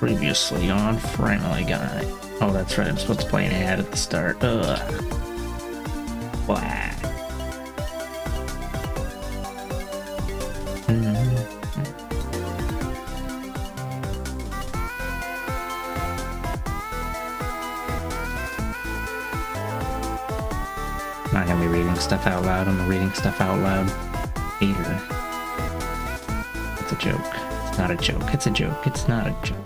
Previously on Friendly Guy. Oh, that's right. I'm supposed to play an ad at the start. Ugh. Why? I'm not gonna be reading stuff out loud. I'm reading stuff out loud here. It's a joke. It's not a joke. It's a joke. It's not a joke.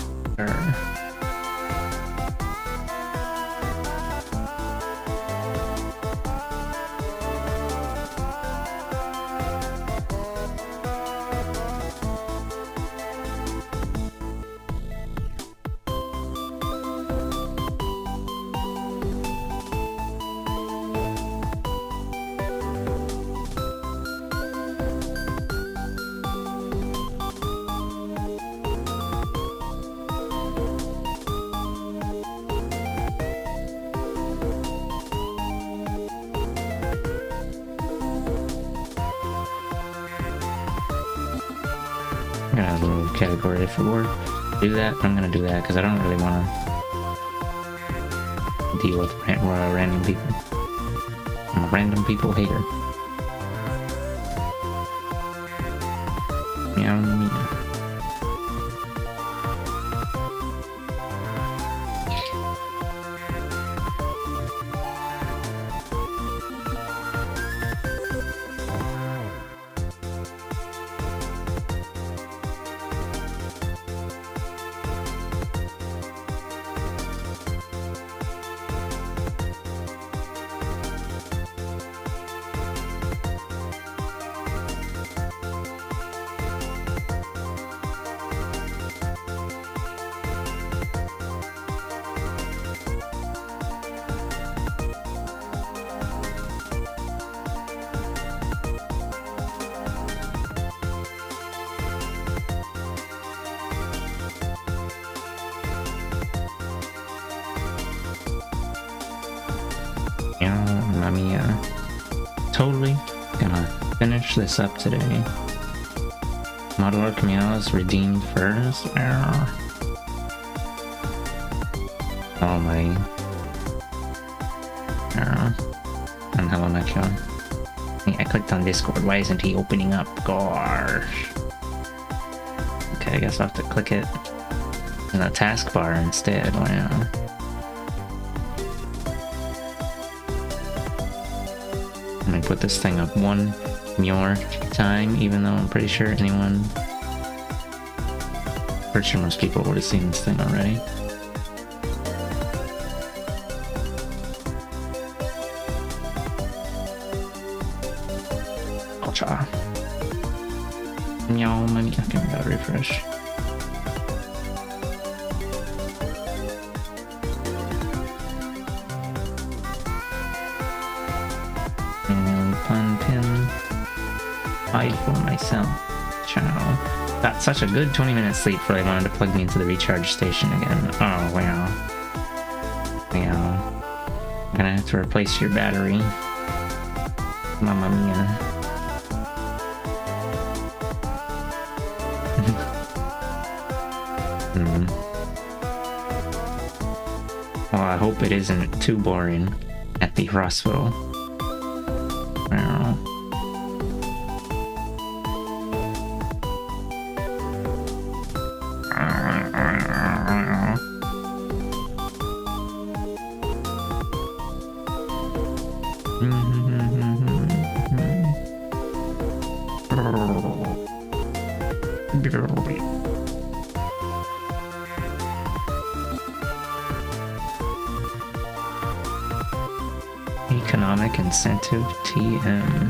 I'm gonna have a little category for work. Do that. I'm gonna do that because I don't really want to deal with random people. I'm a random people hater. Meow, meow. Totally gonna finish this up today. Model Arc Meows redeemed first. Oh my. And hello, Nutshell. I clicked on Discord. Why isn't he opening up? Gosh. Okay, I guess I'll have to click it in the taskbar instead. Wow. I'm gonna put this thing up one more time, even though I'm pretty sure most people would have seen this thing already. Ultra. Meow, money. Okay, we gotta refresh. Hide for myself. Ciao. Got such a good 20-minute sleep for I wanted to plug me into the recharge station again. Oh, wow. Wow. I'm gonna have to replace your battery. Mamma mia. Well, I hope it isn't too boring at the hospital. Wow. Economic incentive TM.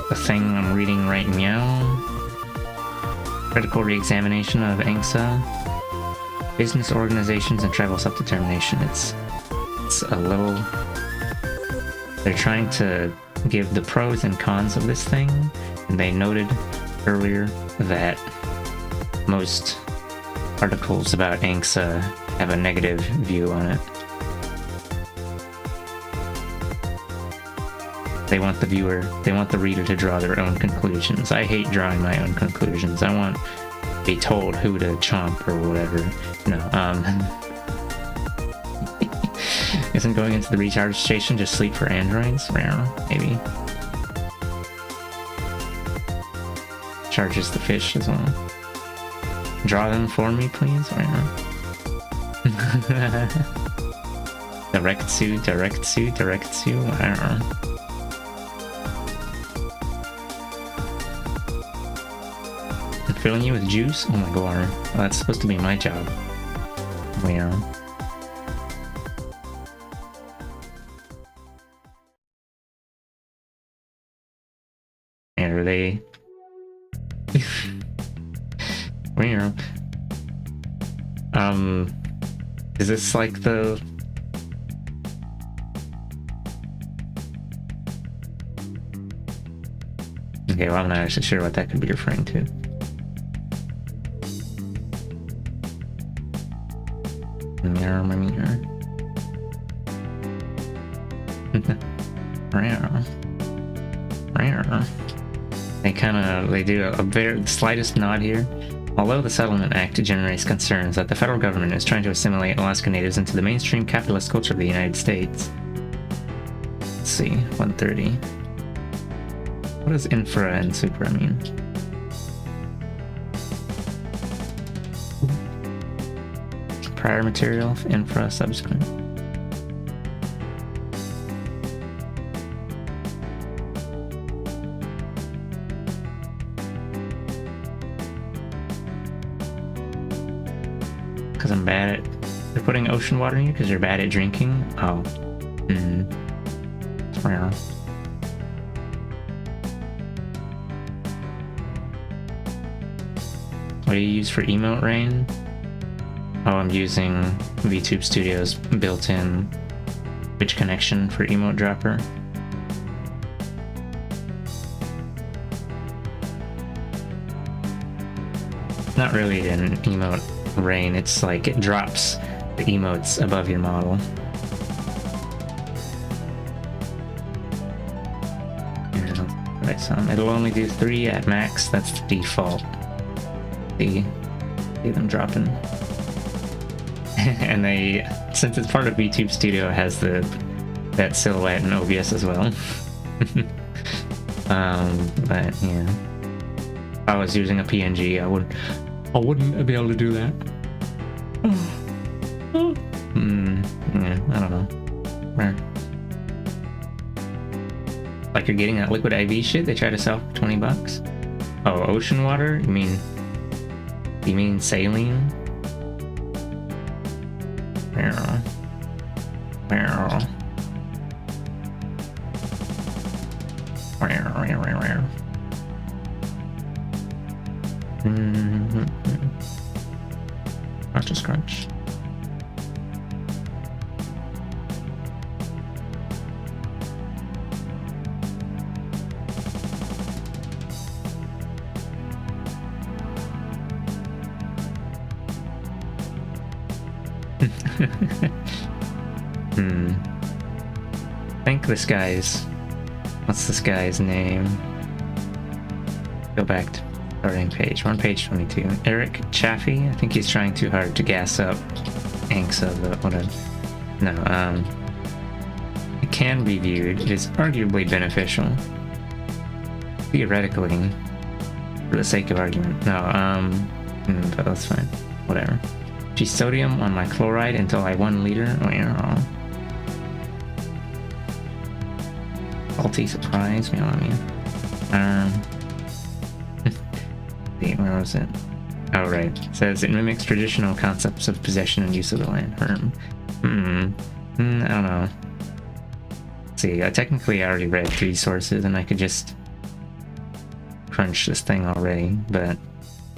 The thing I'm reading right now. Critical re-examination of ANCSA. Business organizations and tribal self-determination. It's a little... They're trying to give the pros and cons of this thing, and they noted earlier that most articles about ANCSA have a negative view on it. They want the viewer, they want the reader to draw their own conclusions. I hate drawing my own conclusions. I want to be told who to chomp or whatever. No, isn't going into the recharge station just sleep for androids? Maybe. Charges the fish as well. Draw them for me, please? Direct suit. I don't know. I'm filling you with juice? Oh my god. Oh, that's supposed to be my job. Yeah. And are they... Weird. Is this like the... Okay, well, I'm not actually sure what that could be referring to. Mirror. They do a very slightest nod here. Although the Settlement Act generates concerns that the federal government is trying to assimilate Alaska Natives into the mainstream capitalist culture of the United States. Let's see, 130. What does infra and supra mean? Prior material, infra, subsequent. Because I'm bad at... They're putting ocean water in you because you're bad at drinking? Oh. Well. What do you use for emote rain? Oh, I'm using VTube Studio's built-in Twitch connection for emote dropper. Not really an emote rain, it's like it drops the emotes above your model. Right, so it'll only do 3 at max, that's the default. See them dropping. And they, since it's part of VTube Studio, it has that silhouette in OBS as well. But yeah, if I was using a PNG, I wouldn't be able to do that. Yeah, I don't know. Like you're getting that liquid IV shit they try to sell for $20. Oh, ocean water? You mean saline? Crunch is crunch. I think this guy's... What's this guy's name? Go back to starting page. We're on page 22. Eric Chaffee? I think he's trying too hard to gas up Angsa, but whatever. No, it can be viewed. It is arguably beneficial. Theoretically. For the sake of argument. No, but that's fine. Whatever. Sodium on my chloride until I 1 liter. Salty surprise, you know what I mean? Where was it? Oh, right. It says it mimics traditional concepts of possession and use of the land. I don't know. Let's see, technically I already read 3 sources and I could just crunch this thing already, but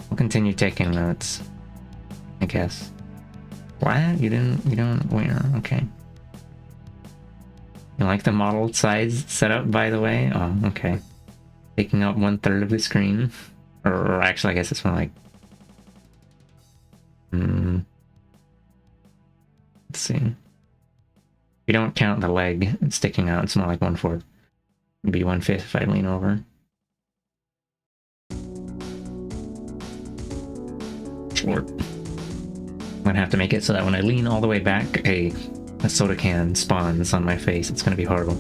I'll continue taking notes, I guess. What? You don't, where? Okay. You like the model size setup, by the way? Oh, okay. Taking up 1/3 of the screen. Or actually, I guess it's more like... Let's see. If you don't count the leg sticking out, it's more like 1/4. It'd be 1/5 if I lean over. Short. I'm gonna have to make it so that when I lean all the way back, a soda can spawns on my face. It's gonna be horrible.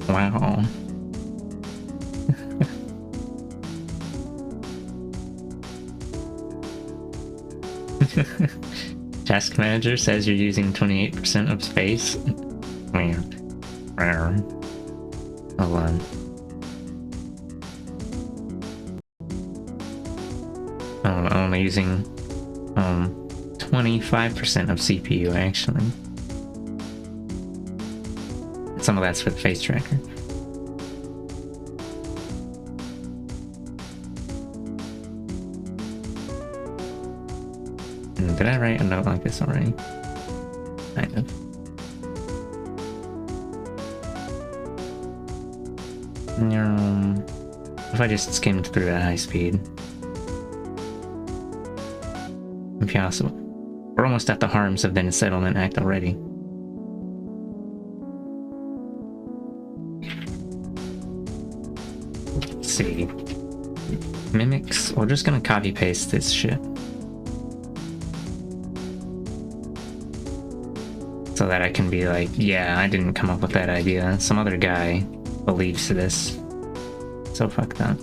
Wow. Task manager says you're using 28% of space. Hold on. I'm only using 25% of CPU actually. Some of that's for the face tracker. Did I write a note like this already? Kind of. If I just skimmed through at high speed. Impossible. We're almost at the harms of the Settlement Act already. Let's see. Mimics. We're just gonna copy paste this shit. So that I can be like, yeah, I didn't come up with that idea. Some other guy believes this. So fuck that.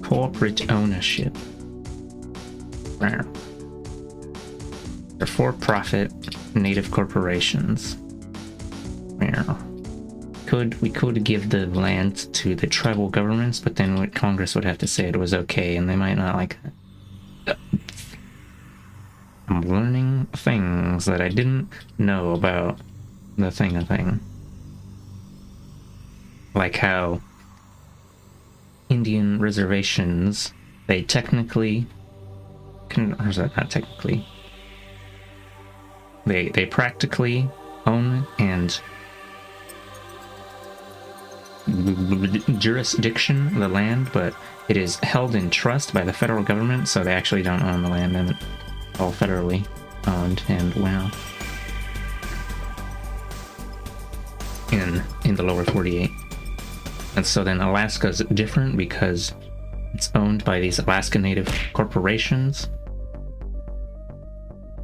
Corporate ownership. Rare. They're for-profit native corporations. Rare. We could give the land to the tribal governments, but then Congress would have to say it was okay, and they might not like that. I'm learning things that I didn't know about the thing. Like how Indian reservations, they technically or is that not technically? They practically own and jurisdiction the land, but it is held in trust by the federal government, so they actually don't own the land, and it's all federally owned. And wow, in the lower 48. And so then Alaska's different because it's owned by these Alaska Native corporations.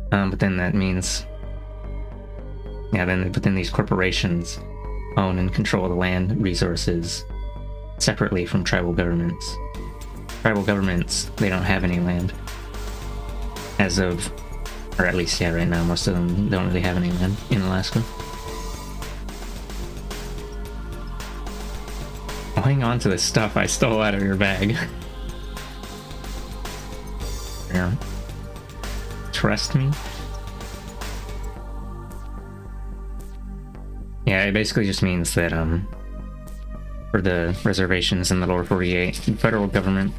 But then that means, yeah, but then these corporations own and control the land resources separately from tribal governments. Tribal governments, they don't have any land. As of, or at least, yeah, right now, most of them don't really have any land in Alaska. I'll hang on to the stuff I stole out of your bag. Yeah. Trust me. Yeah, it basically just means that, for the reservations in the lower 48, the federal government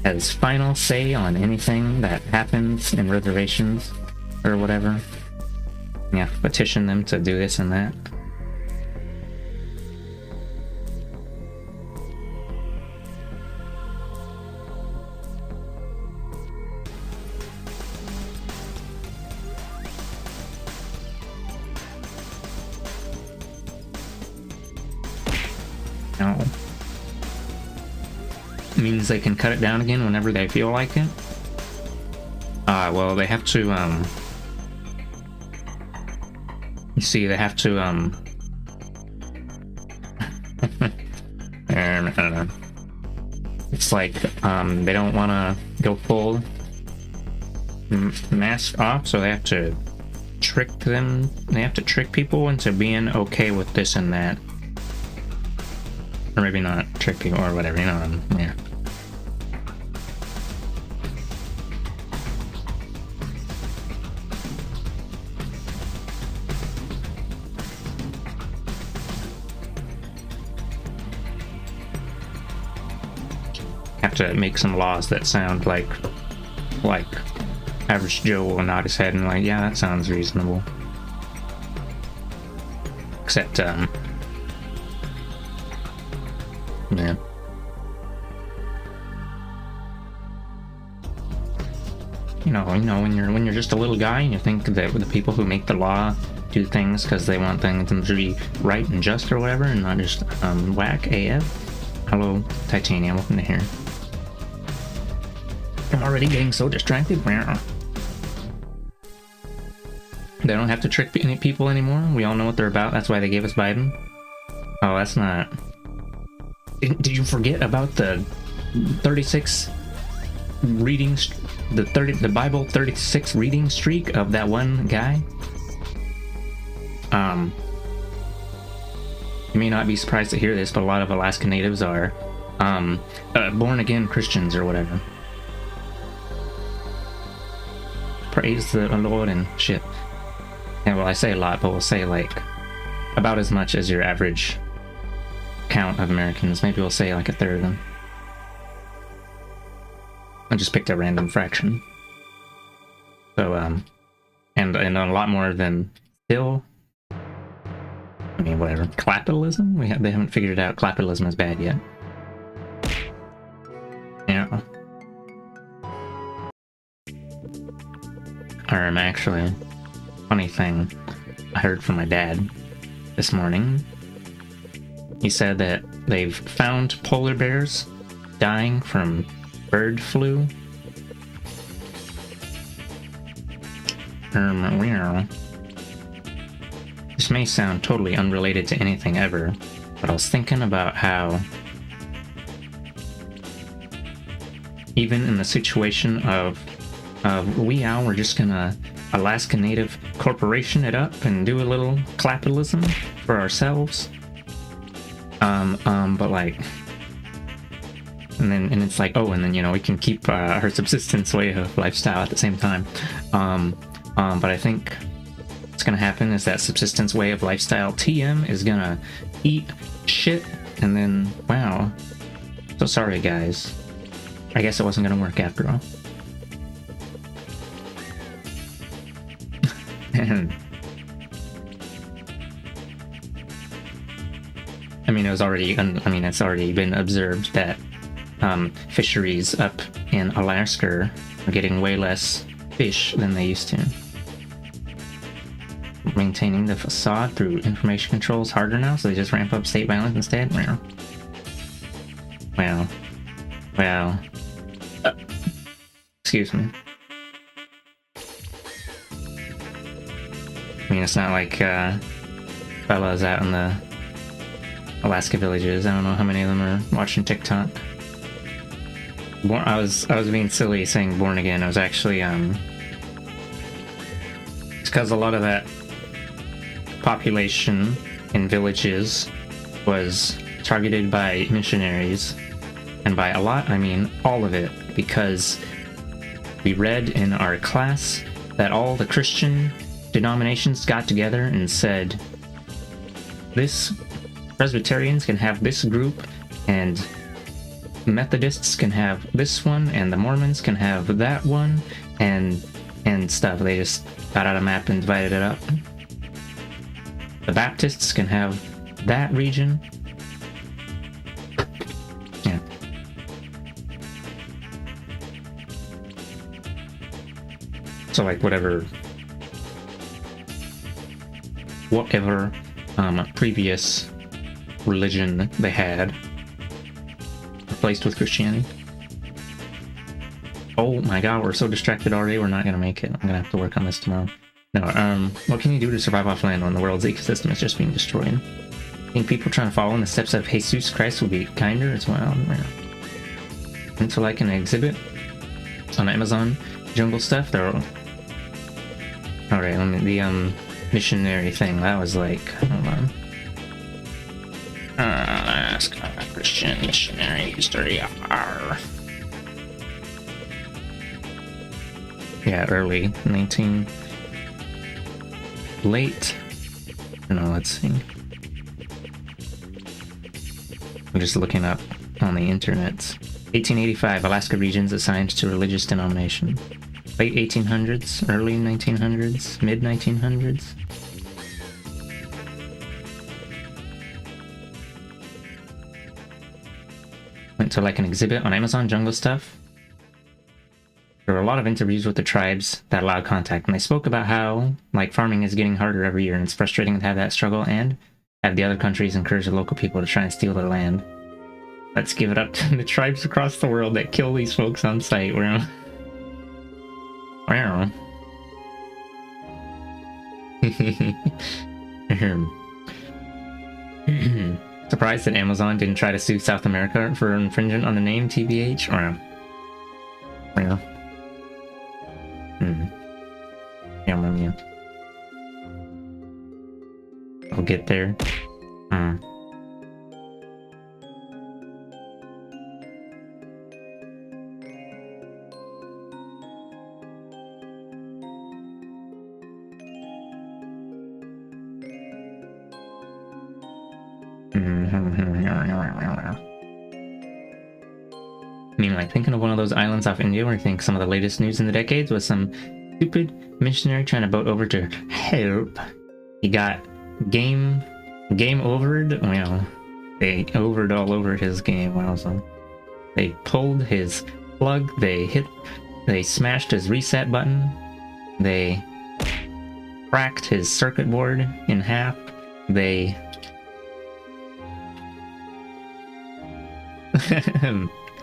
has final say on anything that happens in reservations or whatever. You have to petition them to do this and that. No. Means they can cut it down again whenever they feel like it. Well, they have to, you see, they have to, I don't know. It's like, they don't want to go full mask off, so they have to trick them. They have to trick people into being okay with this and that. Or maybe not trick people or whatever, you know, yeah. Have to make some laws that sound like average Joe will nod his head and like, yeah, that sounds reasonable. Except, yeah. when you're just a little guy and you think that the people who make the law do things because they want things to be right and just or whatever, and not just whack AF. Hello, Titania, welcome to here. I'm already getting so distracted. They don't have to trick any people anymore. We all know what they're about. That's why they gave us Biden. Oh, that's not. Did you forget about the 36 readings? The Bible 36 reading streak of that one guy? You may not be surprised to hear this, but a lot of Alaska Natives are born again Christians or whatever. Praise the Lord and shit. Yeah, well, I say a lot, but we'll say like about as much as your average count of Americans. Maybe we'll say like a third of them. I just picked a random fraction. So, and a lot more than still. I mean, whatever. Capitalism? They haven't figured it out. Capitalism is bad yet. Yeah. Actually, funny thing I heard from my dad this morning. He said that they've found polar bears dying from bird flu. This may sound totally unrelated to anything ever, but I was thinking about how even in the situation of we're just gonna Alaska Native corporation it up and do a little capitalism for ourselves. But like, and it's like, oh, and then, you know, we can keep our subsistence way of lifestyle at the same time. But I think what's gonna happen is that subsistence way of lifestyle TM is gonna eat shit, and then, wow, so sorry guys, I guess it wasn't gonna work after all. And I mean, it's already been observed that fisheries up in Alaska are getting way less fish than they used to. Maintaining the facade through information control is harder now, so they just ramp up state violence instead. Well. Excuse me. I mean, it's not like fellas out in the Alaska villages. I don't know how many of them are watching TikTok. I was being silly saying born again. I was actually it's because a lot of that population in villages was targeted by missionaries, and by a lot I mean all of it, because we read in our class that all the Christian denominations got together and said, this Presbyterians can have this group, and Methodists can have this one, and the Mormons can have that one, and stuff. They just got out a map and divided it up. The Baptists can have that region. Yeah. So like whatever previous religion they had replaced with Christianity. Oh my god, we're so distracted already, we're not gonna make it. I'm gonna have to work on this tomorrow. No, what can you do to survive off land when the world's ecosystem is just being destroyed? I think people trying to follow in the steps of Jesus Christ will be kinder as well. Into like an exhibit on Amazon Jungle Stuff. Alright, let me, the missionary thing, that was like, hold on. Ask Christian missionary history. Yeah, early 19... late... No, let's see. I'm just looking up on the internet. 1885, Alaska regions assigned to religious denomination. Late 1800s, early 1900s, mid 1900s. Went to like an exhibit on Amazon Jungle Stuff. there were a lot of interviews with the tribes that allowed contact, and they spoke about how, like, farming is getting harder every year, and it's frustrating to have that struggle, and have the other countries encourage the local people to try and steal their land. Let's give it up to the tribes across the world that kill these folks on sight. Wow. Surprised that Amazon didn't try to sue South America for infringement on the name, TBH? Wow. Yeah. Yeah. I'll get there. I mean, like, thinking of one of those islands off India where I think some of the latest news in the decades was some stupid missionary trying to boat over to help. He got game overed. Well, they overed all over his game. Wow, so they pulled his plug. They smashed his reset button. They cracked his circuit board in half. They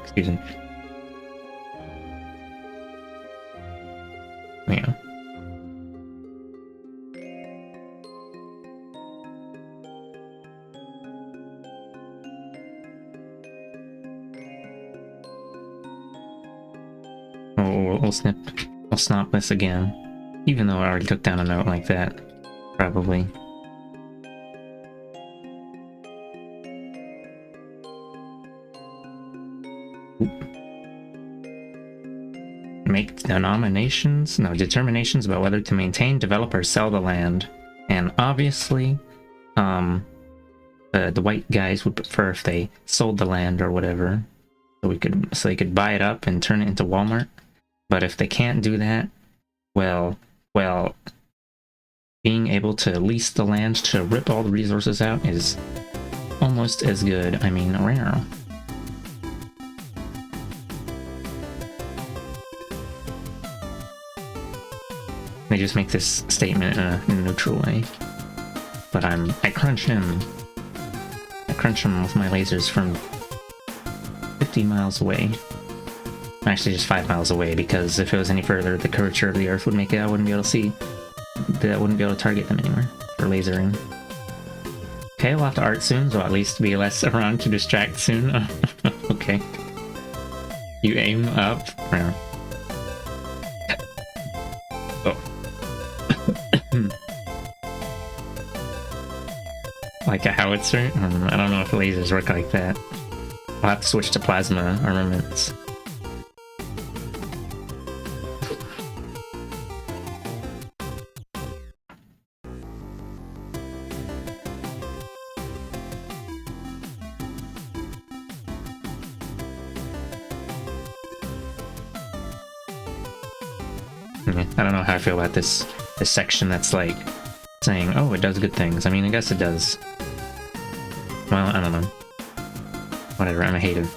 excuse me. Yeah. Oh, we'll snap this again. Even though I already took down a note like that. Probably. Make determinations about whether to maintain, develop, or sell the land. And obviously, the white guys would prefer if they sold the land or whatever, so they could buy it up and turn it into Walmart. But if they can't do that, well, being able to lease the land to rip all the resources out is almost as good. I mean, rare. They just make this statement in a neutral way. But I crunch him. I crunch him with my lasers from 50 miles away. Actually, just 5 miles away, because if it was any further, the curvature of the Earth would make it I wouldn't be able to see. I wouldn't be able to target them anywhere for lasering. Okay, we'll have to art soon, so I'll at least be less around to distract soon. Okay. You aim up. Yeah. Like a howitzer? I don't know if lasers work like that. I'll have to switch to plasma armaments. I don't know how I feel about this section that's like saying, oh, it does good things. I mean, I guess it does. Well, I don't know. Whatever, I'm a hater.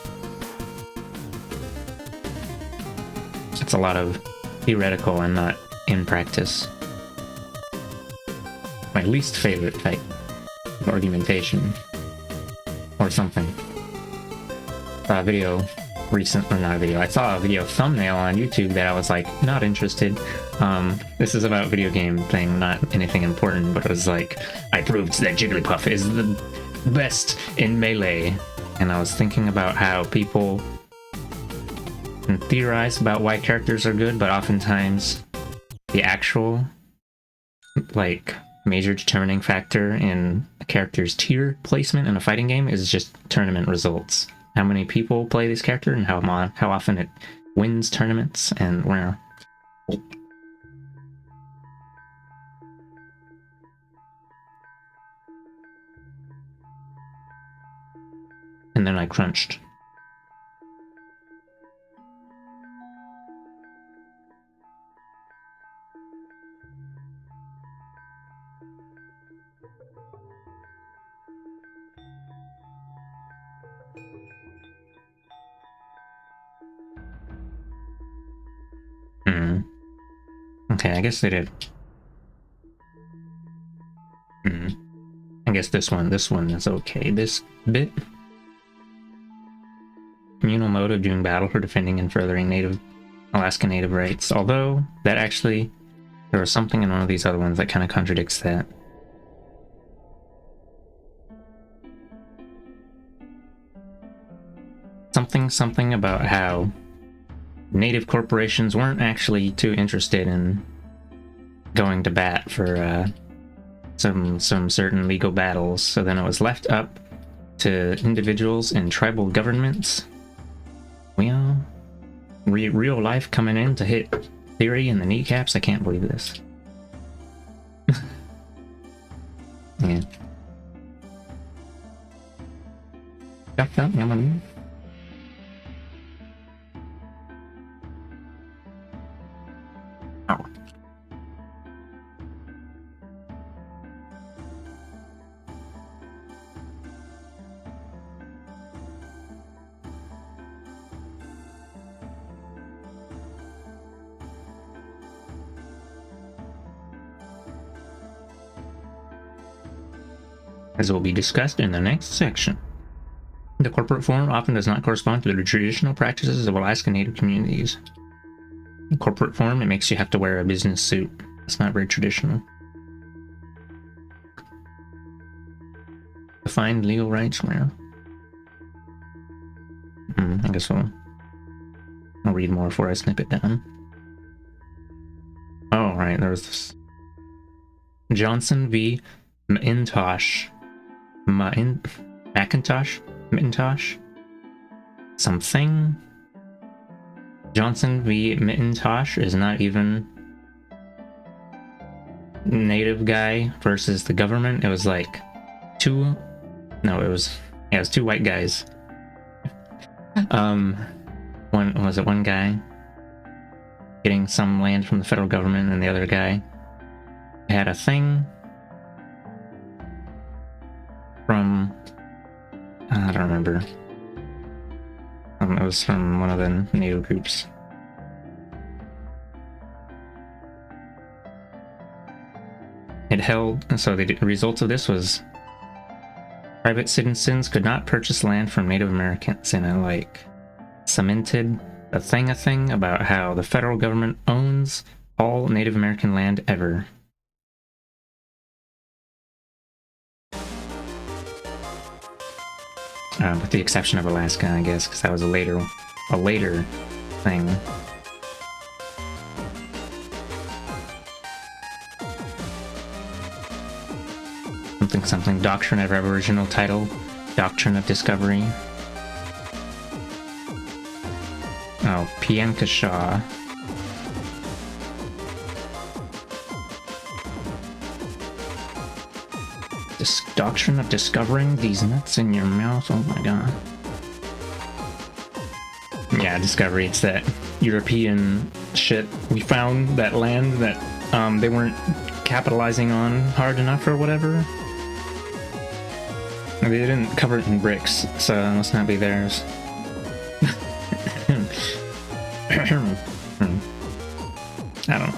It's a lot of theoretical and not in practice. My least favorite type of argumentation. Or something. Saw a video recently, not a video, I saw a video thumbnail on YouTube that I was like, not interested. This is about video game thing, not anything important, but it was like, I proved that Jigglypuff is the best in Melee. And I was thinking about how people can theorize about why characters are good, but oftentimes the actual, like, major determining factor in a character's tier placement in a fighting game is just tournament results. How many people play this character and how often it wins tournaments, and where. And then I crunched. Okay, I guess they did. I guess this one is okay. This bit. Communal mode of doing battle for defending and furthering Alaska Native rights. Although, that actually, there was something in one of these other ones that kind of contradicts that. Something about how Native corporations weren't actually too interested in going to bat for some certain legal battles, so then it was left up to individuals in tribal governments. Well, real life coming in to hit theory in the kneecaps. I can't believe this. Yeah. Oh. As will be discussed in the next section. The corporate form often does not correspond to the traditional practices of Alaska Native communities. In corporate form, it makes you have to wear a business suit. It's not very traditional. Defined legal rights where? I guess I'll read more before I snip it down. Oh, right, there was this. Johnson v. McIntosh. McIntosh? Something? Johnson v. McIntosh is not even Native guy versus the government. It was like two white guys. One guy getting some land from the federal government, and the other guy had a thing from, I don't remember. It was from one of the Native groups. It held, so the result of this was private citizens could not purchase land from Native Americans, and it like cemented a thing about how the federal government owns all Native American land ever. With the exception of Alaska, I guess, because that was a later thing. Something. Doctrine of Aboriginal Title. Doctrine of Discovery. Oh, Piankashaw. This doctrine of discovering these nuts in your mouth. Oh my god. Yeah, discovery. It's that European shit. We found that land that they weren't capitalizing on hard enough or whatever. They didn't cover it in bricks, so it must not be theirs. I don't know.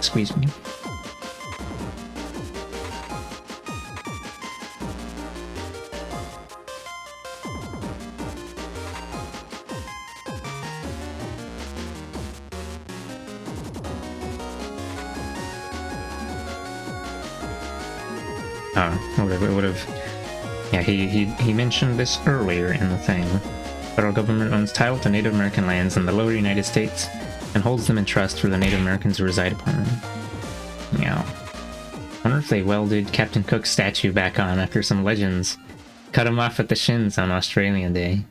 Squeeze me. It would have. Yeah, he mentioned this earlier in the thing. Federal government owns title to Native American lands in the lower United States and holds them in trust for the Native Americans who reside upon them. Yeah. Wonder if they welded Captain Cook's statue back on after some legends cut him off at the shins on Australian Day.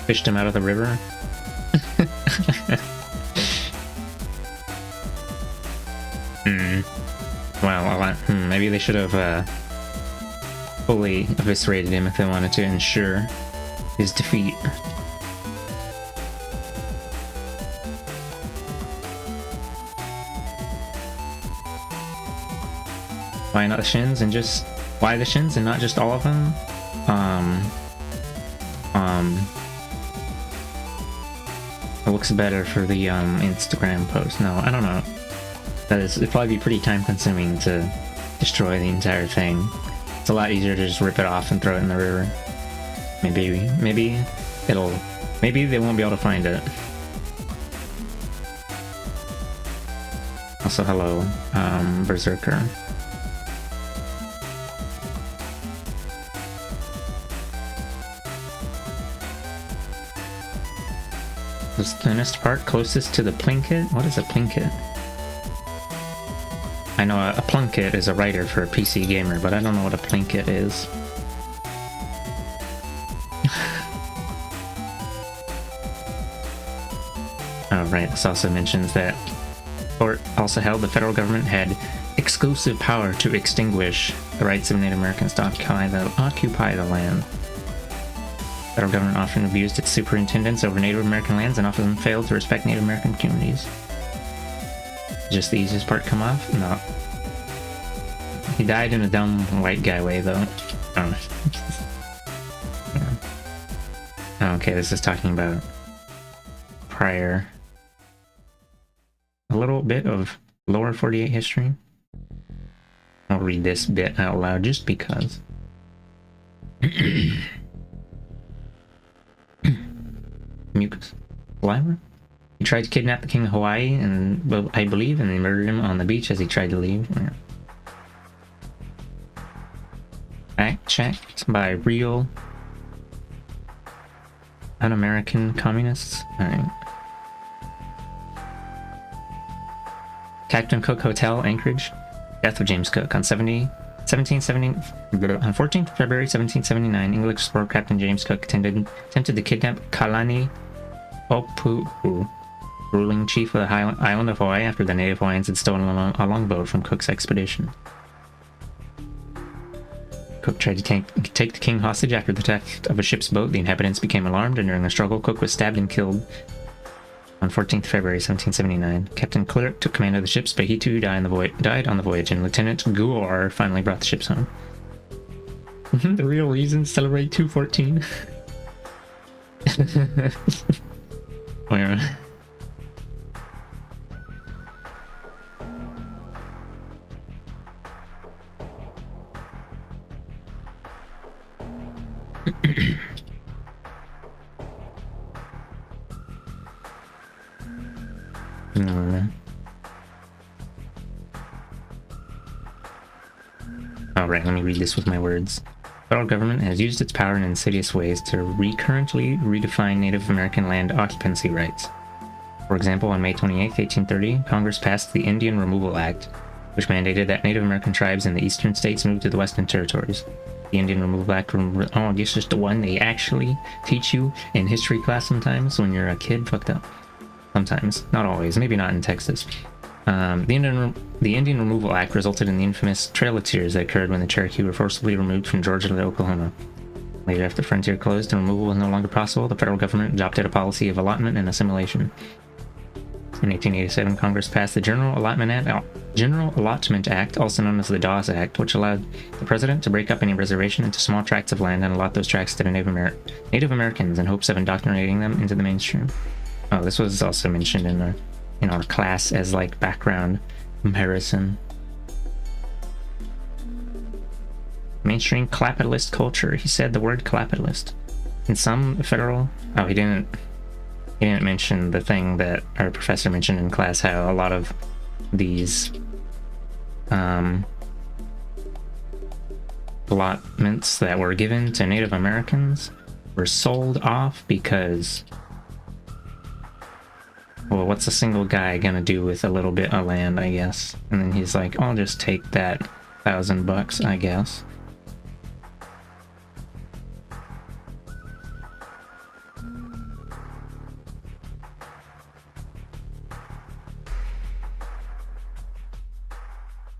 Fished him out of the river. Well, maybe they should have fully eviscerated him if they wanted to ensure his defeat. Why not the Shins and just why the Shins and not just all of them? It looks better for the Instagram post. No, I don't know. It'd probably be pretty time consuming to destroy the entire thing. It's a lot easier to just rip it off and throw it in the river. Maybe they won't be able to find it. Also, hello, Berserker. The thinnest part closest to the Plinkett? What is a Plinkett? I know a Plunkett is a writer for a PC gamer, but I don't know what a Plinkett is. Oh, right, this also mentions that court also held the federal government had exclusive power to extinguish the rights of Native Americans to occupy the land. The federal government often abused its superintendents over Native American lands and often failed to respect Native American communities. Just the easiest part come off? No. He died in a dumb white guy way, though. Oh. Okay, this is talking about prior. A little bit of lower 48 history. I'll read this bit out loud just because. Mucus. Saliva? He tried to kidnap the king of Hawaii, and I believe, and they murdered him on the beach as he tried to leave. Yeah. Fact checked by real un-American communists. Alright. Captain Cook Hotel, Anchorage. Death of James Cook on 14th February 1779, English explorer Captain James Cook attempted to kidnap Kalani Opu'u, ruling chief of the island of Hawaii, after the native Hawaiians had stolen a longboat from Cook's expedition. Cook tried to take the king hostage after the theft of a ship's boat. The inhabitants became alarmed, and during the struggle, Cook was stabbed and killed on 14th February 1779. Captain Clerk took command of the ships, but he too died on the voyage, and Lieutenant Guar finally brought the ships home. The real reason to celebrate 214. Wait a minute. Alright, let me read this with my words. The federal government has used its power in insidious ways to recurrently redefine Native American land occupancy rights. For example, on May 28, 1830, Congress passed the Indian Removal Act, which mandated that Native American tribes in the eastern states move to the western territories. The Indian Removal Act, oh, this is the one they actually teach you in history class sometimes when you're a kid. Fucked up. Sometimes. Not always. Maybe not in Texas. The Indian Removal Act resulted in the infamous Trail of Tears that occurred when the Cherokee were forcibly removed from Georgia to Oklahoma. Later, after the frontier closed and removal was no longer possible, the federal government adopted a policy of allotment and assimilation. In 1887, Congress passed the General Allotment Act, also known as the Dawes Act, which allowed the president to break up any reservation into small tracts of land and allot those tracts to the Native Americans in hopes of indoctrinating them into the mainstream. Oh, this was also mentioned in our class as like background comparison. Mainstream capitalist culture. He said the word capitalist. In some federal... Oh, he didn't mention the thing that our professor mentioned in class, how a lot of these allotments that were given to Native Americans were sold off because, well, what's a single guy gonna do with a little bit of land, I guess? And then he's like, I'll just take that $1,000, I guess.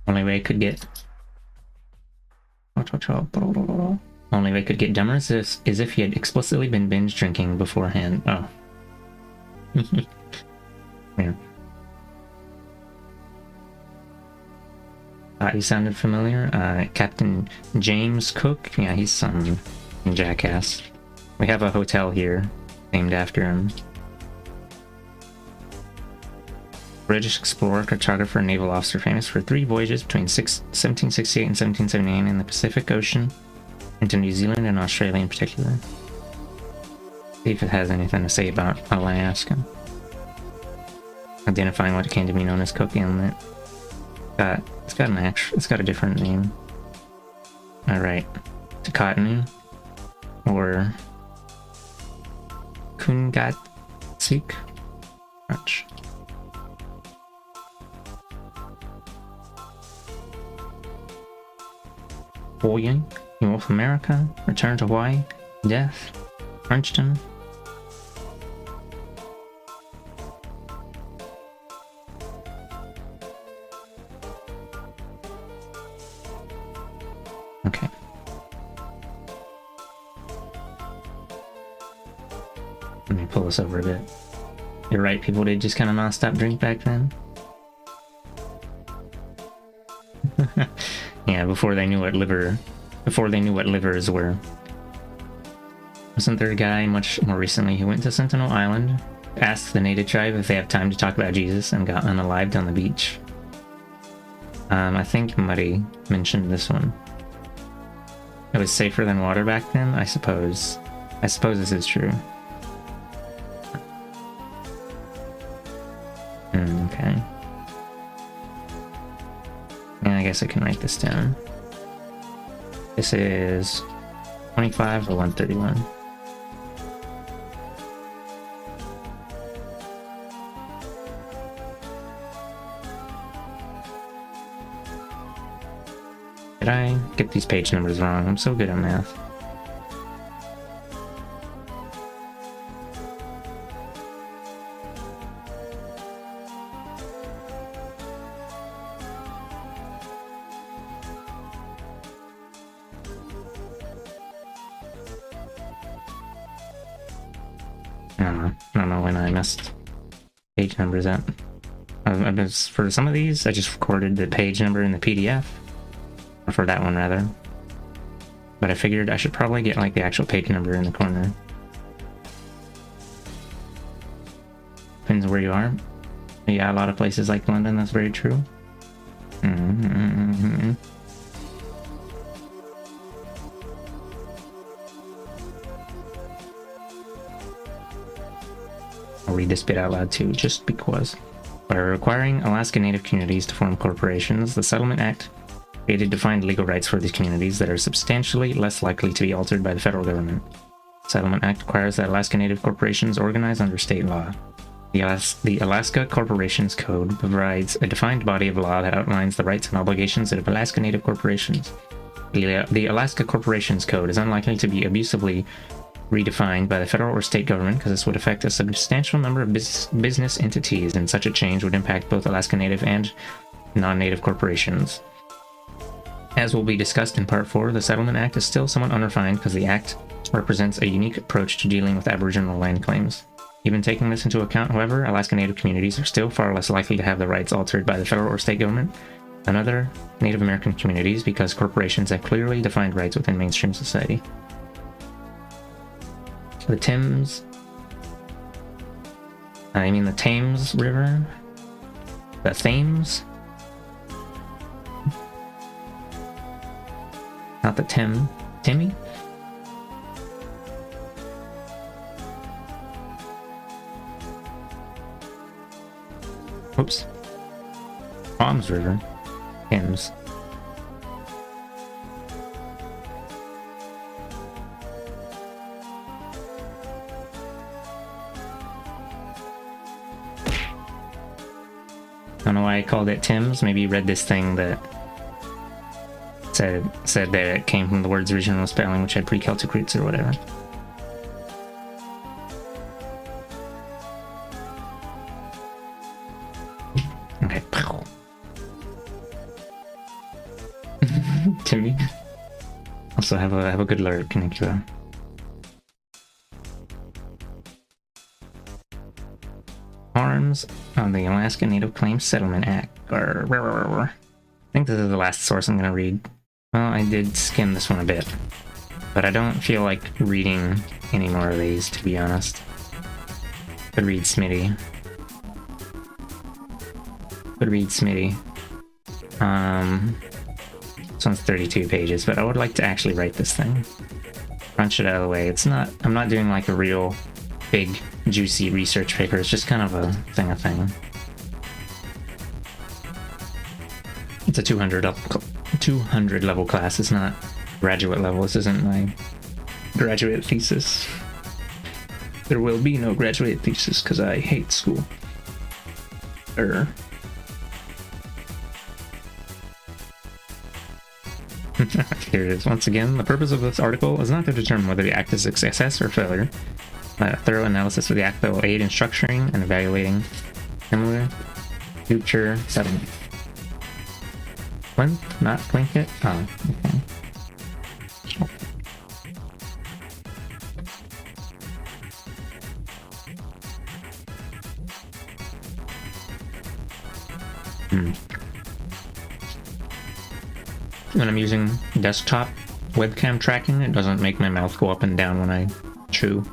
Only way I could get Only way could get dumber is if he had explicitly been binge drinking beforehand. Oh. Yeah. He sounded familiar. Captain James Cook. Yeah, he's some jackass. We have a hotel here named after him. British explorer, cartographer, and naval officer famous for 3 voyages between 1768 and 1779 in the Pacific Ocean, into New Zealand and Australia in particular. See if it has anything to say about Alaska. Identifying what came to be known as Cook Inlet. It's got a different name. Alright. Takatanu. Or Kungatsik. Much. Boying, North America, return to Hawaii, death, Frenchton. Okay. Let me pull this over a bit. You're right, people did just kind of non-stop drink back then. Yeah, before they knew what livers were. Wasn't there a guy much more recently who went to Sentinel Island, asked the native tribe if they have time to talk about Jesus, and got unalived on the beach? I think Muddy mentioned this one. It was safer than water back then, I suppose. I suppose this is true. Okay. Yeah, I guess I can write this down. This is 25 or 131. Did I get these page numbers wrong? I'm so good at math. I don't know when I messed page numbers up. For some of these, I just recorded the page number in the PDF. Or for that one, rather. But I figured I should probably get like the actual page number in the corner. Depends where you are. Yeah, a lot of places like London, that's very true. I'll read this bit out loud too, just because. By requiring Alaska Native communities to form corporations, the Settlement Act created defined legal rights for these communities that are substantially less likely to be altered by the federal government. The Settlement Act requires that Alaska Native corporations organize under state law. The Alaska Corporations Code provides a defined body of law that outlines the rights and obligations of Alaska Native corporations. The Alaska Corporations Code is unlikely to be abusively redefined by the federal or state government because this would affect a substantial number of business entities, and such a change would impact both Alaska Native and non-native corporations. As will be discussed in Part 4, the Settlement Act is still somewhat unrefined because the Act represents a unique approach to dealing with Aboriginal land claims. Even taking this into account, however, Alaska Native communities are still far less likely to have their rights altered by the federal or state government than other Native American communities because corporations have clearly defined rights within mainstream society. The Thames... I mean the Thames River? The Thames? Not the Timmy? Oops. Palms River. Thames. I don't know why I called it Thames. Maybe you read this thing that said that it came from the word's original spelling, which had pre-Celtic roots or whatever. Okay. Timmy. Also have a good alert, Canicula. Arms on the Alaska Native Claims Settlement Act. I think this is the last source I'm gonna read. Well, I did skim this one a bit, but I don't feel like reading any more of these, to be honest. Could read Smitty. This one's 32 pages, but I would like to actually write this thing. Crunch it out of the way. I'm not doing like a real big, juicy research paper. It's just kind of a thing. It's a 200 level class. It's not graduate level. This isn't my graduate thesis. There will be no graduate thesis because I hate school. Here it is. Once again, the purpose of this article is not to determine whether the act is a success or failure. A thorough analysis of the act that will aid in structuring and evaluating similar future settlements. Plinth, not Plinkett? Oh, okay. When I'm using desktop webcam tracking, it doesn't make my mouth go up and down when I chew.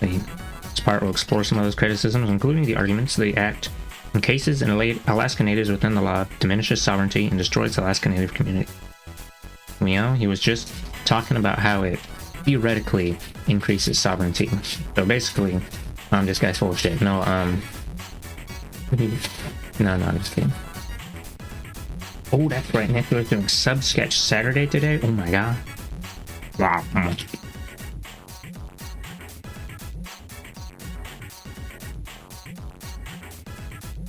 This part will explore some of those criticisms, including the arguments the act encases in Alaska Natives within the law, diminishes sovereignty, and destroys the Alaska Native community. You know, he was just talking about how it theoretically increases sovereignty. So basically, this guy's full of shit. No, I'm just kidding. Oh, that's right, Nicholas doing sub-sketch Saturday today? Oh my god. Wow.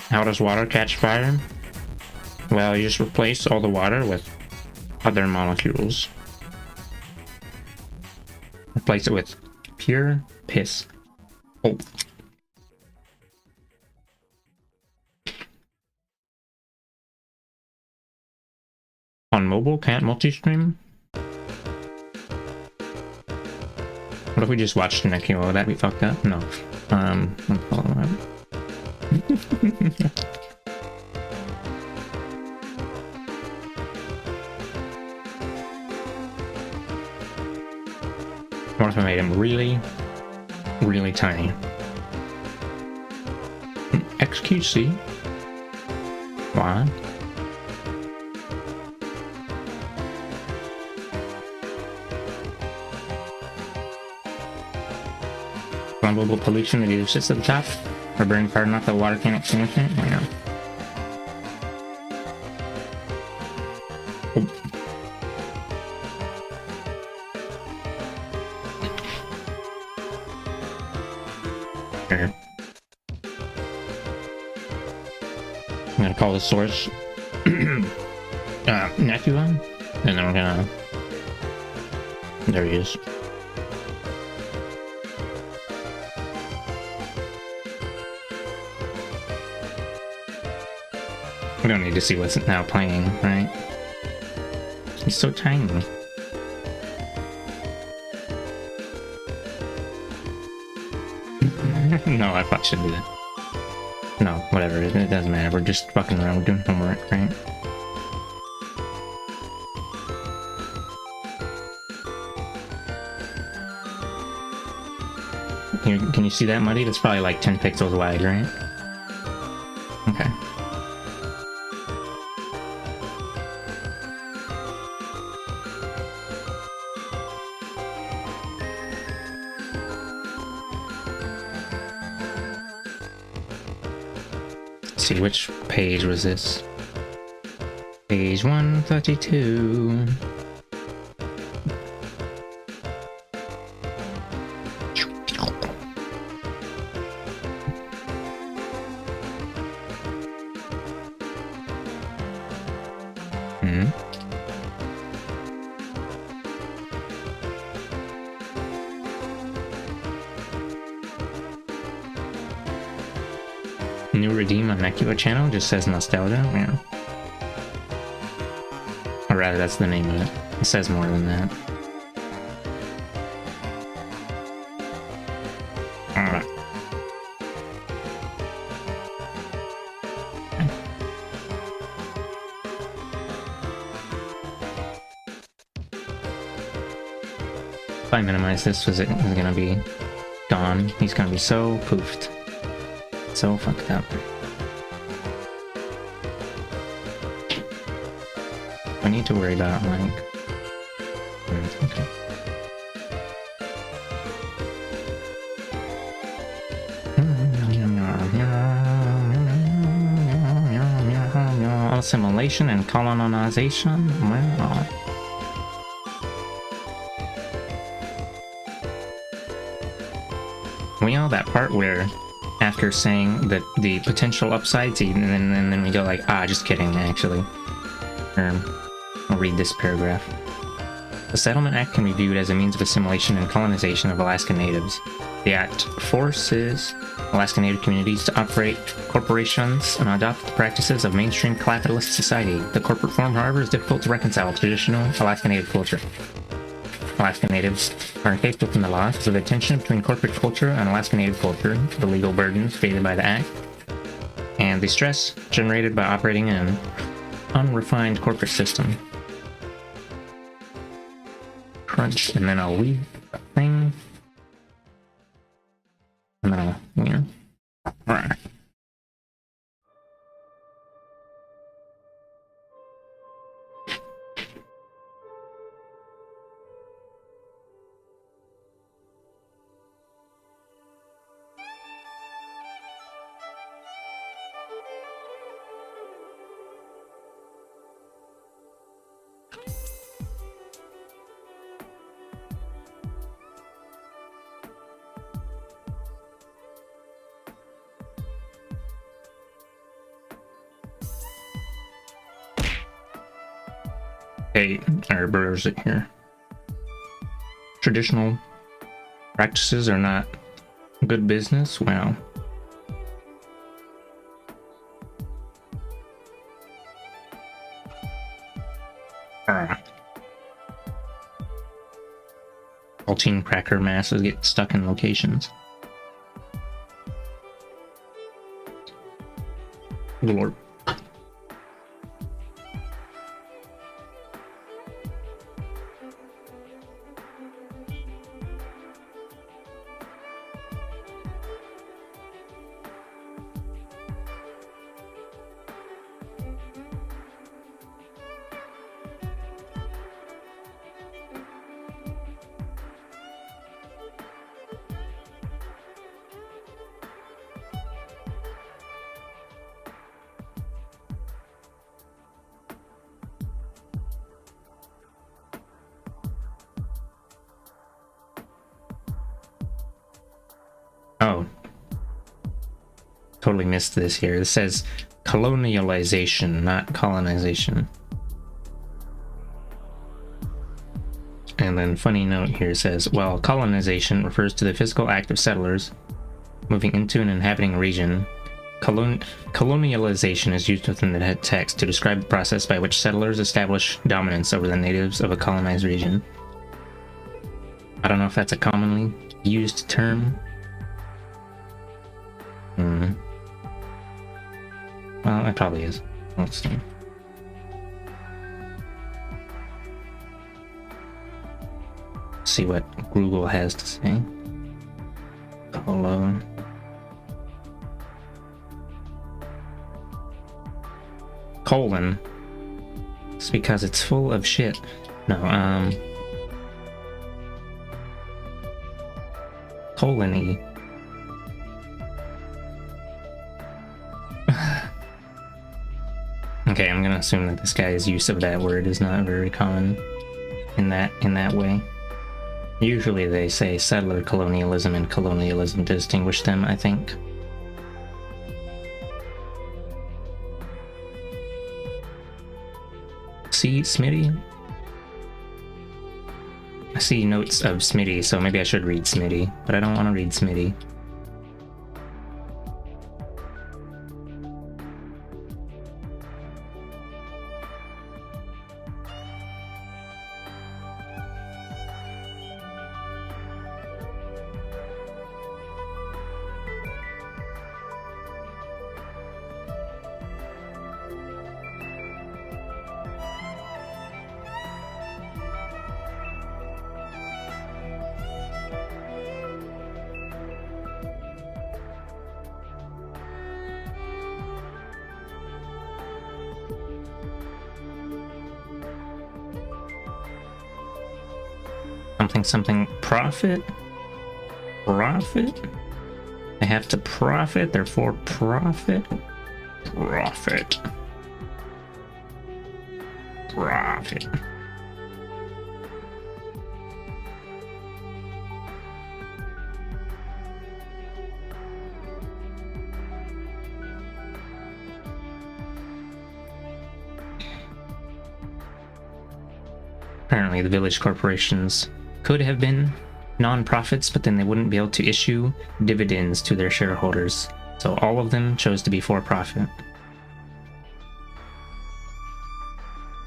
How does water catch fire? Well, you just replace all the water with other molecules. Replace it with pure piss. Oh. On mobile, can't multi-stream? What if we just watched Nekio? Would that be fucked up? No. I'm following up. What if I made him really, really tiny? XQC? Why? Flammable pollution that either sits at the top or burning hard enough that water can't extinguish it? I know. Here. I'm gonna call the source Nebula, and then we're gonna. There he is. We don't need to see what's now playing, right? He's so tiny. No, I probably shouldn't do that. No, whatever, it doesn't matter. We're just fucking around, we're doing homework, right? Can you see that, Muddy? That's probably like 10 pixels wide, right? Okay. See, which page was this? Page 132. Mm-hmm. New redeem on Nekula channel just says nostalgia. Yeah. Or rather, that's the name of it. It says more than that. If I minimize this, is gonna be gone. He's gonna be so poofed. So fucked up. I need to worry about, like... Okay. Assimilation and colonization? Wow. We know that part where, after saying that the potential upsides, and then we go like, just kidding, actually. I'll read this paragraph. The Settlement Act can be viewed as a means of assimilation and colonization of Alaska Natives. The Act forces Alaska Native communities to operate corporations and adopt the practices of mainstream capitalist society. The corporate form, however, is difficult to reconcile with traditional Alaska Native culture. Alaska Natives are encased within the law because of the tension between corporate culture and Alaska Native culture, the legal burdens created by the Act, and the stress generated by operating in an unrefined corporate system. Crunch, and then I'll leave the thing. And then I'll, Alright. Hey, our brewers it here. Traditional practices are not good business? Wow. Saltine cracker masses get stuck in locations. Lord. Oh, totally missed this here. It says colonialization, not colonization. And then funny note here says, while colonization refers to the physical act of settlers moving into and inhabiting a region, colonialization is used within the text to describe the process by which settlers establish dominance over the natives of a colonized region. I don't know if that's a commonly used term. Well, it probably is. Let's see. See what Google has to say. Colon. It's because it's full of shit. No, colony. Okay, I'm gonna assume that this guy's use of that word is not very common in that way. Usually they say settler colonialism and colonialism to distinguish them, I think. see Smitty? I see notes of Smitty, so maybe I should read Smitty, but I don't want to read Smitty. Something profit. I have to profit, therefore profit. Profit. Apparently the village corporations could have been non-profits, but then they wouldn't be able to issue dividends to their shareholders. So all of them chose to be for-profit.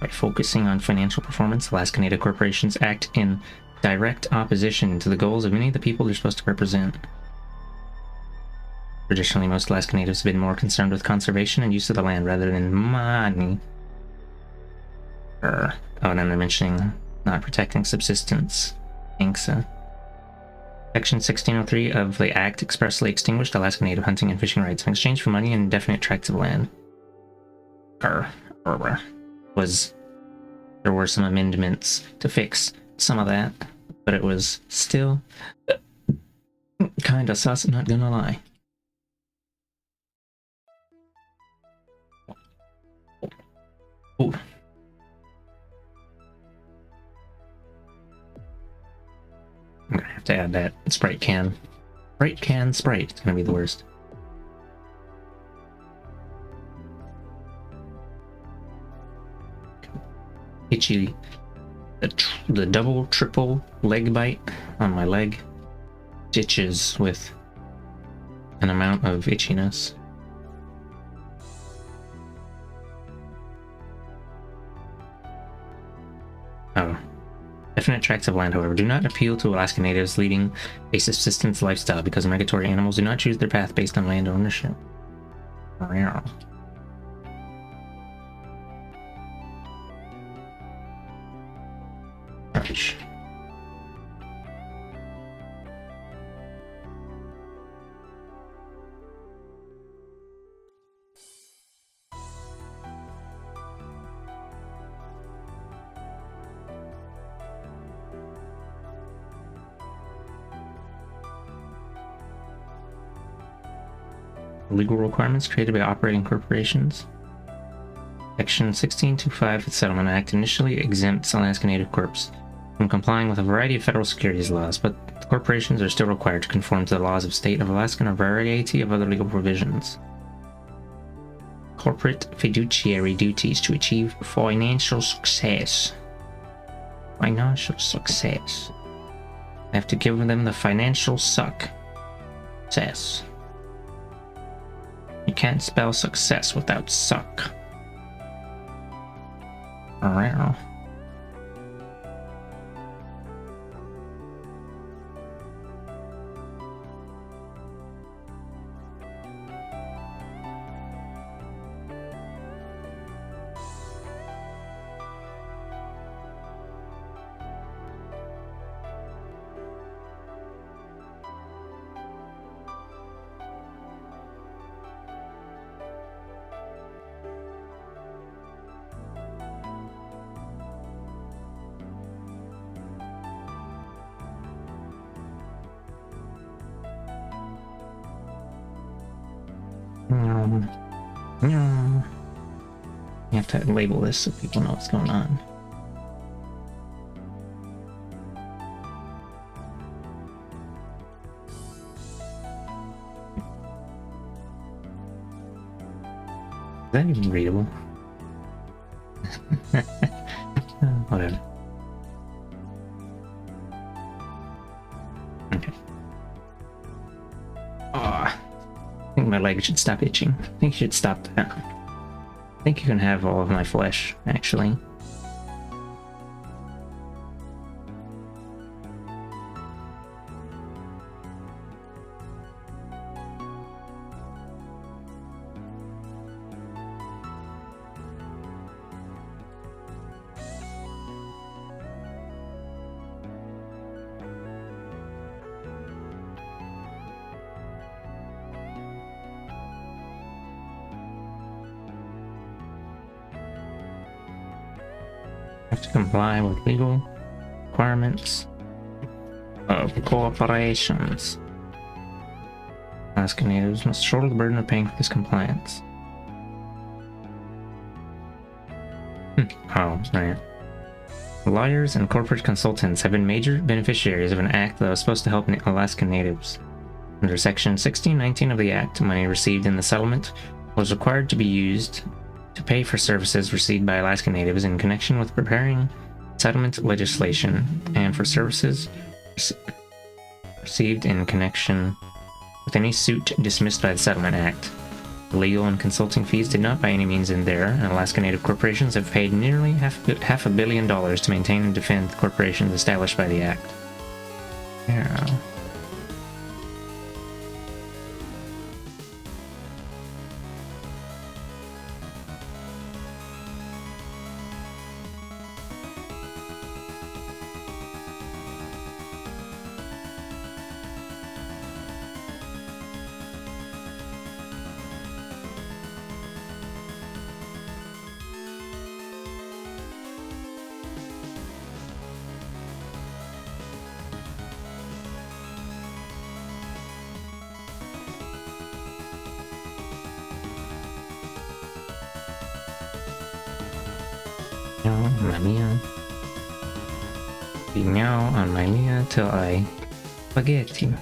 By focusing on financial performance, Alaska Native corporations act in direct opposition to the goals of many of the people they're supposed to represent. Traditionally, most Alaska Natives have been more concerned with conservation and use of the land rather than money. Oh, and then they're mentioning not protecting subsistence. ANCSA. Section 1603 of the Act expressly extinguished Alaska Native hunting and fishing rights in exchange for money and indefinite tracts of land. There were some amendments to fix some of that, but it was still kinda sus, not gonna lie. Ooh. I'm gonna have to add that Sprite can. Sprite. It's gonna be the worst. Itchy. The double, triple leg bite on my leg ditches with an amount of itchiness. Oh. Definite tracts of land, however, do not appeal to Alaska Natives leading a subsistence lifestyle because migratory animals do not choose their path based on land ownership. Ouch. Legal requirements created by operating corporations. Section 1625 of the Settlement Act initially exempts Alaska Native Corps from complying with a variety of federal securities laws, but the corporations are still required to conform to the laws of state of Alaska and a variety of other legal provisions. Corporate fiduciary duties to achieve financial success. I have to give them the financial success. You can't spell success without suck. Alright. You have to label this so people know what's going on. Is that even readable? whatever. Okay. I think my leg should stop itching. I think you should stop that. I think you can have all of my flesh, actually. Have to comply with legal requirements of corporations. Alaska natives must shoulder the burden of paying for this compliance. Oh, right. Lawyers and corporate consultants have been major beneficiaries of an act that was supposed to help Alaska natives. Under Section 1619 of the Act, money received in the settlement was required to be used to pay for services received by Alaska natives in connection with preparing settlement legislation and for services received in connection with any suit dismissed by the Settlement Act. Legal and consulting fees did not by any means end there, and Alaska Native corporations have paid nearly half a billion dollars to maintain and defend the corporations established by the Act. Yeah. Mamma mia. Be meow on my mia till I forget you.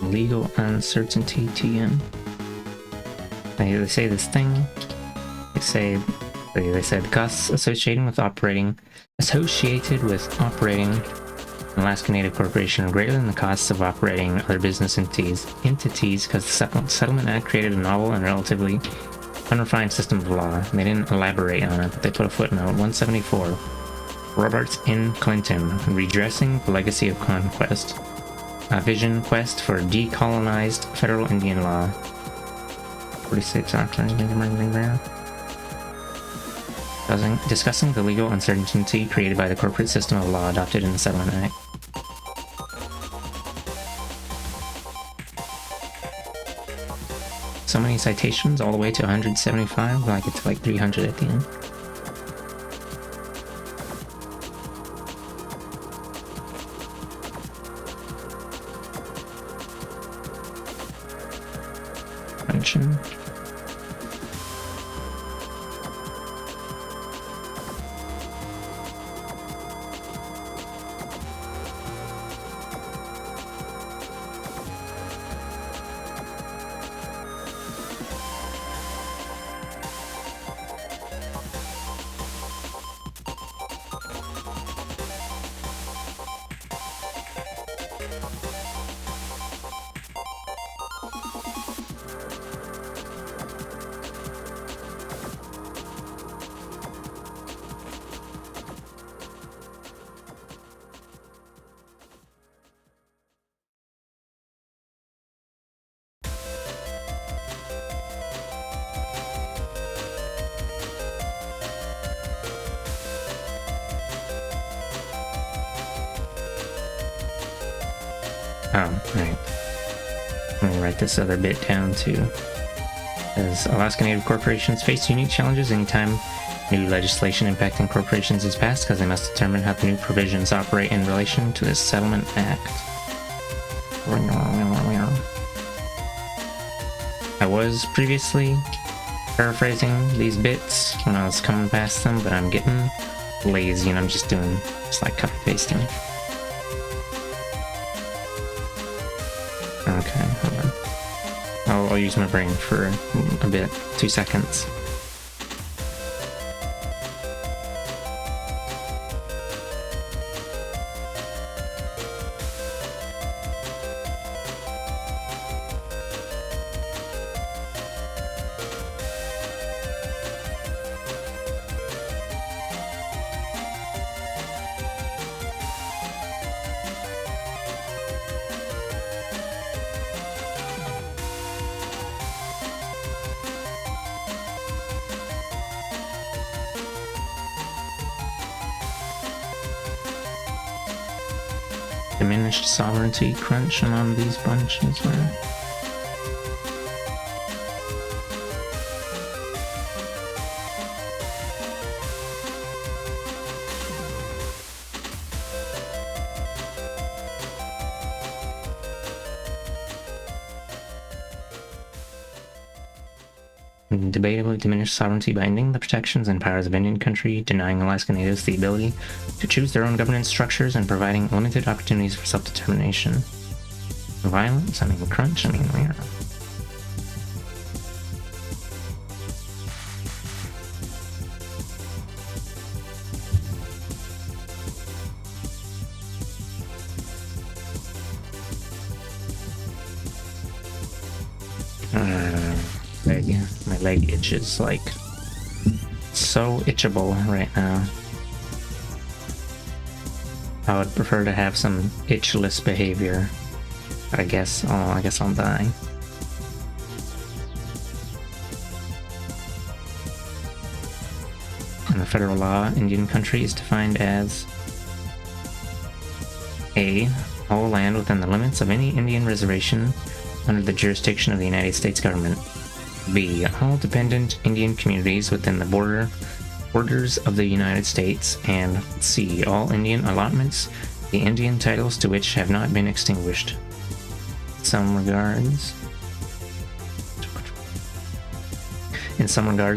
Legal uncertainty TM. They say this thing. They said costs associated with operating an Alaska Native corporation are greater than the costs of operating other business entities because the Settlement Act created a novel and relatively unrefined system of law. They didn't elaborate on it, but they put a footnote. 174. Robert N. Clinton, redressing the legacy of conquest. A vision quest for decolonized federal Indian law. 46 discussing the legal uncertainty created by the corporate system of law adopted in the Settlement Act. So many citations all the way to 175, like it's like 300 at the end. Convention. Oh, right. Let me write this other bit down too. As Alaska Native corporations face unique challenges anytime new legislation impacting corporations is passed, because they must determine how the new provisions operate in relation to the Settlement Act. I was previously paraphrasing these bits when I was coming past them, but I'm getting lazy and I'm just doing like copy pasting. Okay, hold on. I'll use my brain for a bit, 2 seconds. Diminished sovereignty crunching on these bunches, man. Debatably diminished sovereignty by ending the protections and powers of Indian country, denying Alaska Natives the ability to choose their own governance structures, and providing limited opportunities for self-determination. Violence? I mean, crunch? I mean, yeah. My leg itches like so itchable right now. I would prefer to have some itchless behavior, but I guess I'll die. In the federal law, Indian country is defined as A. All land within the limits of any Indian reservation under the jurisdiction of the United States government. B. All dependent Indian communities within the borders of the United States. And C. All Indian allotments, the Indian titles to which have not been extinguished. In some regards,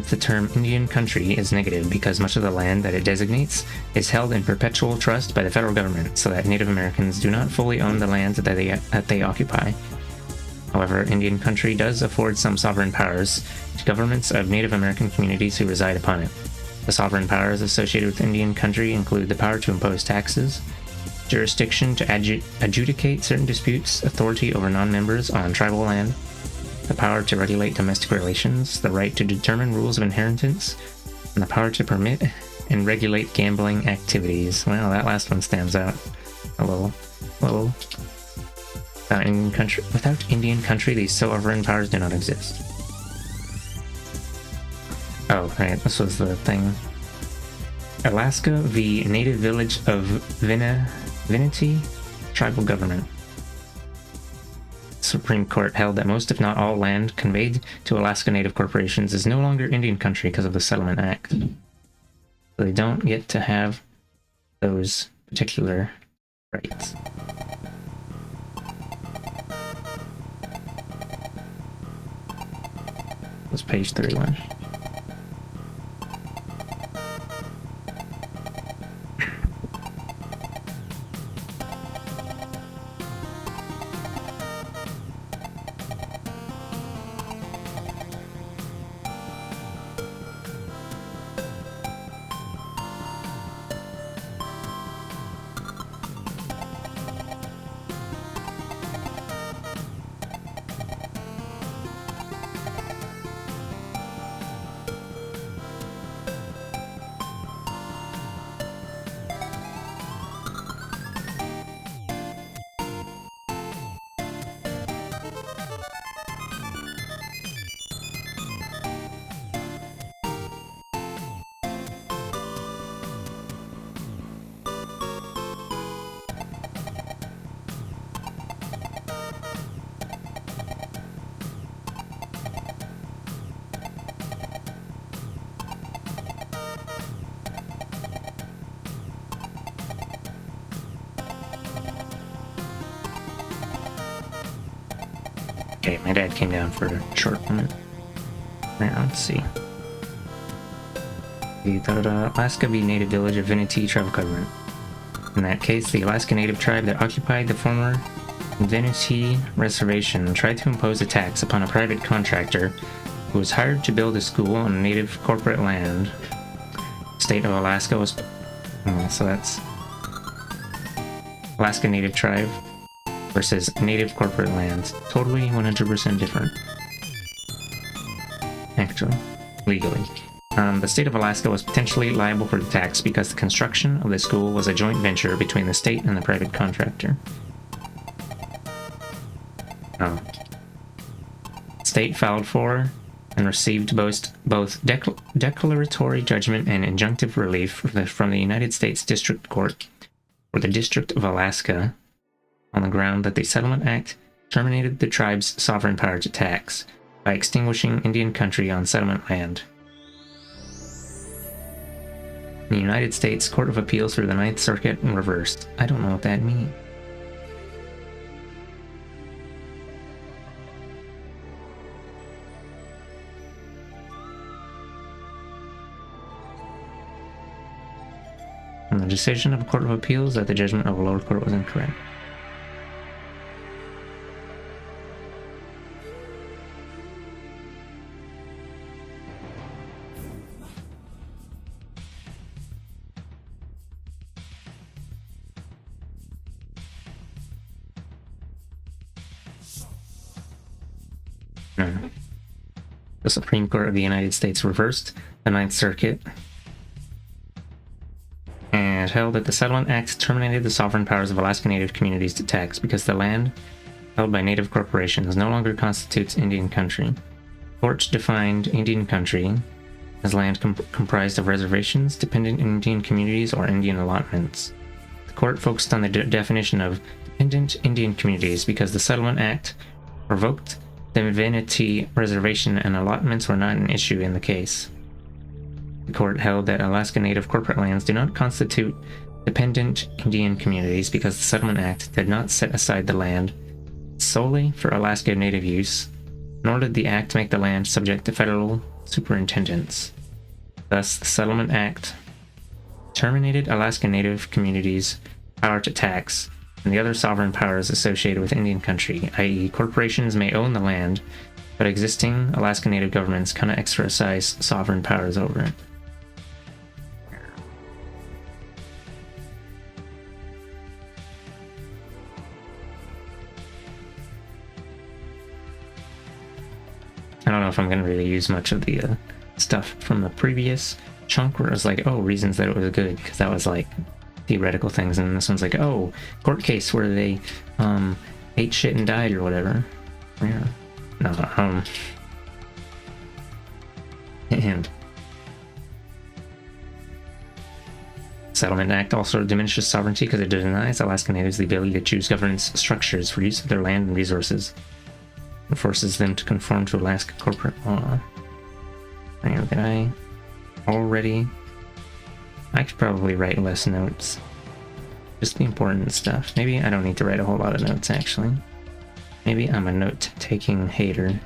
the term Indian country is negative because much of the land that it designates is held in perpetual trust by the federal government, so that Native Americans do not fully own the lands that they occupy. However, Indian country does afford some sovereign powers to governments of Native American communities who reside upon it. The sovereign powers associated with Indian country include the power to impose taxes, jurisdiction to adjudicate certain disputes, authority over non-members on tribal land, the power to regulate domestic relations, the right to determine rules of inheritance, and the power to permit and regulate gambling activities. Well, that last one stands out a little. Without Indian country, these sovereign powers do not exist. Oh, right, this was the thing. Alaska v. Native Village of Vinity Tribal Government. Supreme Court held that most, if not all, land conveyed to Alaska Native corporations is no longer Indian country because of the Settlement Act. So they don't get to have those particular rights. was page 31. Okay, my dad came down for a short moment. Now, let's see. The Alaska v. Native Village of Veneti Tribal Government. In that case, the Alaska Native tribe that occupied the former Veneti Reservation tried to impose a tax upon a private contractor who was hired to build a school on native corporate land. State of Alaska was... so that's... Alaska Native tribe versus native corporate lands. Totally 100% different. Actually, legally. The state of Alaska was potentially liable for the tax because the construction of the school was a joint venture between the state and the private contractor. State filed for and received both declaratory judgment and injunctive relief from the United States District Court for the District of Alaska on the ground that the Settlement Act terminated the tribe's sovereign power to tax by extinguishing Indian country on settlement land. The United States Court of Appeals for the Ninth Circuit reversed. I don't know what that means. And the decision of a Court of Appeals that the judgment of a lower court was incorrect. The Supreme Court of the United States reversed the Ninth Circuit and held that the Settlement Act terminated the sovereign powers of Alaska Native communities to tax because the land held by Native corporations no longer constitutes Indian country. The court defined Indian country as land comprised of reservations, dependent Indian communities, or Indian allotments. The court focused on the definition of dependent Indian communities because the Settlement Act revoked the Veneti Reservation and allotments were not an issue in the case. The court held that Alaska Native corporate lands do not constitute dependent Indian communities because the Settlement Act did not set aside the land solely for Alaska Native use, nor did the Act make the land subject to federal superintendence. Thus, the Settlement Act terminated Alaska Native communities' power to tax and the other sovereign powers associated with Indian country, i.e. corporations may own the land, but existing Alaska Native governments cannot exercise sovereign powers over it. I don't know if I'm going to really use much of the stuff from the previous chunk where it was like, oh, reasons that it was good, because that was like theoretical things, and this one's like, oh, court case where they ate shit and died or whatever. Yeah. No, and Settlement Act also diminishes sovereignty because it denies Alaska Natives the ability to choose governance structures for use of their land and resources, and forces them to conform to Alaska corporate law. And did I already? I could probably write less notes. Just the important stuff. Maybe I don't need to write a whole lot of notes, actually. Maybe I'm a note-taking hater.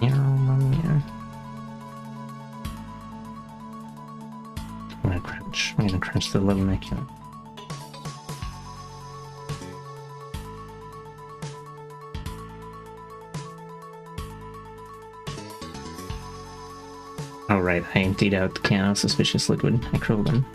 Yeah, yeah. I'm gonna crunch the little neck. Oh right, I emptied out the can of suspicious liquid. I curled them.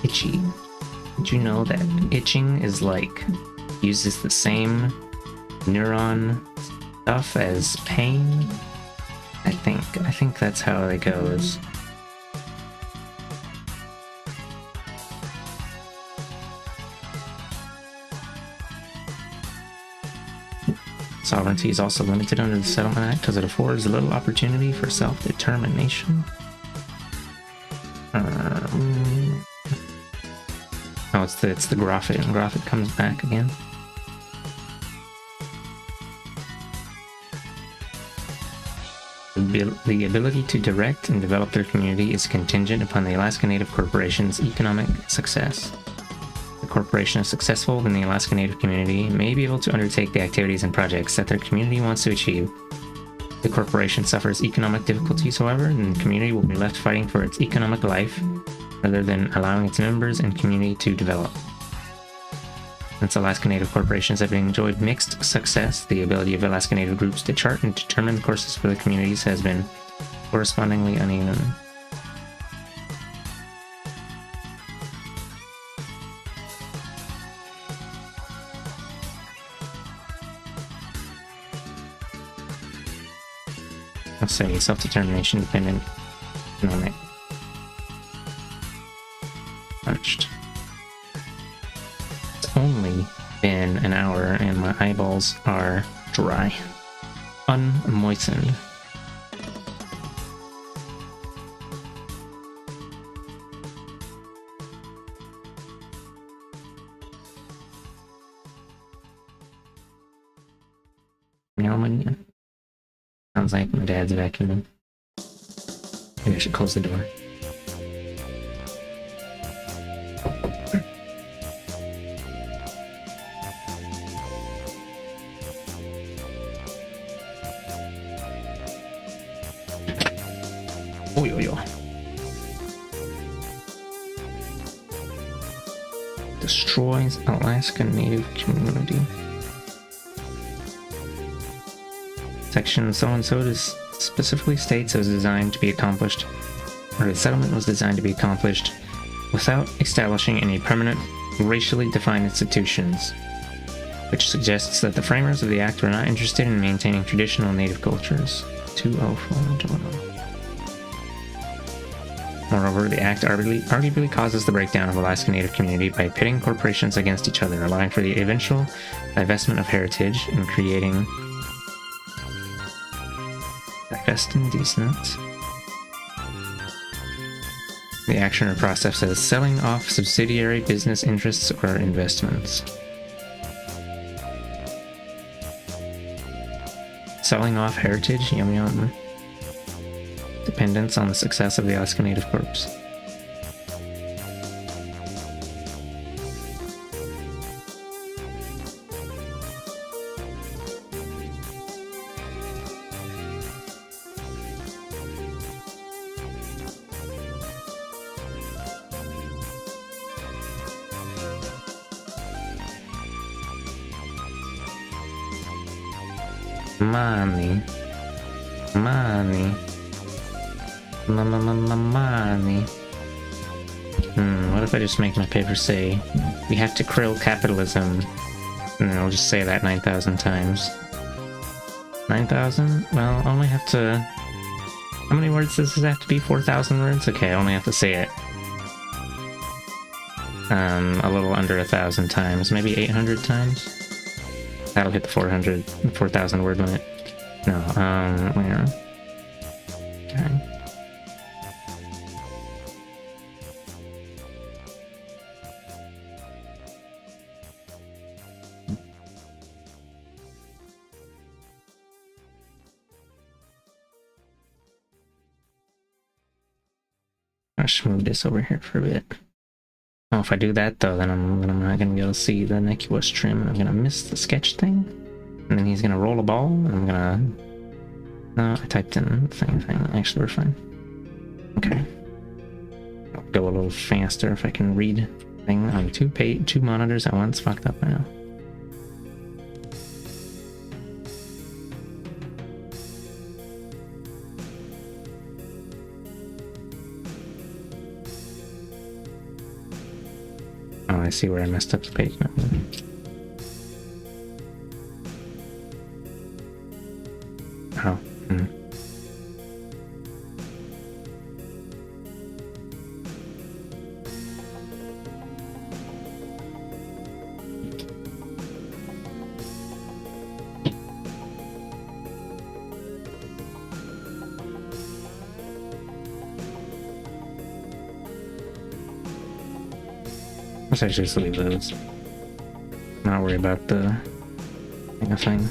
Itchy. Did you know that itching is like uses the same neuron stuff as pain? I think that's how it goes. Sovereignty is also limited under the Settlement Act because it affords little opportunity for self-determination. Oh, it's the Graphic, and Graphic comes back again. The ability to direct and develop their community is contingent upon the Alaska Native Corporation's economic success. If the corporation is successful, then the Alaska Native community may be able to undertake the activities and projects that their community wants to achieve. If the corporation suffers economic difficulties, however, then the community will be left fighting for its economic life, rather than allowing its members and community to develop. Since Alaska Native corporations have enjoyed mixed success, the ability of Alaska Native groups to chart and determine the courses for the communities has been correspondingly uneven. Let's say self-determination dependent economic. Punched. It's only been an hour and my eyeballs are dry. Unmoistened. Meowman. Sounds like my dad's vacuuming. Maybe I should close the door. Oh, yo, yo. Destroys Alaska Native community. Section so-and-so specifically states it was designed to be accomplished, or the settlement was designed to be accomplished without establishing any permanent, racially defined institutions, which suggests that the framers of the act were not interested in maintaining traditional Native cultures. 204. Moreover, the act arguably causes the breakdown of Alaska Native community by pitting corporations against each other, allowing for the eventual divestment of heritage and creating divesting these nuts. The action or process as selling off subsidiary business interests or investments. Selling off heritage, yum yum. Dependence on the success of the Alaska Native Corps. Money. Money. Money. What if I just make my paper say, we have to krill capitalism And then I'll just say that 9,000 times. 9,000? Well, I only have to... How many words does this have to be? 4,000 words? Okay, I only have to say it. A little under 1,000 times. Maybe 800 times? That'll hit the 4,000 word limit. No, where? Okay. I should move this over here for a bit. Oh, if I do that though, then I'm not gonna be able to see the Necuous trim, and I'm gonna miss the sketch thing. And then he's gonna roll a ball, and I'm gonna... No, I typed in thing. Actually, we're fine. Okay. I'll go a little faster if I can read thing on two monitors at once. Fucked up, I know. Oh, I see where I messed up the page now. Oh. Let's actually just leave those. Not worry about the thing.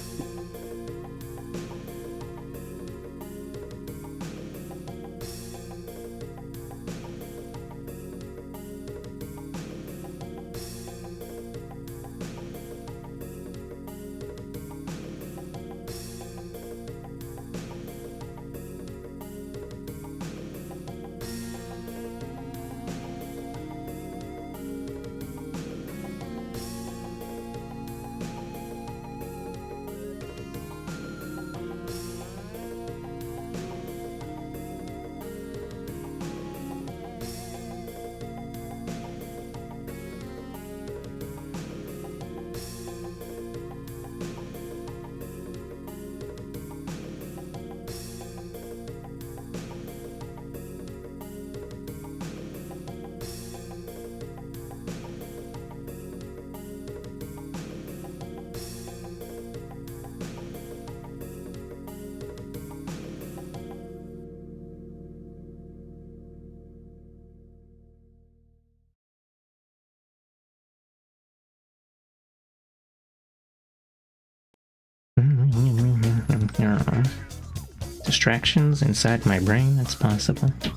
Distractions inside my brain, it's possible. I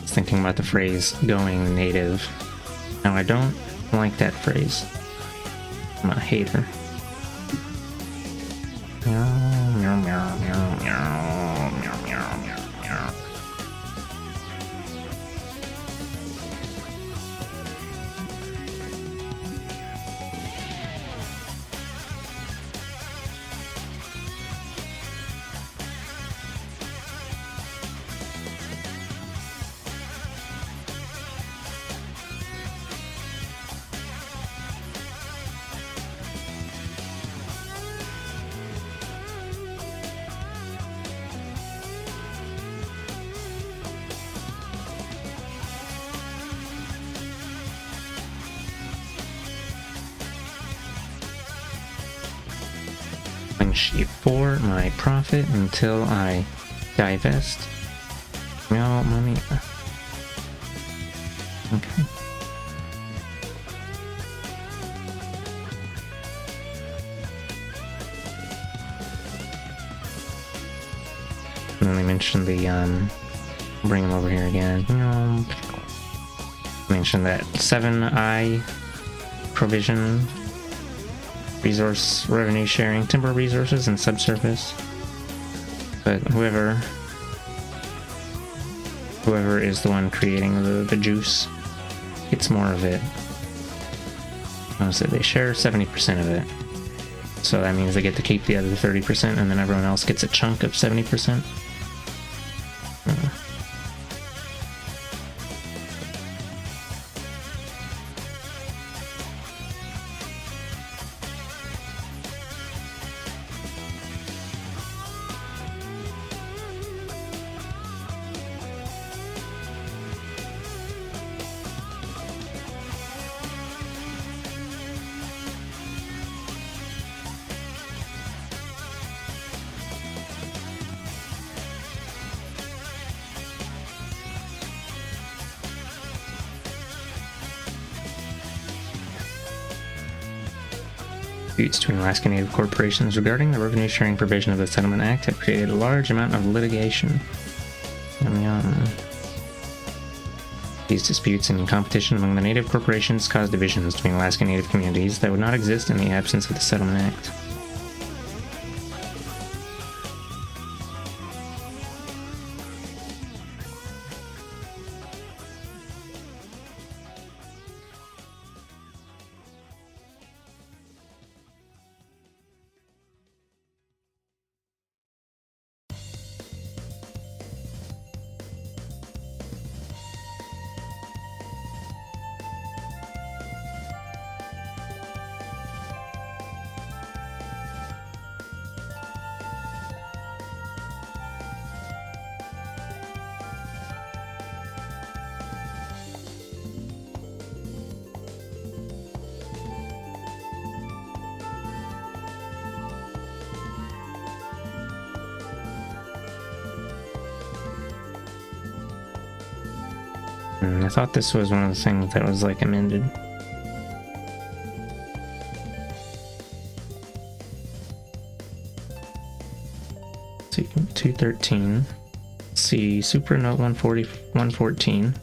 was thinking about the phrase going native. Now I don't like that phrase. I'm a hater. Sheet 4, my profit until I divest. No money. Okay. And then they mentioned the bring them over here again. Mention that 7i provision. Resource revenue sharing, timber resources, and subsurface. But whoever is the one creating the juice gets more of it. So they share 70% of it. So that means they get to keep the other 30%, and then everyone else gets a chunk of 70%. Disputes between Alaska Native corporations regarding the revenue sharing provision of the Settlement Act have created a large amount of litigation. These disputes and competition among the Native corporations cause divisions between Alaska Native communities that would not exist in the absence of the Settlement Act. I thought this was one of the things that was like amended. See, 213. See, Super Note 114.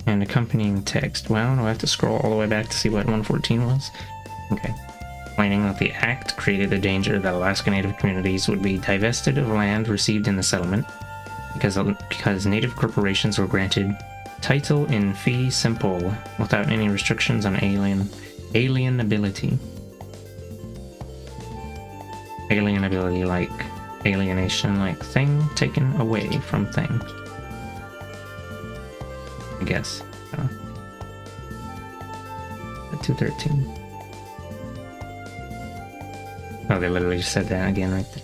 And accompanying text. Well, do I have to scroll all the way back to see what 114 was? Okay. Explaining that the act created a danger that Alaska Native communities would be divested of land received in the settlement because Native corporations were granted title in fee simple without any restrictions on alienability. Alienability, like alienation, like thing taken away from thing. I guess. 213. Oh, they literally just said that again right there.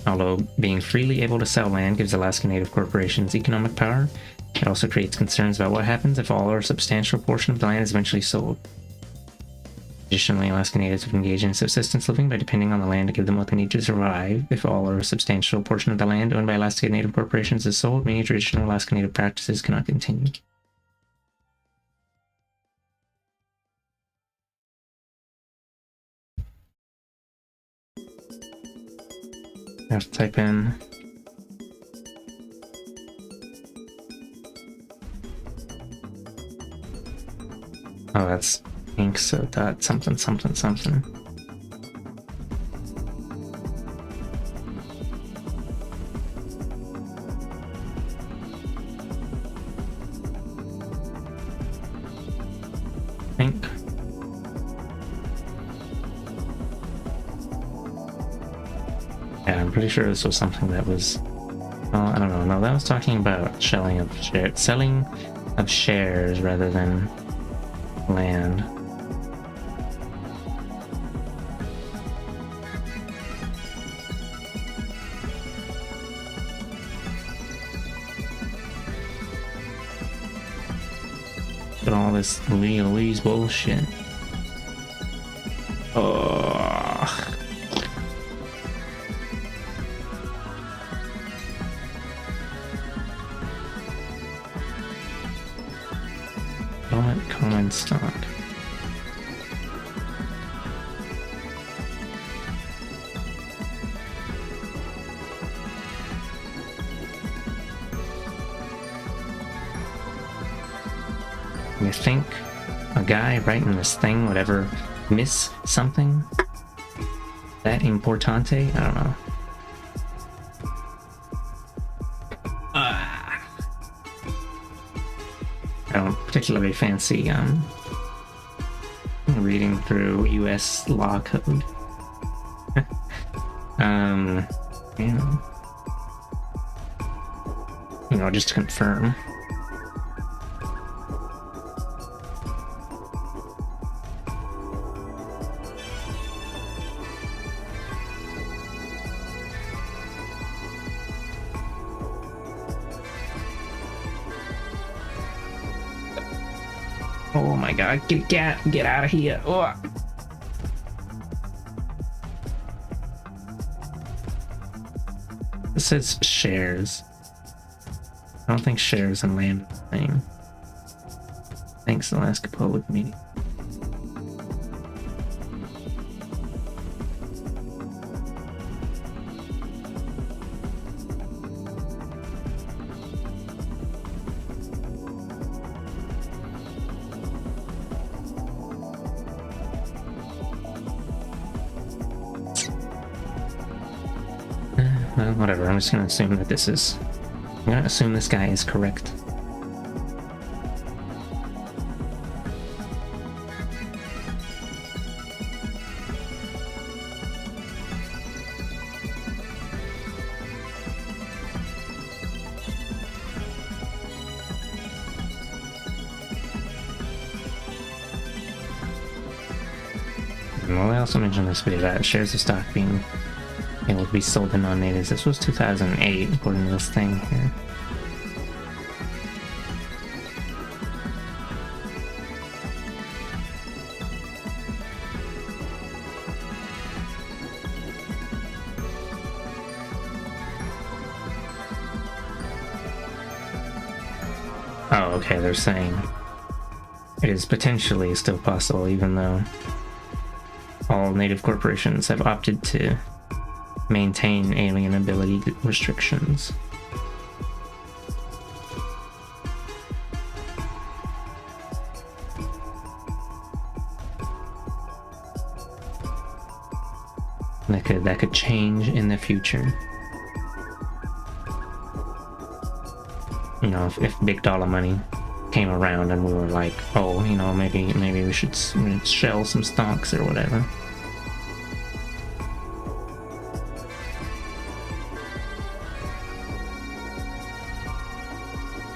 Although being freely able to sell land gives Alaska Native corporations economic power, it also creates concerns about what happens if all or a substantial portion of the land is eventually sold. Additionally, Alaska Natives have engaged in subsistence living by depending on the land to give them what they need to survive. If all or a substantial portion of the land owned by Alaska Native corporations is sold, many traditional Alaska Native practices cannot continue. I have to type in oh, that's Inksa dot something something something. Think. Yeah, I'm pretty sure this was something that was. Oh, I don't know. No, that was talking about selling of shares rather than land. But all this legalese bullshit. Common stock. You think a guy writing this thing would ever miss something that importante? I don't know. I don't particularly fancy reading through US law code. You know, just to confirm. Oh my god, get out of here. Oh. It says shares. I don't think shares and land are the same. Thanks, Alaska Public Meeting. well, whatever. I'm just gonna assume that this is... I'm gonna assume this guy is correct. Well, I also mentioned this video that shares of stock being able to be sold to non-natives. This was 2008, according to this thing here. Oh, okay, they're saying it is potentially still possible, even though all native corporations have opted to maintain alienability restrictions. That could change in the future. You know, if big dollar money came around and we were like, oh, you know, maybe we should shell some stocks or whatever.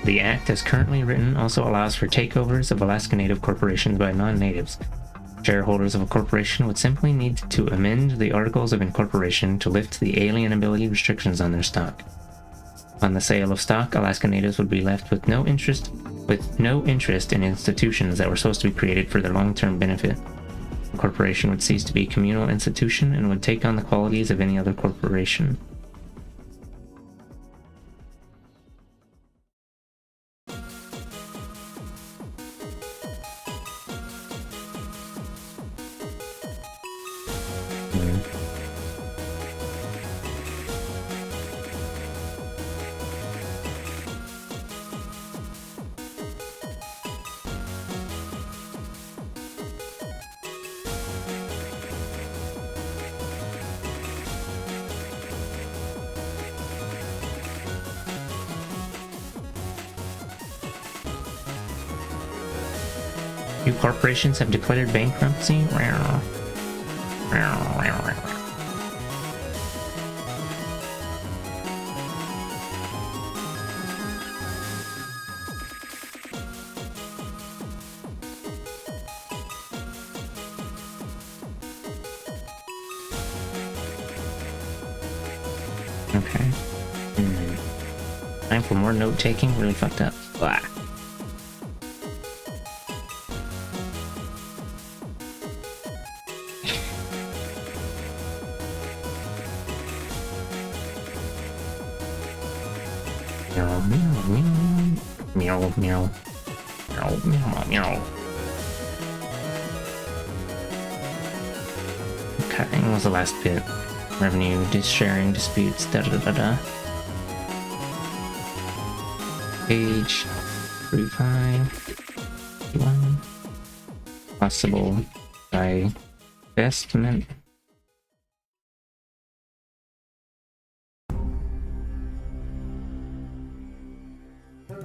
The Act, as currently written, also allows for takeovers of Alaska Native corporations by non-natives. Shareholders of a corporation would simply need to amend the Articles of Incorporation to lift the alienability restrictions on their stock. On the sale of stock, Alaska Natives would be left with no interest in institutions that were supposed to be created for their long-term benefit. The corporation would cease to be a communal institution and would take on the qualities of any other corporation. Few corporations have declared bankruptcy. Okay. Time for more note-taking. Really fucked up. Blah. Meow, meow. Meow, meow, meow. Okay, what was the last bit? Revenue, sharing, disputes, da da da da. Page 35. Possible divestment.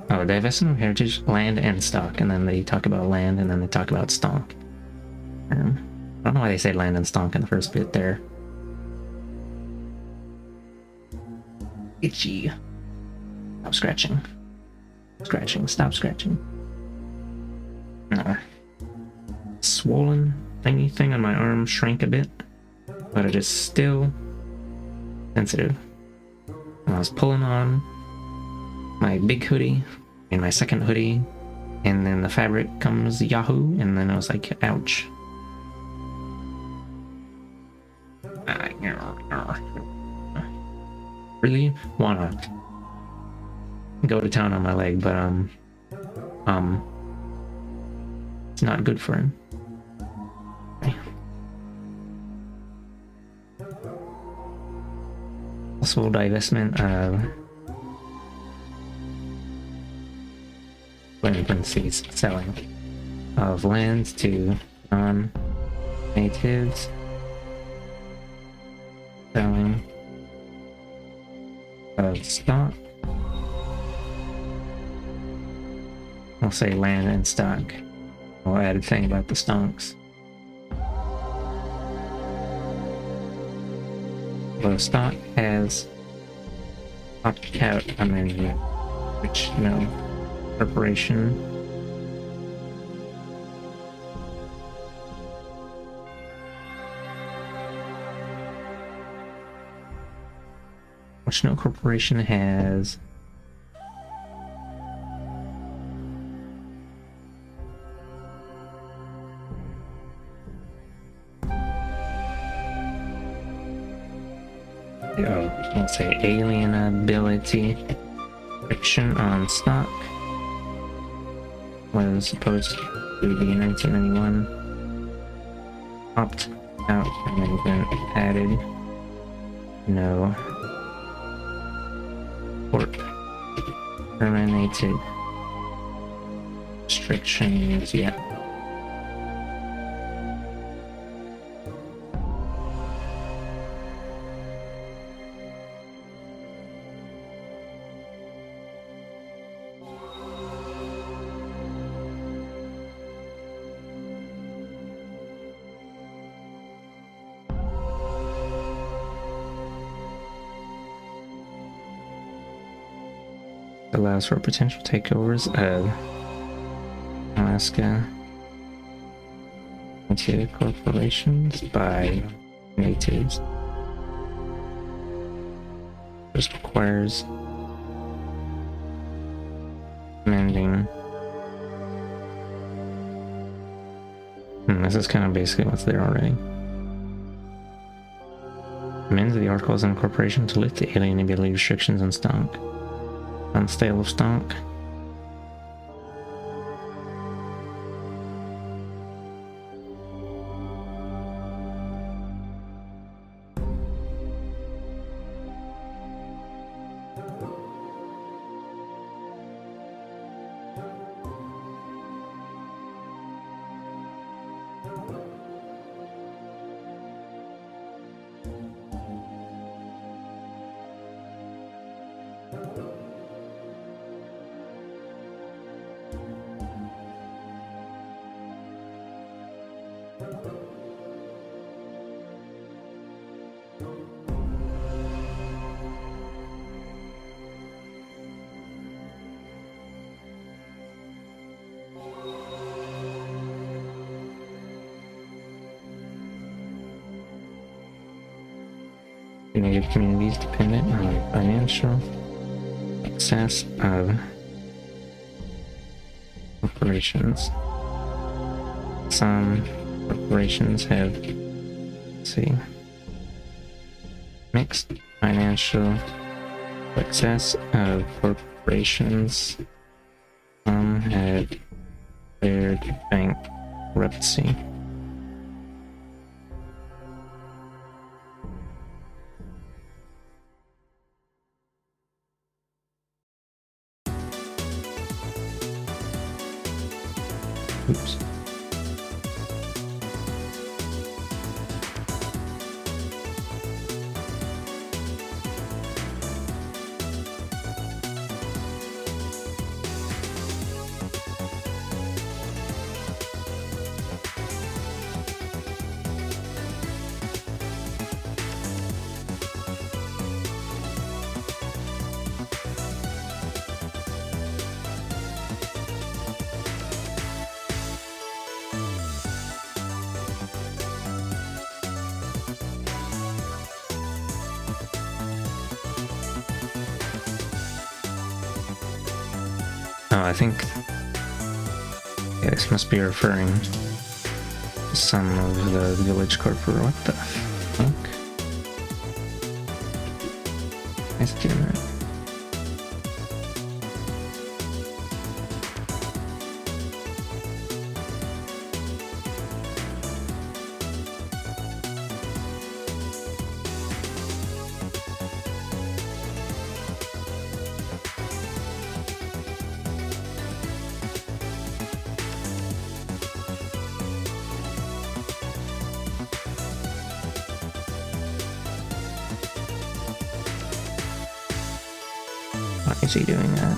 Oh, divestment of heritage, land, and stock. And then they talk about land, and then they talk about stock. I don't know why they say land and stock in the first bit there. Itchy. Stop scratching. Scratching, stop scratching. No. Swollen, tiny thing on my arm shrank a bit, but it is still sensitive. And I was pulling on my big hoodie and my second hoodie, and then the fabric comes Yahoo, and then I was like, ouch. Really wanna go to town on my leg, but it's not good for him. Okay. Possible divestment of parentheses selling of lands to non-natives. Selling of stock. I'll say land and stock. I'll add a thing about the stonks. Well, stock has opted out amendment, which, you know, corporation. Which no corporation has. Oh, I'll say alienability restriction on stock was supposed to be 1991. Opt out amendment added. No. Corp terminated restrictions yet. Allows for potential takeovers of Alaska Native corporations by natives. This requires amending. This is kind of basically what's there already. Amends the Articles of Incorporation to lift the alienability restrictions on stock. On sale of stock. Native communities dependent on financial access of corporations. Some corporations have, let's see, mixed financial access of corporations. Some have declared bankruptcy. Oops. Oh, I think this must be referring to some of the village corporate. What the fuck? Nice doing that. Why is he doing that?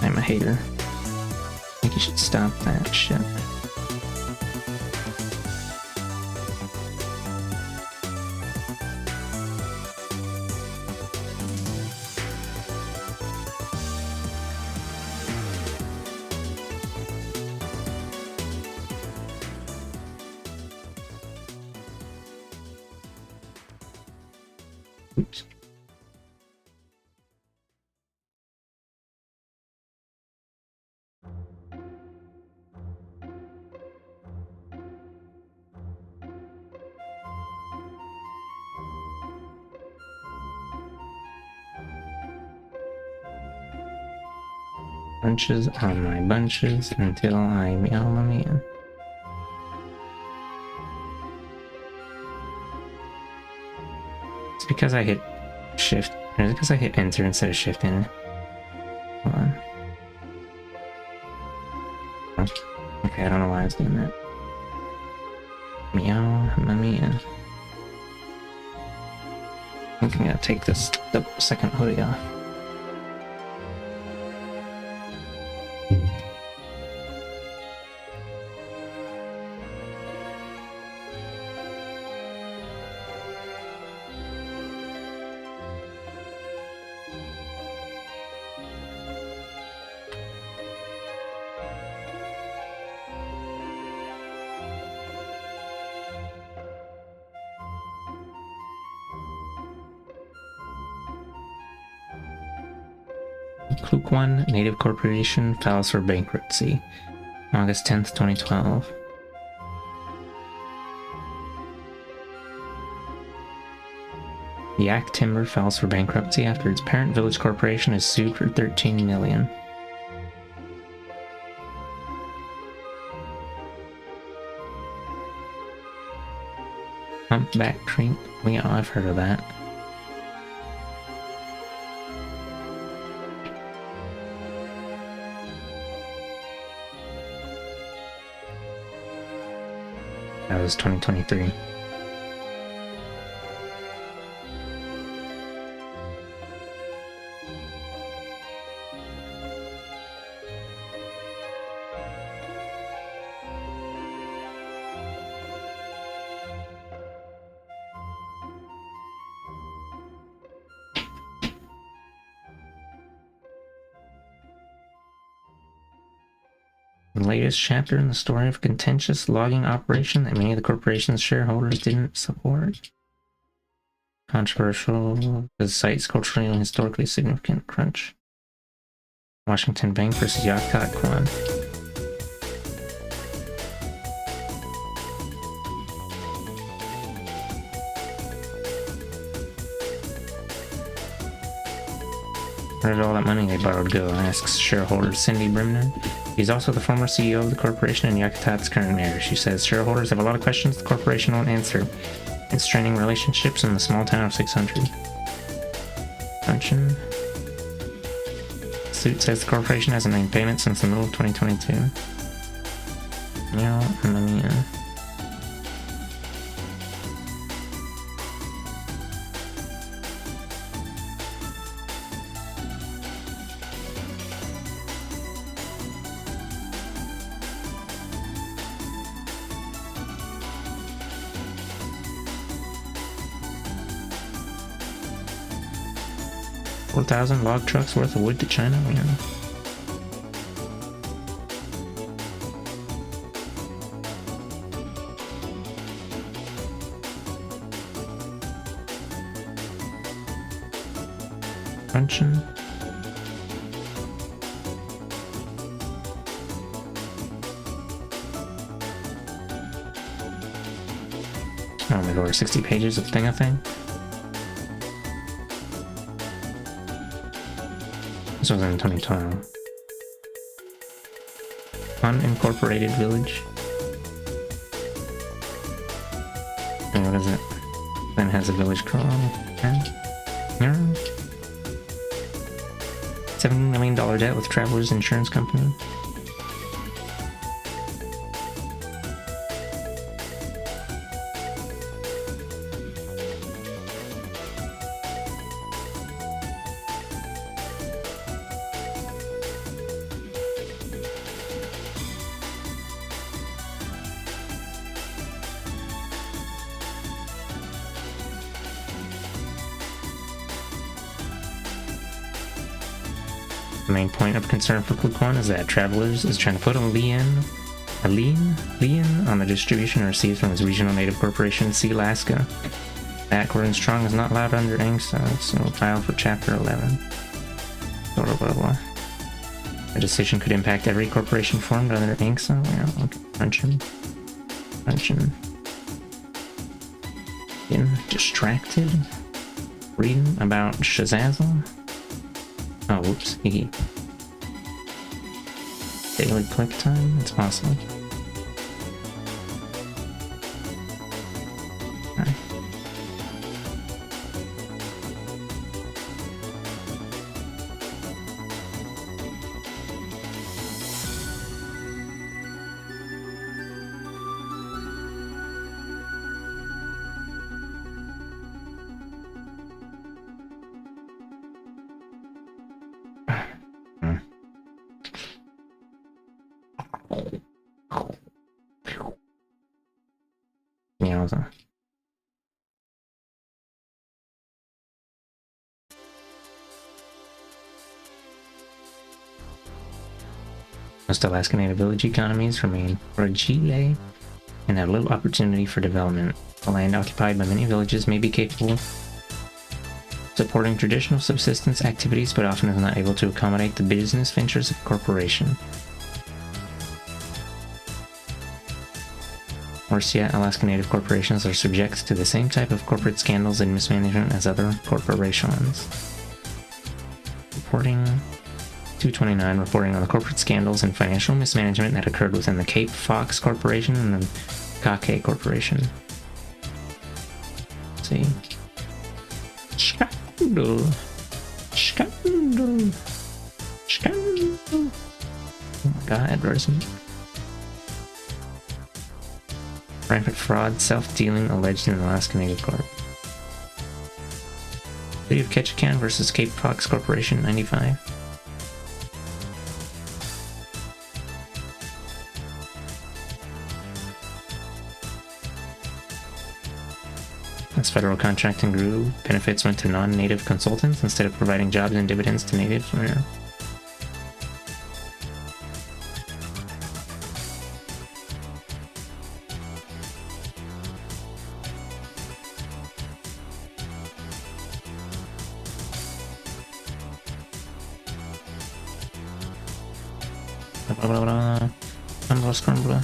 I'm a hater. I think you should stop that shit. Oops. Bunches on my bunches until I meow mommy in. It's because I hit shift, or is it because I hit enter instead of shift in? Hold on. Okay, I don't know why I was doing that. Meow mommy in. I think I'm gonna take this the second hoodie off. Klook One Native Corporation files for bankruptcy. August 10th, 2012. Yak Timber files for bankruptcy after its parent Village Corporation is sued for $13 million. Humpback Creek? Yeah, I've heard of that. That was 2023. The latest chapter in the story of a contentious logging operation that many of the corporation's shareholders didn't support. Controversial because the site's culturally and historically significant crunch. Washington Bank versus Yakutat Kwan. Where did all that money they borrowed go? Asks shareholder Cindy Brimner. He's also the former CEO of the corporation and Yakutat's current mayor. She says shareholders have a lot of questions the corporation won't answer. It's straining relationships in the small town of 600. Function. Suit says the corporation hasn't made payments since the middle of 2022. Yeah, money. $4,000 log trucks worth of wood to China? Yeah. Function. Oh my lord, 60 pages of thing. This was in 2012. Unincorporated village. And what is it? Then has a village crawl. Yeah. $7 million debt with Travelers Insurance Company. The main point of concern for Klukwon is that Travelers is trying to put a lien on the distribution it receives from its regional native corporation, Sea Alaska. That Gordon Strong is not allowed under ANGSA, so file for Chapter 11. Blah, blah, blah. A decision could impact every corporation formed under ANGSA. Yeah, okay. Punching. Getting distracted. Reading about Shazazzle. Oh, whoops. Daily click time? It's possible. Alright. Meowza. Most Alaska Native village economies remain fragile and have little opportunity for development. The land occupied by many villages may be capable of supporting traditional subsistence activities, but often is not able to accommodate the business ventures of a corporation. Worse yet, Alaska Native corporations are subject to the same type of corporate scandals and mismanagement as other corporations. Reporting 229, reporting on the corporate scandals and financial mismanagement that occurred within the Cape Fox Corporation and the Kake Corporation. Let's see. Scandal. Scandal. Scandal. Oh my god, advertisement. Rampant fraud, self-dealing alleged in Alaska Native Corp. City of Ketchikan versus Cape Fox Corporation, 95. As federal contracting grew, benefits went to non-native consultants instead of providing jobs and dividends to natives. Yeah. Scrambler.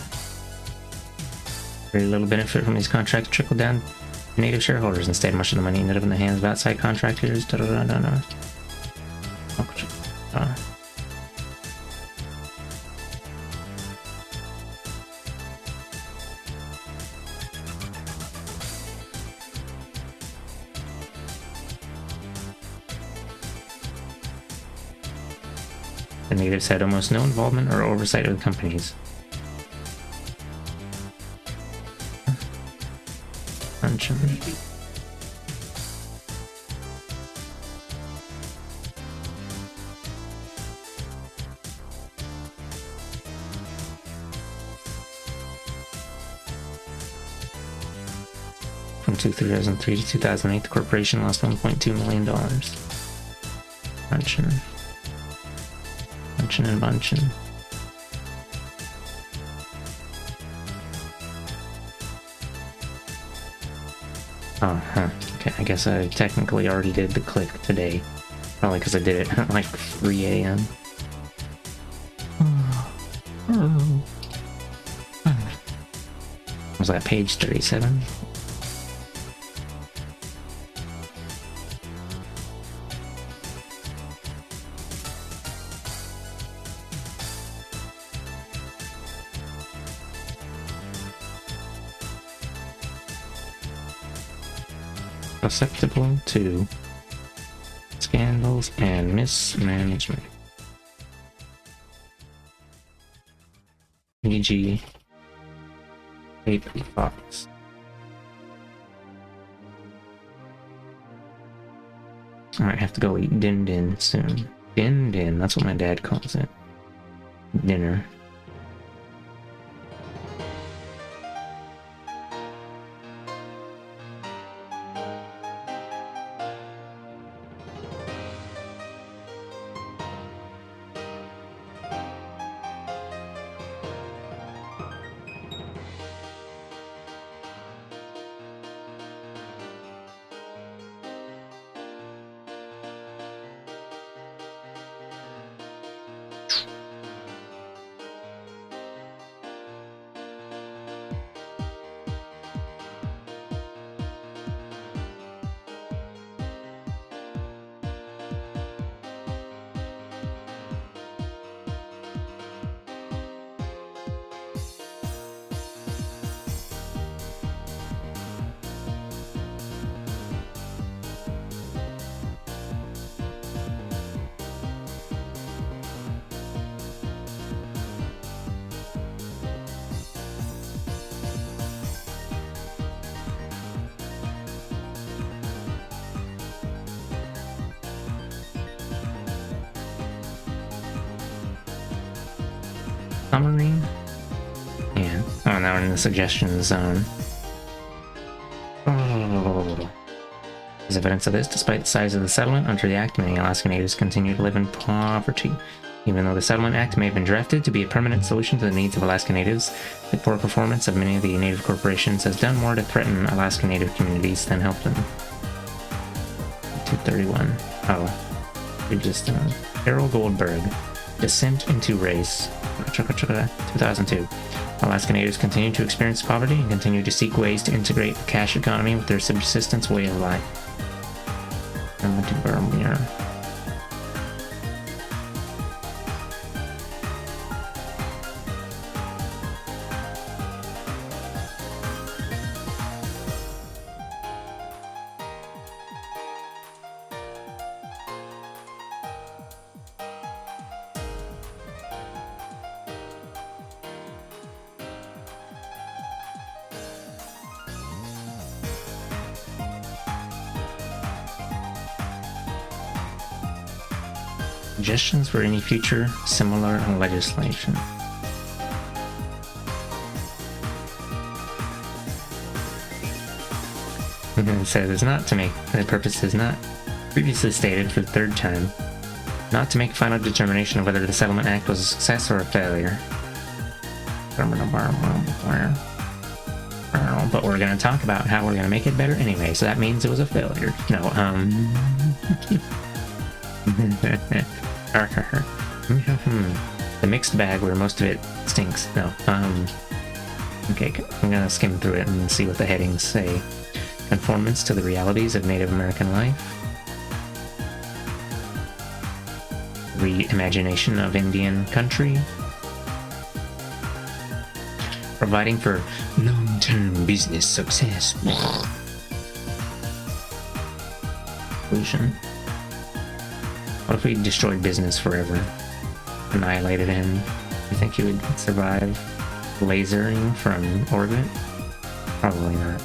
Very little benefit from these contracts trickled down to native shareholders. Instead, much of the money ended up in the hands of outside contractors. The natives had almost no involvement or oversight of the companies. From 2003 to 2008, the corporation lost $1.2 million. Bunchin' and bunchin'. Oh, huh. Okay, I guess I technically already did the click today. Probably because I did it at like 3 a.m. Was that page 37? Susceptible to scandals and mismanagement. E.g. Cape Fox. I might have to go eat din din soon. Din din, that's what my dad calls it. Dinner. summary. Yeah. Oh, now we're in the suggestion zone. As evidence of this, despite the size of the settlement under the Act, many Alaska Natives continue to live in poverty. Even though the Settlement Act may have been drafted to be a permanent solution to the needs of Alaska Natives, the poor performance of many of the Native corporations has done more to threaten Alaska Native communities than help them. 231. Oh. We just, Errol Goldberg. Descent into Race. 2002. Alaska Natives continue to experience poverty and continue to seek ways to integrate the cash economy with their subsistence way of life. Suggestions for any future similar legislation. It says it's not to make, the purpose is not previously stated for the third time, not to make a final determination of whether the Settlement Act was a success or a failure. But we're going to talk about how we're going to make it better anyway, so that means it was a failure. No, the mixed bag where most of it stinks. No, okay, I'm gonna skim through it and see what the headings say. Conformance to the realities of Native American life. Reimagination of Indian country. Providing for long-term business success. Conclusion. What if we destroyed business forever? Annihilated him? You think he would survive lasering from orbit? Probably not.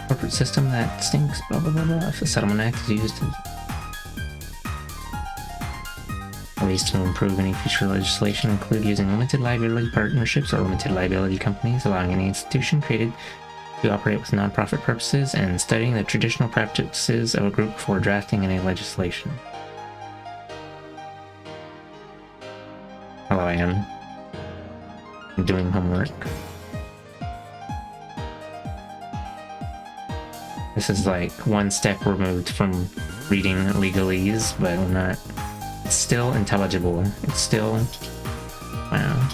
Corporate system that stinks, blah blah blah blah. If the Settlement Act is used to ways to improve any future legislation include using limited liability partnerships or limited liability companies, allowing any institution created to operate with non-profit purposes, and studying the traditional practices of a group before drafting any legislation. Hello, I am doing homework. This is like one step removed from reading legalese, but we're not. It's still intelligible. It's still, wow,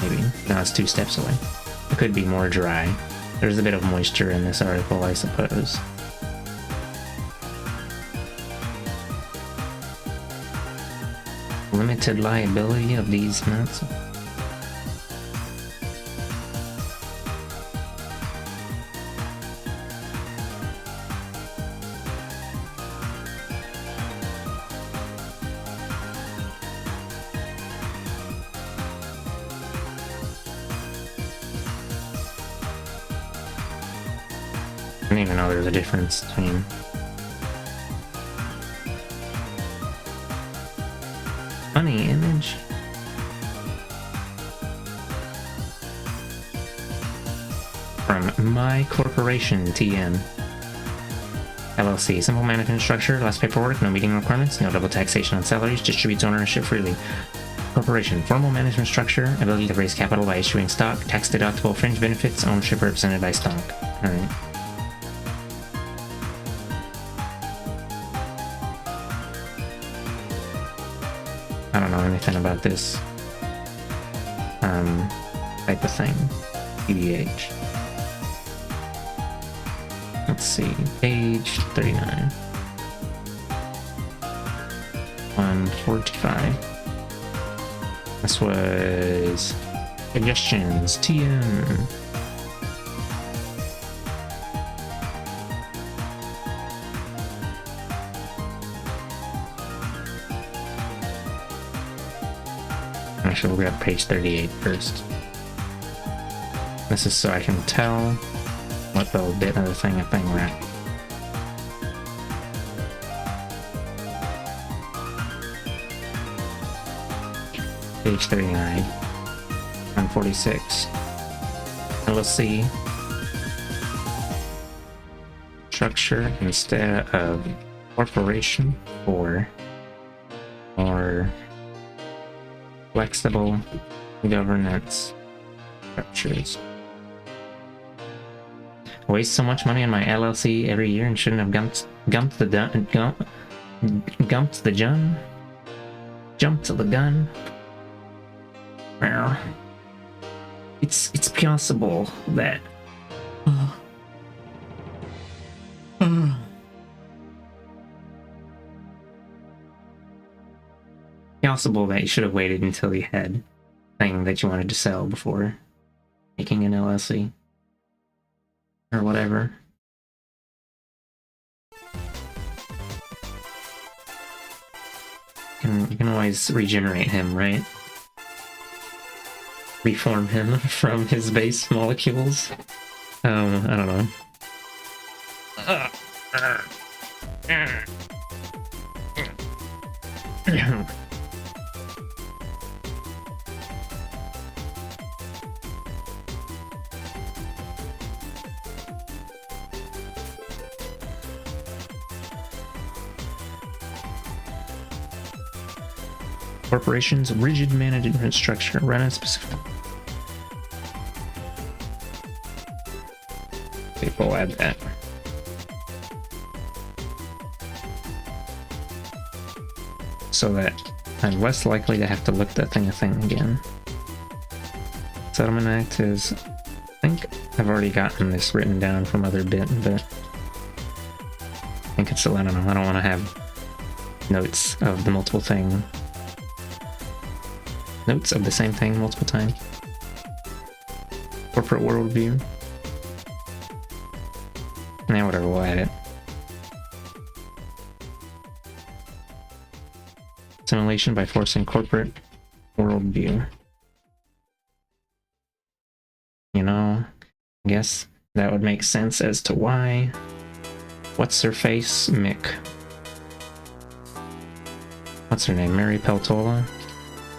maybe. No, it's 2 steps away. It could be more dry. There's a bit of moisture in this article, I suppose. Limited liability of these nuts. I didn't even know there was a difference between funny image. From My Corporation TM LLC. Simple management structure, less paperwork, no meeting requirements, no double taxation on salaries, distributes ownership freely. Corporation. Formal management structure, ability to raise capital by issuing stock, tax deductible fringe benefits, ownership represented by stock. Alright. I don't know anything about this type of thing. PBH. Let's see, page 39. 145. This was suggestions, TM. Actually, we'll grab page 38 first. This is so I can tell what little bit of the thing we're at. Page 39, 146. LLC structure instead of corporation or flexible governance structures. I waste so much money on my LLC every year and shouldn't have jumped the gun. Well, it's possible that possible that you should have waited until you had thing that you wanted to sell before making an LLC or whatever. You can always regenerate him, right? Reform him from his base molecules. I don't know. Corporation's rigid management structure run a specific. Okay, we'll add that. So that I'm less likely to have to look that thing again. Settlement Act is, I think I've already gotten this written down from other bit, but I think it's still, I don't know, I don't want to have notes of the multiple thing. Notes of the same thing multiple times. Corporate worldview. Now whatever, we'll add it. Assimilation by forcing corporate worldview. You know, I guess that would make sense as to why. What's her face? Mick. What's her name? Mary Peltola?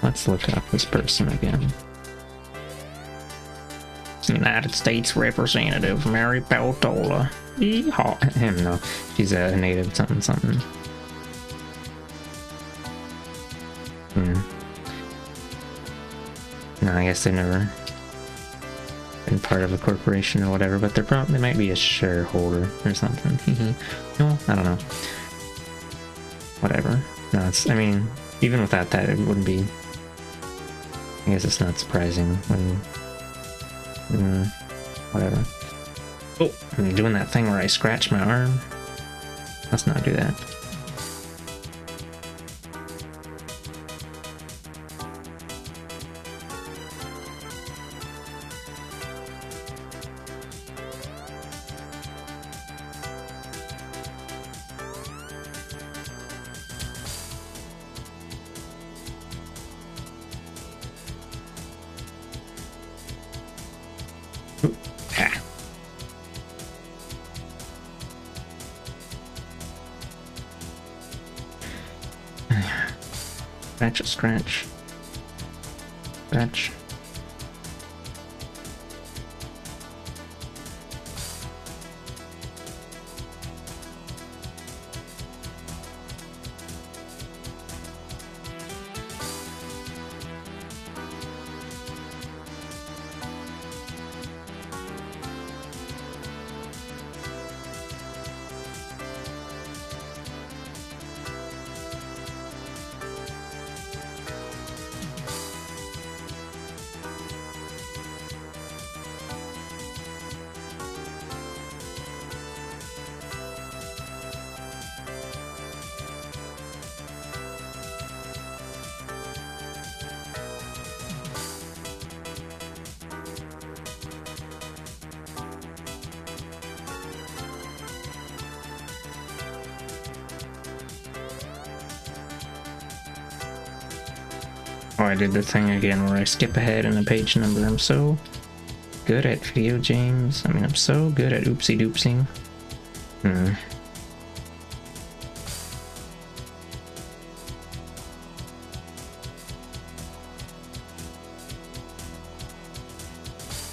Let's look up this person again. United States Representative Mary Peltola. Yeehaw. Him, no. She's a native something something. No, I guess they've never been part of a corporation or whatever, but they might be a shareholder or something. No, I don't know. Whatever. No, it's, I mean, even without that, it wouldn't be. I guess it's not surprising when. Whatever. Oh, I'm doing that thing where I scratch my arm. Let's not do that. Scratch. Oh, I did the thing again where I skip ahead in a page number. I'm so good at video games. I mean, I'm so good at oopsie doopsing.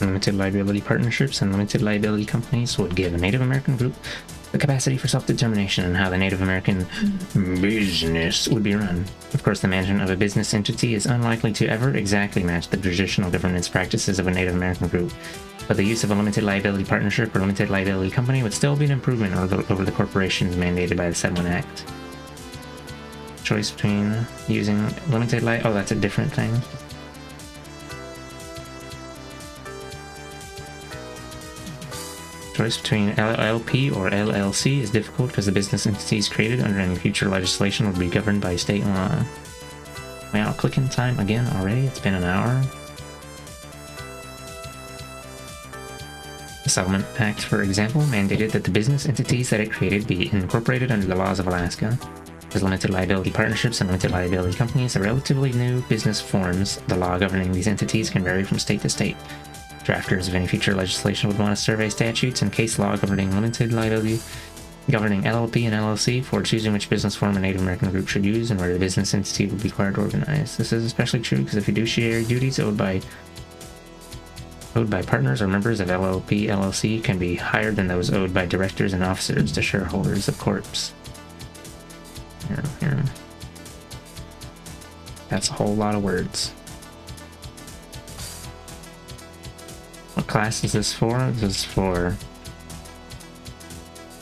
Limited liability partnerships and limited liability companies would give a Native American group the capacity for self-determination and how the Native American business would be run. Of course, the management of a business entity is unlikely to ever exactly match the traditional governance practices of a Native American group, but the use of a limited liability partnership or limited liability company would still be an improvement over the corporations mandated by the Settlement Act. Choice between using limited oh, that's a different thing. Choice between LLP or LLC is difficult because the business entities created under any future legislation would be governed by state law. Wow, clicking time again already? It's been an hour. The Settlement Act, for example, mandated that the business entities that it created be incorporated under the laws of Alaska. As limited liability partnerships and limited liability companies are relatively new business forms, the law governing these entities can vary from state to state. Drafters of any future legislation would want to survey statutes and case law governing limited liability, governing LLP and LLC for choosing which business form a Native American group should use and where the business entity would be required to organize. This is especially true because the fiduciary duties owed by partners or members of LLP, LLC can be higher than those owed by directors and officers to shareholders of corps. Here. That's a whole lot of words. What class is this for? This is for...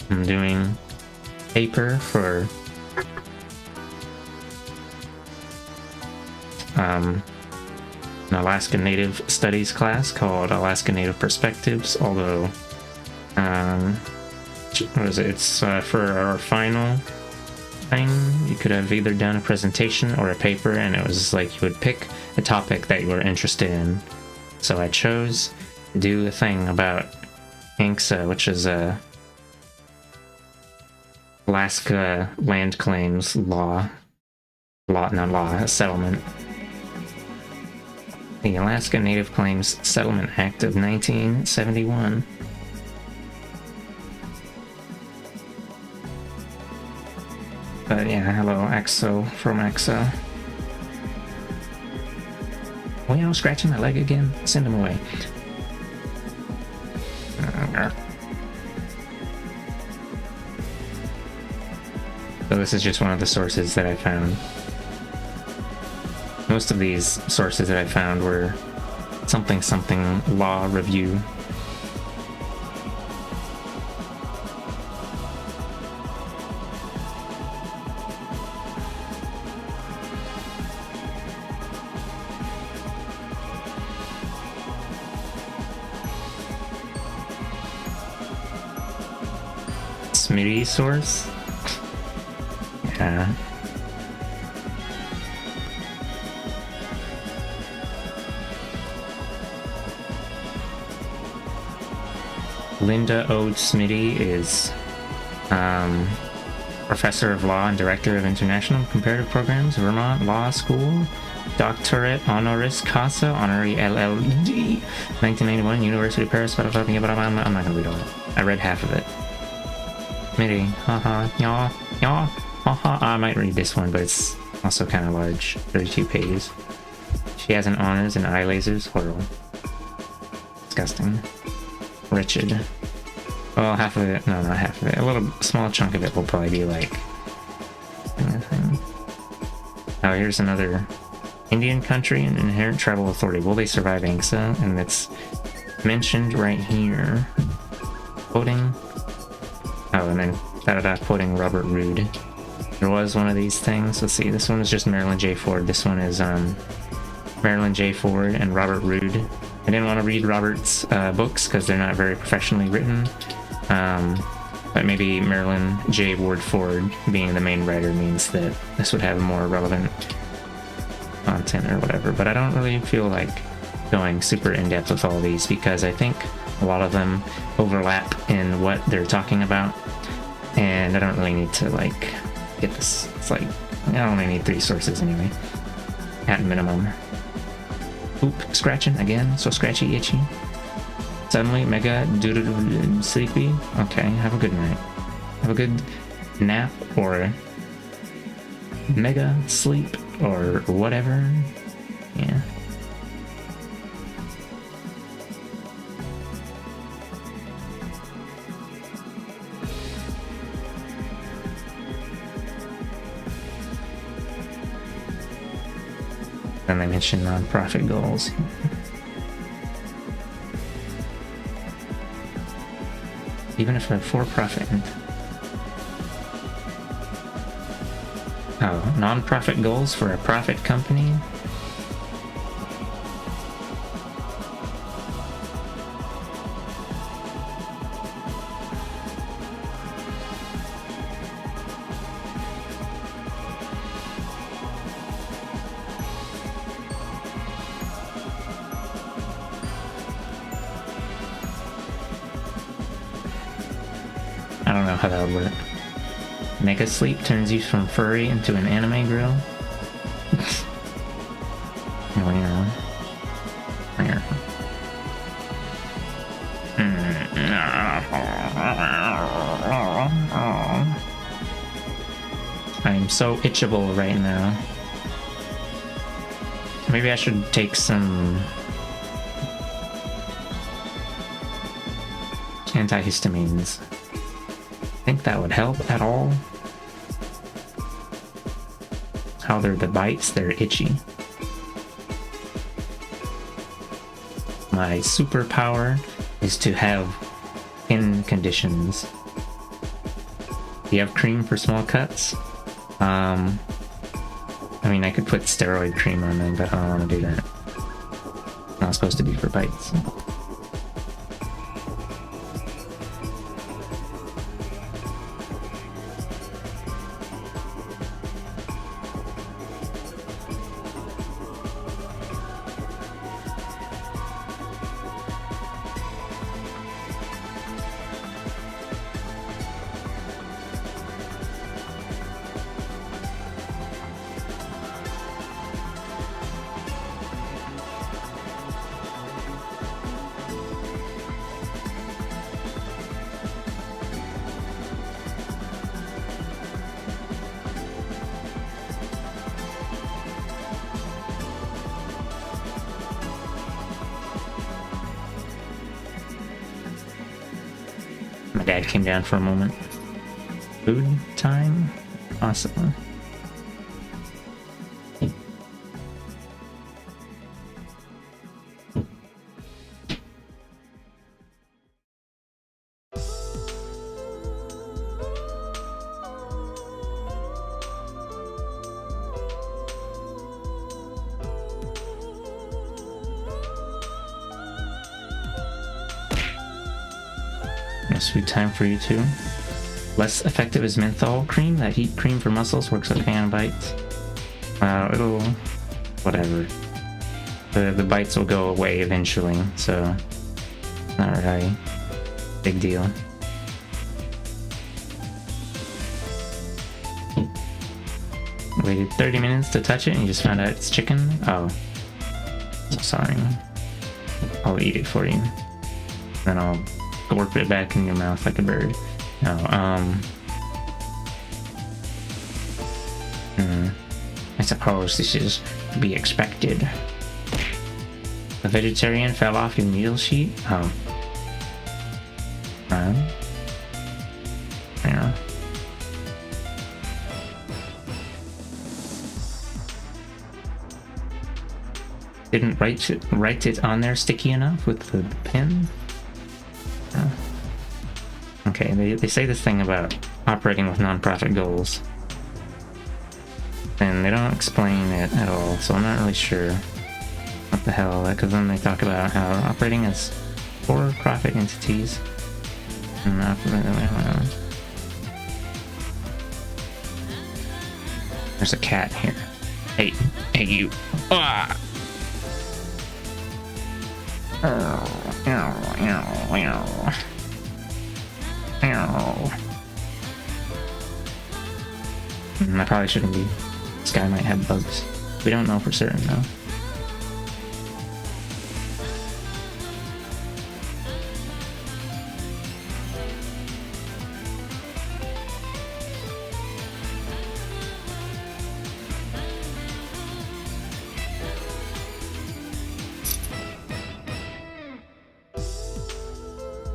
I'm doing paper for an Alaska Native Studies class called Alaska Native Perspectives, although what is it? It's for our final thing. You could have either done a presentation or a paper, and it was like you would pick a topic that you were interested in. So I chose to do a thing about ANCSA, which is a Alaska Land Claims settlement. The Alaska Native Claims Settlement Act of 1971. But yeah, hello, Axo from AXA. Oh, you know, scratching my leg again? Send him away. So this is just one of the sources that I found. Most of these sources that I found were something law review. Smitty source? Yeah. Linda Ode Smitty is Professor of Law and Director of International Comparative Programs, Vermont Law School, Doctorate Honoris Causa, Honorary LLD, 1991, University of Paris, I'm not going to read all that. I read half of it. Smitty, haha, yaw, haha. I might read this one, but it's also kind of large, 32 pages. She has an honors and eye lasers, horrible. Disgusting. Wretched. Well, half of it, no, not half of it. A little small chunk of it will probably be like... Oh, here's another Indian country and inherent tribal authority. Will they survive ANCSA? And it's mentioned right here. Quoting... Oh, and then quoting Robert Roode. There was one of these things. Let's see, this one is just Marilyn J. Ford. This one is Marilyn J. Ford and Robert Roode. I didn't want to read Robert's books because they're not very professionally written. But maybe Marilyn J. Ward Ford being the main writer means that this would have more relevant content or whatever. But I don't really feel like going super in-depth with all of these because I think a lot of them overlap in what they're talking about. And I don't really need to like get this. It's like, I only need 3 sources anyway. at minimum. Oop, scratching again, so scratchy, itchy. Suddenly, mega doo-doo-doo sleepy. Okay, have a good night. Have a good nap or mega sleep or whatever. Yeah. Then they mention non-profit goals. Even if they're for-profit. Oh, non-profit goals for a profit company? I don't know how that would work. Mega Sleep turns you from furry into an anime girl. I'm so itchable right now. Maybe I should take some antihistamines. Think that would help at all? How they're the bites, they're itchy. My superpower is to have skin conditions. Do you have cream for small cuts? I mean, I could put steroid cream on them, but I don't want to do that. It's not supposed to be for bites. My dad came down for a moment. Food time? Awesome. Food time for you too. Less effective is menthol cream. That heat cream for muscles works with fan bites. It'll... whatever. The bites will go away eventually, so... not really big deal. Waited 30 minutes to touch it and you just found out it's chicken? Oh. So sorry. I'll eat it for you. Then I'll warp it back in your mouth like a bird. No, I suppose this is to be expected. A vegetarian fell off your meal sheet? Oh. Yeah. Didn't write it on there sticky enough with the pen? Okay, they say this thing about operating with non-profit goals, and they don't explain it at all, so I'm not really sure what the hell, because then they talk about how operating as for-profit entities and there's a cat here. Hey you. Ah! I probably shouldn't be. This guy might have bugs. We don't know for certain, though.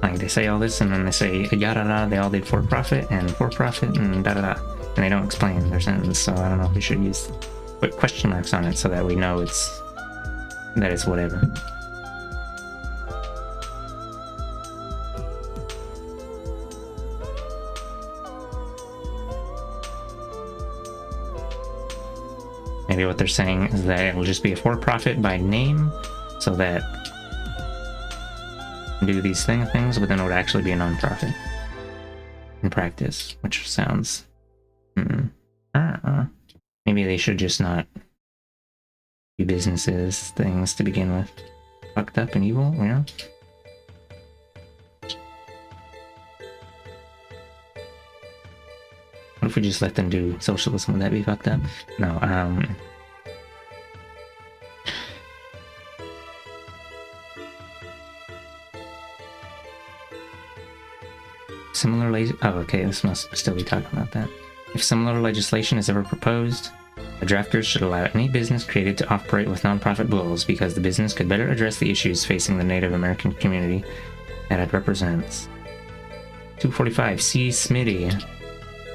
Like, they say all this, and then they say yada da, they all did for profit, and da da da. And they don't explain their sentence, so I don't know if we should put question marks on it so that we know it's whatever. Maybe what they're saying is that it will just be a for-profit by name, so that do these things, but then it would actually be a non-profit in practice, which sounds maybe they should just not do businesses things to begin with. Fucked up and evil, you know? What if we just let them do socialism? Would that be fucked up? No, okay, this must still be talking about that. If similar legislation is ever proposed, the drafters should allow any business created to operate with nonprofit goals because the business could better address the issues facing the Native American community that it represents. 245, C. Smitty,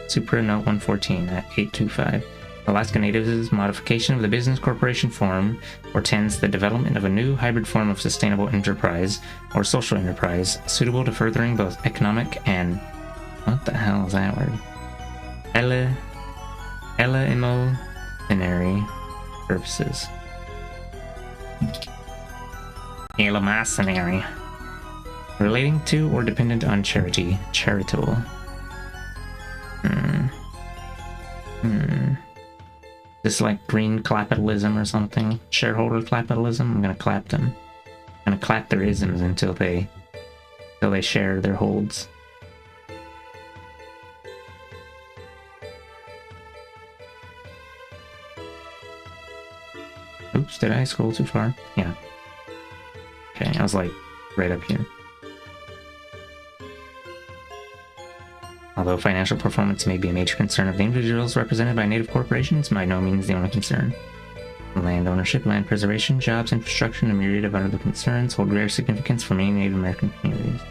Supra Note 114 at 825. Alaska Natives' modification of the business corporation form portends the development of a new hybrid form of sustainable enterprise or social enterprise suitable to furthering both economic and what the hell is that word? Eleemosynary purposes. Eleemosynary. Relating to or dependent on charity. Charitable. This like green capitalism or something. Shareholder capitalism. I'm gonna clap them. I'm gonna clap their isms until they share their holds. Oops, did I scroll too far? Yeah. Okay, I was like right up here. Although financial performance may be a major concern of the individuals represented by Native corporations, by no means the only concern. Land ownership, land preservation, jobs, infrastructure, and a myriad of other concerns hold rare significance for many Native American communities.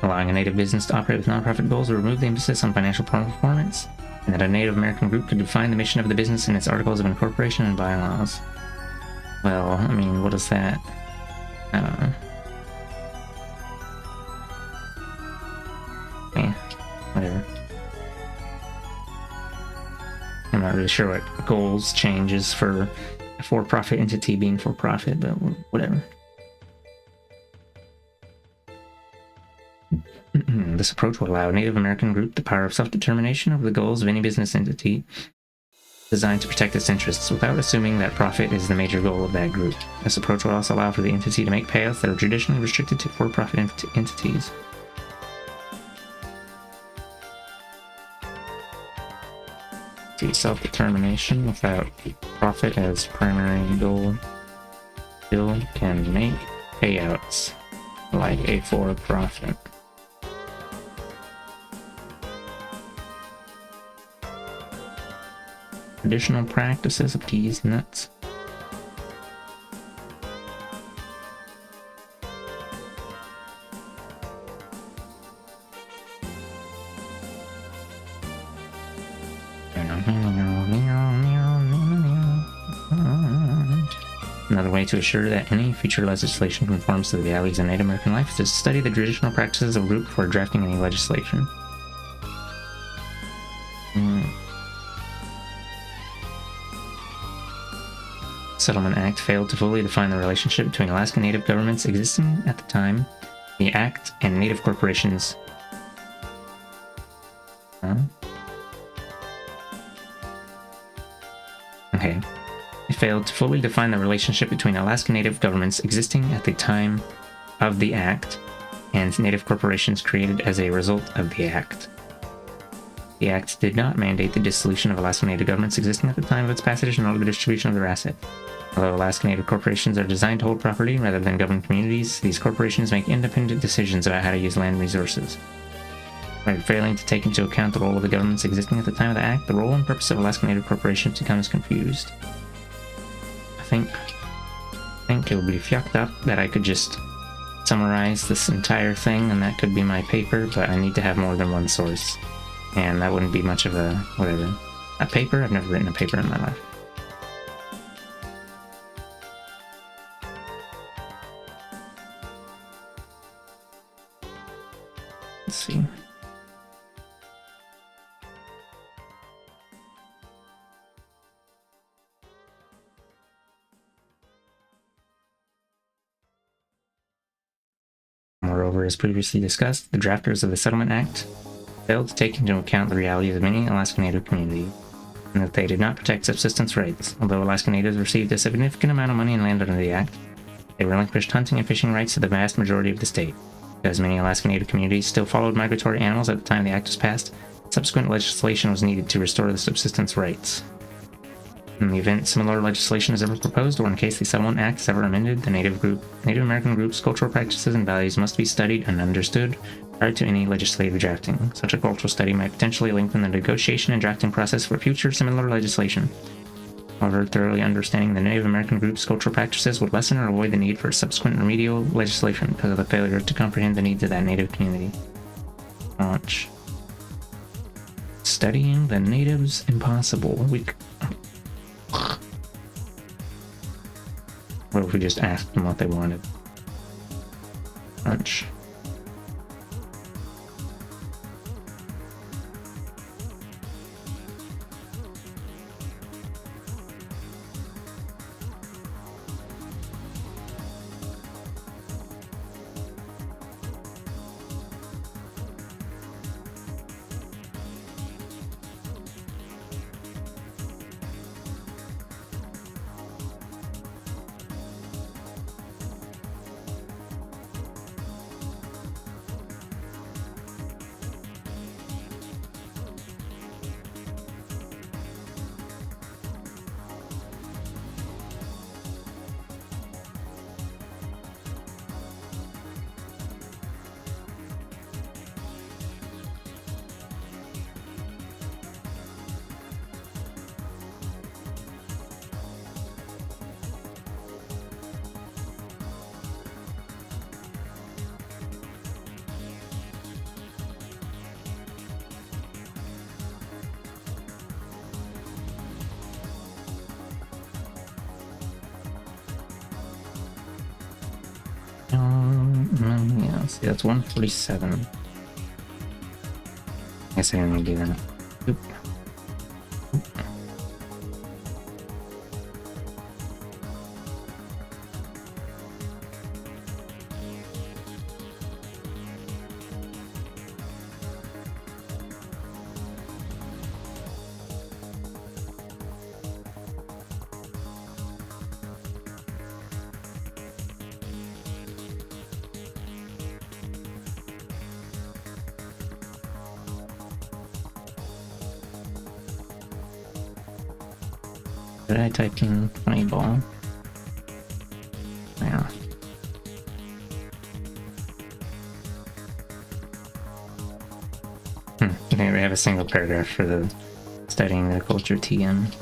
Allowing a Native business to operate with nonprofit goals will remove the emphasis on financial performance, and that a Native American group could define the mission of the business in its articles of incorporation and bylaws. Well, I mean, what is that? I don't know. Eh, whatever. I'm not really sure what goals changes for a for-profit entity being for-profit, but whatever. This approach will allow a Native American group the power of self-determination over the goals of any business entity designed to protect its interests without assuming that profit is the major goal of that group. This approach will also allow for the entity to make payouts that are traditionally restricted to for-profit entities. Self-determination without profit as primary goal still can make payouts like a for-profit. Traditional practices of these nuts. Another way to assure that any future legislation conforms to the values of Native American life is to study the traditional practices of a group before drafting any legislation. Settlement Act failed to fully define the relationship between Alaska Native governments existing at the time, the Act, and Native corporations. Okay. It failed to fully define the relationship between Alaska Native governments existing at the time of the Act and native corporations created as a result of the Act. The Act did not mandate the dissolution of Alaska Native governments existing at the time of its passage nor the distribution of their assets. Although Alaska Native corporations are designed to hold property rather than govern communities, these corporations make independent decisions about how to use land resources. By failing to take into account the role of the governments existing at the time of the Act, the role and purpose of Alaska Native corporations becomes confused. I think it would be fucked up that I could just summarize this entire thing and that could be my paper, but I need to have more than one source. And that wouldn't be much of a whatever. A paper? I've never written a paper in my life. Let's see. Moreover, as previously discussed, the drafters of the Settlement Act failed to take into account the realities of many Alaska Native communities, and that they did not protect subsistence rights. Although Alaska Natives received a significant amount of money and land under the Act, they relinquished hunting and fishing rights to the vast majority of the state. Because many Alaska Native communities still followed migratory animals at the time the Act was passed, subsequent legislation was needed to restore the subsistence rights. In the event similar legislation is ever proposed, or in case the Settlement Act is ever amended, the Native American group's cultural practices and values must be studied and understood prior to any legislative drafting. Such a cultural study might potentially lengthen the negotiation and drafting process for future similar legislation. However, thoroughly understanding the Native American group's cultural practices would lessen or avoid the need for subsequent remedial legislation because of the failure to comprehend the needs of that Native community. Launch. Studying the natives impossible. What if we just asked them what they wanted? Launch. Yeah, see, that's 147. I guess I didn't do that. Oop. Did I type in funny ball? Yeah. Okay, we have a single paragraph for the studying the culture TM.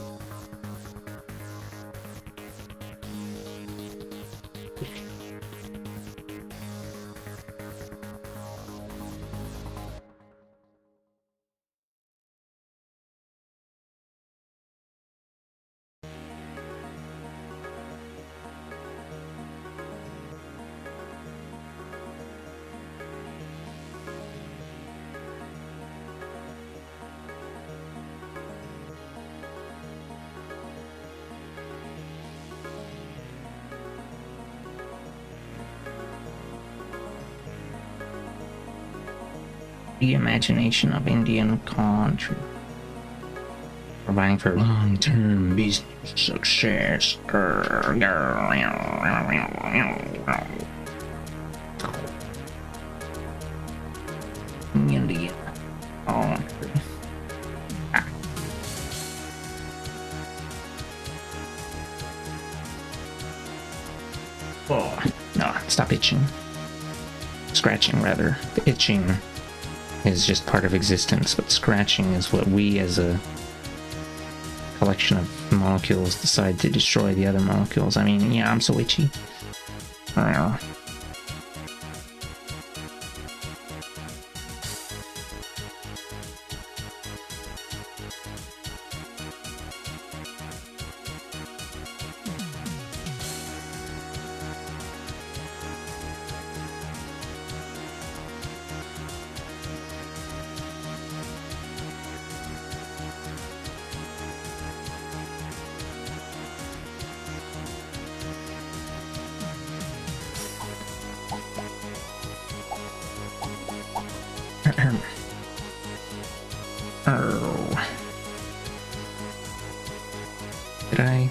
The imagination of Indian country, providing for long-term business success. Oh, no, stop itching. Scratching, rather. The itching is just part of existence, but scratching is what we as a collection of molecules decide to destroy the other molecules. I mean, yeah, I'm so itchy. Oh. Did I?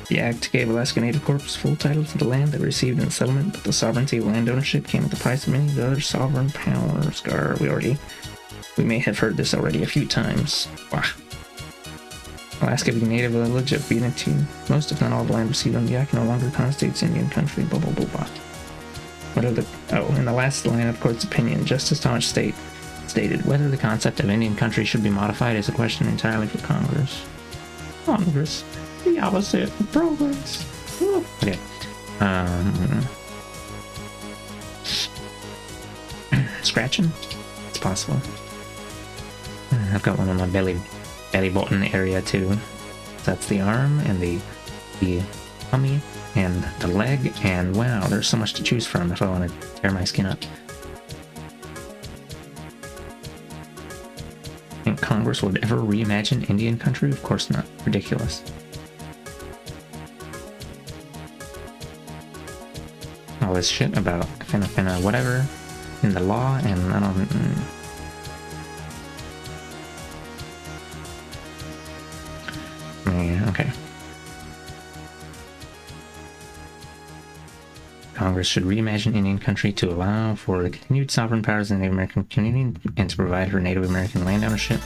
The act gave Alaska Native Corps full title to the land they received in the settlement, but the sovereignty of land ownership came at the price of many of the other sovereign powers. We may have heard this already a few times. Wah. Alaska being native village of Benetton. Most, if not all, the land received on the act no longer constitutes Indian country. Blah blah blah blah. In the last line of the court's opinion, Justice Thomas stated, whether the concept of Indian country should be modified is a question entirely for Congress. Congress. The opposite of progress. Okay. Scratching? It's possible. I've got one on my belly button area too. That's the arm and the tummy and the leg, and wow, there's so much to choose from if I want to tear my skin up. Think Congress would ever reimagine Indian country? Of course not. Ridiculous. All this shit about finna whatever in the law, and I don't. Yeah, okay. Congress should reimagine Indian country to allow for the continued sovereign powers of the Native American community and to provide for Native American land ownership,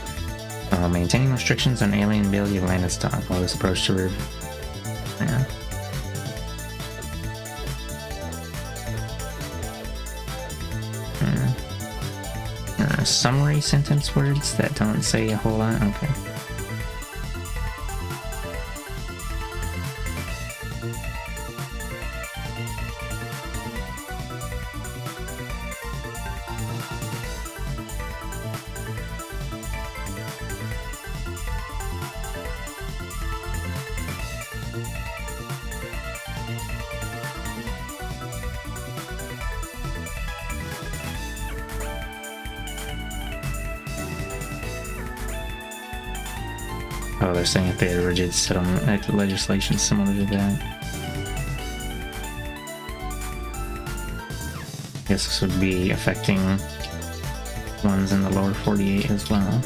while maintaining restrictions on alienability of land and stock. While this approach to summary sentence words that don't say a whole lot. Okay. Oh, they're saying if they had rigid settlement legislation similar to that. I guess this would be affecting ones in the lower 48 as well.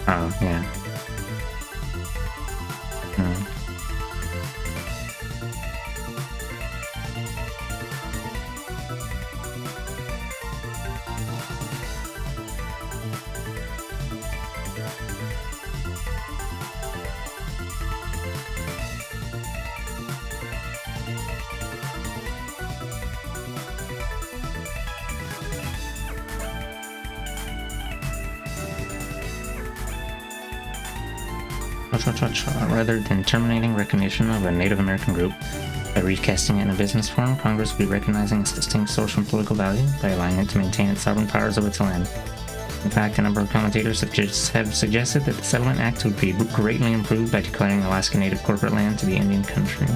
Oh, yeah. Rather than terminating recognition of a Native American group by recasting it in a business form, Congress would be recognizing its distinct social and political value by allowing it to maintain its sovereign powers of its land. In fact, a number of commentators have suggested that the Settlement Act would be greatly improved by declaring Alaska Native corporate land to be Indian country.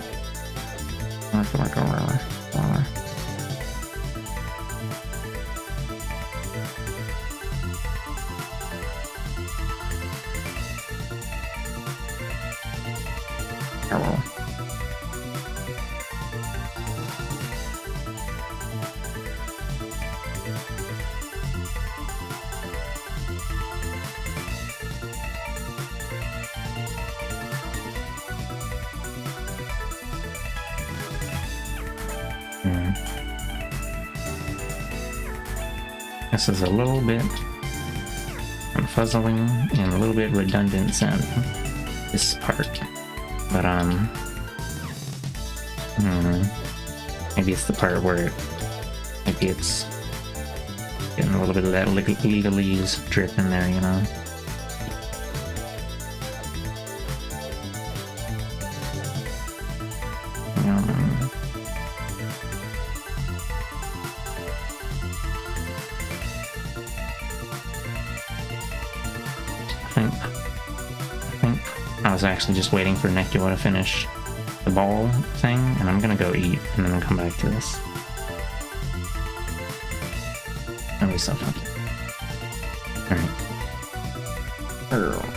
This is a little bit fuzzling and a little bit redundant in this part, but maybe it's the part where maybe it's getting a little bit of that legalese drip in there, you know. I was actually just waiting for Necula to finish the ball thing, and I'm gonna go eat, and then I'll come back to this. And we still don't. Alright.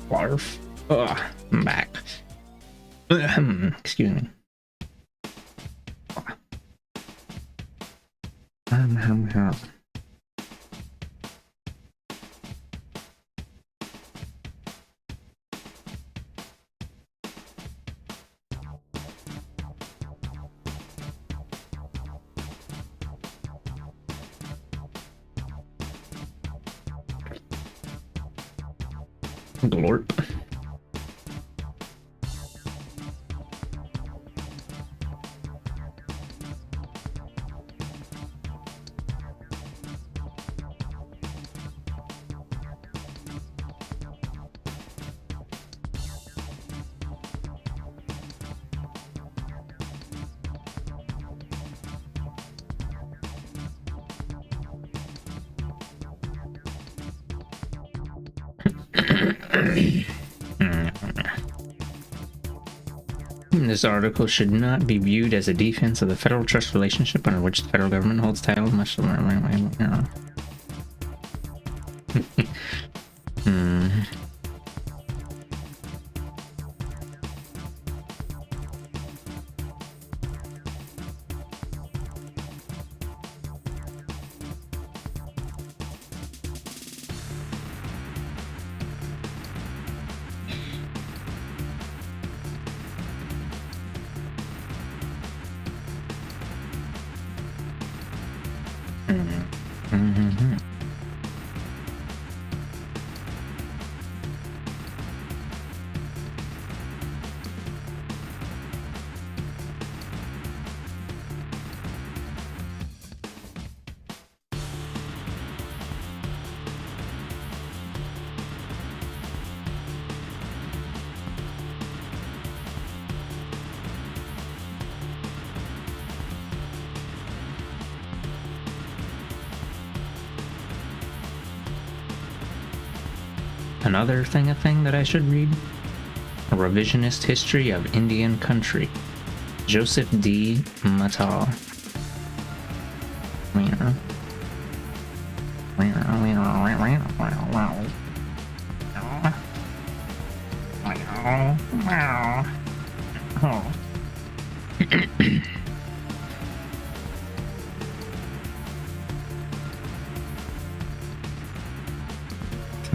Barf. Ugh, I'm back. Excuse me. Glorp. This article should not be viewed as a defense of the federal trust relationship under which the federal government holds title much. Another thing that I should read? A Revisionist History of Indian Country. Joseph D. Mattal.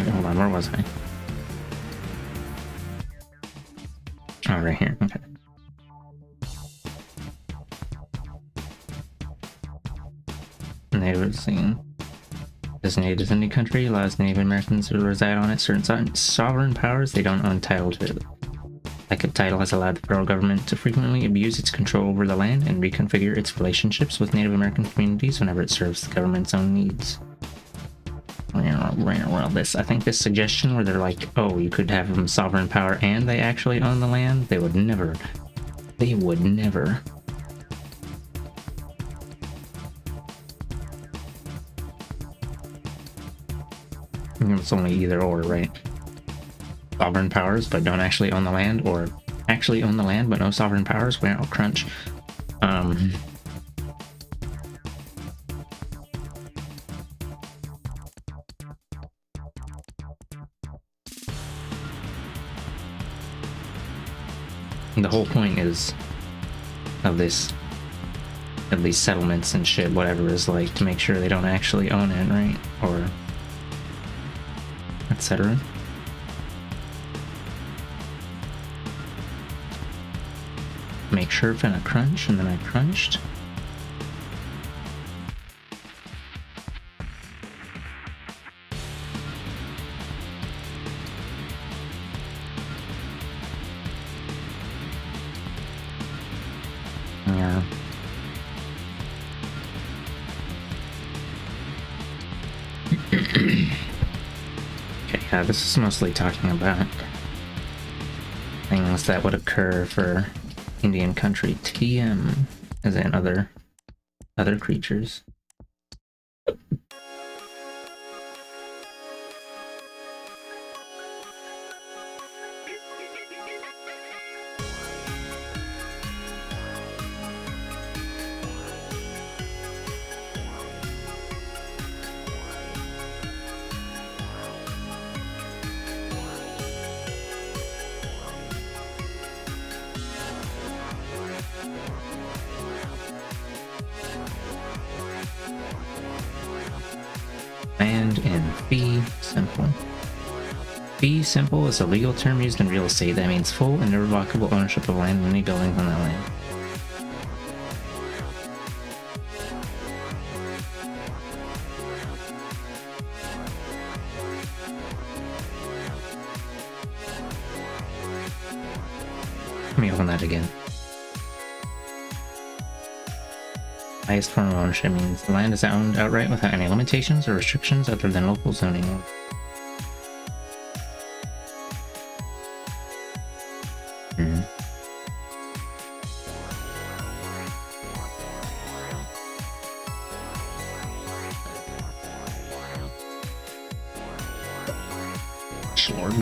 Hold on, where was I? Oh, right here. Okay. Native scene. Designated as any country allows Native Americans to reside on it certain sovereign powers they don't own title to. Like a title has allowed the federal government to frequently abuse its control over the land and reconfigure its relationships with Native American communities whenever it serves the government's own needs. Well, I think this suggestion where they're like, oh, you could have them sovereign power and they actually own the land, they would never. It's only either or, right? Sovereign powers but don't actually own the land, or actually own the land but no sovereign powers. Well, crunch. The whole point is of this, of these settlements and shit, whatever, is like to make sure they don't actually own it, right? Or etc. Make sure if in a crunch, and then I crunched. Yeah. Okay, yeah, this is mostly talking about things that would occur for Indian country. TM, as in other creatures. land in fee simple. Fee simple is a legal term used in real estate that means full and irrevocable ownership of land and any buildings on that land. Let me open that again. Highest form of ownership means the land is owned outright without any limitations or restrictions other than local zoning law. Lord.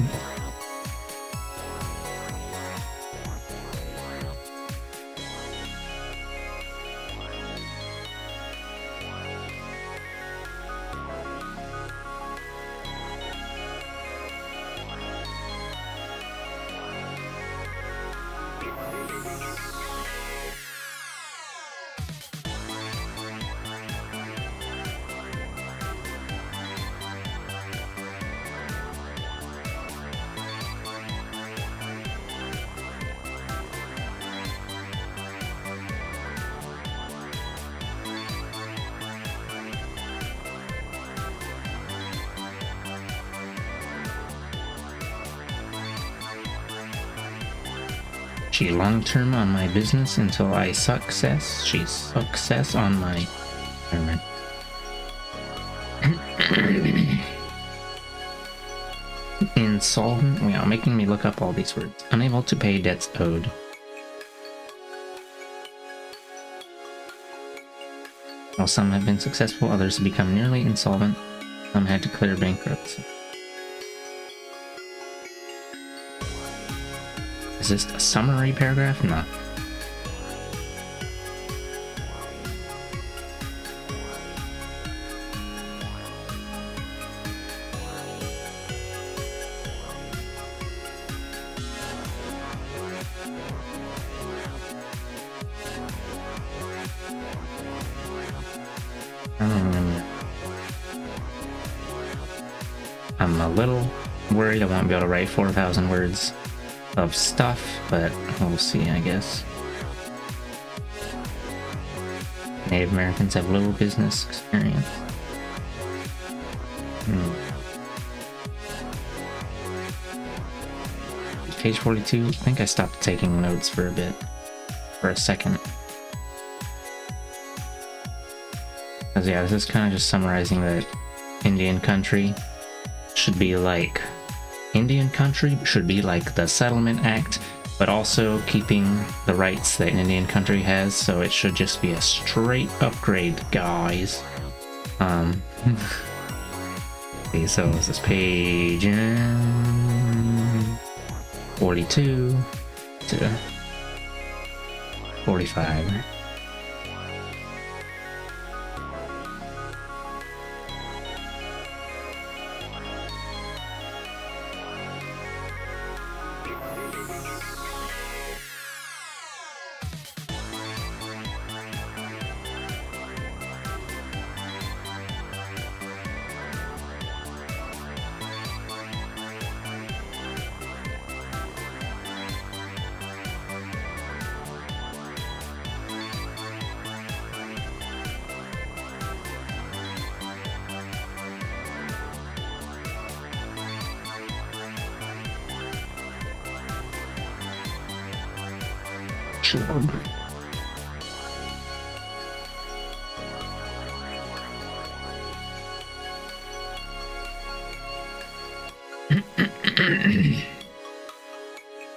She long-term on my business until I success. She's success on my... Never mind. Insolvent? Wow, making me look up all these words. Unable to pay debts owed. While some have been successful, others have become nearly insolvent. Some had to declare bankruptcy. Is this a summary paragraph? No. I'm a little worried I won't be able to write 4,000 words of stuff, but we'll see, I guess. Native Americans have little business experience. Page 42, I think I stopped taking notes for a bit. For a second. Because yeah, this is kind of just summarizing that Indian country should be like... Indian country should be like the Settlement Act, but also keeping the rights that Indian country has, so it should just be a straight upgrade, guys. Okay, so this is page 42 to 45. Sure.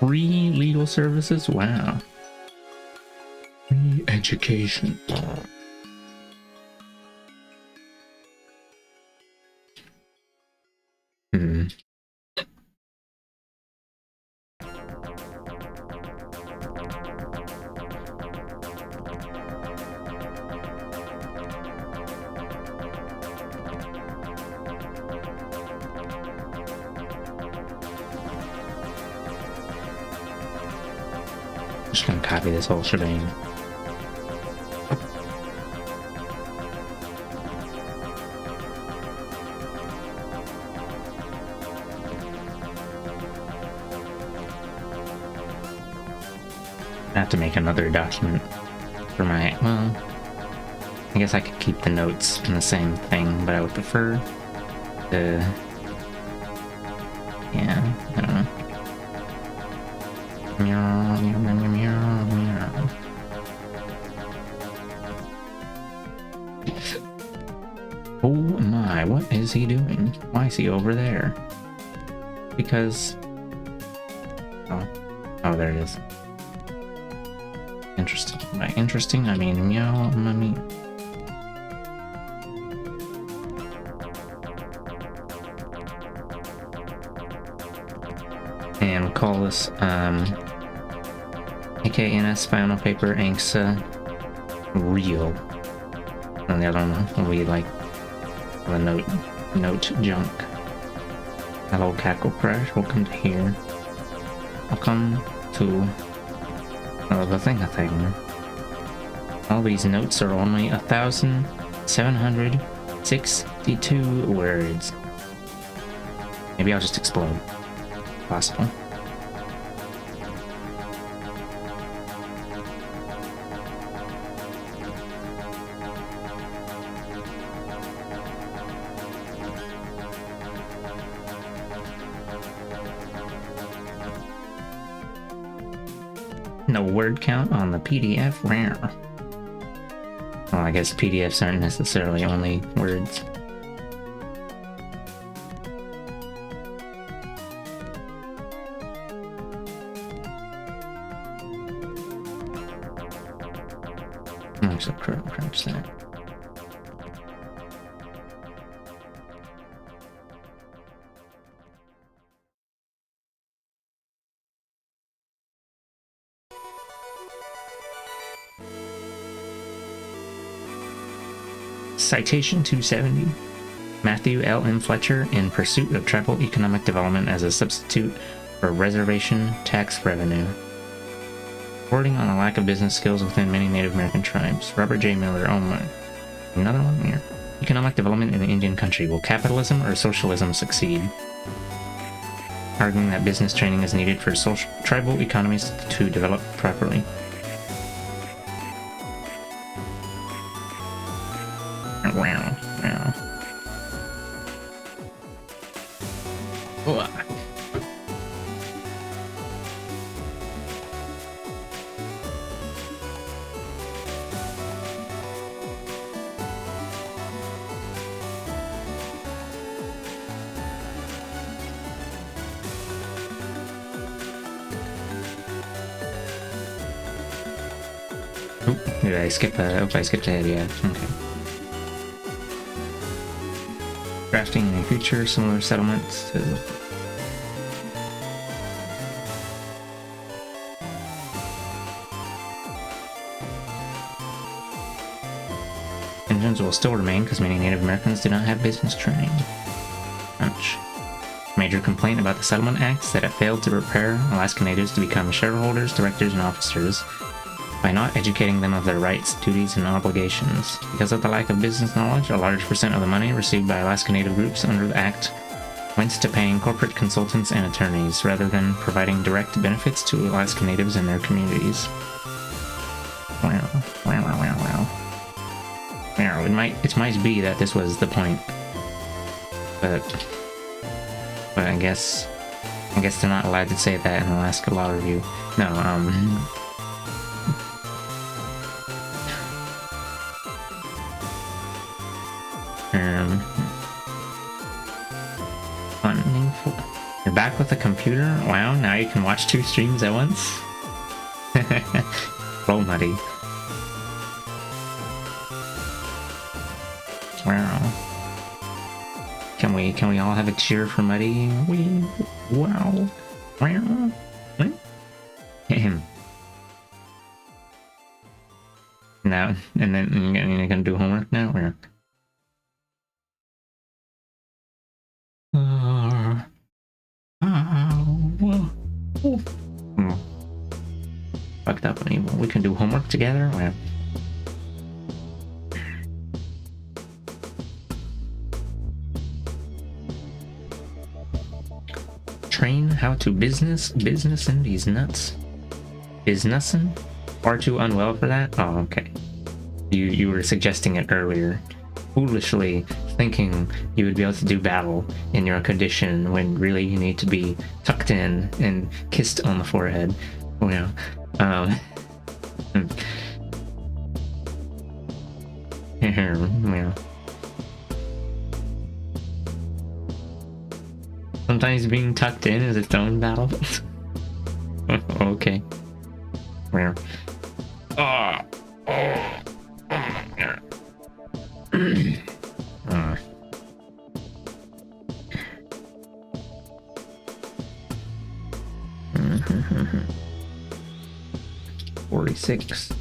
Free legal services? Wow. Free education. Just gonna copy this whole shebang. I have to make another document for my, well, I guess I could keep the notes in the same thing, but I would prefer to, yeah, I don't know. Meow, meow, meow, meow, meow. Oh my, what is he doing? Why is he over there? Because, oh, there it is. Interesting. By interesting, I mean meow, mummy. And we'll call this, AKNS Final Paper Angsa Real. And the other one will be like the note junk. Hello, Cackle Crash. Welcome to here. Welcome to the thing. All these notes are only 1,762 words. Maybe I'll just explode. Possible. No word count on the PDF. Rare. Well, I guess PDFs aren't necessarily only words. So crouch that. Citation 270. Matthew L. M. Fletcher in pursuit of tribal economic development as a substitute for reservation tax revenue. Reporting on the lack of business skills within many Native American tribes. Robert J. Miller. Oh my. Another one here. Economic development in the Indian country. Will capitalism or socialism succeed? Arguing that business training is needed for tribal economies to develop properly. Wow. Did I skip that? I skipped ahead, yeah. Okay. Drafting a future similar settlements to... Engines will still remain because many Native Americans do not have business training. Ouch. Major complaint about the Settlement Act is that it failed to prepare Alaska Natives to become shareholders, directors, and officers by not educating them of their rights, duties, and obligations. Because of the lack of business knowledge, a large percent of the money received by Alaska Native groups under the Act went to paying corporate consultants and attorneys, rather than providing direct benefits to Alaska Natives and their communities. Wow. It might be that this was the point. But I guess they're not allowed to say that in Alaska Law Review. No, You're back with the computer? Wow, now you can watch 2 streams at once? Roll Muddy. Wow. Can we all have a cheer for Muddy? Wow. Wow. Now, and then you're gonna do homework now? Or? Fucked up and evil. We can do homework together? Well. Train how to business in these nuts. Is Nussin far too unwell for that? Oh, okay. You were suggesting it earlier, foolishly thinking you would be able to do battle in your condition when really you need to be tucked in and kissed on the forehead. You know, yeah. Sometimes being tucked in is its own battle. Okay. Where? Uh. 46.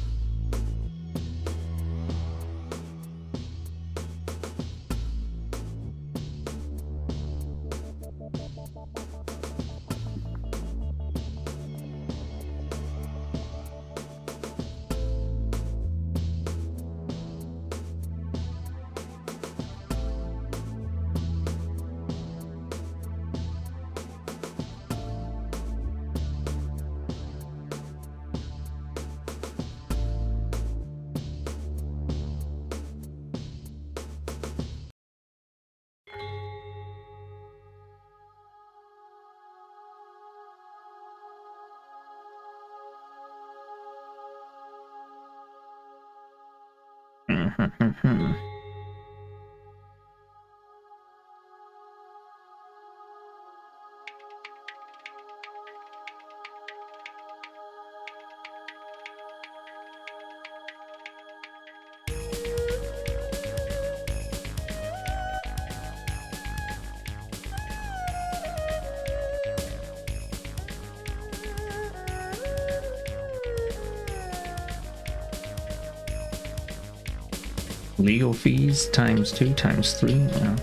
Legal fees times 2 times 3. Yeah.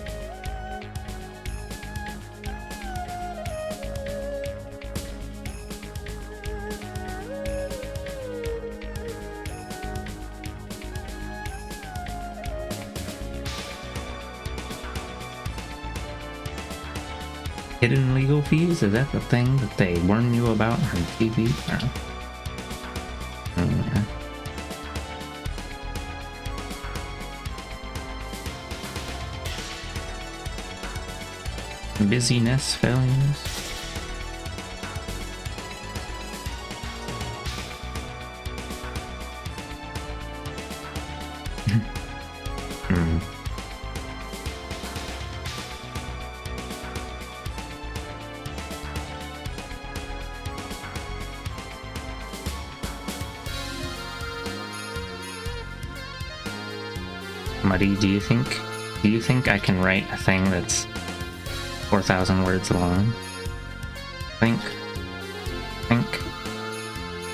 Hidden legal fees? Is that the thing that they warn you about on TV? Yeah. Busyness failures. Muddy, do you think I can write a thing that's 4,000 words long? I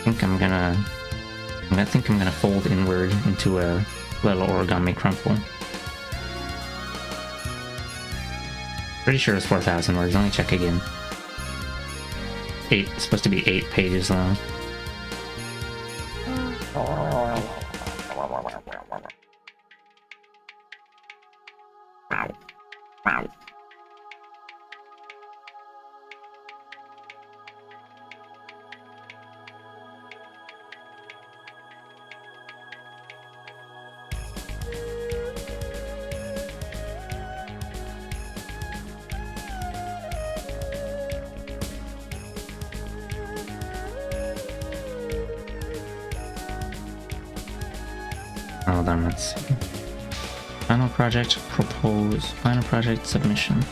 think I'm gonna fold inward into a little origami crumple. Pretty sure it's 4,000 words. Let me check again. It's supposed to be 8 pages long. Wow. Hold on, let's see. Final project propose. Final project submission.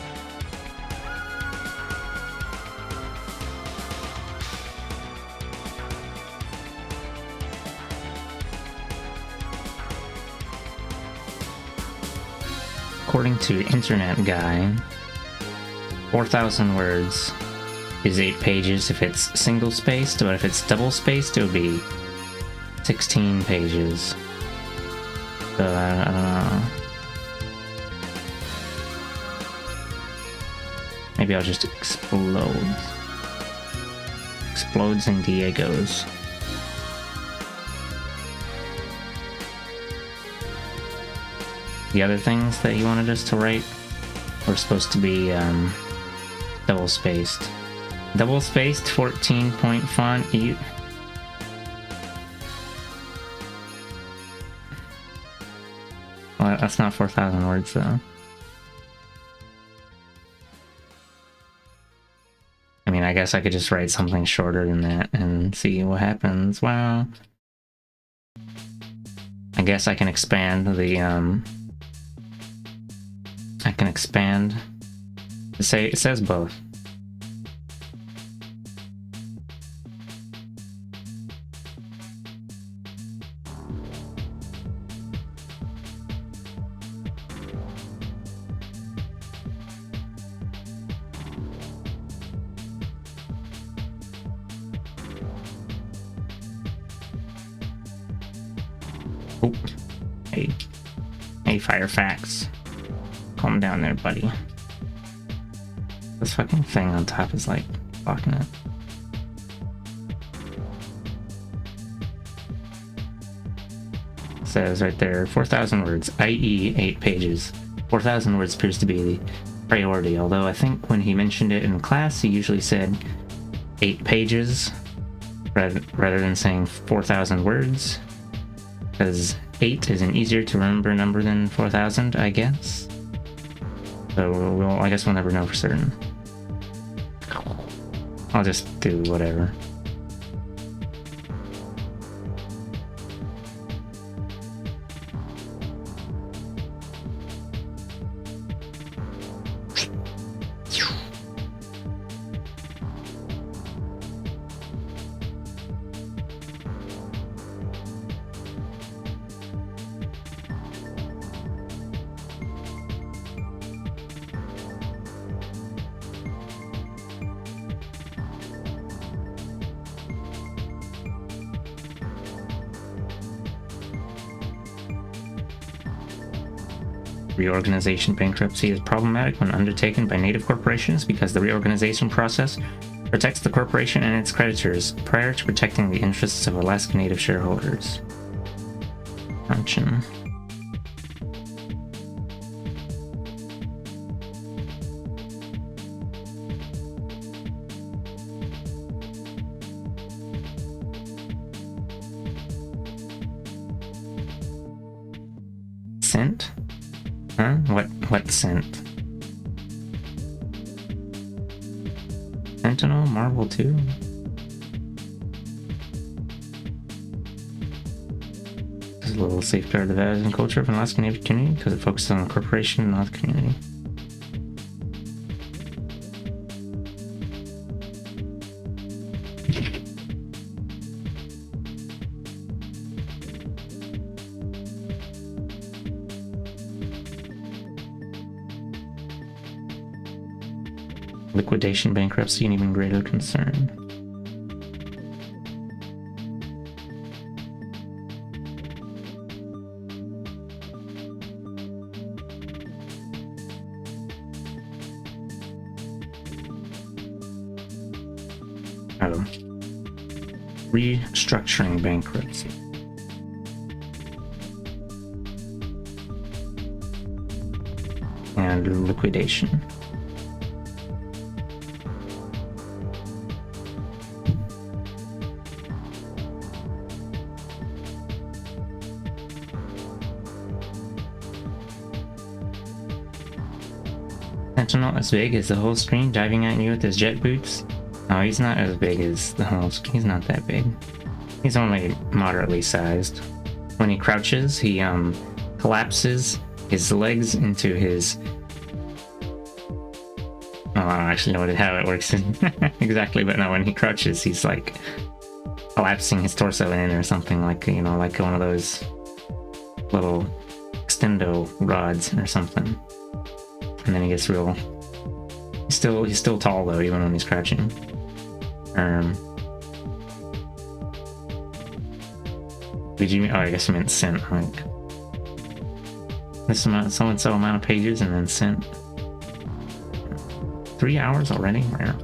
According to Internet Guy, 4,000 words is 8 pages if it's single spaced, but if it's double spaced, it would be 16 pages. So I don't know. Maybe I'll just explode. Explodes and Diegos. The other things that you wanted us to write were supposed to be double spaced. Double spaced 14-point font. Well, that's not 4,000 words, though. I mean, I guess I could just write something shorter than that and see what happens. Well, I guess I can expand the, I can expand. It says both. Oop. Hey, Firefax. Calm down there, buddy. This fucking thing on top is like blocking it. It says right there, 4,000 words, i.e. 8 pages. 4,000 words appears to be the priority, although I think when he mentioned it in class, he usually said 8 pages rather than saying 4,000 words, because 8 is an easier to remember number than 4,000, I guess. So I guess we'll never know for certain. I'll just do whatever. Reorganization bankruptcy is problematic when undertaken by native corporations because the reorganization process protects the corporation and its creditors prior to protecting the interests of Alaska Native shareholders. Gotcha. Scent? Huh? What scent? Sentinel? Marvel 2? This is a little safeguard the values and culture of an Alaska Native community because it focuses on the corporation and not the community. Liquidation, bankruptcy, and even greater concern. Oh. Restructuring bankruptcy. And liquidation. Sentinel as big as the whole screen, diving at you with his jet boots? No, he's not as big as the whole screen. He's not that big. He's only moderately sized. When he crouches, he collapses his legs into his... Oh, I don't actually know how it works exactly, but no, when he crouches, he's like collapsing his torso in or something, like, you know, like one of those little extendo rods or something. And then he gets real... He's still tall though, even when he's crouching. Did you... Oh, I guess you meant scent, like... This amount, so-and-so amount of pages and then scent. 3 hours already? Rare.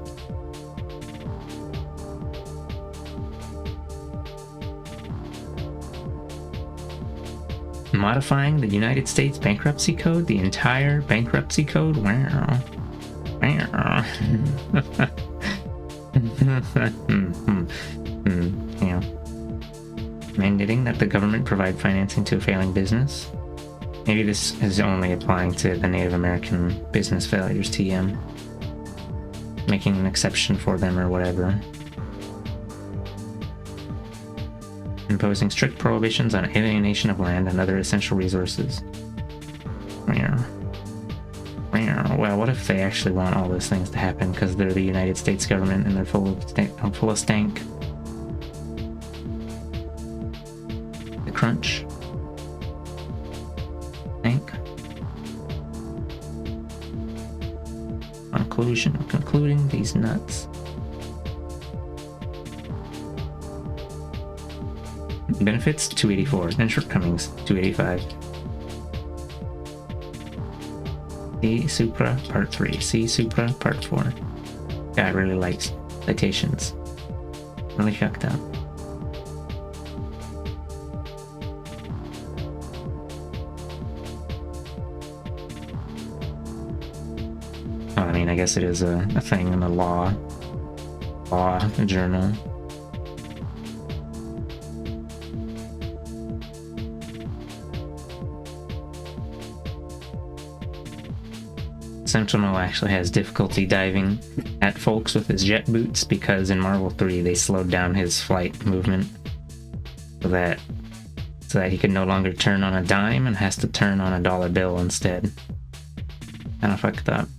Modifying the United States Bankruptcy Code? The entire Bankruptcy Code? Wow. Wow. Yeah. Mandating that the government provide financing to a failing business. Maybe this is only applying to the Native American business failures TM. Making an exception for them or whatever. Imposing strict prohibitions on alienation of land and other essential resources. Well, what if they actually want all those things to happen because they're the United States government and they're full of stank? The crunch. Stank. Concluding these nuts. Benefits 284 and shortcomings 285. See Supra Part 3. See Supra Part 4. Guy really likes citations. Really fucked up. Well, I mean, I guess it is a thing in the law journal. Sentinel actually has difficulty diving at folks with his jet boots because in Marvel 3 they slowed down his flight movement so that he can no longer turn on a dime and has to turn on a dollar bill instead. Kinda fucked up.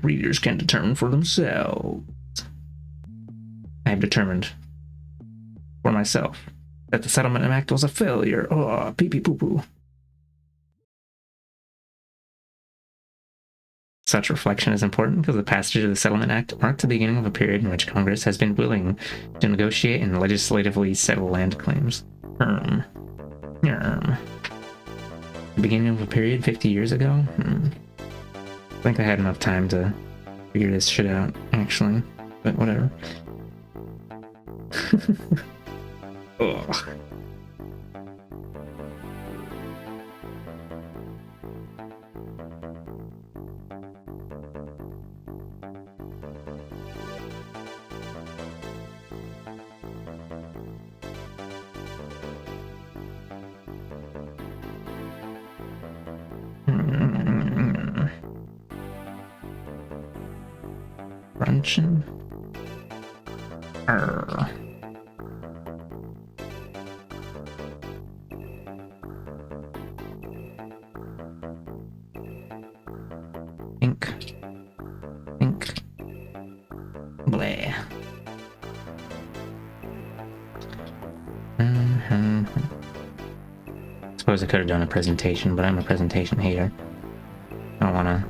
Readers can determine for themselves. I have determined for myself that the Settlement Act was a failure. Oh, pee pee poo poo. Such reflection is important because the passage of the Settlement Act marked the beginning of a period in which Congress has been willing to negotiate and legislatively settle land claims. The beginning of a period 50 years ago? I think I had enough time to figure this shit out, actually. But whatever. Ugh. Crunching. Think. Bleh. Suppose I could have done a presentation, but I'm a presentation hater. I don't want to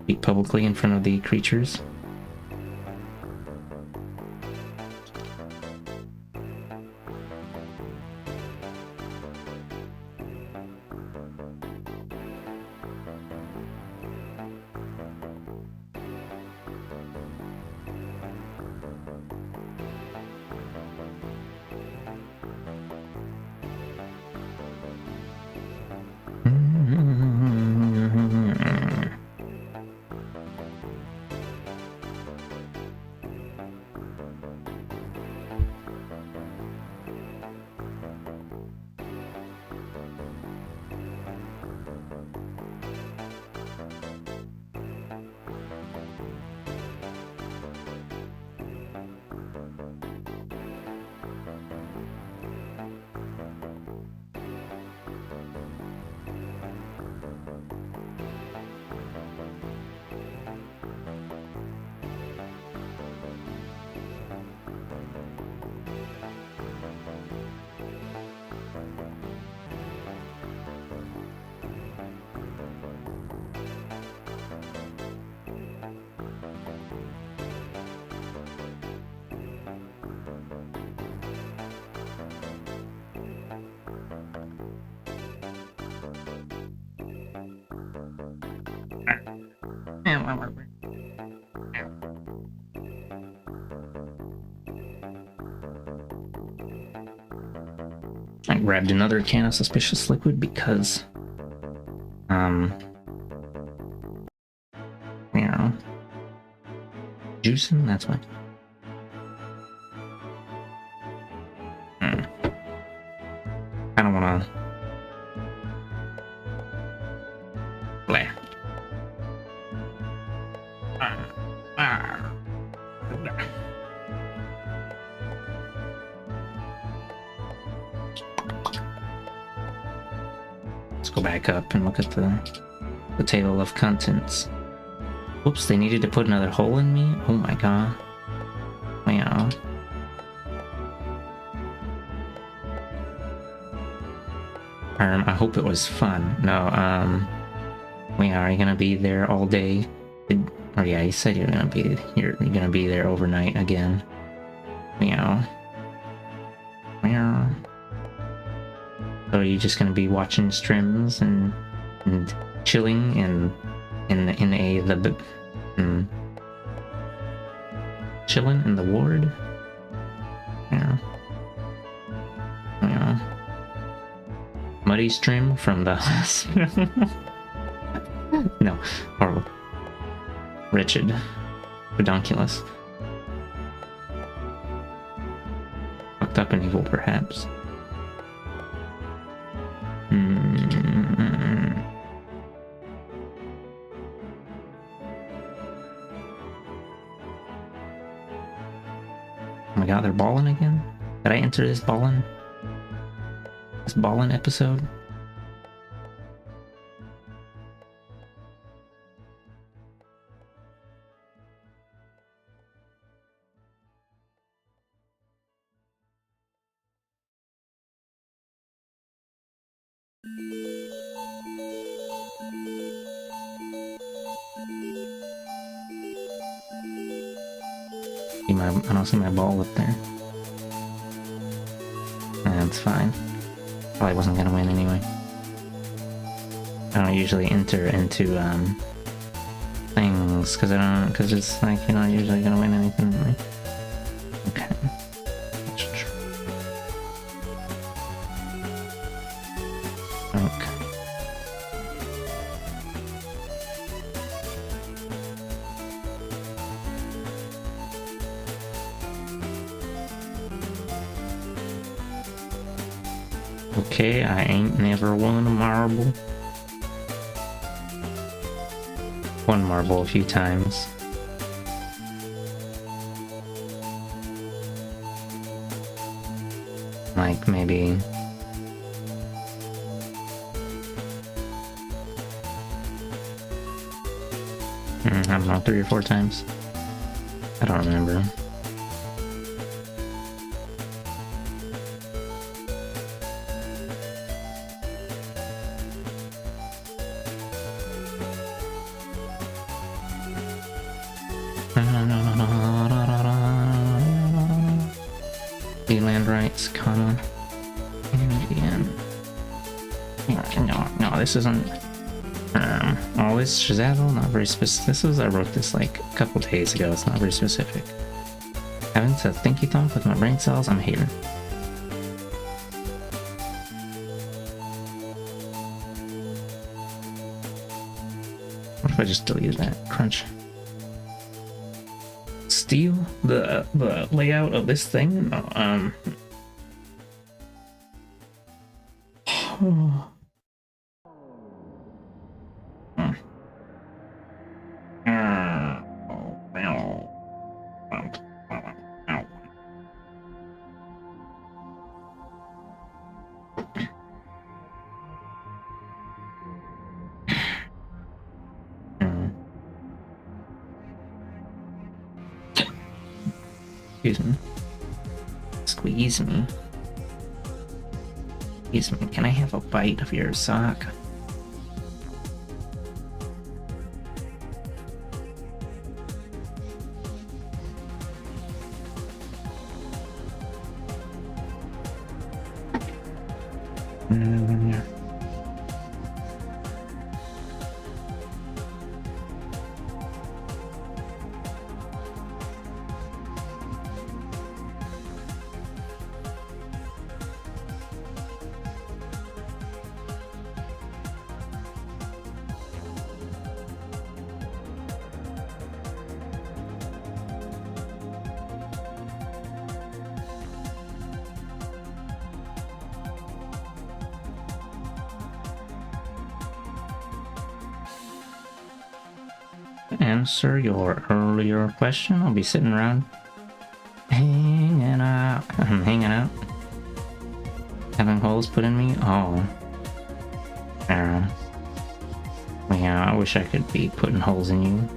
speak publicly in front of the creatures. grabbed another can of suspicious liquid because, you know, juicing, that's why. I don't wanna. Blah. Let's go back up and look at the table of contents. Whoops, they needed to put another hole in me? Oh my god. Wow. I hope it was fun. No, are you gonna be there all day? Oh yeah, you said you're gonna be there overnight again. Meow. Meow. So are you just gonna be watching streams and chilling chilling in the ward? Yeah. Yeah. Muddy stream from the hospital. No, horrible. Wretched. Pedunculous. Fucked up and evil, perhaps. Oh my god, they're balling again? Did I enter this ballin'? This ballin' episode? I don't see my ball up there. That's fine. Probably wasn't gonna win anyway. I don't usually enter into things because it's like you're not usually gonna win anything anyway. Okay. That's true. Okay. Okay, I ain't never won a marble. Won marble a few times. Like maybe I don't know, 3 or 4 times. I don't remember. The land rights, comma. No, this isn't. Oh, this Shazazzle, not very specific. I wrote this like a couple days ago. It's not very specific. Having to thinky thump with my brain cells, I'm hating. What if I just deleted that? Crunch. Steal the layout of this thing? No, Excuse me. Squeeze me. Squeeze me. Can I have a bite of your sock? answer your earlier question. I'll be sitting around hanging out, having holes put in me. Oh, yeah. I wish I could be putting holes in you.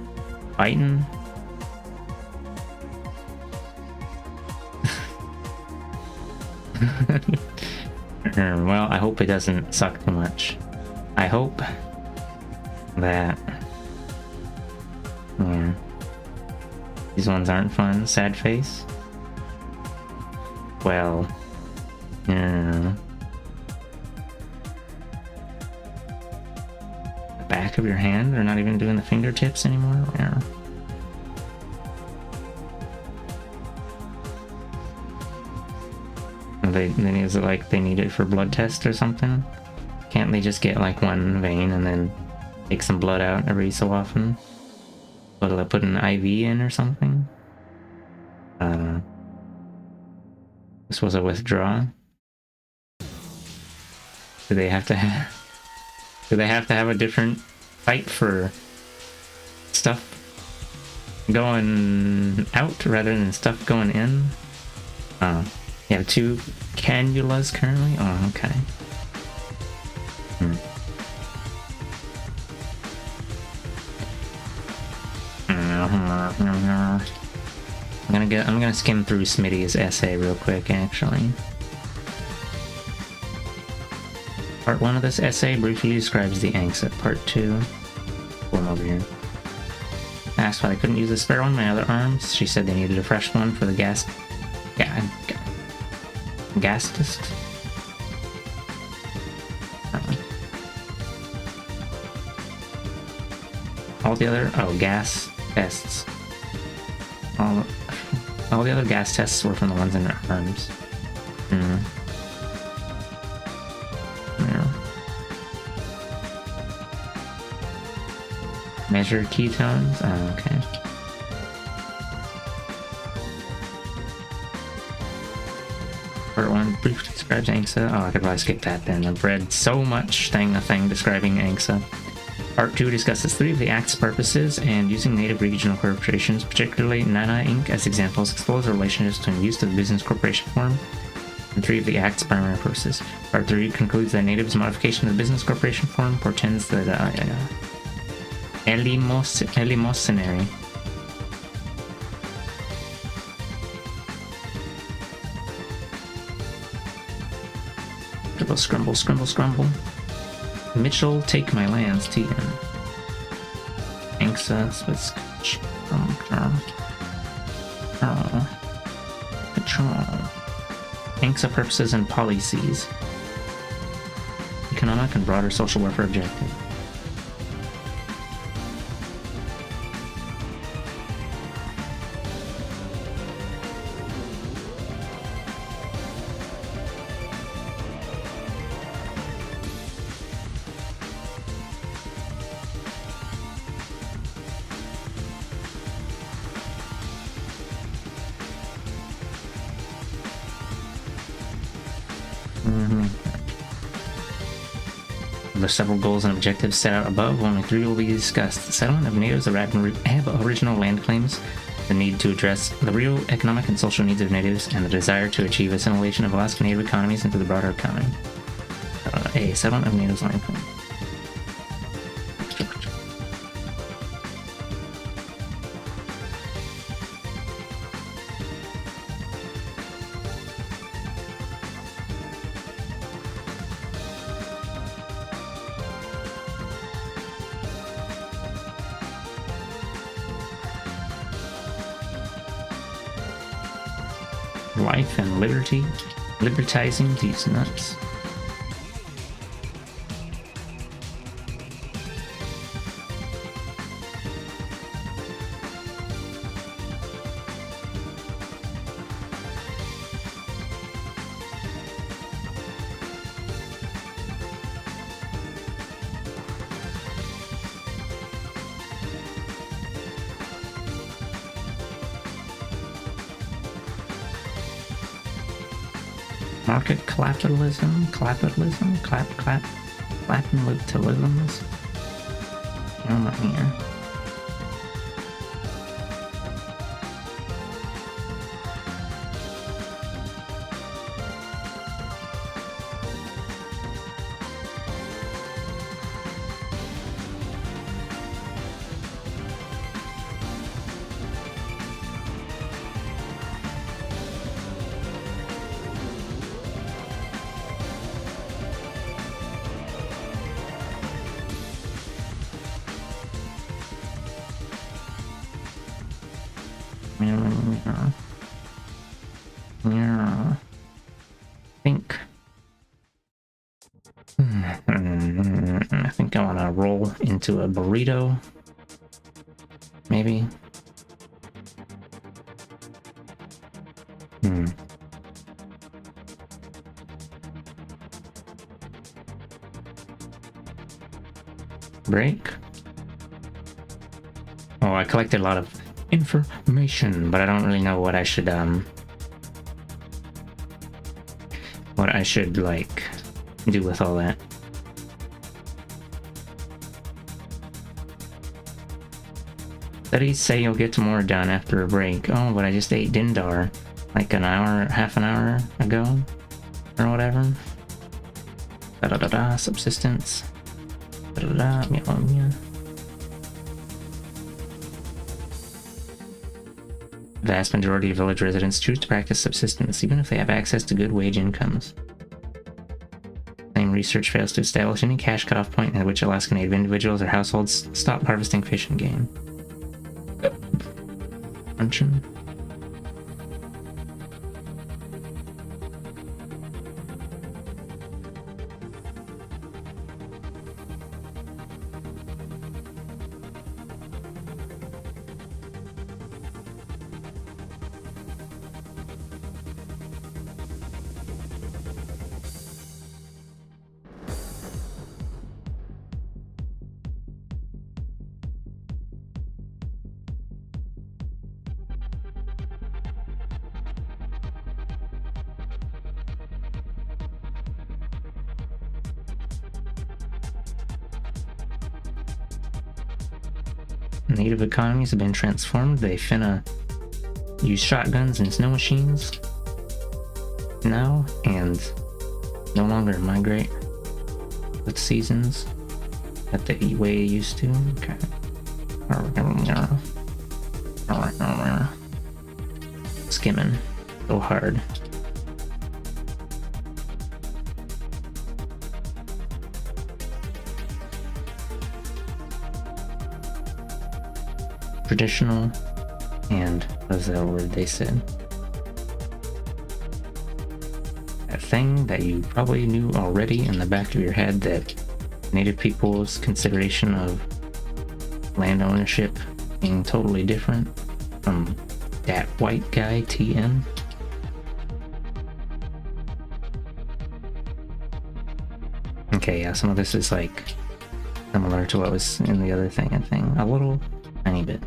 Fighting. Well, I hope it doesn't suck too much. I hope that, yeah, these ones aren't fun. Sad face. Well, yeah. The back of your hand? They're not even doing the fingertips anymore? Yeah. Is it like they need it for blood test or something? Can't they just get like one vein and then take some blood out every so often? Put an IV in or something? This was a withdrawal. Do they have to have a different fight for stuff going out rather than stuff going in? You have 2 cannulas currently? Oh, okay. I'm gonna skim through Smitty's essay real quick, actually. Part 1 of this essay briefly describes the ANCSA. Part 2... Pull him over here. Asked why I couldn't use the spare one on my other arms. She said they needed a fresh one for the gastist. All the other... Oh, gas tests. All the other gas tests were from the ones in their arms. Yeah. Measure ketones? Oh, okay. Part 1 briefly describes ANCSA. Oh, I could probably skip that then. I've read so much thing describing ANCSA. Part 2 discusses 3 of the Act's purposes, and using native regional corporations, particularly Nana Inc. as examples, explores the relationships between use of the business corporation form and 3 of the Act's primary purposes. Part 3 concludes that natives' modification of the business corporation form portends the eleemosynary. Scrumble. Mitchell, take my lands, TN. ANCSA, Swiss, Patrol. ANCSA purposes and policies. Economic and broader social welfare objective. There are several goals and objectives set out above. Only 3 will be discussed. The settlement of natives that have original land claims, the need to address the real economic and social needs of natives, and the desire to achieve assimilation of Alaska Native economies into the broader economy. A. Settlement of natives' land claims. Life and liberty. Libertizing these nuts. Market capitalisms. Oh my here. Yeah. I think I want to roll into a burrito. Maybe. Break. Oh, I collected a lot of information, but I don't really know what I should like do with all that. Studies say you'll get more done after a break. Oh, but I just ate Dindar like half an hour ago, or whatever. Subsistence. Yeah. Vast majority of village residents choose to practice subsistence, even if they have access to good wage incomes. Same research fails to establish any cash cutoff point at which Alaska Native individuals or households stop harvesting fish and game. Luncheon. Native economies have been transformed. They finna use shotguns and snow machines now and no longer migrate with seasons that the way it used to. Okay. Skimming so hard. Traditional, and what is that word they said? That thing that you probably knew already in the back of your head, that Native people's consideration of land ownership being totally different from that white guy TM. Okay, yeah, some of this is like similar to what was in the other thing, I think. A little tiny bit.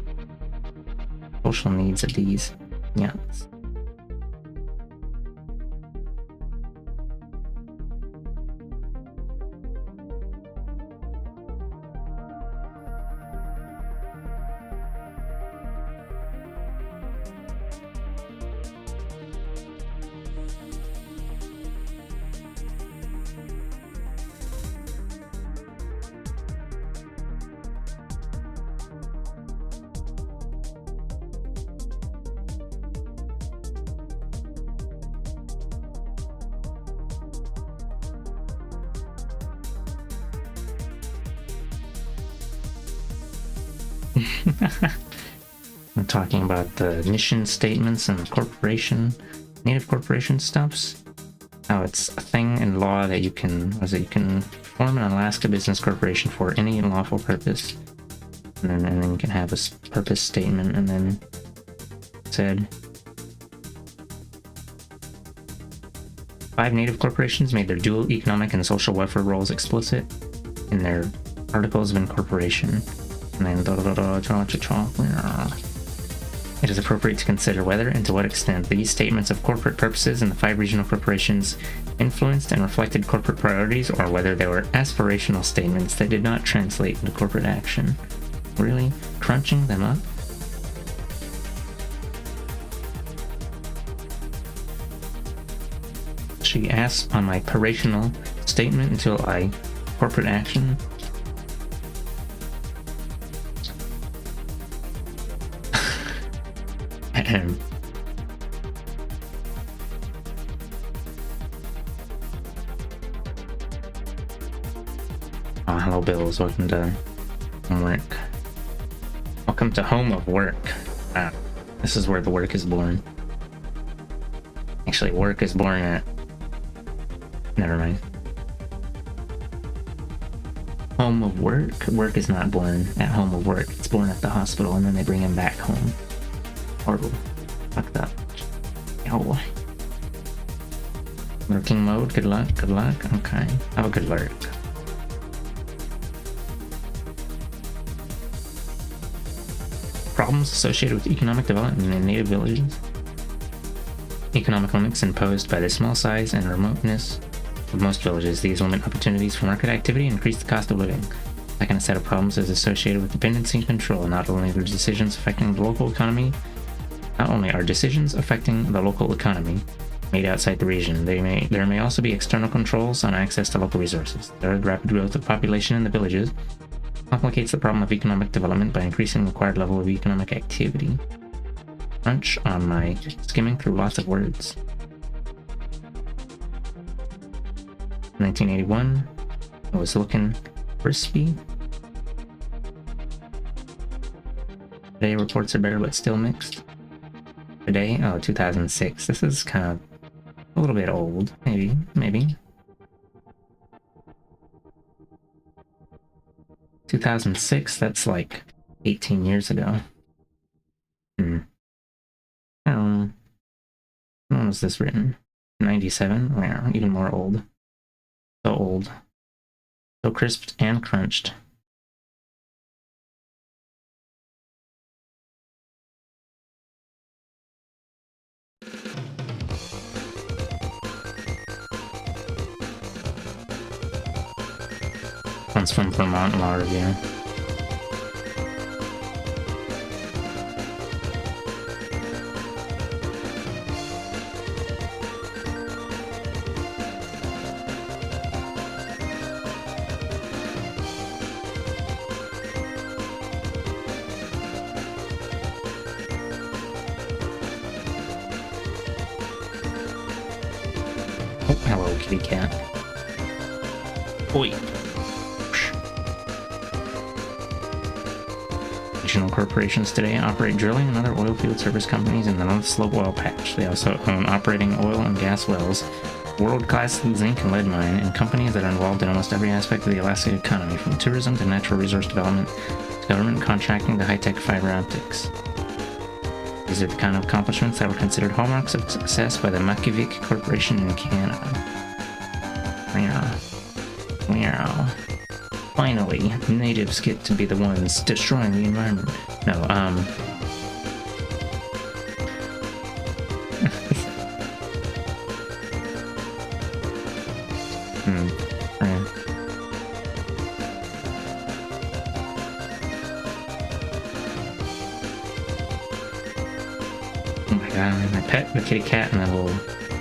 Social needs of these youngs. I'm talking about the mission statements and the corporation, Native corporation stuffs. How it's a thing in law that you can, you can form an Alaska business corporation for any lawful purpose, and then you can have a purpose statement, and then said 5 Native corporations made their dual economic and social welfare roles explicit in their articles of incorporation. And then it is appropriate to consider whether and to what extent these statements of corporate purposes in the 5 regional corporations influenced and reflected corporate priorities, or whether they were aspirational statements that did not translate into corporate action. Really crunching them up? She asks on my parational statement until I corporate action. Oh, hello, Bills. Welcome to homework. Welcome to home of work. This is where the work is born. Actually, work is born at... Never mind. Home of work? Work is not born at home of work. It's born at the hospital, and then they bring him back home. Horrible. Fucked up. Oh. Lurking mode, good luck, good luck. Okay. Have a good lurk. Problems associated with economic development in native villages. Economic limits imposed by the small size and remoteness of most villages. These limit opportunities for market activity and increase the cost of living. Second set of problems is associated with dependency and control. Not only are decisions affecting the local economy, made outside the region, there may also be external controls on access to local resources. Third, rapid growth of population in the villages complicates the problem of economic development by increasing the required level of economic activity. Crunch on my skimming through lots of words. 1981, I was looking crispy. Today reports are better but still mixed. Today, oh, 2006. This is kind of a little bit old, maybe. 2006, that's like 18 years ago. When was this written? 97? Wow, even more old. So old. So crisped and crunched. One's from Vermont Law Review. Oh, hello, kitty cat. Oi. Regional corporations today operate drilling and other oil field service companies in the North Slope Oil Patch. They also own operating oil and gas wells, world-class zinc and lead mine, and companies that are involved in almost every aspect of the Alaska economy, from tourism to natural resource development to government contracting to high-tech fiber optics. These are the kind of accomplishments that were considered hallmarks of success by the Makivik Corporation in Canada. Meow. Finally, natives get to be the ones destroying the environment. No, Oh my god, my pet, the kitty cat, and that little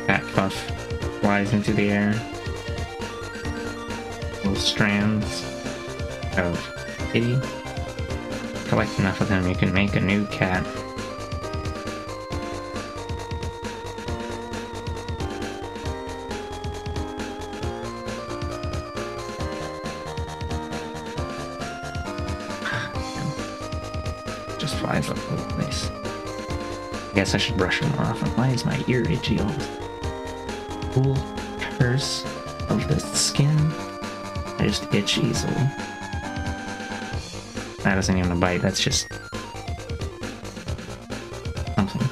cat puff flies into the air. Little strands of kitty. Collect enough of them, you can make a new cat. Just flies all over the place. I guess I should brush it more often. Why is my ear itchy all the cool curse of the skin? I just itch easily. That isn't even a bite, that's just something.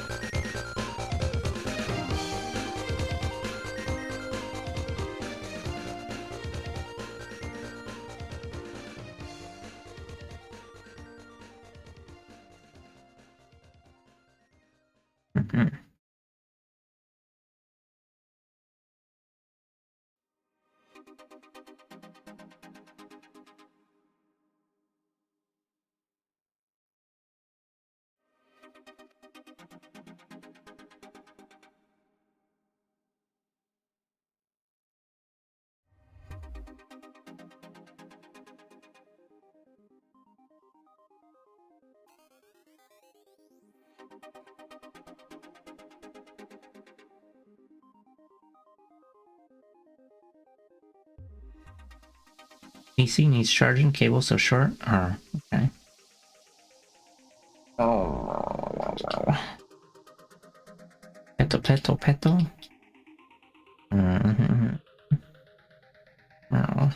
PC needs charging, cable so short. Okay. Oh. Peto. Oh.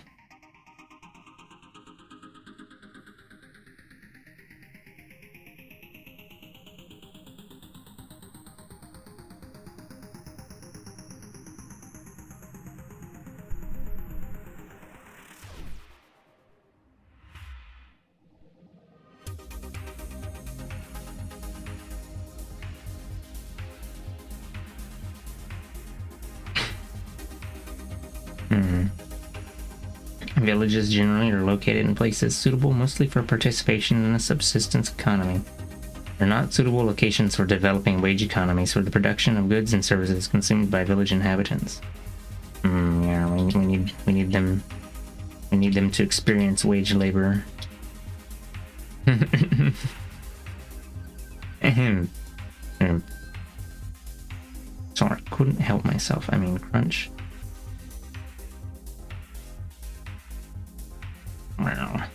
Villages generally are located in places suitable mostly for participation in a subsistence economy. They're not suitable locations for developing wage economies for the production of goods and services consumed by village inhabitants. Yeah, we need them. We need them to experience wage labor. Sorry, couldn't help myself. I mean, crunch. Wow.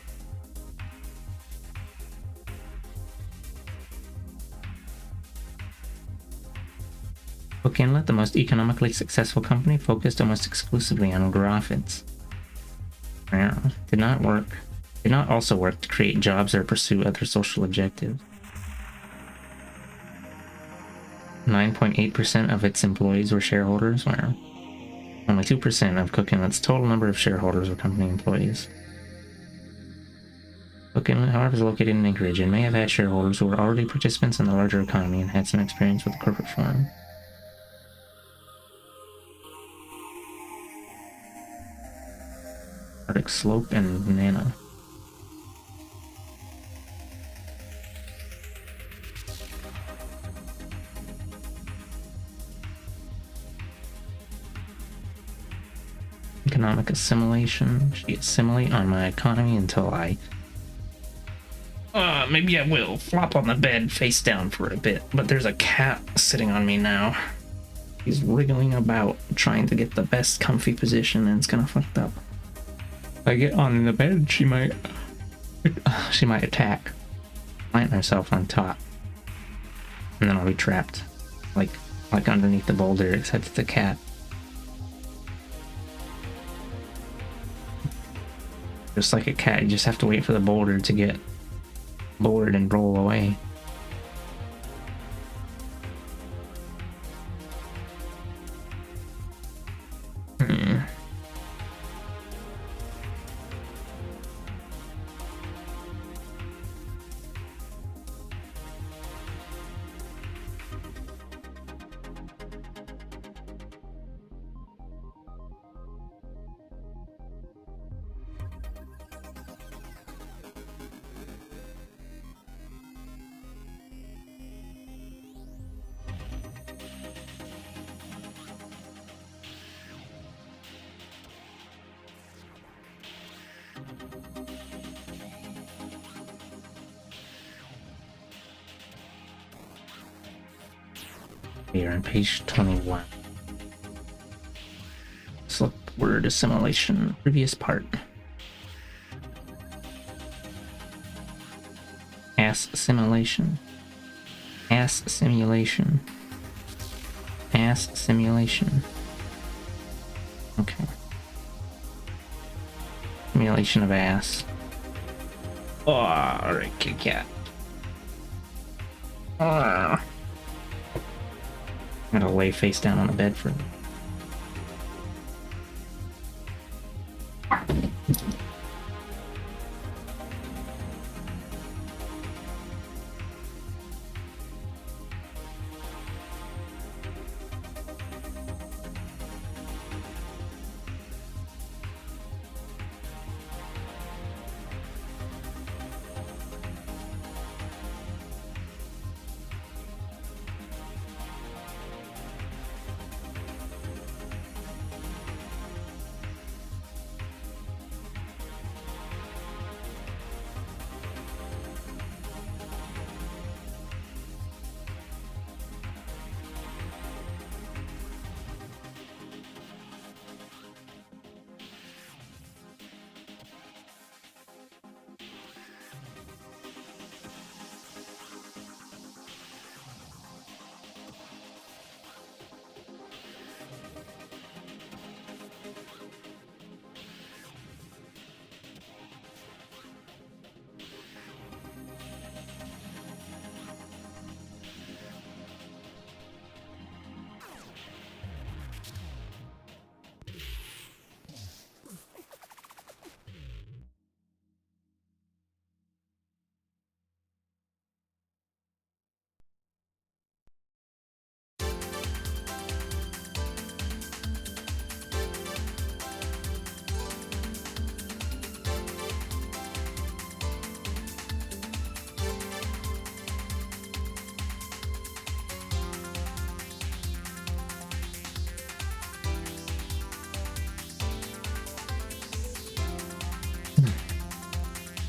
Cook Inlet, the most economically successful company, focused almost exclusively on profits. Wow. Did not also work to create jobs or pursue other social objectives. 9.8% of its employees were shareholders. Wow. Only 2% of Cook Inlet's total number of shareholders were company employees. Cook Inlet, however, is located in Anchorage and may have had shareholders who were already participants in the larger economy and had some experience with the corporate form. Arctic Slope and Nana. Economic assimilation. Should you assimilate on my economy until I... maybe I will flop on the bed face down for a bit, but there's a cat sitting on me now. He's wriggling about, trying to get the best comfy position, and it's kind of fucked up. If I get on the bed, she might attack. Plant herself on top. And then I'll be trapped. Like underneath the boulder, except it's a cat. Just like a cat, you just have to wait for the boulder to get bored and roll away. Here on page 21. Select word assimilation, previous part. Ass simulation. Ass simulation. Ass simulation. Okay. Simulation of ass. Oh, alright, Kit Kat. I'm gonna lay face down on the bed for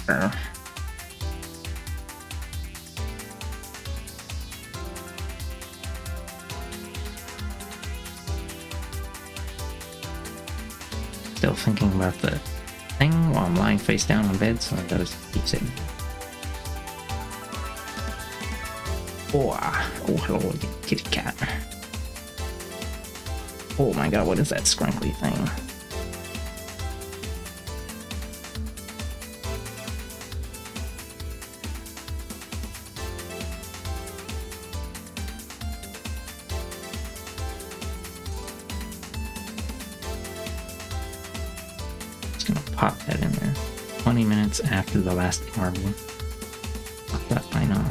Sure. Still thinking about the thing while I'm lying face down on bed, so I gotta keep sitting. Oh, hello, kitty cat. Oh my god, what is that scrunkly thing? Just gonna pop that in there. 20 minutes after the last marble. Pop that I know.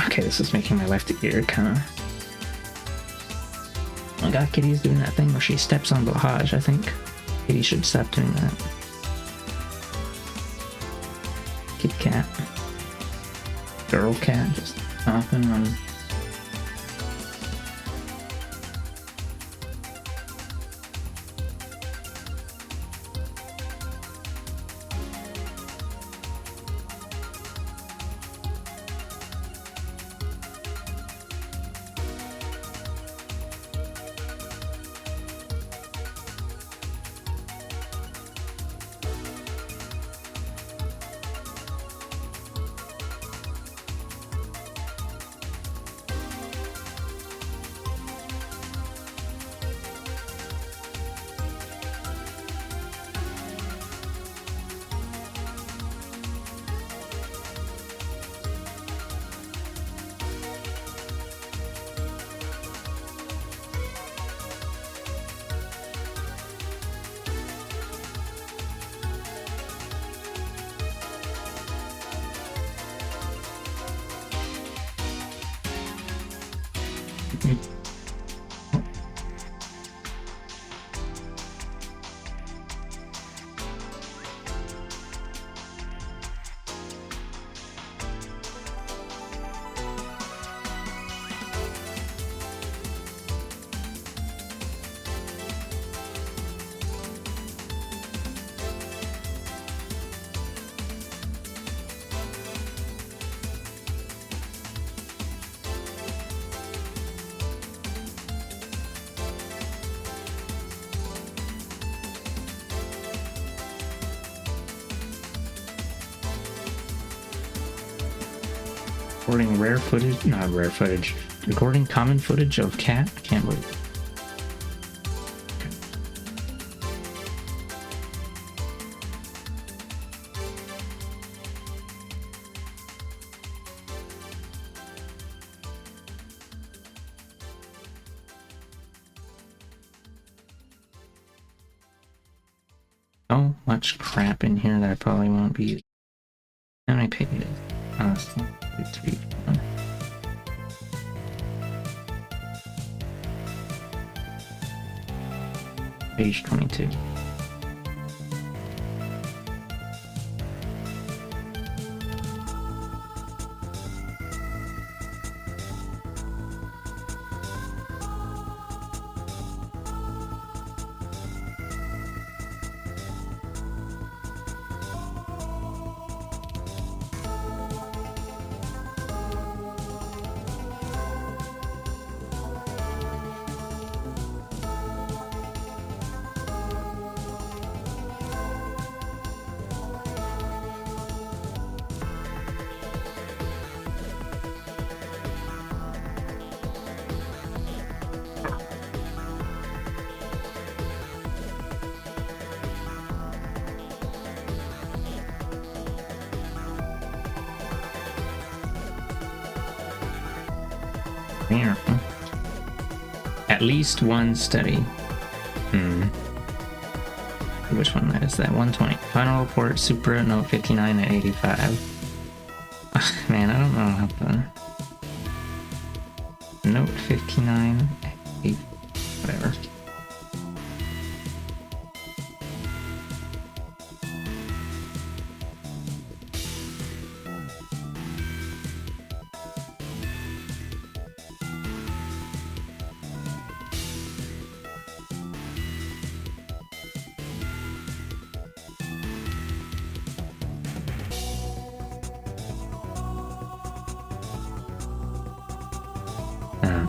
Okay, this is making my left ear kind of... Oh my god, Kitty's doing that thing where she steps on Bahaj. I think Kitty should stop doing that. Kitty cat. Girl cat just stomping on... Recording rare footage, not rare footage. Recording common footage of cat. I can't believe it. So much crap in here that I probably won't be using. How many pages? Honestly, 2, 3, 4. Page 22. Here. At least one study. Which one that is that? 120. Final report, Supra, note 59 at 85. Man, I don't know how to... Note 59 at 8... Whatever.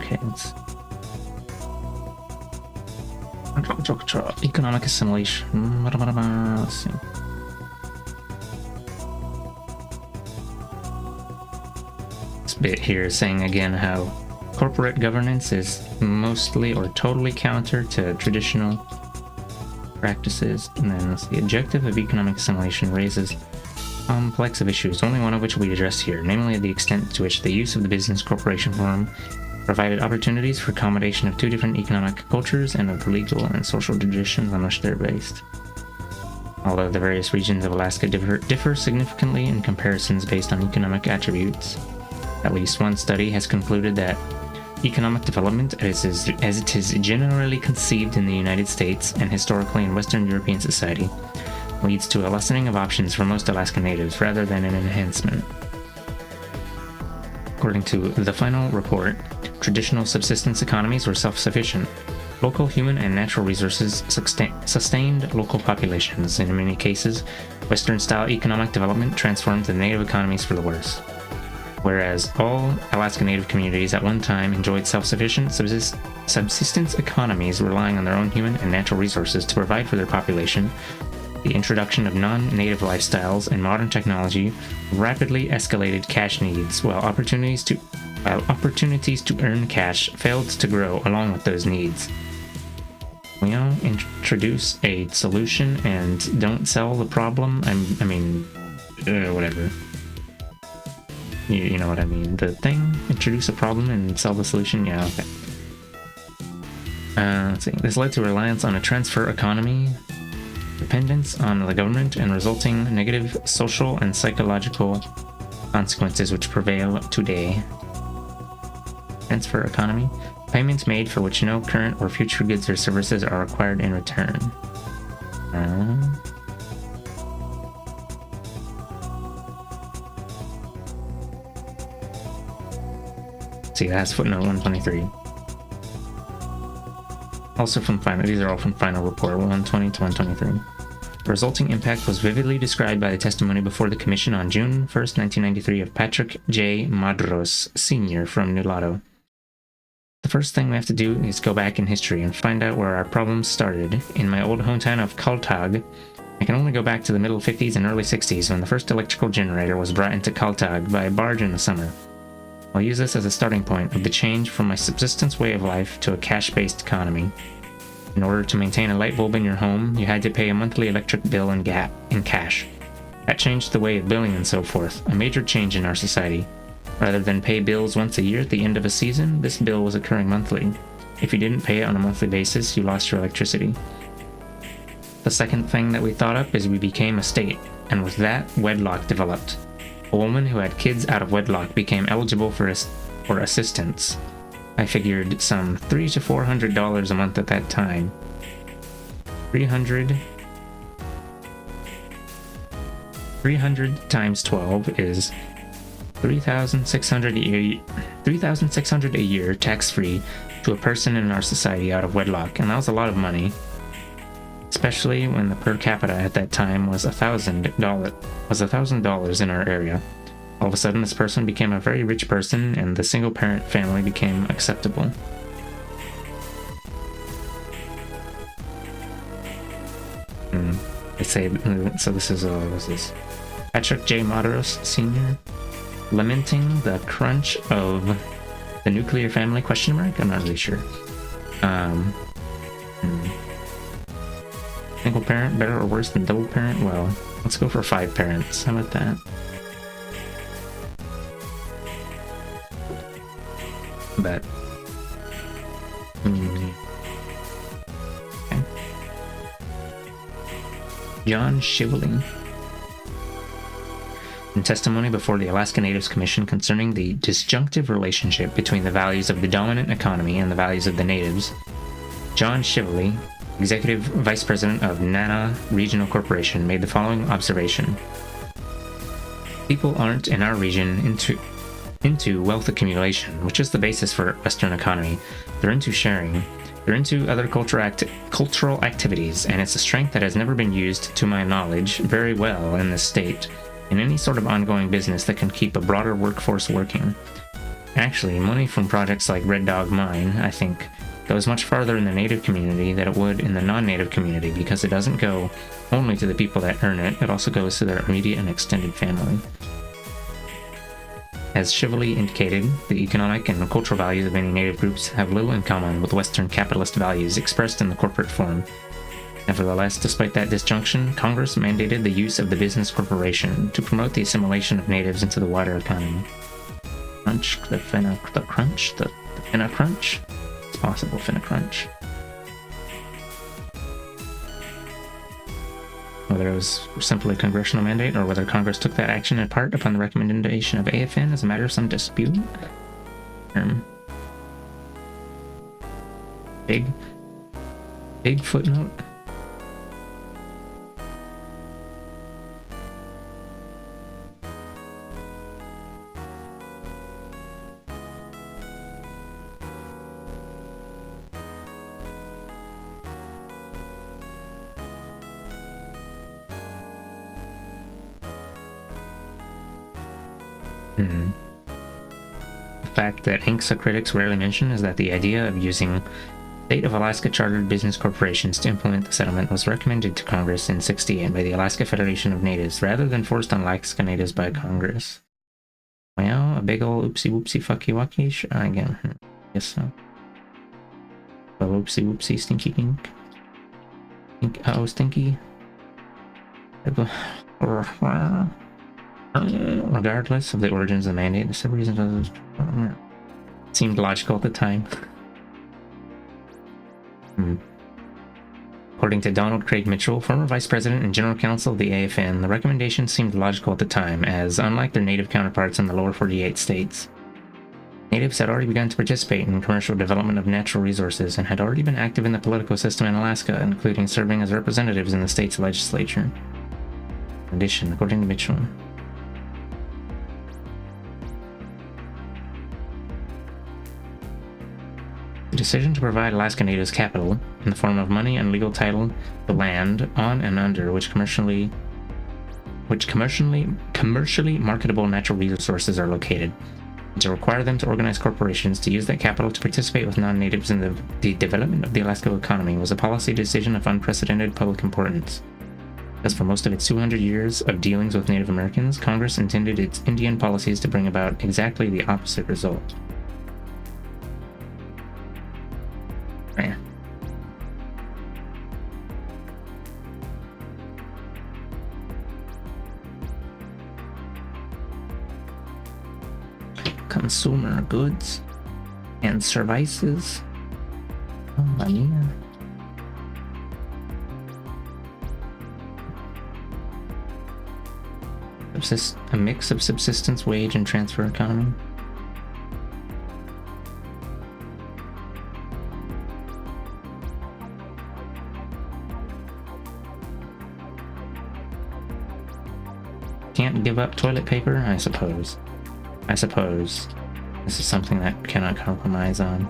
Okay, economic assimilation. Let's see. This bit here is saying again how corporate governance is mostly or totally counter to traditional practices. And then the objective of economic assimilation raises complex of issues, only one of which we address here, namely the extent to which the use of the business corporation form provided opportunities for accommodation of two different economic cultures and of the legal and social traditions on which they're based. Although the various regions of Alaska differ significantly in comparisons based on economic attributes, at least one study has concluded that economic development, as it is generally conceived in the United States and historically in Western European society, leads to a lessening of options for most Alaska Natives rather than an enhancement. According to the final report, traditional subsistence economies were self-sufficient. Local human and natural resources sustained local populations. In many cases, Western-style economic development transformed the native economies for the worse. Whereas all Alaska Native communities at one time enjoyed self-sufficient subsistence economies relying on their own human and natural resources to provide for their population, the introduction of non-native lifestyles and modern technology rapidly escalated cash needs, while opportunities to earn cash failed to grow along with those needs. We now introduce a solution and don't sell the problem. Whatever. You know what I mean. The thing, introduce a problem and sell the solution. Yeah, okay. Let's see. This led to reliance on a transfer economy, dependence on the government, and resulting negative social and psychological consequences which prevail today. Transfer economy. Payments made for which no current or future goods or services are required in return. See, that's footnote 123. Also from final, these are all from final report 120 to 123. The resulting impact was vividly described by the testimony before the commission on June 1st, 1993 of Patrick J. Madros, Sr. from Nulato. The first thing we have to do is go back in history and find out where our problems started. In my old hometown of Kaltag, I can only go back to the middle 50s and early 60s when the first electrical generator was brought into Kaltag by a barge in the summer. I'll use this as a starting point of the change from my subsistence way of life to a cash-based economy. In order to maintain a light bulb in your home, you had to pay a monthly electric bill in cash. That changed the way of billing and so forth, a major change in our society. Rather than pay bills once a year at the end of a season, this bill was occurring monthly. If you didn't pay it on a monthly basis, you lost your electricity. The second thing that we thought up is we became a state, and with that, wedlock developed. A woman who had kids out of wedlock became eligible for assistance. I figured some $300 to $400 a month at that time. 300 times 12 is $3,600 a year tax-free to a person in our society out of wedlock, and that was a lot of money, especially when the per capita at that time was $1,000 in our area. All of a sudden, this person became a very rich person, and the single-parent family became acceptable. They say so. This is Patrick J. Madros, Sr. lamenting the crunch of the nuclear family ? I'm not really sure. Single parent better or worse than double parent? Well, let's go for 5 parents. How about that? Bet. Okay. John Shively. In testimony before the Alaska Natives Commission concerning the disjunctive relationship between the values of the dominant economy and the values of the natives, John Shively, Executive Vice President of Nana Regional Corporation, made the following observation. People aren't in our region into wealth accumulation, which is the basis for Western economy. They're into sharing. They're into other cultural activities, and it's a strength that has never been used, to my knowledge, very well in this state, in any sort of ongoing business that can keep a broader workforce working. Actually, money from projects like Red Dog Mine, I think, goes much farther in the native community than it would in the non-native community because it doesn't go only to the people that earn it, it also goes to their immediate and extended family. As Shively indicated, the economic and cultural values of many native groups have little in common with Western capitalist values expressed in the corporate form. Nevertheless, despite that disjunction, Congress mandated the use of the business corporation to promote the assimilation of natives into the wider economy. The finna crunch? It's possible, finna crunch. Whether it was simply a congressional mandate or whether Congress took that action in part upon the recommendation of AFN is a matter of some dispute. Big footnote. The fact that ANCSA critics rarely mention is that the idea of using State of Alaska chartered business corporations to implement the settlement was recommended to Congress in '68 by the Alaska Federation of Natives rather than forced on Alaska Natives by Congress. Well, a big ol' oopsie whoopsie fucky wucky, again, guess so. A oopsie whoopsie stinky kink. Uh-oh, stinky. Regardless of the origins of the mandate, the several reasons seemed logical at the time. According to Donald Craig Mitchell, former vice president and general counsel of the AFN, the recommendation seemed logical at the time, as unlike their native counterparts in the lower 48 states, natives had already begun to participate in commercial development of natural resources and had already been active in the political system in Alaska, including serving as representatives in the state's legislature. In addition, according to Mitchell, the decision to provide Alaska Natives capital in the form of money and legal title to land on and under which commercially marketable natural resources are located, and to require them to organize corporations to use that capital to participate with non-natives in the development of the Alaska economy was a policy decision of unprecedented public importance. As for most of its 200 years of dealings with Native Americans, Congress intended its Indian policies to bring about exactly the opposite result. Yeah. Consumer goods and services. Oh, money. A mix of subsistence, wage, and transfer economy. Can't give up toilet paper? I suppose. This is something that cannot compromise on.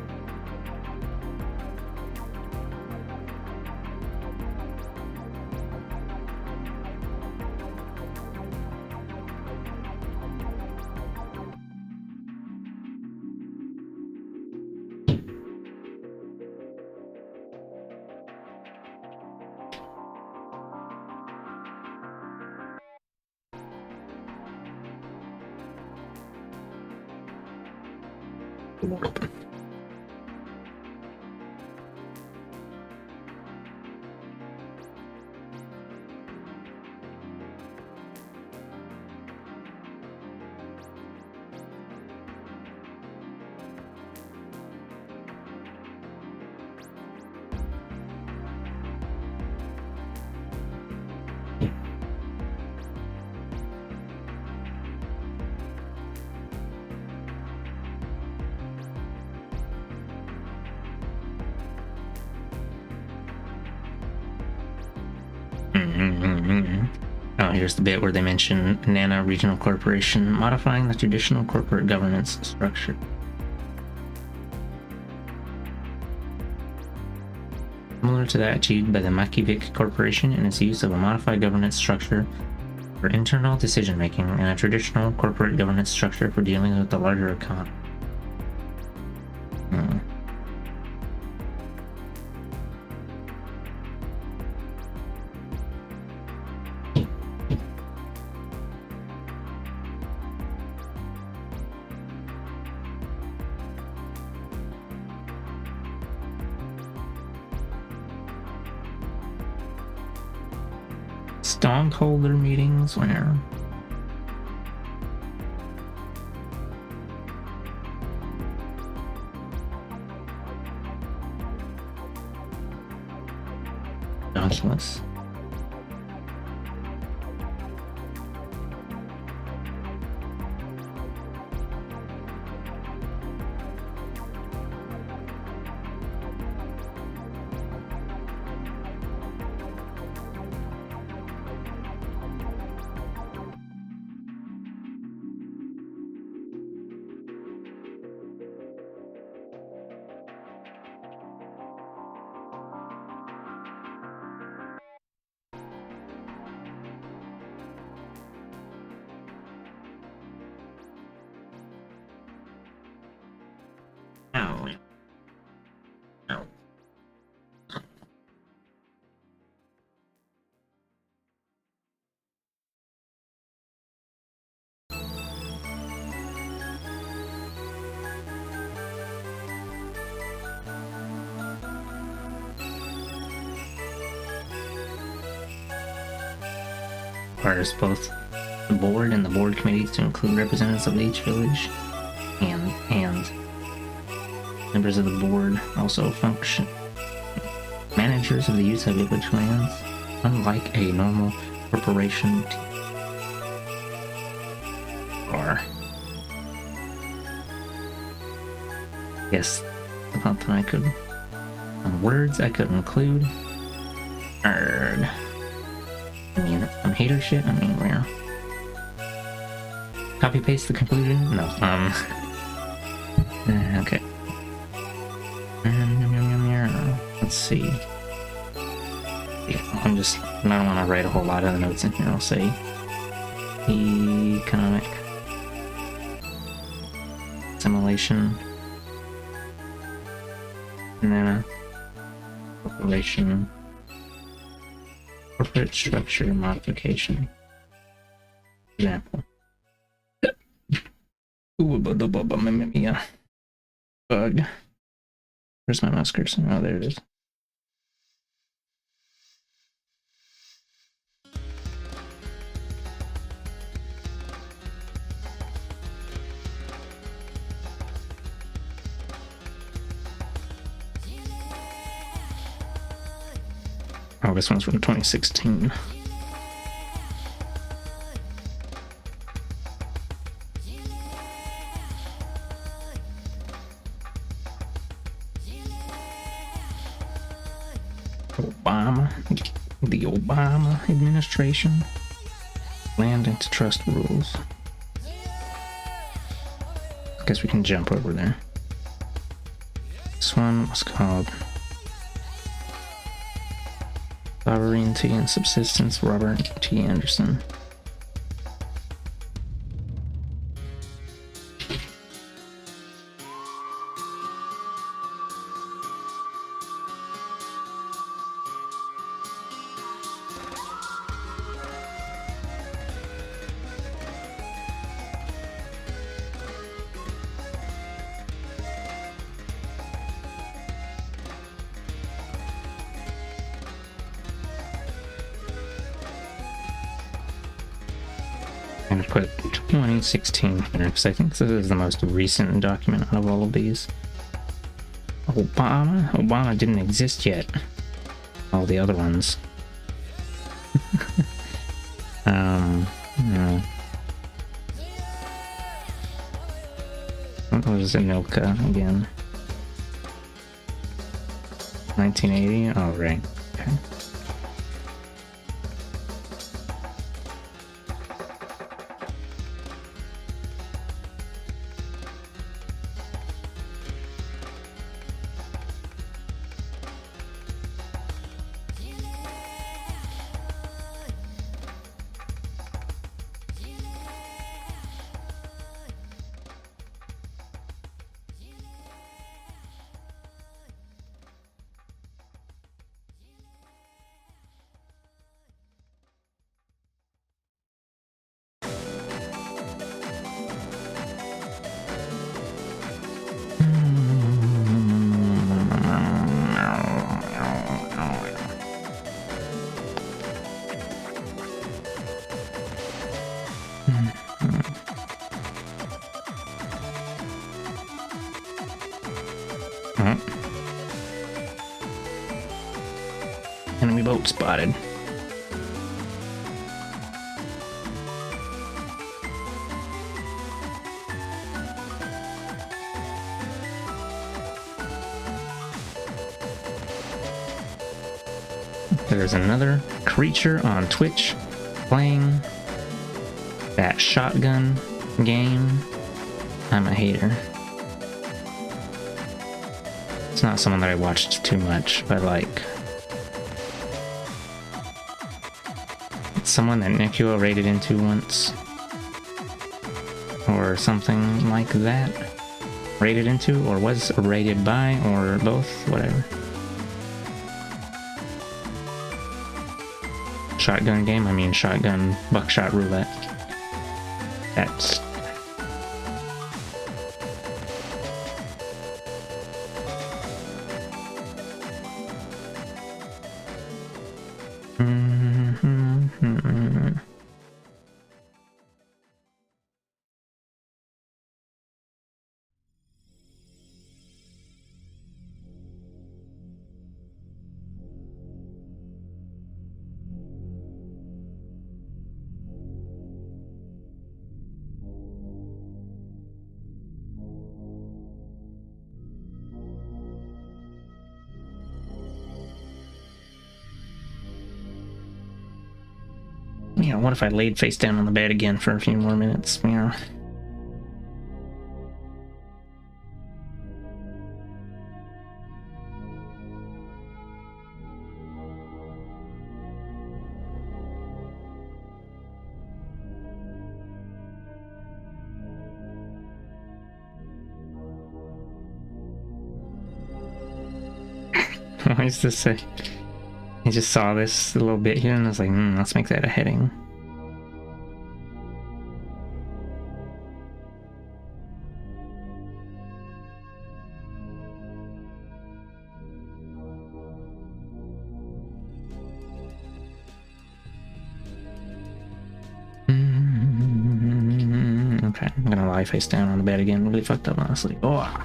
Oh, here's the bit where they mention NANA Regional Corporation modifying the traditional corporate governance structure. Similar to that achieved by the Makivik Corporation in its use of a modified governance structure for internal decision-making and a traditional corporate governance structure for dealing with the larger economy. stockholder meetings where documents. Oh. Oh. Requires both the board and the board committees to include representatives of each village, and members of the board also function managers of the use of village lands, unlike a normal corporation or yes, something I could words I could include. I mean, some hater shit. I mean, where copy paste the conclusion? No. Okay. Let's see. I don't want to write a whole lot of the notes in here. I'll say economic assimilation, and then a corporation. Corporate structure modification. Example. Ooh, bug. Where's my mouse cursor? Oh, there it is. Oh, this one's from 2016. The Obama administration. Land antitrust rules. I guess we can jump over there. This one was called Sovereignty and Subsistence, Robert T. Anderson. I'm gonna put 2016 here because I think this is the most recent document out of all of these. Obama didn't exist yet. All the other ones. No. What was Anilka again? 1980? Oh, right. Okay. Enemy boat spotted. There's another creature on Twitch playing that shotgun game. I'm a hater. It's not someone that I watched too much, but like, it's someone that Nikio raided into once, or something like that. Raided into, or was raided by, or both, whatever. Shotgun game, I mean shotgun buckshot roulette. That's yeah, what if I laid face down on the bed again for a few more minutes? Yeah. Why is this I just saw this a little bit here and I was like, let's make that a heading. Okay, I'm gonna lie face down on the bed again. Really fucked up, honestly. Oh.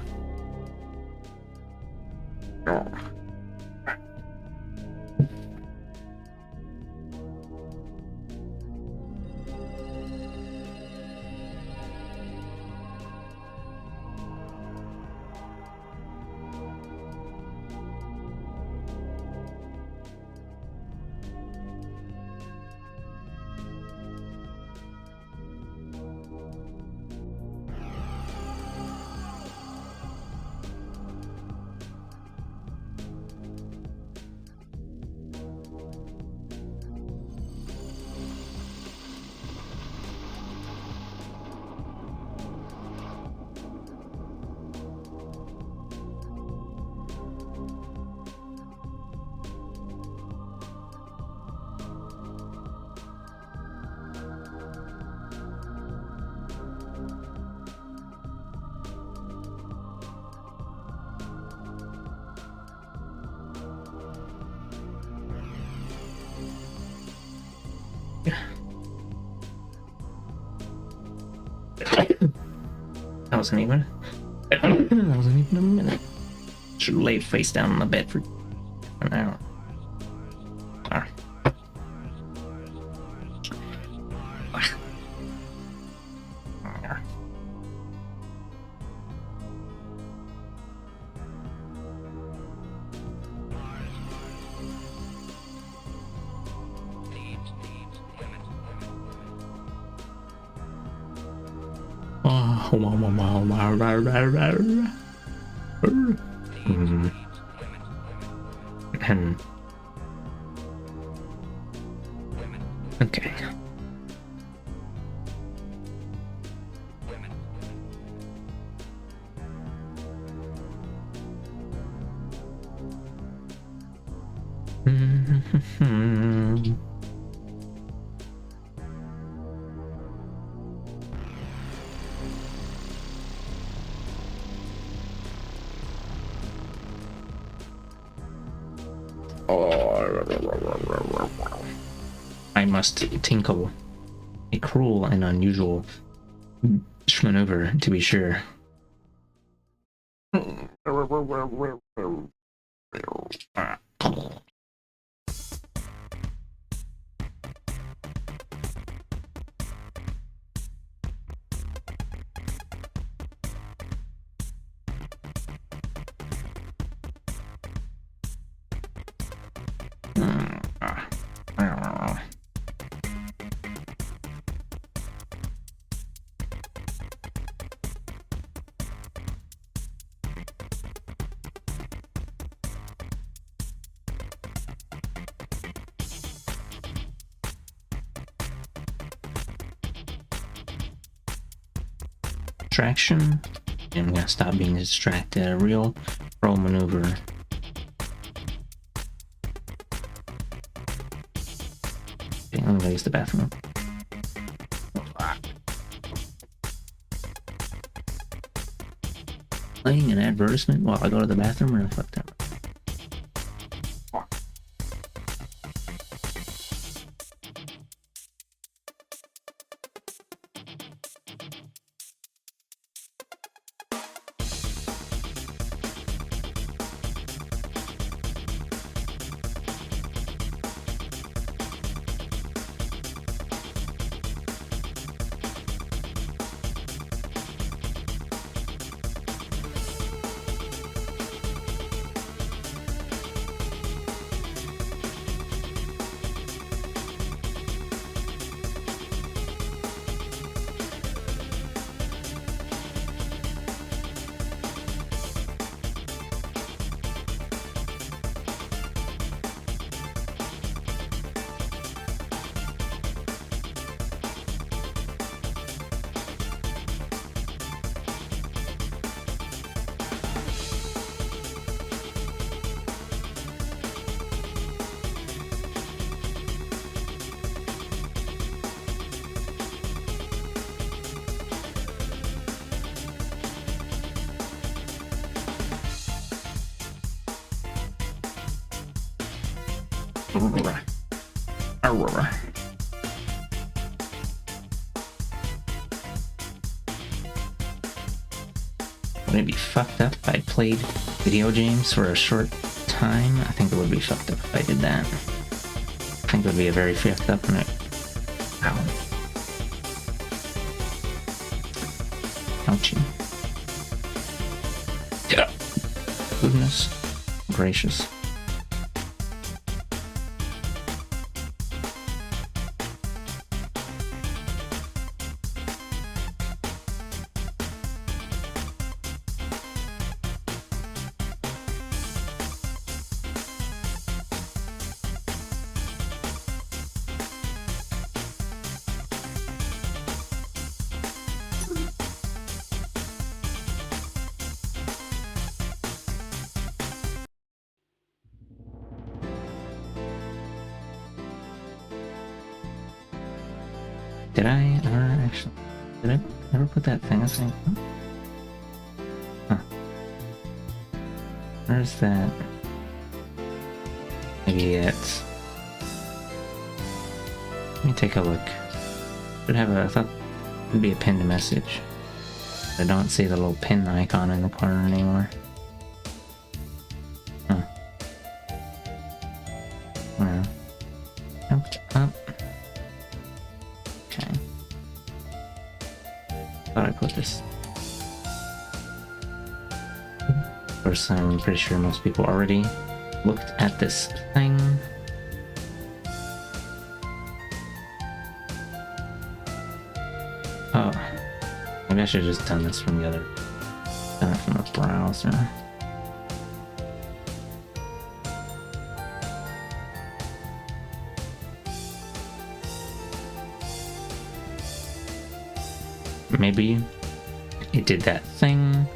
That wasn't even a minute. Should have laid face down on the bed for an hour. Okay. I must tinkle a cruel and unusual maneuver, to be sure. distraction. And I'm gonna stop being distracted. A real pro maneuver. Okay, I'm gonna use the bathroom. Playing an advertisement while I go to the bathroom or fuck that. Aurora. Would it be fucked up if I played video games for a short time? I think it would be fucked up if I did that. I think it would be a very fucked up and ow. Ouchie. Yeah. Goodness gracious. Did I ever actually... Did I ever put that thing aside? Huh. Where's that? Maybe it's... Let me take a look. Should have a... I thought it would be a pinned message. I don't see the little pin icon in the corner anymore. Huh. Well. Up. Okay. Thought I put this. Of course, I'm pretty sure most people already looked at this thing. Oh. Maybe I should have just done this from the other... Done it from the browser. Maybe it did that thing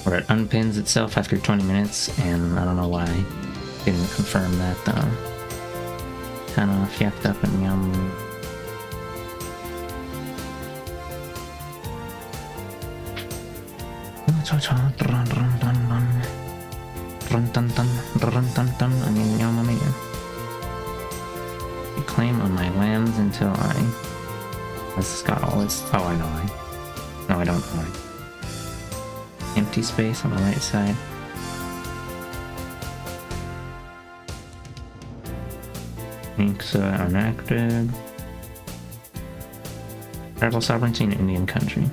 where it unpins itself after 20 minutes, and I don't know why it didn't confirm that though. Kinda fucked up and yum. You claim on my lands until I... This has got all this... Oh, I know. No, I don't know. Empty space on the right side. Links enacted. Tribal sovereignty in Indian country.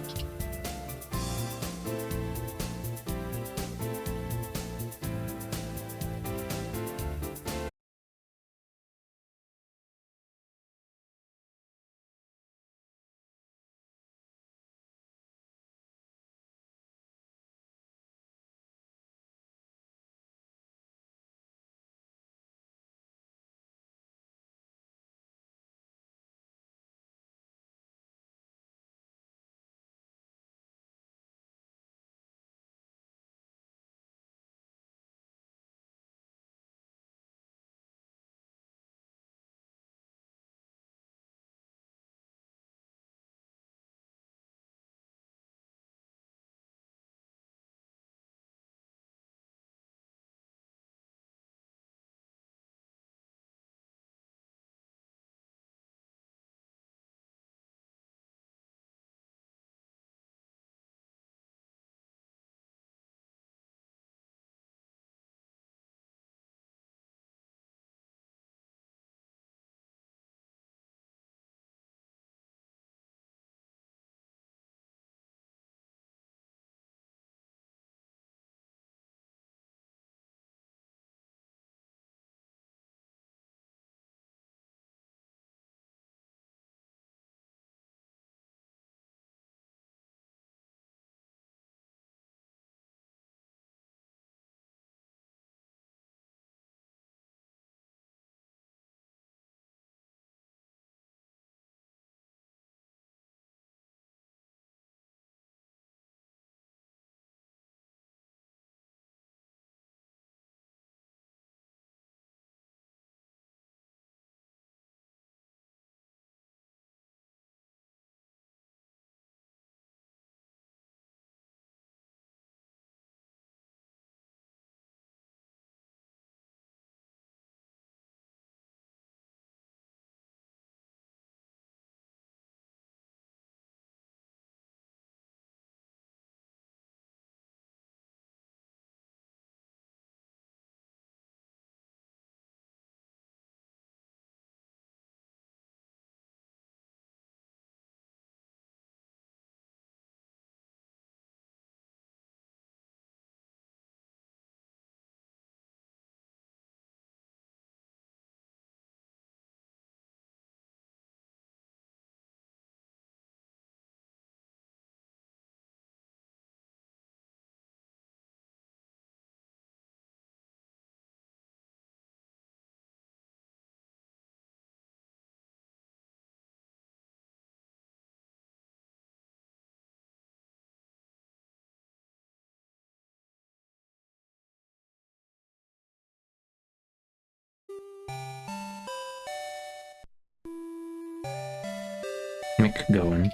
dynamic going.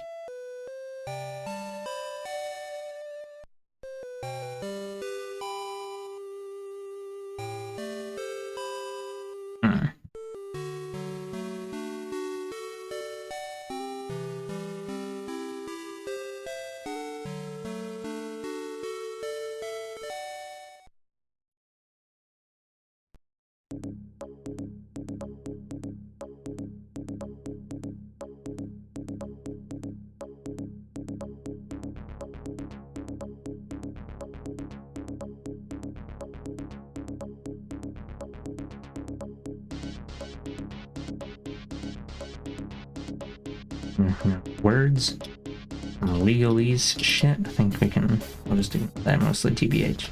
Words, legalese shit. I think we can. I'll just do that mostly TBH.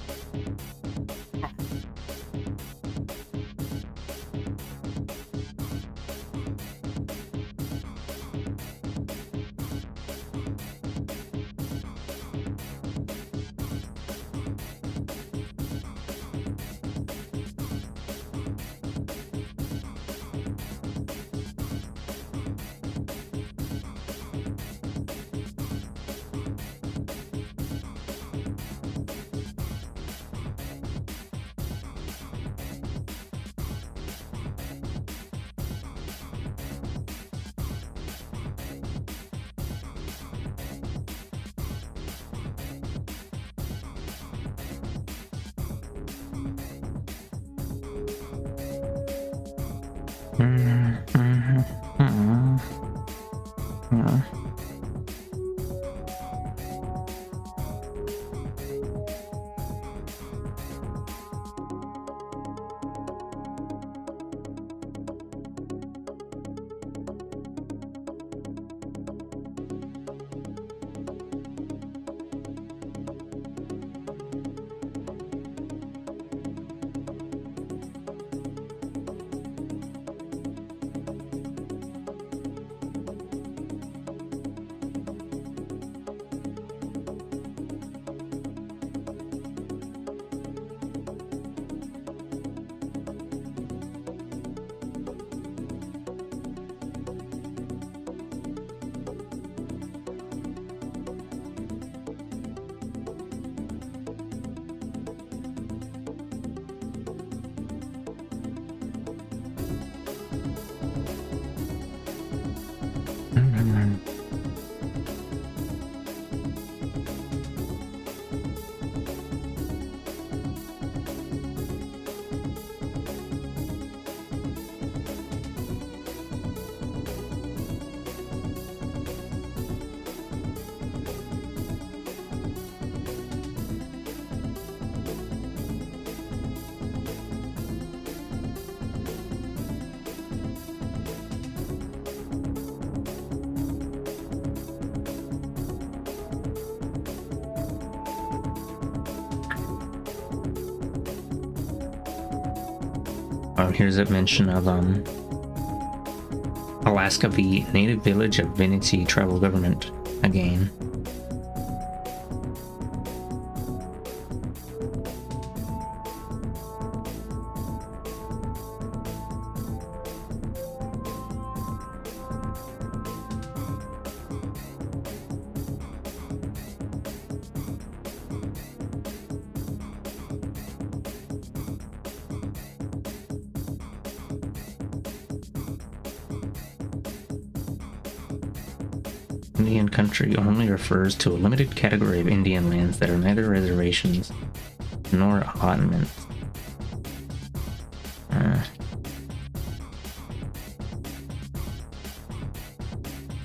Oh, here's a mention of Alaska v. Native Village of Vinity Tribal Government again. Indian country only refers to a limited category of Indian lands that are neither reservations nor allotments.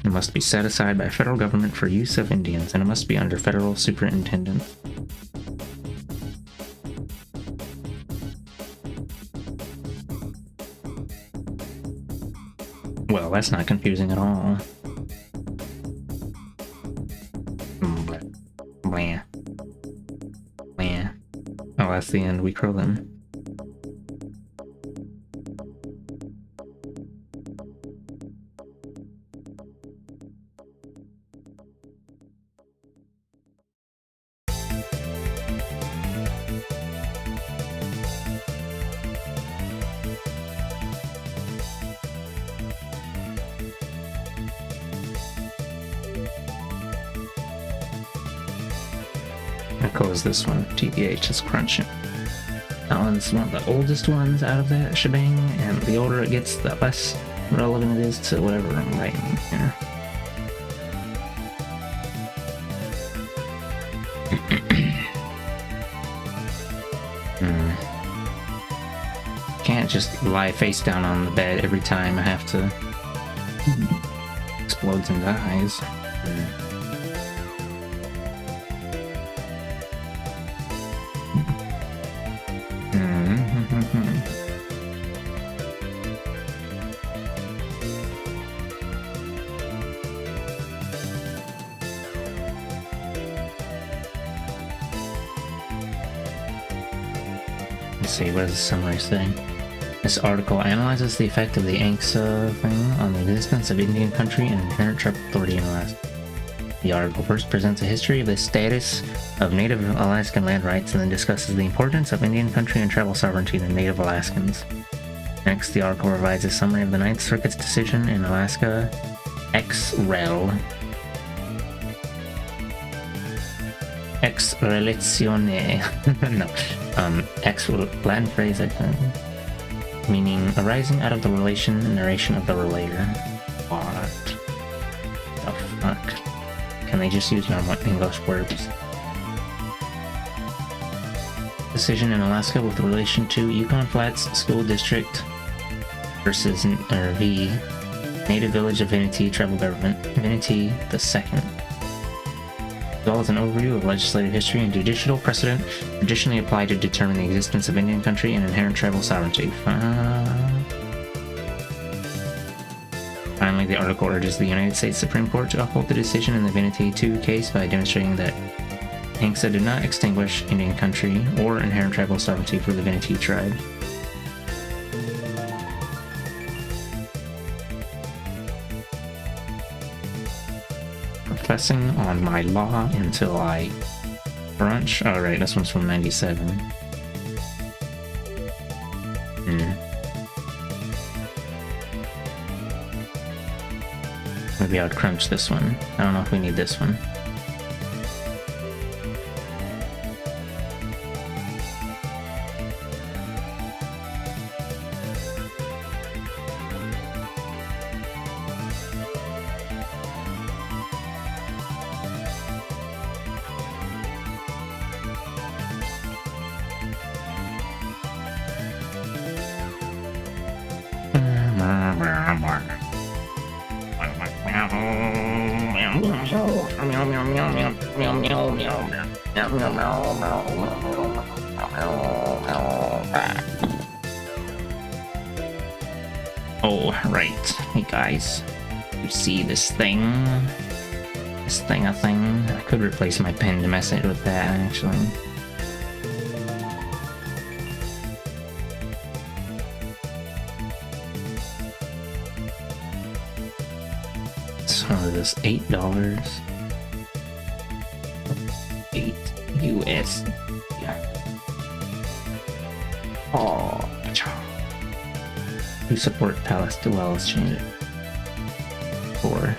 It must be set aside by federal government for use of Indians, and it must be under federal superintendence. Well, that's not confusing at all. Blah. Blah. Oh, that's the end. We crow them. I close this one. TBH is crunching. That one's one of the oldest ones out of that shebang, and the older it gets, the less relevant it is to whatever I'm writing here. Can't just lie face down on the bed every time I have to explodes and dies. Let's see, what does the summary say? This article analyzes the effect of the ANCSA thing on the existence of Indian country and inherent tribal authority in Alaska. The article first presents a history of the status of Native Alaskan land rights and then discusses the importance of Indian country and tribal sovereignty to Native Alaskans. Next, the article provides a summary of the Ninth Circuit's decision in Alaska ex rel. Ex relatione. No. Ex Latin phrase, I think. Meaning arising out of the relation and narration of the relator. What the fuck? Can they just use normal English words? Decision in Alaska with relation to Yukon Flats School District versus v. Native Village of Vinity Tribal Government, Vinity the Second. As well as an overview of legislative history and judicial precedent traditionally applied to determine the existence of Indian country and inherent tribal sovereignty. Finally, the article urges the United States Supreme Court to uphold the decision in the Vinity 2 case by demonstrating that ANCSA did not extinguish Indian country or inherent tribal sovereignty for the Vinity tribe. Professing on my law until I brunch. Oh, right, this one's from 97. Maybe I would crunch this one. I don't know if we need this one. Oh, right. Hey guys, you see this thing? This thing, I could replace my pen to mess it with that, actually. So this $8. 8 US. Yeah. Oh, who support Palestine? Well, let's change it. For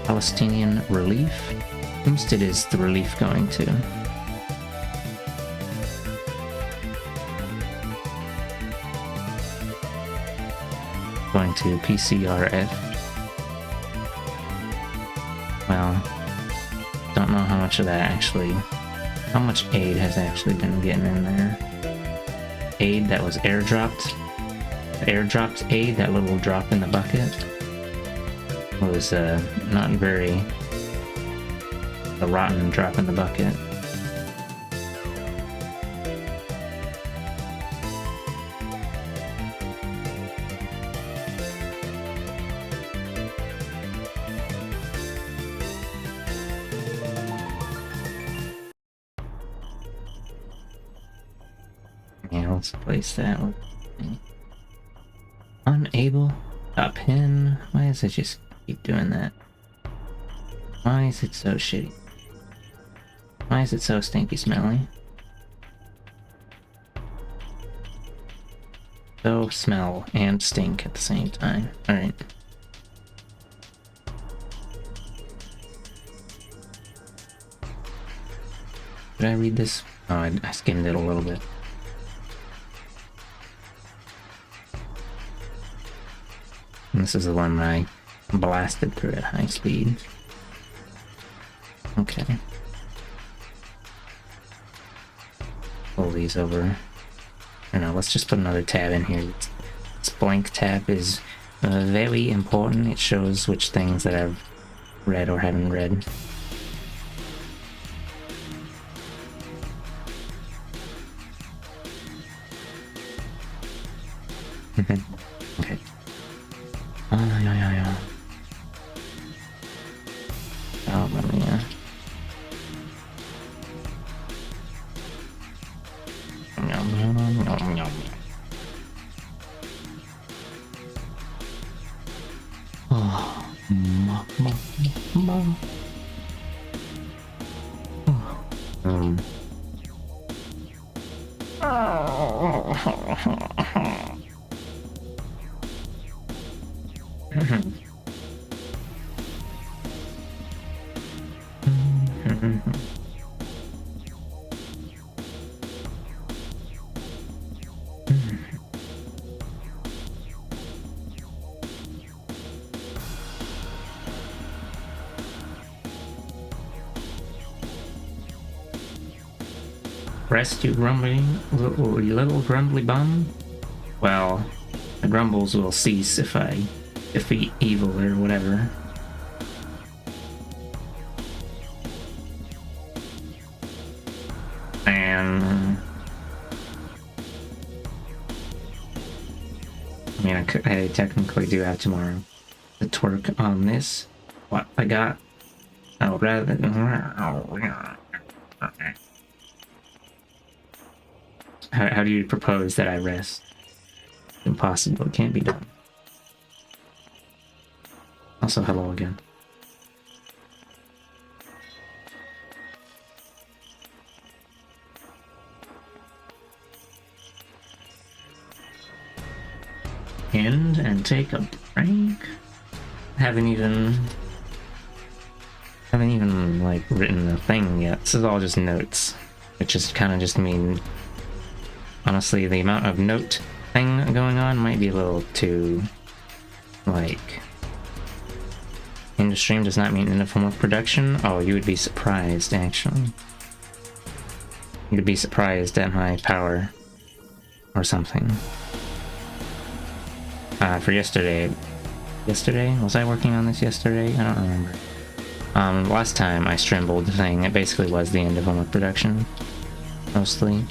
Palestinian relief? Whomst is the relief going to? Going to PCRF. Well, don't know how much of that actually, how much aid has actually been getting in there. Aid that was airdropped. Airdropped aid, that little drop in the bucket, was not very, a rotten drop in the bucket. Yeah, let's place that one. Unable to pin. Why does it just keep doing that? Why is it so shitty? Why is it so stinky smelly? So smell and stink at the same time. Alright. Did I read this? Oh, I skimmed it a little bit. And this is the one where I blasted through at high speed. Okay. Pull these over. I don't know, let's just put another tab in here. This blank tab is very important. It shows which things that I've read or haven't read. Okay. Yeah. Oh, yeah. Rest, you grumbling little grumbly bum? Well, the grumbles will cease if I defeat evil or whatever. And I mean, I technically do have tomorrow to twerk on this. What I got? I would rather. How do you propose that I rest? Impossible. It can't be done. Also, hello again. End and take a break. Haven't even like written a thing yet. This is all just notes, which is kind of just mean. Honestly, the amount of note thing going on might be a little too, like, end of stream does not mean end of homework production. Oh, you would be surprised, actually. You'd be surprised at my power, or something. For yesterday, was I working on this yesterday? I don't remember. Last time I streamed the thing, it basically was the end of homework production, mostly.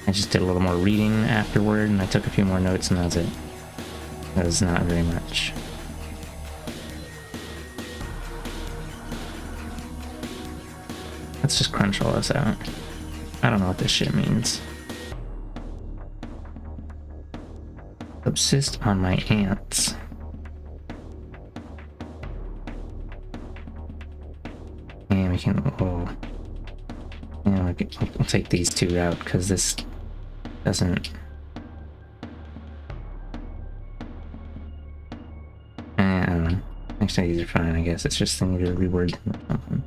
I just did a little more reading afterward, and I took a few more notes, and that's it. That was not very much. Let's just crunch all this out. I don't know what this shit means. Subsist on my ants. And we can... Oh. Yeah, we'll take these two out, because this doesn't... I don't know. Actually, these are fine, I guess. It's just they need to reword them or something.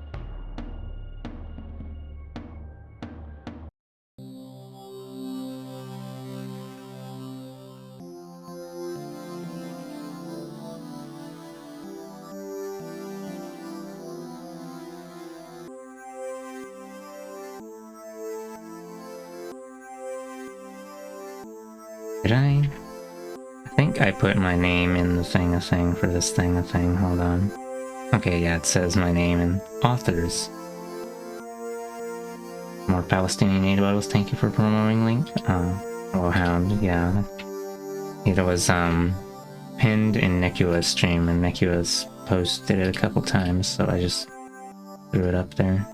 Did I think I put my name in the thing for this thing. Hold on. Okay, yeah, it says my name and authors. More Palestinian aid bubbles, thank you for promoting link. Oh, Hound, yeah. It was, pinned in Necula's stream, and Necula's posted it a couple times, so I just threw it up there.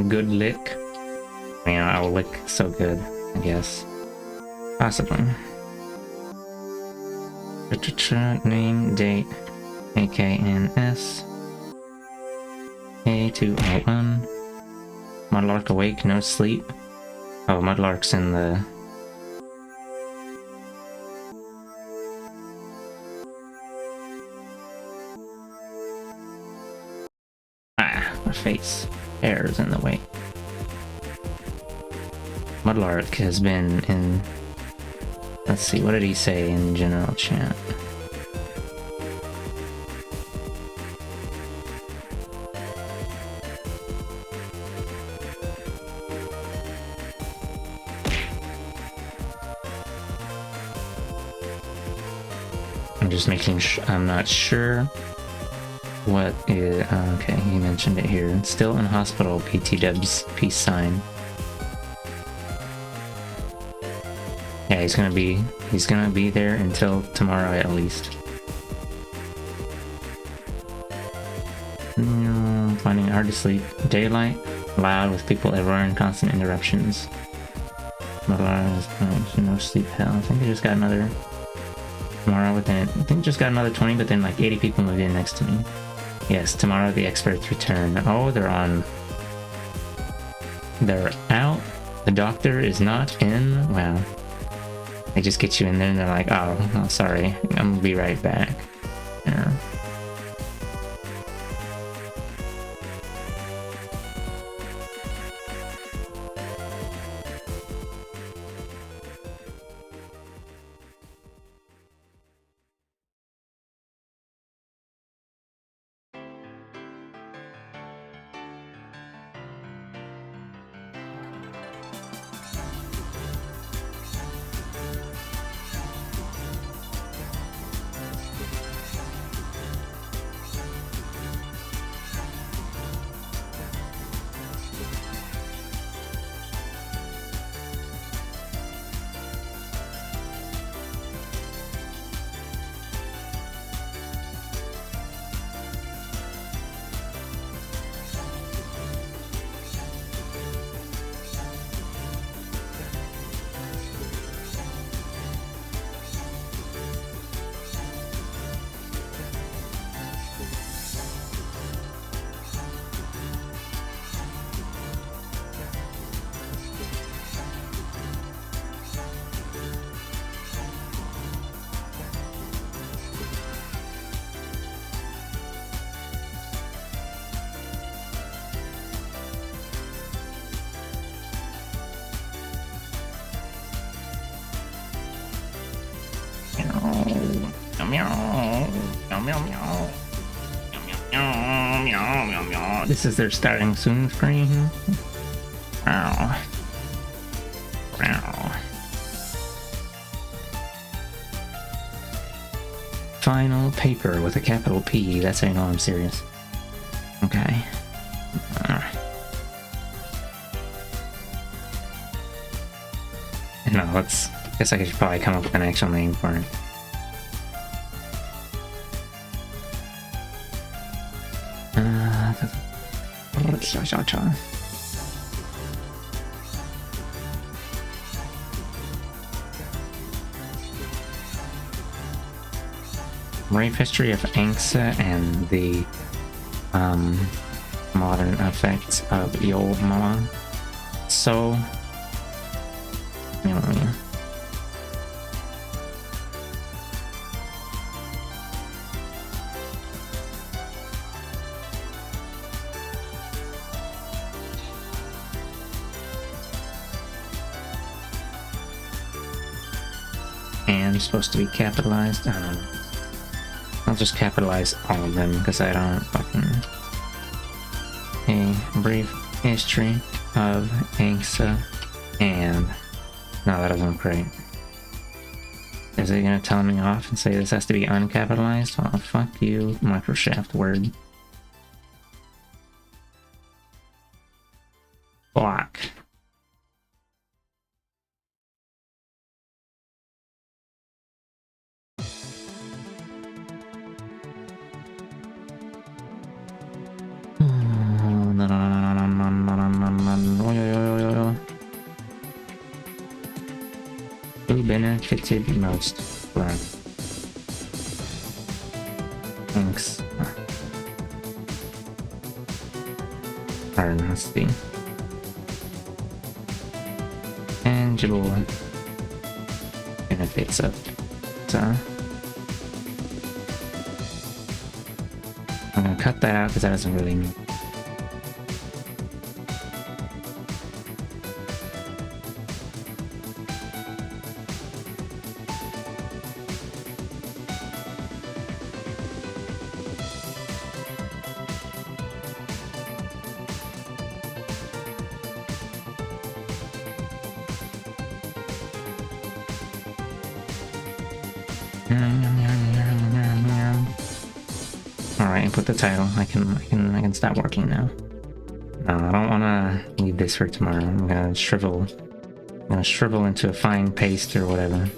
Good lick. Yeah, I'll lick so good, I guess. Possibly. Name, date, AKNS. A201. Mudlark awake, no sleep. Oh, Mudlark's in the... Ah, my face. Hair is in the way. Mudlark has been in... Let's see, what did he say in general chat? I'm just making sure, I'm not sure what is, okay, he mentioned it here. Still in hospital, PT Dubs, peace sign. Yeah, he's gonna be there until tomorrow at least. Finding it hard to sleep. Daylight, loud with people everywhere and constant interruptions. No sleep hell. I think I just got another tomorrow within it. I think I just got another 20, but then like 80 people moved in next to me. Yes, tomorrow the experts return. Oh, they're out. The doctor is not in. Wow. They just get you in there and they're like, oh sorry, I'm gonna be right back. Yeah. This is their starting soon screen. Wow. Wow. Final paper with a capital P. That's how you know I'm serious. Okay. No, let's... guess I should probably come up with an actual name for it. Brief history of Angsa and the modern effects of Yo Mama. So, and supposed to be capitalized. I don't know. I'll just capitalize all of them because I don't fucking... A brief history of Angsa and... No, that doesn't look great. Is it gonna tell me off and say this has to be uncapitalized? Oh, fuck you, Microshaft word. Block. Who benefited most from? Thanks. Alright, let's see. Tangible benefits of so I'm gonna cut that out because that doesn't really mean. Alright, put the title. I can stop working now. No, I don't wanna leave this for tomorrow. I'm gonna shrivel into a fine paste or whatever.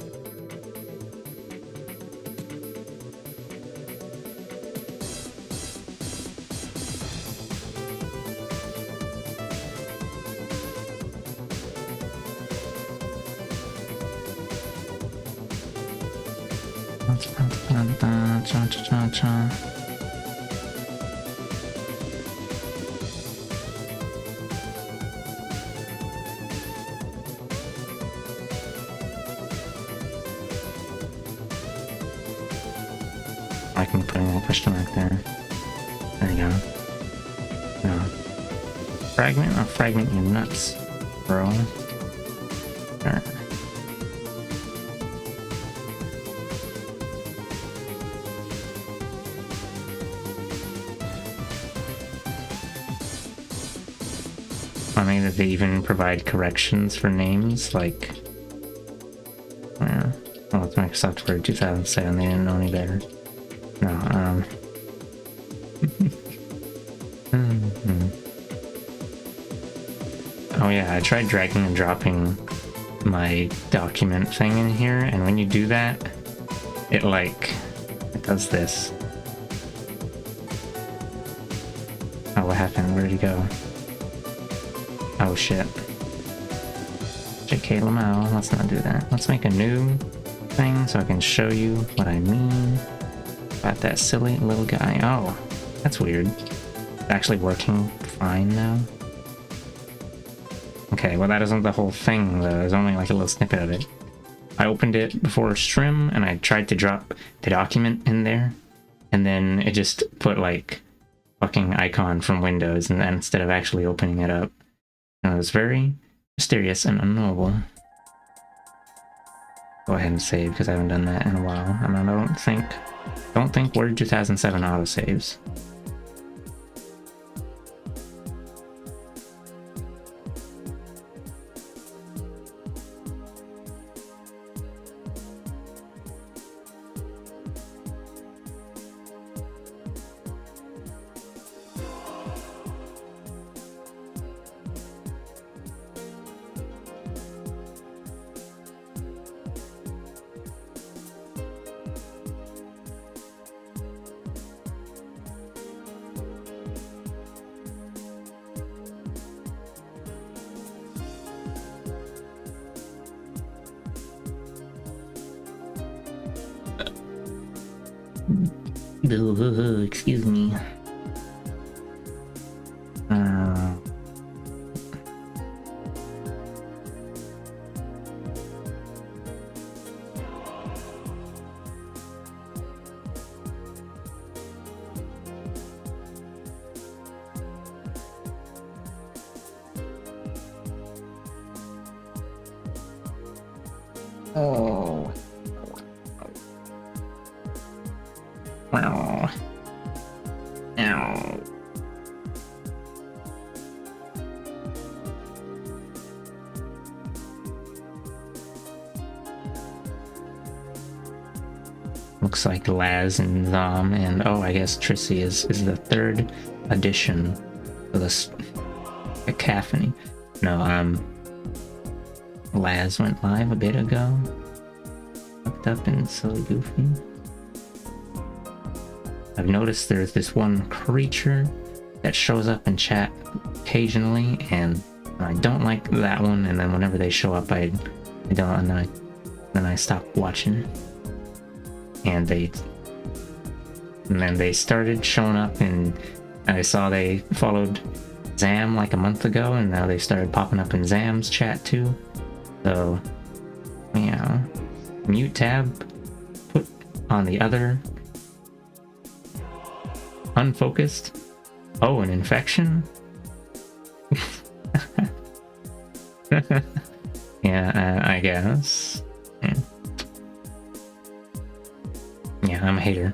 I can put in a question mark there. There you go. No. Fragment? I'll fragment your nuts, bro. There. Funny that they even provide corrections for names, like... Yeah. Well, it's Microsoft Word 2007, they didn't know any better. No, Oh yeah, I tried dragging and dropping my document thing in here, and when you do that, it does this. Oh, what happened? Where did he go? Oh shit. JK Lamau, let's not do that. Let's make a new thing so I can show you what I mean about that silly little guy. Oh, that's weird. It's actually working fine now. Okay, well that isn't the whole thing though. There's only like a little snippet of it. I opened it before stream and I tried to drop the document in there, and then it just put like fucking icon from Windows and then instead of actually opening it up. And it was very mysterious and unknowable. Go ahead and save because I haven't done that in a while, and I don't think Word 2007 autosaves. Excuse me. Oh. Wow. Ow. Looks like Laz and Zom and I guess Trissy is the third edition of this cacophony. No, Laz went live a bit ago. Fucked up and silly goofy. I've noticed there's this one creature that shows up in chat occasionally, and I don't like that one, and then whenever they show up I don't, and then Then I stopped watching. And then they started showing up, and I saw they followed Zam like a month ago, and now they started popping up in Zam's chat too. So, yeah. Mute tab put on the other. Unfocused. Oh, an infection? Yeah, I guess. Yeah, I'm a hater.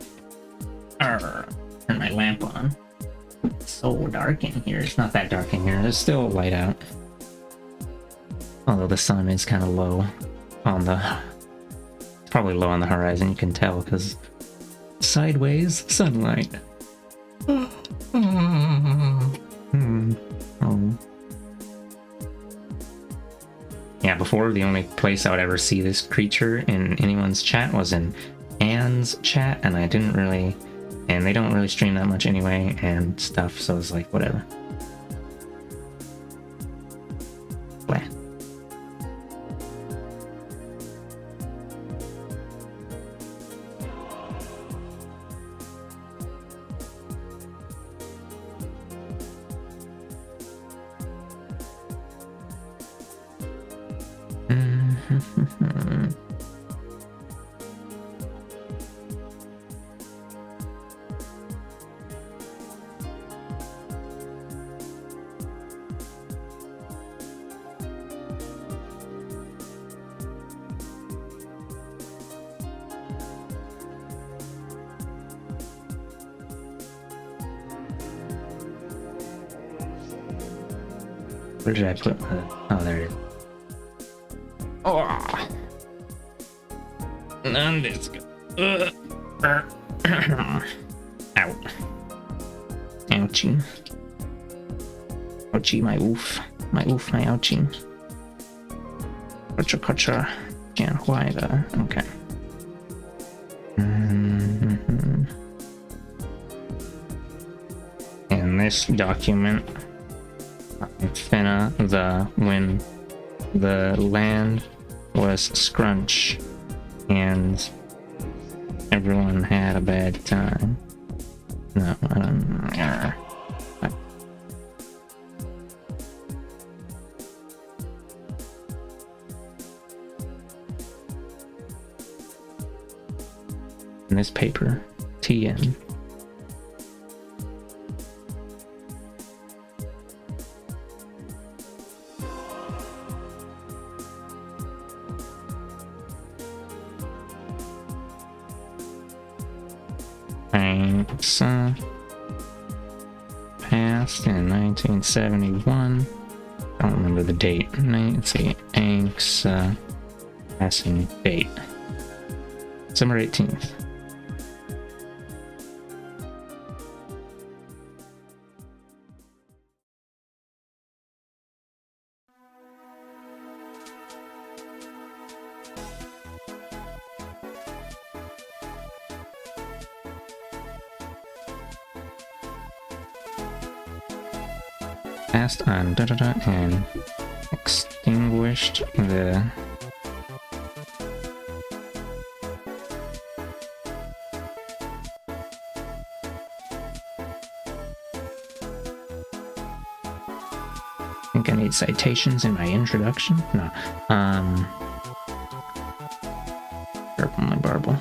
Arr, turn my lamp on. It's so dark in here. It's not that dark in here. There's still light out. Although the sun is kind of low on the... It's probably low on the horizon, you can tell, because sideways sunlight. Oh. Yeah, before the only place I would ever see this creature in anyone's chat was in Anne's chat, and I didn't really... And they don't really stream that much anyway and stuff, so it's like, whatever. Blah. Where did I put the... Oh, there it is. Oh! And it's good. Out. Ouchie. Ouchie, my oof. My oof, my ouchie. Gotcha, gotcha. Yeah, why the... Okay. In this document... Finna, when the land was scrunch and everyone had a bad time. No, I don't know. In this paper, TN. Passed in 1971. I don't remember the date. Let's see. ANCSA passing date. December 18th. Passed on and extinguished the I think I need citations in my introduction. No. Purple my barble.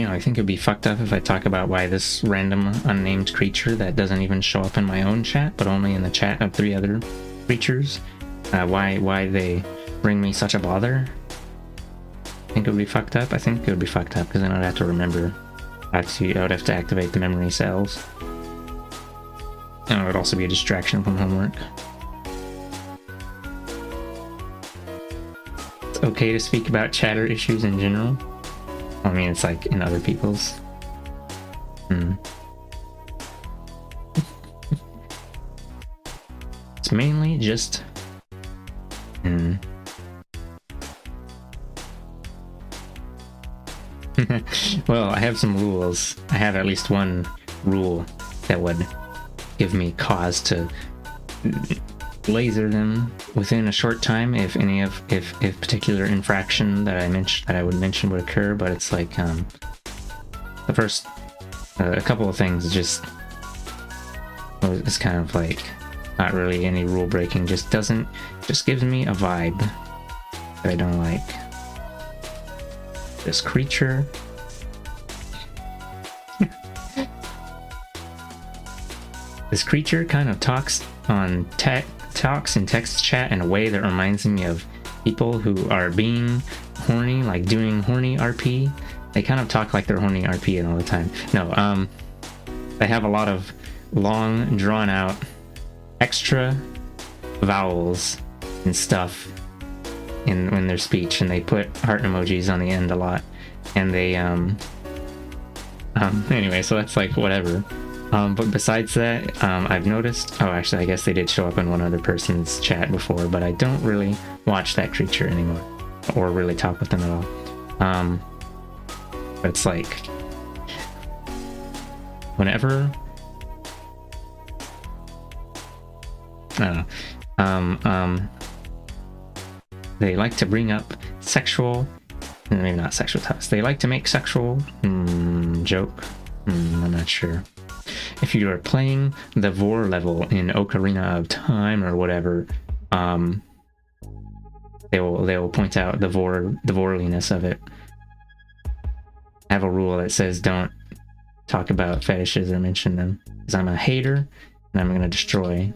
I think it'd be fucked up if I talk about why this random unnamed creature that doesn't even show up in my own chat, but only in the chat of 3 other creatures, why they bring me such a bother. I think it would be fucked up. I think it would be fucked up because then I'd have to remember. I would have to activate the memory cells. And it would also be a distraction from homework. It's okay to speak about chatter issues in general. I mean, it's like in other people's. It's mainly just... Well, I have some rules. I have at least one rule that would give me cause to laser them within a short time if particular infraction that I would mention would occur. But it's like the first a couple of things just it's kind of like not really any rule breaking, just gives me a vibe that I don't like. This creature this creature kind of talks in text chat in a way that reminds me of people who are being horny, like doing horny RP. They kind of talk like they're horny RP all the time. No, they have a lot of long, drawn out, extra vowels and stuff in their speech, and they put heart emojis on the end a lot, and they anyway, so that's like whatever. But besides that, I've noticed, actually I guess they did show up in one other person's chat before, but I don't really watch that creature anymore or really talk with them at all. But it's like whenever I don't know, they like to bring up sexual, maybe not sexual topics. They like to make sexual joke. I'm not sure. If you are playing the Vor level in Ocarina of Time or whatever, they will point out the Vorliness of it. I have a rule that says don't talk about fetishes or mention them, because I'm a hater and I'm gonna destroy.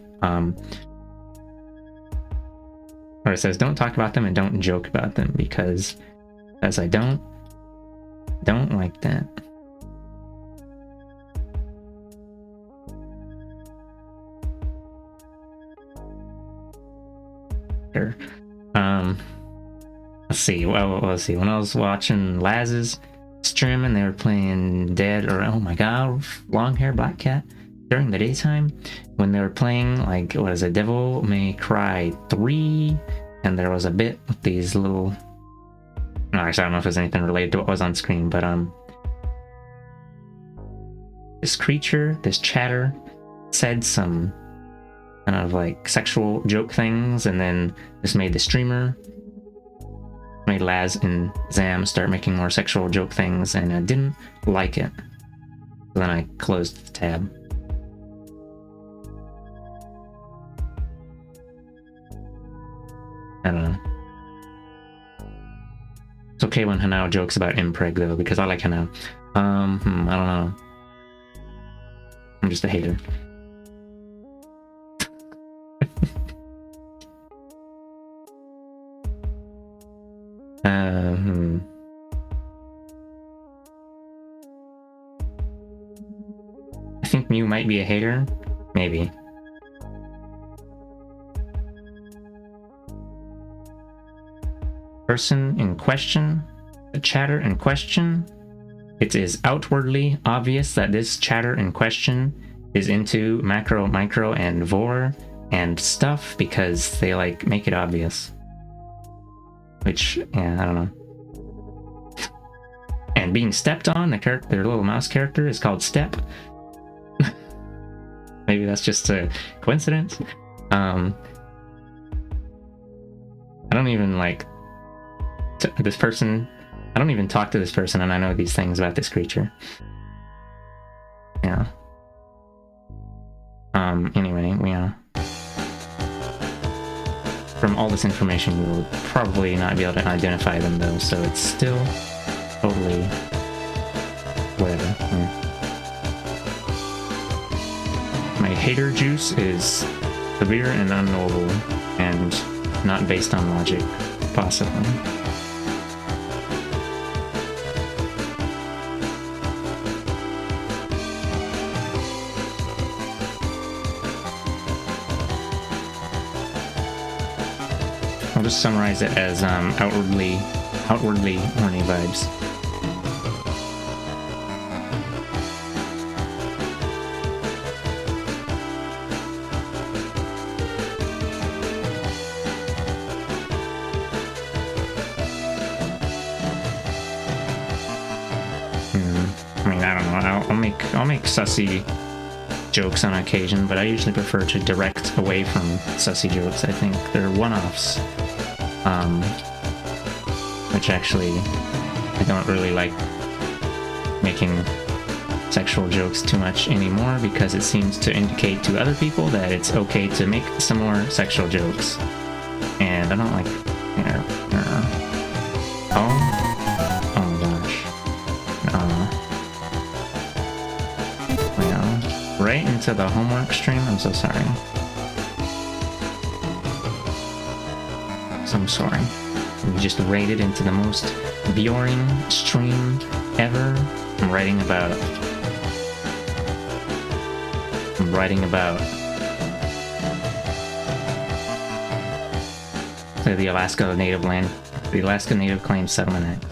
Or it says don't talk about them and don't joke about them, because as I don't like that. Sure. Let's see. Well, let's see. When I was watching Laz's stream and they were playing Dead, or oh my god, Long Hair Black Cat during the daytime, when they were playing like what is it, Devil May Cry 3, and there was a bit with these little. No, actually, I don't know if there's anything related to what was on screen, but this creature, this chatter, said some kind of like sexual joke things, and then this made the streamer, made Laz and Zam start making more sexual joke things, and I didn't like it. So then I closed the tab. I don't know. It's okay when Hanao jokes about impreg though, because I like Hanao. I don't know. I'm just a hater. I think Mew might be a hater. Maybe. Person in question, the chatter in question, it is outwardly obvious that this chatter in question is into macro, micro, and vor and stuff, because they like make it obvious. Which, yeah, I don't know. And being stepped on, their little mouse character is called Step. Maybe that's just a coincidence. I don't even like this person. I don't even talk to this person, and I know these things about this creature. Yeah. Anyway, yeah. From all this information, you will probably not be able to identify them though, so it's still totally whatever. My hater juice is severe and unknowable, and not based on logic, possibly. I'll just summarize it as outwardly horny vibes. I mean, I don't know. I'll make sussy jokes on occasion, but I usually prefer to direct away from sussy jokes. I think they're one-offs, which actually I don't really like making sexual jokes too much anymore, because it seems to indicate to other people that it's okay to make some more sexual jokes, and I don't like. Oh my gosh. Right into the homework stream. I'm so sorry. I'm sorry. We just raided into the most boring stream ever. I'm writing about the Alaska Native Land, the Alaska Native Claims Settlement Act.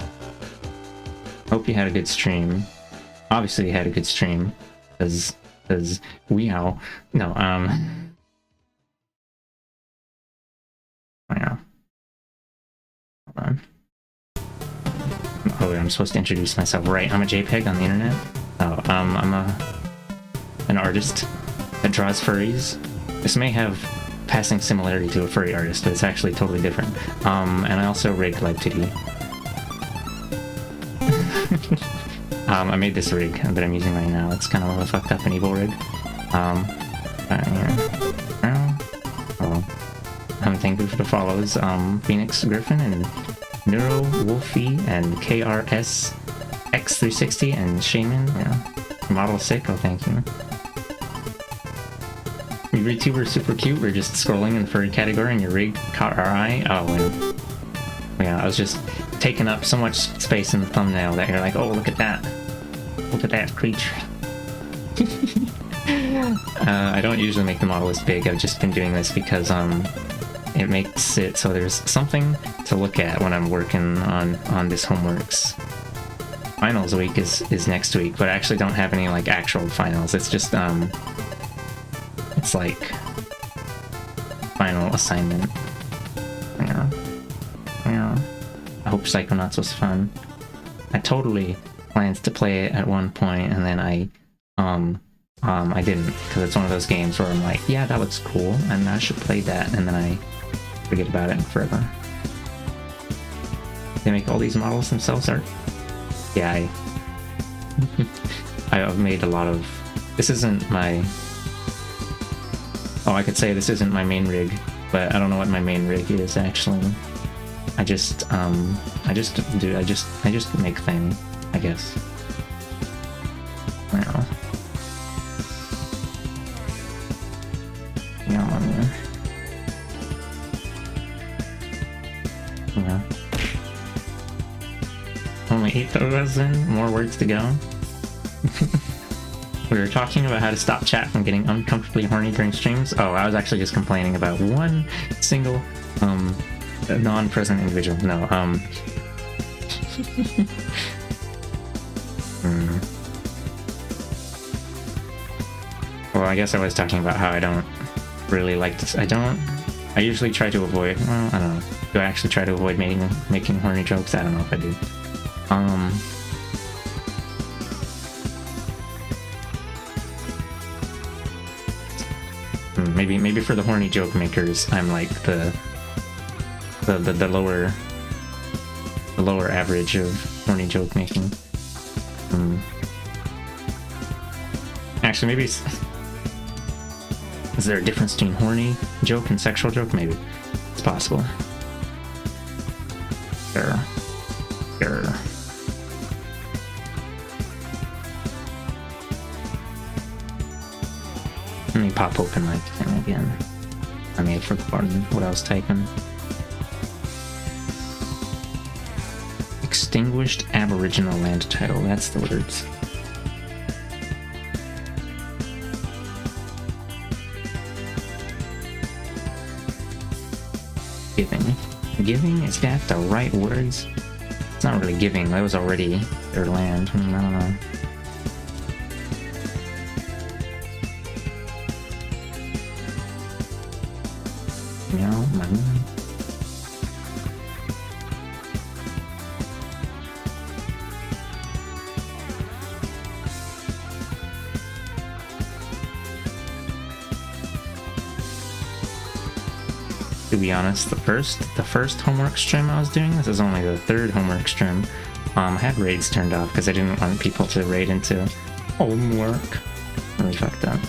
Hope you had a good stream. Obviously you had a good stream, because wow. No, yeah. Hold on. Oh, I'm supposed to introduce myself. Right, I'm a JPEG on the internet. Oh, I'm an artist that draws furries. This may have passing similarity to a furry artist, but it's actually totally different. And I also rig like Titty. I made this rig that I'm using right now. It's kind of a fucked up and evil rig. Thank you for the follows. Phoenix Griffin and Neuro Wolfie and KRS X360 and Shaman. Yeah. Model Sick. Oh, thank you. You VTuber super cute. We're just scrolling in the furry category and your rig caught our eye. Oh, yeah. I was just taking up so much space in the thumbnail that you're like, oh, look at that. Look at that creature. I don't usually make the model this big. I've just been doing this because it makes it so there's something to look at when I'm working on this homeworks. Finals week is next week, but I actually don't have any like actual finals. It's just it's like final assignment. Yeah. I hope Psychonauts was fun. I totally planned to play it at one point, and then I didn't, because it's one of those games where I'm like, yeah, that looks cool, and I should play that, and then I forget about it forever. They make all these models themselves, Art? Yeah, I've made a lot of... This isn't my... Oh, I could say this isn't my main rig, but I don't know what my main rig is, actually. I just make things, I guess. Well. Yeah. Only 8,000 more words to go. We were talking about how to stop chat from getting uncomfortably horny during streams. Oh, I was actually just complaining about one single non-present individual. No, Well, I guess I was talking about how I don't really like this. I usually try to avoid, well, I don't know. Do I actually try to avoid making horny jokes? I don't know if I do. Maybe for the horny joke makers, I'm like the lower average of horny joke making. Actually, maybe is there a difference between horny joke and sexual joke? Maybe it's possible. Sure. Let me pop open my thing again. I may have forgotten what I was typing. Extinguished Aboriginal land title, that's the words. Giving. Giving? Is that the right words? It's not really giving, that was already their land. I don't know. No, money. To be honest, the first homework stream I was doing, this is only the third homework stream, I had raids turned off because I didn't want people to raid into homework. Really fucked up.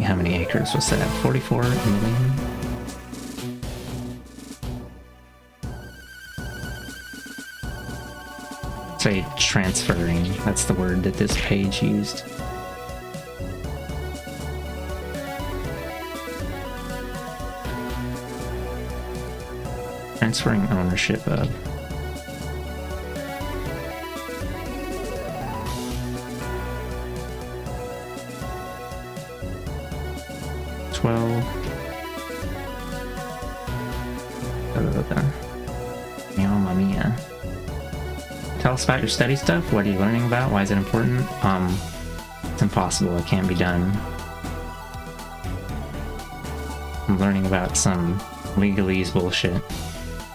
How many acres was that? 44 million? Say transferring, that's the word that this page used. Transferring ownership of. Mamma mia. Tell us about your study stuff. What are you learning about? Why is it important? It's impossible. It can't be done. I'm learning about some legalese bullshit.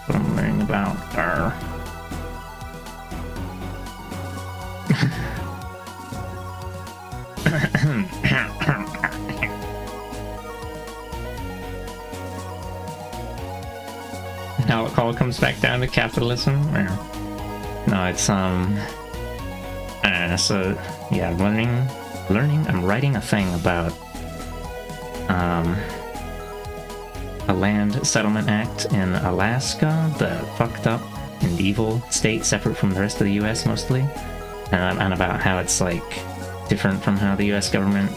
What I'm learning about are now it all comes back down to capitalism. Or no, it's so yeah, learning. I'm writing a thing about a land settlement act in Alaska, the fucked up and evil state separate from the rest of the US mostly, and about how it's like different from how the US government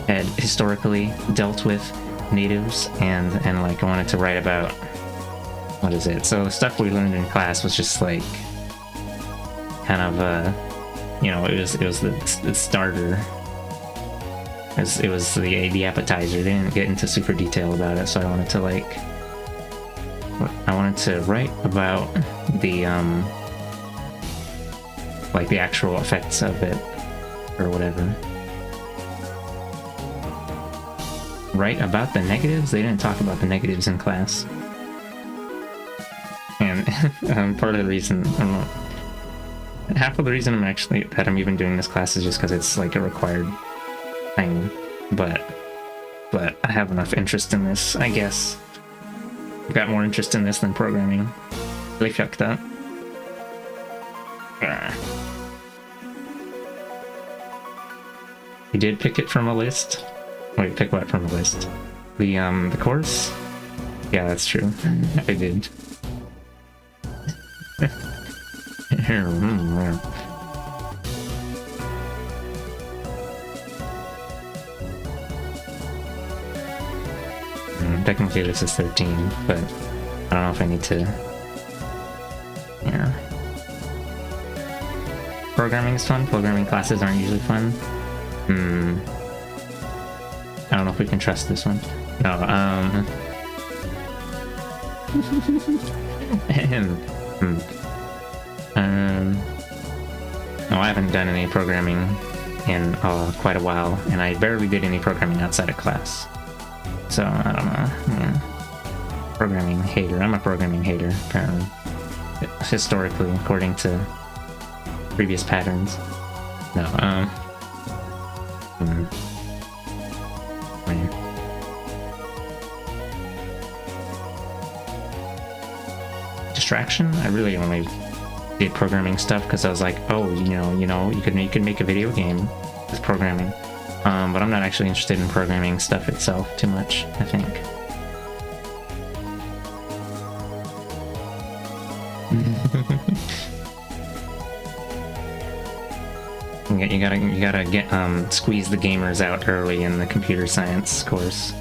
had historically dealt with natives, and like I wanted to write about what is it. So the stuff we learned in class was just like kind of you know, it was the starter. It was the appetizer. They didn't get into super detail about it, so I wanted to write about the like the actual effects of it or whatever. Write about the negatives? They didn't talk about the negatives in class. And part of the reason, I don't know, half of the reason I'm even doing this class is just because it's like a required thing, but I have enough interest in this, I guess. I've got more interest in this than programming. Really fucked up. You did pick it from a list? Wait, pick what from a list? The course? Yeah, that's true. I did. Technically this is 13, but I don't know if I need to. Yeah. Programming is fun. Programming classes aren't usually fun. I don't know if we can trust this one. No, no, I haven't done any programming in quite a while, and I barely did any programming outside of class. So, I don't know. Yeah. Programming hater. I'm a programming hater, apparently. Historically, according to previous patterns. No, Distraction? I really only did programming stuff because I was like, oh, you know, you could make a video game with programming. But I'm not actually interested in programming stuff itself too much, I think. You gotta get squeeze the gamers out early in the computer science course.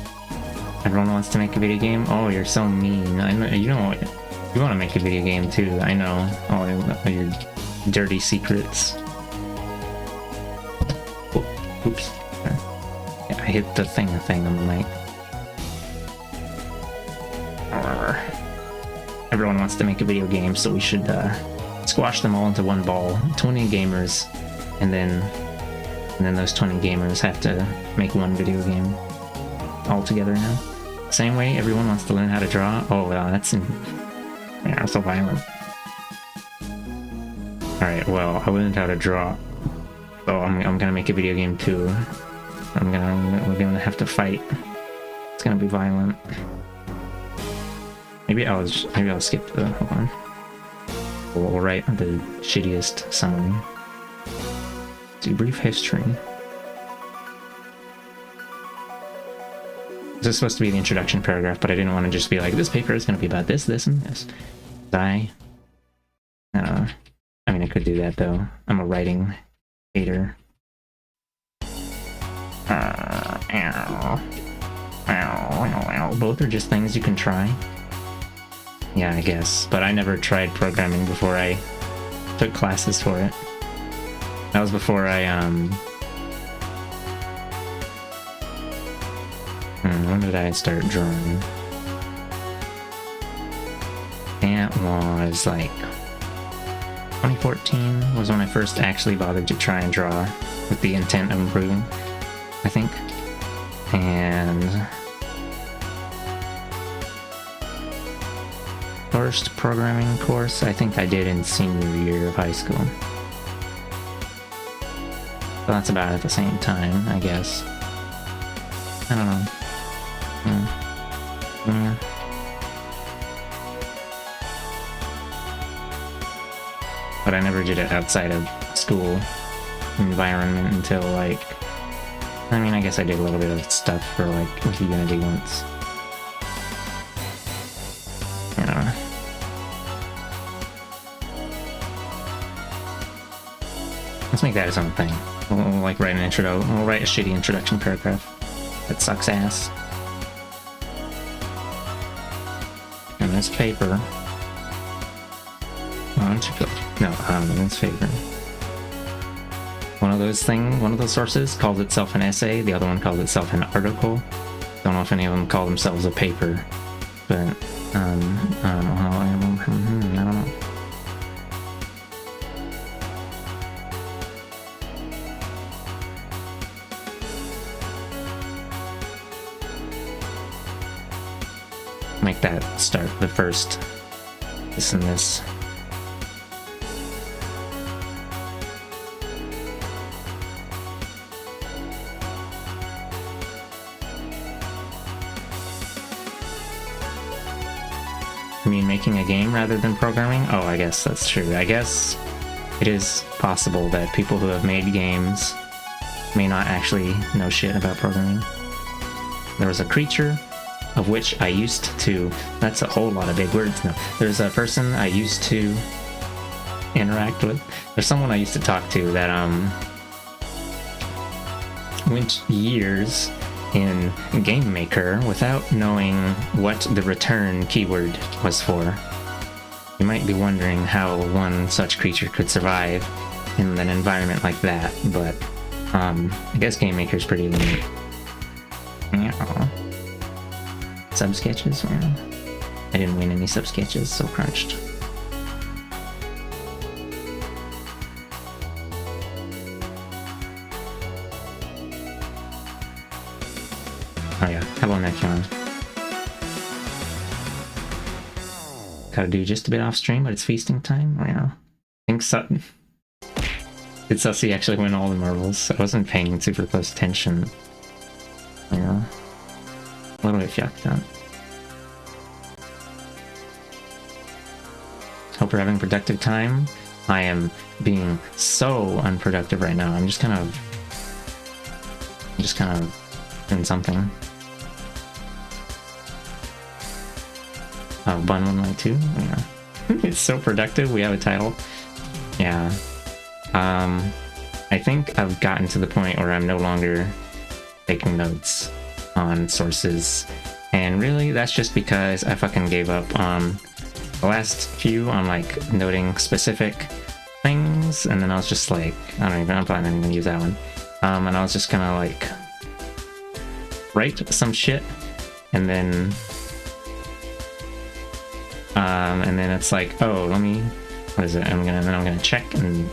Everyone wants to make a video game. Oh, you're so mean. I know you want to make a video game too. I know all your dirty secrets. Oh, oops. Yeah, I hit the thing on the mic. Everyone wants to make a video game, so we should squash them all into one ball. 20 gamers, and then those 20 gamers have to make one video game all together now. Same way everyone wants to learn how to draw. Oh wow, that's so violent. Alright, well, I learned how to draw, so I'm gonna make a video game too. We're gonna have to fight. It's gonna be violent. Maybe I'll skip the, hold on. We'll write the shittiest summary. Do brief history. This is supposed to be the introduction paragraph, but I didn't want to just be like, this paper is going to be about this, this, and this. I mean, I could do that though. I'm a writing hater. Both are just things you can try. Yeah, I guess. But I never tried programming before I took classes for it. That was before I, when did I start drawing? That was like 2014 was when I first actually bothered to try and draw with the intent of improving, I think. And first programming course I think I did in senior year of high school. So that's about at the same time, I guess. I don't know. Yeah. But I never did it outside of school environment until like, I mean, I guess I did a little bit of stuff for like with Unity once. You know. Let's make that its own thing. We'll like write an intro. We'll write a shitty introduction paragraph that sucks ass. And this paper. Why don't you go? No, in this paper. One of those sources calls itself an essay. The other one calls itself an article. Don't know if any of them call themselves a paper, but I don't know. Make that start the first this and this. You mean making a game rather than programming? Oh, I guess that's true. I guess it is possible that people who have made games may not actually know shit about programming. There was a creature of which I used to... That's a whole lot of big words now. There's a person I used to interact with. There's someone I used to talk to that went years in Game Maker without knowing what the return keyword was for. You might be wondering how one such creature could survive in an environment like that, but I guess Game Maker's pretty neat. Yeah. Sub-sketches? Yeah. I didn't win any sub-sketches, so crunched. Oh yeah, hello Nekion. Gotta do just a bit off stream, but it's feasting time. Oh yeah. I think Sutton. Did Sussy actually win all the marbles? I wasn't paying super close attention. Yeah. A little bit yucked up. Hope we're having a productive time. I am being so unproductive right now. I'm just kind of doing something. Oh, Bun 192? Yeah. It's so productive, we have a title. Yeah. I think I've gotten to the point where I'm no longer taking notes on sources, and really that's just because I fucking gave up on the last few on like noting specific things, and then I was just like, I'm probably not even gonna use that one. And I was just gonna like write some shit, and then it's like, oh, let me, what is it? I'm gonna check and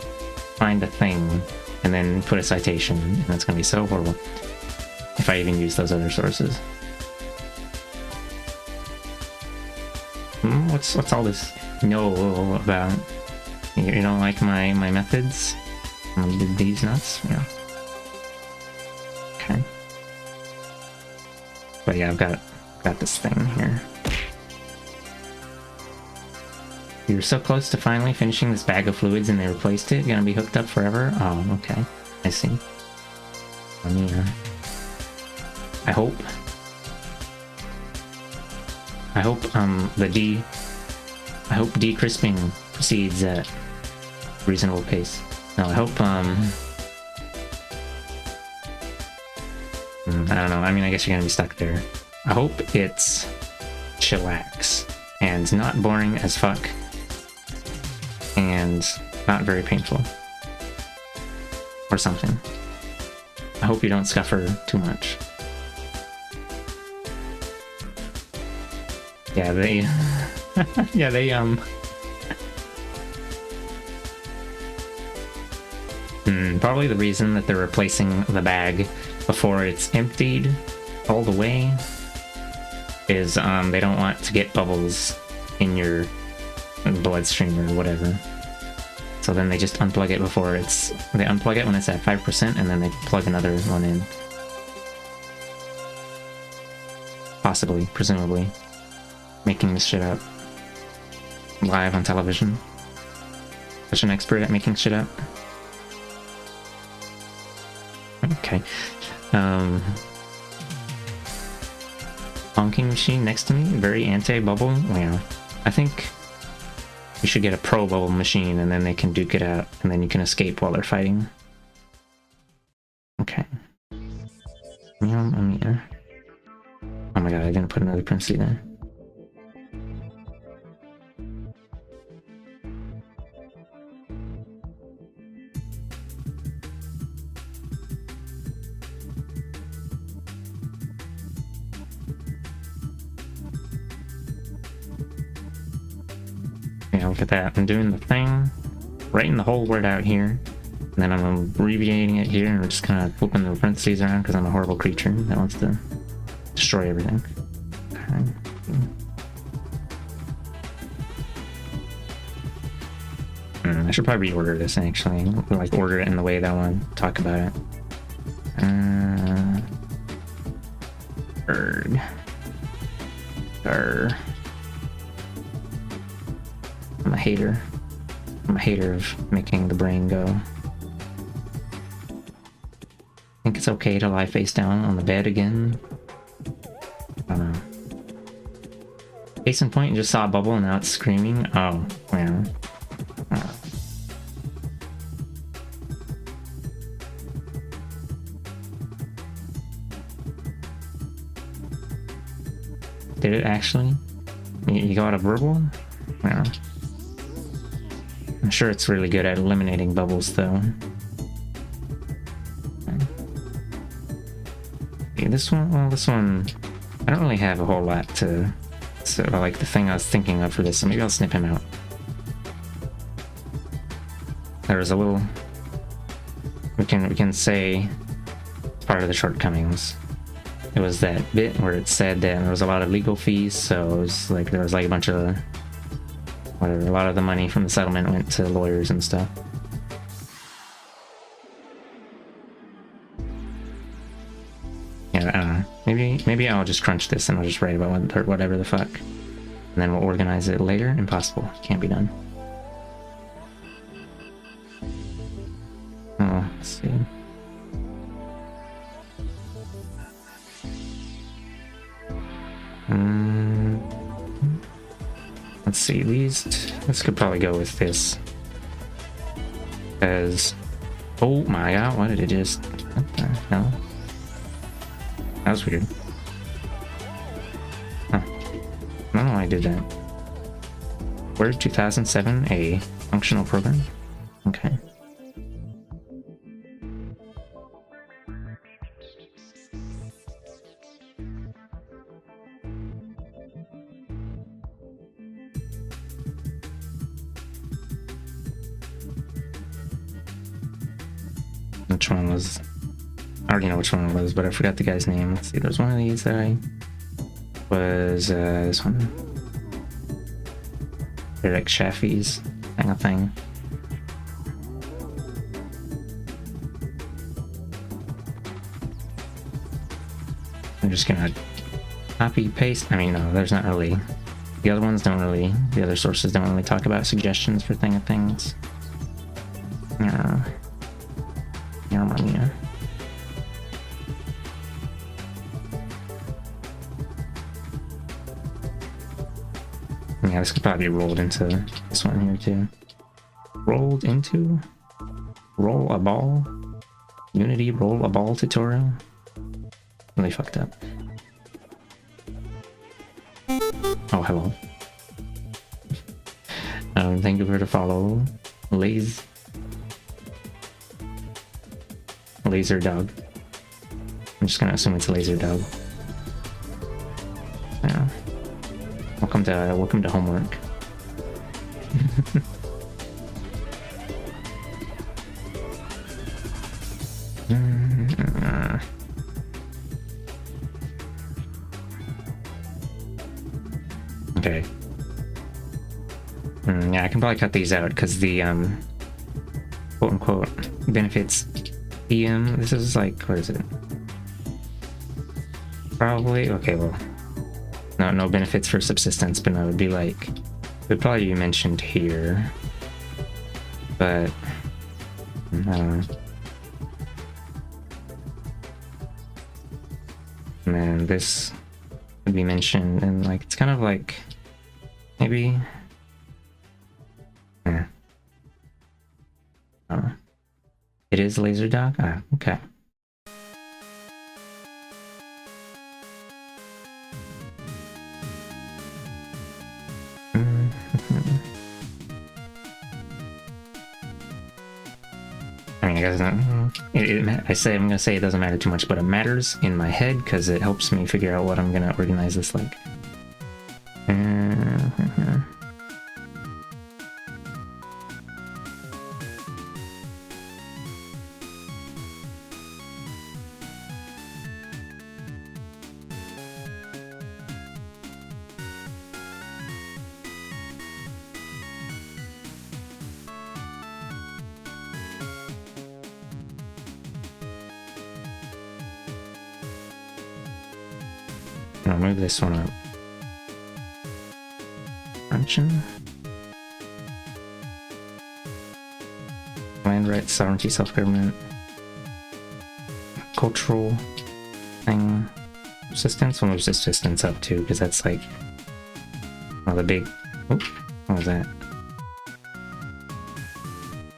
find a thing, and then put a citation, and that's gonna be so horrible if I even use those other sources. What's all this no about? You don't like my methods? Did these nuts? Yeah. Okay. But yeah, I've got this thing here. You were so close to finally finishing this bag of fluids and they replaced it? Gonna be hooked up forever? Oh, okay. I see. I mean, I hope de-crisping proceeds at reasonable pace. No, I hope, I don't know, I mean, I guess you're gonna be stuck there. I hope it's chillax and not boring as fuck and not very painful or something. I hope you don't suffer too much. Yeah, they yeah, they probably the reason that they're replacing the bag before it's emptied all the way is they don't want to get bubbles in your bloodstream or whatever. So then they just unplug it before they unplug it when it's at 5%, and then they plug another one in. Possibly, presumably. Making this shit up. Live on television. Such an expert at making shit up. Okay. Bonking machine next to me, very anti-bubble. Yeah. I think you should get a pro bubble machine, and then they can duke it out, and then you can escape while they're fighting. Okay. Yeah, I mean, oh my god, I didn't put another parenthesis there. Yeah, look at that. I'm doing the thing, writing the whole word out here, and then I'm abbreviating it here, and we're just kind of flipping the parentheses around because I'm a horrible creature that wants to destroy everything. Okay. I should probably reorder this actually. Like order it in the way that I want to talk about it. Bird. I'm a hater. I'm a hater of making the brain go. Think it's okay to lie face down on the bed again? I don't know. Case in point, you just saw a bubble and now it's screaming. Oh, yeah. Did it actually? You got a verbal? Yeah. I'm sure it's really good at eliminating bubbles though. Okay, this one, well, this one, I don't really have a whole lot to, so like the thing I was thinking of for this, so maybe I'll snip him out. There was a little, we can say part of the shortcomings. It was that bit where it said that there was a lot of legal fees, so it was like there was like a bunch of whatever, a lot of the money from the settlement went to lawyers and stuff. Yeah, I don't know. Maybe I'll just crunch this and I'll just write about whatever the fuck, and then we'll organize it later. Impossible. Can't be done. Oh, let's see. Let's see, this could probably go with this, because Oh my god, what did it just... What the hell? That was weird. Huh. I don't know why I did that. Word 2007, a functional program? Okay. Which one was... I already know which one it was, but I forgot the guy's name. Let's see, there's one of these that I... Was, this one. Eric Chaffee's kind of thing. I'm just gonna copy paste. I mean, no, there's not really. The other ones don't really. The other sources don't really talk about suggestions for things. Yeah. Yeah. Yeah, this could probably be rolled into this one here too. Rolled into? Roll a ball? Unity roll a ball tutorial? Really fucked up. Oh, hello. Thank you for the follow. Laser Dog. I'm just gonna assume it's Laser Dog. Yeah. Welcome to homework. Okay. Yeah, I can probably cut these out because the quote unquote benefits EM. This is like, what is it? Probably okay. Well, no benefits for subsistence, but no, it would be like, it would probably be mentioned here, but I don't know. And then this would be mentioned, and like it's kind of like maybe. Yeah. It is Laser Dog? Ah, okay. I mean, I guess not. I'm gonna say it doesn't matter too much, but it matters in my head because it helps me figure out what I'm gonna organize this like. I'll move this one up. Function. Land rights, sovereignty, self-government. Cultural thing. Subsistence. We'll move subsistence up too, because that's like the big. Oh, what was that?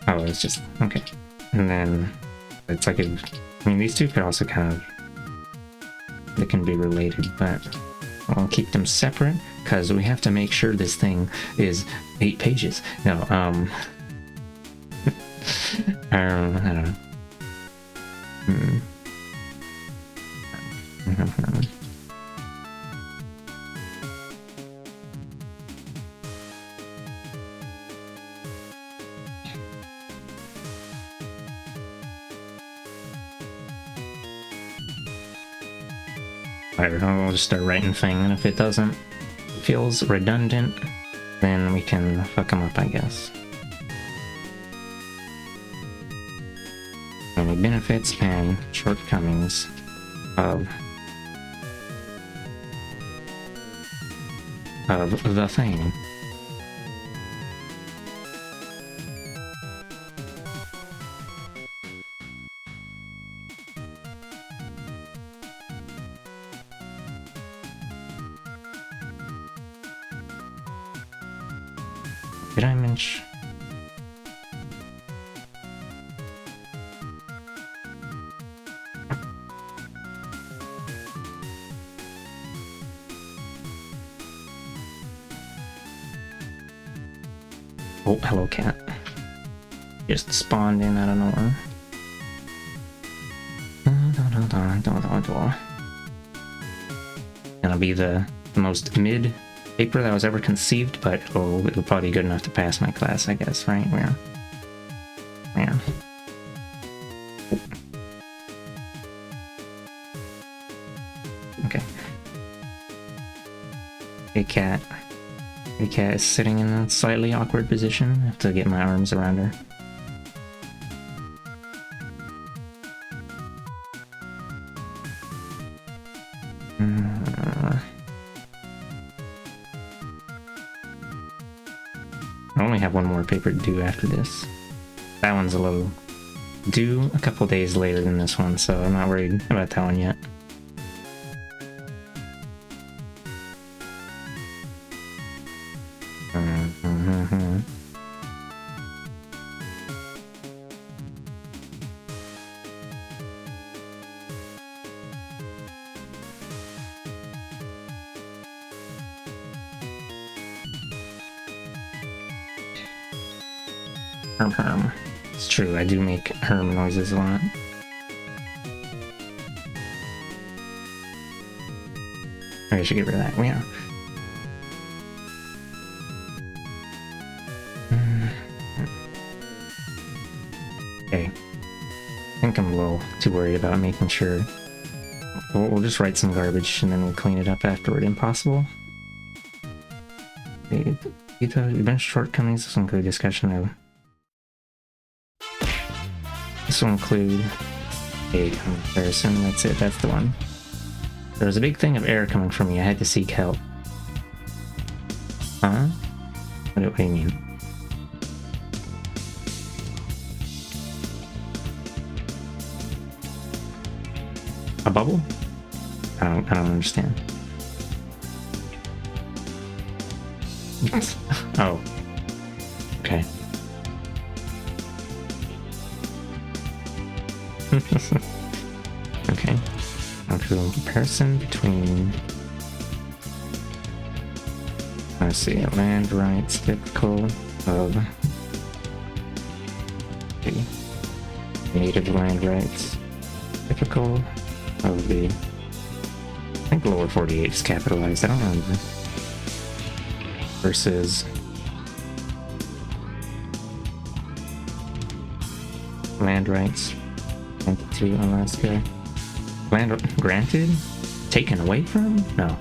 Oh, it's just okay. And then it's like I mean, these two could also kind of. They can be related, but I'll keep them separate because we have to make sure this thing is 8 pages. No, I don't know. Whatever, I'll just start writing thing, and if it doesn't feels redundant, then we can fuck them up, I guess. Any benefits and shortcomings of the thing. Did I mention? Oh, hello, cat. Just spawned in out of nowhere. Gonna be the most mid paper that was ever conceived, but it'll probably be good enough to pass my class, I guess, right? Yeah. Okay. A cat. A cat is sitting in a slightly awkward position. I have to get my arms around her. I only have one more paper to do after this. That one's a little due a couple days later than this one, so I'm not worried about that one yet. Herm. It's true, I do make herm noises a lot. I should get rid of that. Yeah. Okay. I think I'm a little too worried about making sure. We'll just write some garbage and then we'll clean it up afterward. Impossible. Event shortcomings. This will include discussion of. This will include a comparison. That's it. That's the one. There was a big thing of error coming from me. I had to seek help. Huh? What do you mean? A bubble? I don't understand. Oh. Okay. Okay. I'll do a comparison between, let's see, land rights typical of the native land rights typical of the, I think lower 48 is capitalized, I don't remember, versus land rights to Alaska. Land granted? Taken away from? No.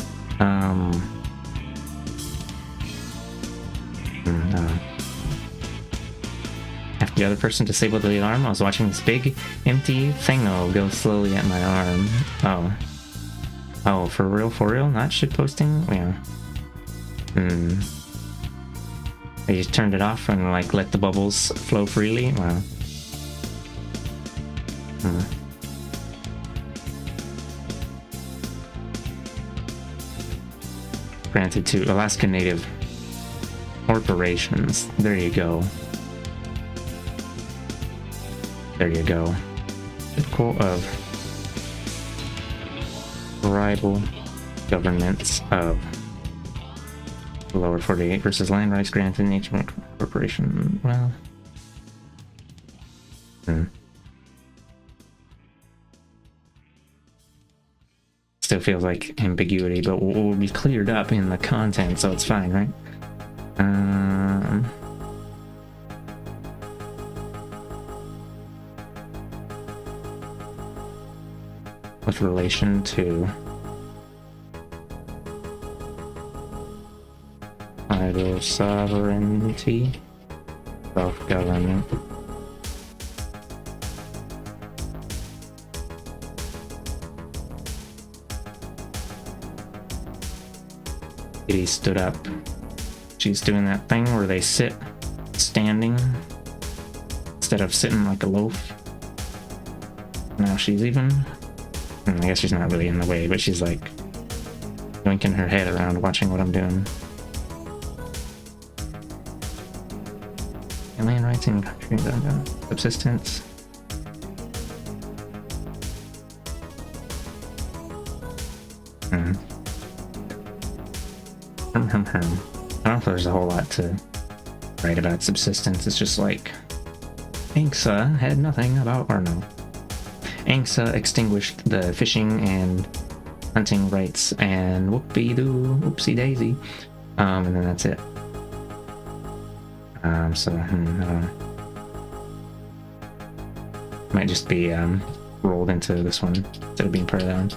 After the other person disabled the alarm, I was watching this big, empty thingo go slowly at my arm. Oh. Oh, for real? For real? Not shitposting? Yeah. I just turned it off and, like, let the bubbles flow freely? Wow. Granted to Alaska Native corporations. There you go. There you go. Typical of tribal governments of the lower 48 versus land rights granted nature corporation. Well. Still feels like ambiguity, but will be cleared up in the content, so it's fine, right? With relation to either sovereignty, self-government, Kitty stood up. She's doing that thing where they sit standing instead of sitting like a loaf. Now she's even, I guess she's not really in the way, but she's like winking her head around watching what I'm doing. Alien rights in country, subsistence. I don't know if there's a whole lot to write about subsistence. It's just like Angsa had nothing about, or no. Angsa extinguished the fishing and hunting rights and whoopie-doo, oopsie daisy. And then that's it. So, I don't know. Might just be, rolled into this one instead of being part of that one.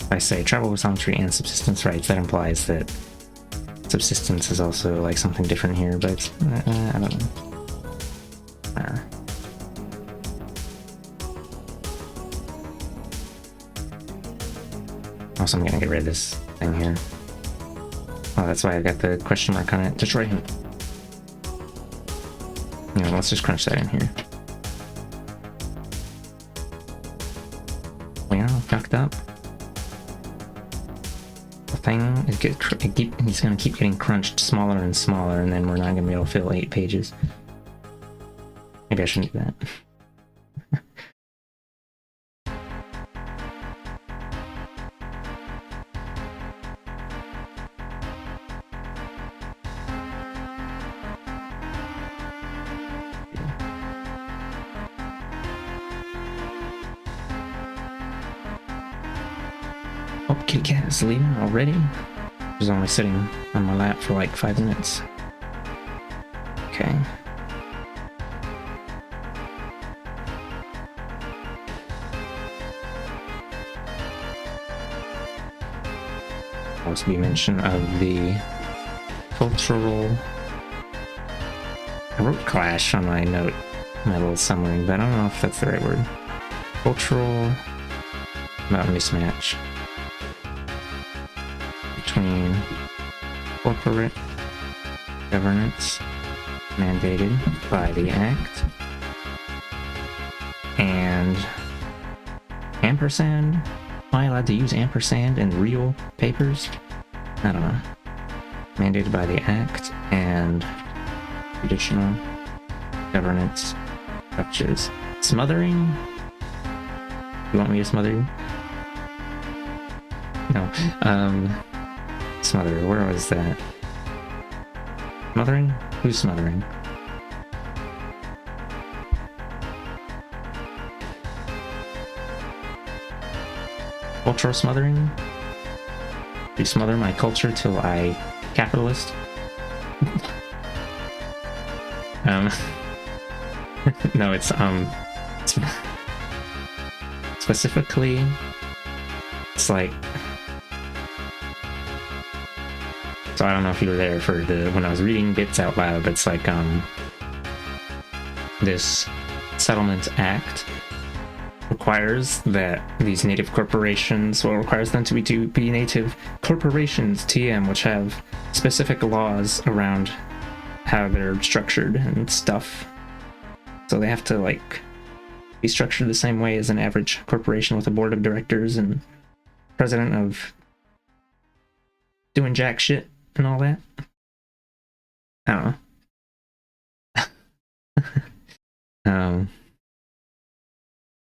If I say tribal sovereignty and subsistence rights, that implies that subsistence is also like something different here, but I don't know. Also, I'm gonna get rid of this thing here. Oh, that's why I got the question mark on it. Destroy him. You know, let's just crunch that in here. Well, fucked up. The thing he's gonna keep getting crunched smaller and smaller, and then we're not gonna be able to fill 8 pages. Maybe I shouldn't do that. Oh, kitty cat is leaving already? She was only sitting on my lap for like 5 minutes. Okay. Also be mention of the cultural... I wrote clash on my note, my little summary, but I don't know if that's the right word. Cultural... about mismatch between corporate governance mandated by the Act and ampersand. Am I allowed to use ampersand in real papers? I don't know. Mandated by the Act and traditional governance structures. Smothering? You want me to smother you? No. Smother, where was that? Smothering? Who's smothering? Cultural smothering? You smother my culture till I capitalist? No, it's, specifically, it's like, so I don't know if you were there for when I was reading bits out loud, but it's like, this Settlement Act requires that these native corporations, well, requires them to be native corporations, TM, which have specific laws around how they're structured and stuff. So they have to, like, be structured the same way as an average corporation with a board of directors and president of doing jack shit and all that. I don't know.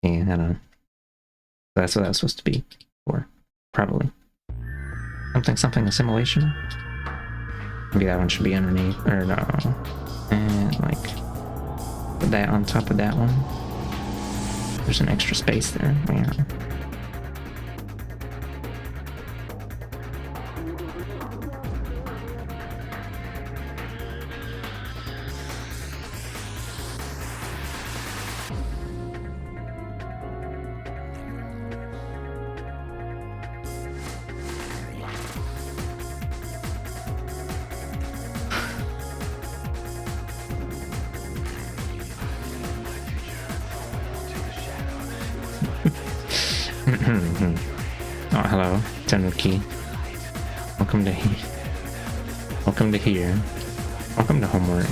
Yeah, I don't know. That's what that was supposed to be for, probably. Something assimilation? Maybe that one should be underneath, or no. And, like, put that on top of that one. There's an extra space there. Yeah. Oh, hello, Tanuki. Welcome to here. Welcome to here. Welcome to homework.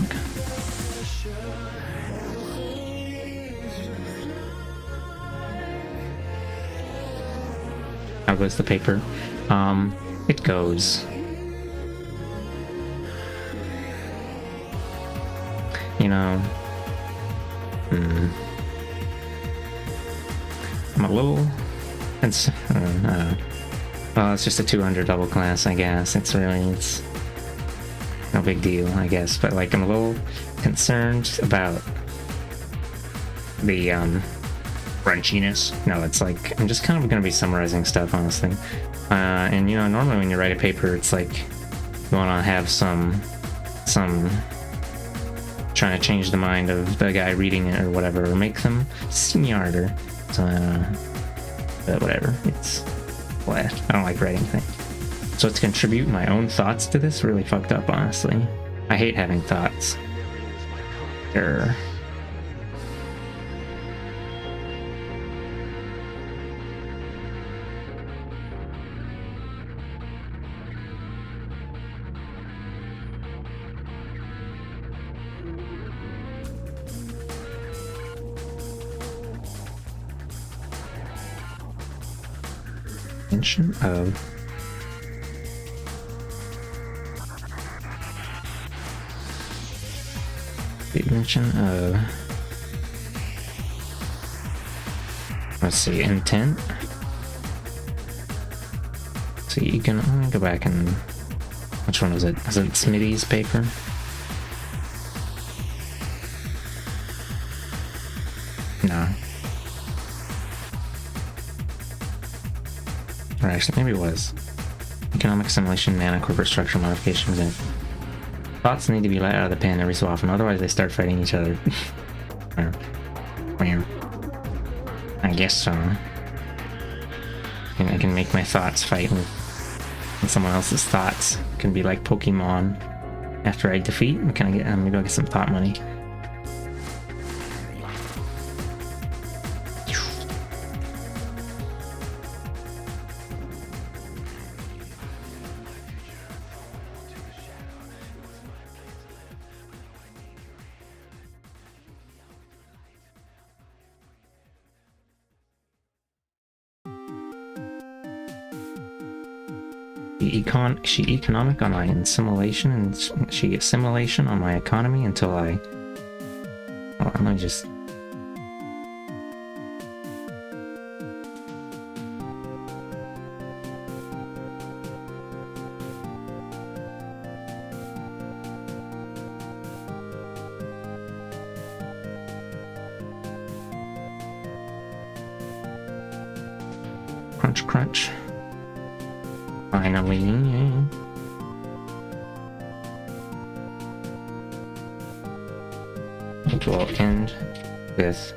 How goes the paper? It goes. You know, I'm a little. It's well, it's just a 200 double class, I guess. It's no big deal, I guess. But like, I'm a little concerned about the crunchiness. No, it's like I'm just kind of gonna be summarizing stuff, honestly. And you know, normally when you write a paper, it's like you want to have some trying to change the mind of the guy reading it or whatever, or make them smarter. So, but whatever. It's flat. I don't like writing things. So to contribute my own thoughts to this, really fucked up, honestly. I hate having thoughts. They're... mention of let's see, intent. So you can, let me go back and, which one was it? Was it Smitty's paper? No. Or actually, maybe it was. Economic simulation, nano corporate structure modifications, and thoughts need to be let out of the pen every so often, otherwise they start fighting each other. I guess so. I can make my thoughts fight with someone else's thoughts. It can be like Pokemon. After I defeat, can I get maybe I'll get some thought money. She economic on my assimilation, and she assimilation on my economy until I... Hold on, let me just... Crunch, crunch. Finally, it will end with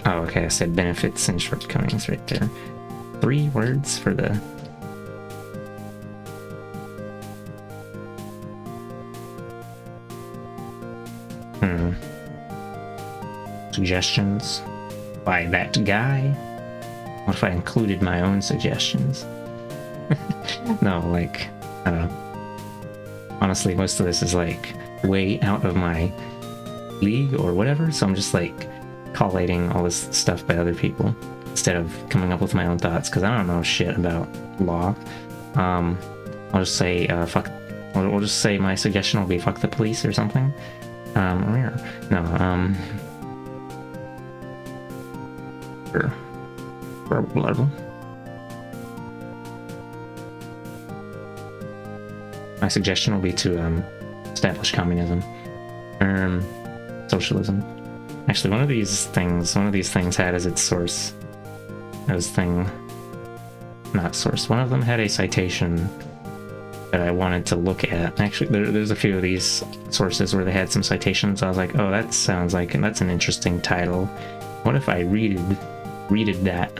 oh, okay, I said benefits and shortcomings right there. 3 words for the suggestions by that guy. What if I included my own suggestions? No, like, I don't know. Honestly, most of this is like way out of my league or whatever, so I'm just like collating all this stuff by other people instead of coming up with my own thoughts, because I don't know shit about law. I'll just say fuck. We'll just say my suggestion will be fuck the police or something. My suggestion will be to establish communism, socialism. Actually, one of these things had as its source, one of them had a citation that I wanted to look at. Actually, there's a few of these sources where they had some citations. I was like, oh, that sounds like, and that's an interesting title. What if I readed that?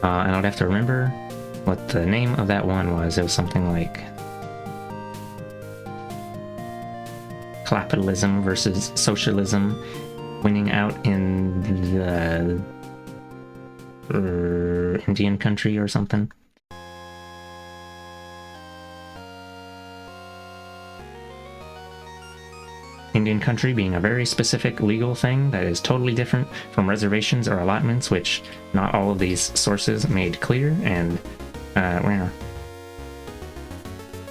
And I'd have to remember what the name of that one was. It was something like capitalism versus socialism winning out in the Indian country or something. Indian country being a very specific legal thing that is totally different from reservations or allotments, which not all of these sources made clear, and well,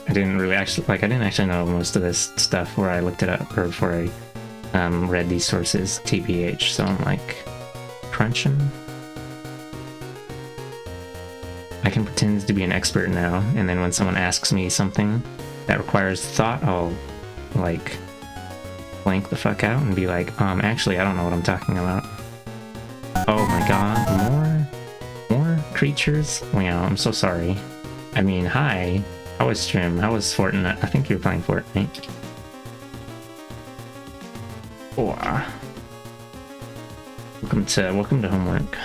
I didn't actually know most of this stuff where I looked it up or before I read these sources, TBH, so I'm like crunching. I can pretend to be an expert now, and then when someone asks me something that requires thought, I'll like blank the fuck out and be like, actually I don't know what I'm talking about. Oh my god, more creatures? Wow, I'm so sorry. I mean, hi. How was stream? How was Fortnite? I think you were playing Fortnite. Oh. Welcome to homework.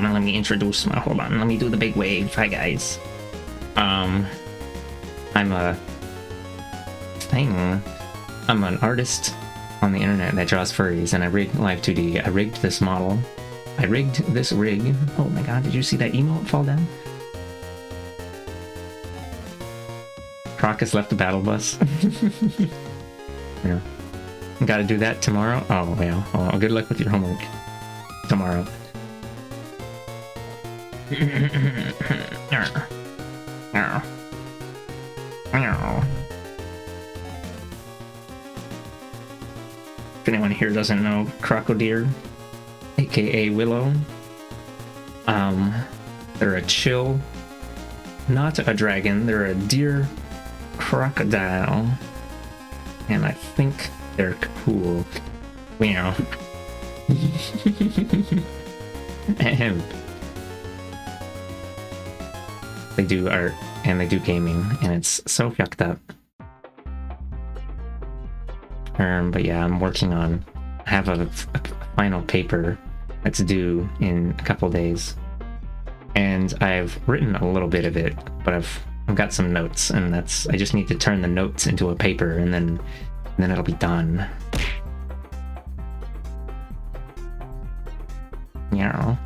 Let me introduce my, hold on, let me do the big wave. Hi guys. I'm an artist on the internet that draws furries, and I rigged Live2D. I rigged this model. I rigged this rig. Oh my god, did you see that emote fall down? Croc has left the battle bus. Yeah. Gotta do that tomorrow? Oh, well. Well, good luck with your homework tomorrow. If anyone here doesn't know Crocodile, aka Willow, they're a chill, not a dragon, they're a deer crocodile, and I think they're cool. Meow. And they do art and they do gaming, and it's so fucked up. But yeah, I'm working on, I have a final paper that's due in a couple days, and I've written a little bit of it, but I've got some notes, and I just need to turn the notes into a paper, and then it'll be done. Yeah,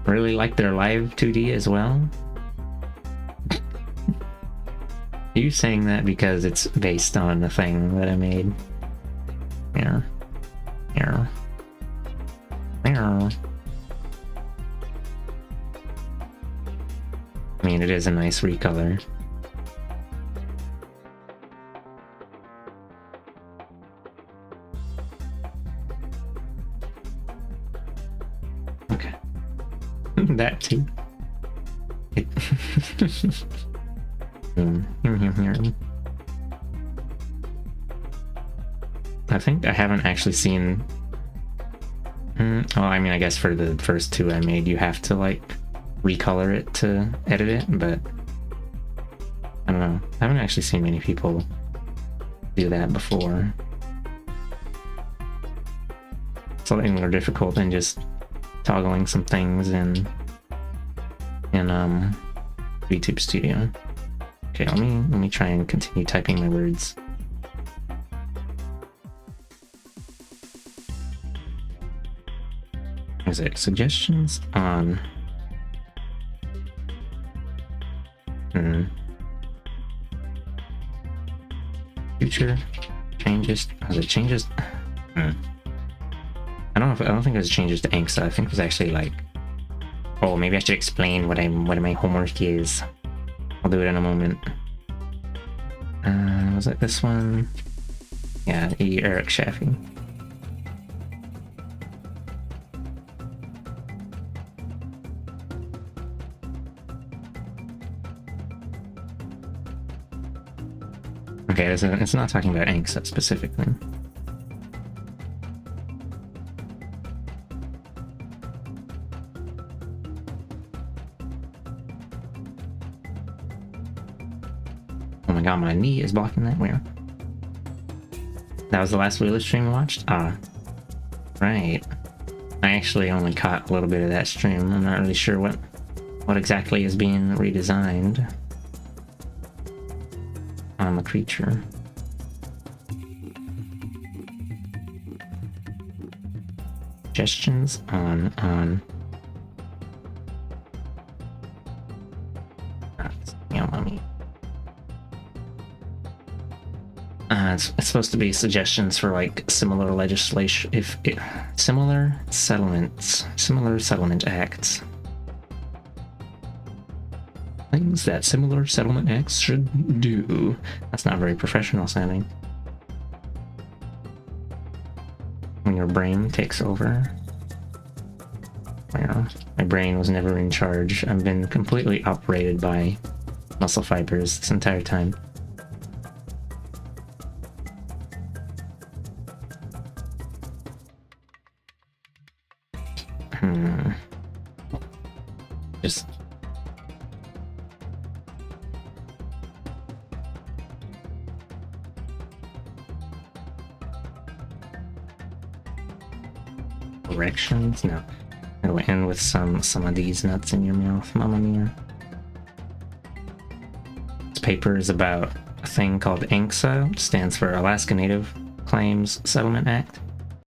really like their Live2D as well. Are you saying that because it's based on the thing that I made? Yeah. Yeah. Yeah. I mean, it is a nice recolor. Okay. That too. I think I haven't actually seen... well, I mean, I guess for the first two I made, you have to, like, recolor it to edit it, but... I don't know. I haven't actually seen many people do that before. It's a lot more difficult than just toggling some things in YouTube Studio. Okay, let me try and continue typing my words. Is it suggestions on future changes? Was it changes? I don't think it was changes to Angsta. I think it was actually like, oh, maybe I should explain what my homework is. I'll do it in a moment. Was it this one? Yeah, Eric Shaffy. Okay, it's not talking about Angsta specifically. Oh my god, my knee is blocking that. Where? That was the last Wheeler stream I watched? Ah. Right. I actually only caught a little bit of that stream. I'm not really sure what exactly is being redesigned on the creature. Suggestions on it's supposed to be suggestions for like similar legislation, similar settlement acts. Things that similar settlement acts should do. That's not very professional sounding. When your brain takes over. You know, my brain was never in charge. I've been completely operated by muscle fibers this entire time. Just corrections? No. It'll end with some of these nuts in your mouth, mamma mia. This paper is about a thing called ANCSA, which stands for Alaska Native Claims Settlement Act,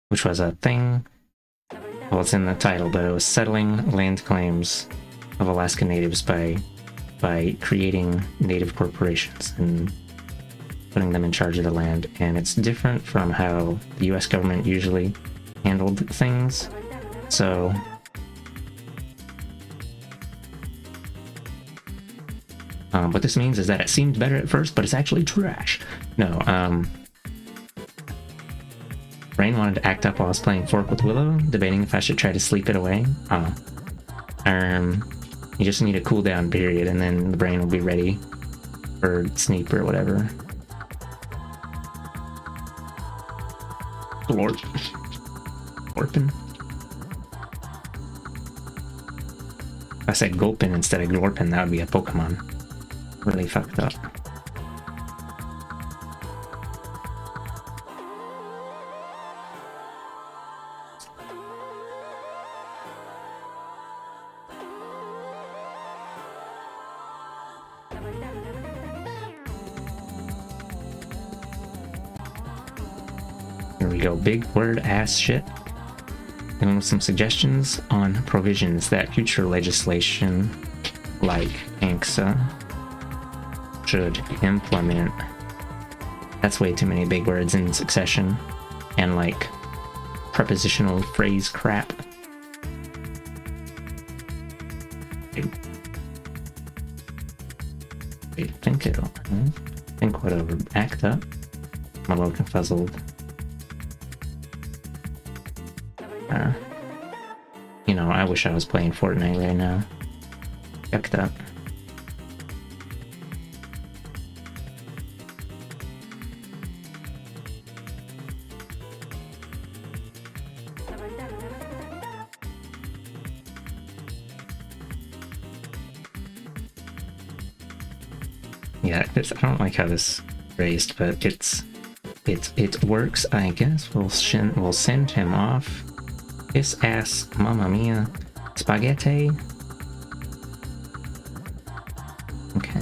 which was a thing. Well, it's in the title, but it was settling land claims of Alaska Natives by creating native corporations and putting them in charge of the land. And it's different from how the US government usually handled things. So what this means is that it seemed better at first, but it's actually trash. No, Brain wanted to act up while I was playing Fork with Willow, debating if I should try to sleep it away. You just need a cooldown period, and then the brain will be ready for Sneep or whatever. Glorpin. If I said Gulpin instead of Glorpin, that would be a Pokemon. Really fucked up. Here we go, big word ass shit. And with some suggestions on provisions that future legislation like ANCSA should implement. That's way too many big words in succession. And like prepositional phrase crap. Think whatever. Act up. I'm a little confuzzled. You know, I wish I was playing Fortnite right now. Act up. Yeah, I don't like how this raised, but it works, I guess. We'll send him off. This ass, mamma mia, spaghetti. Okay.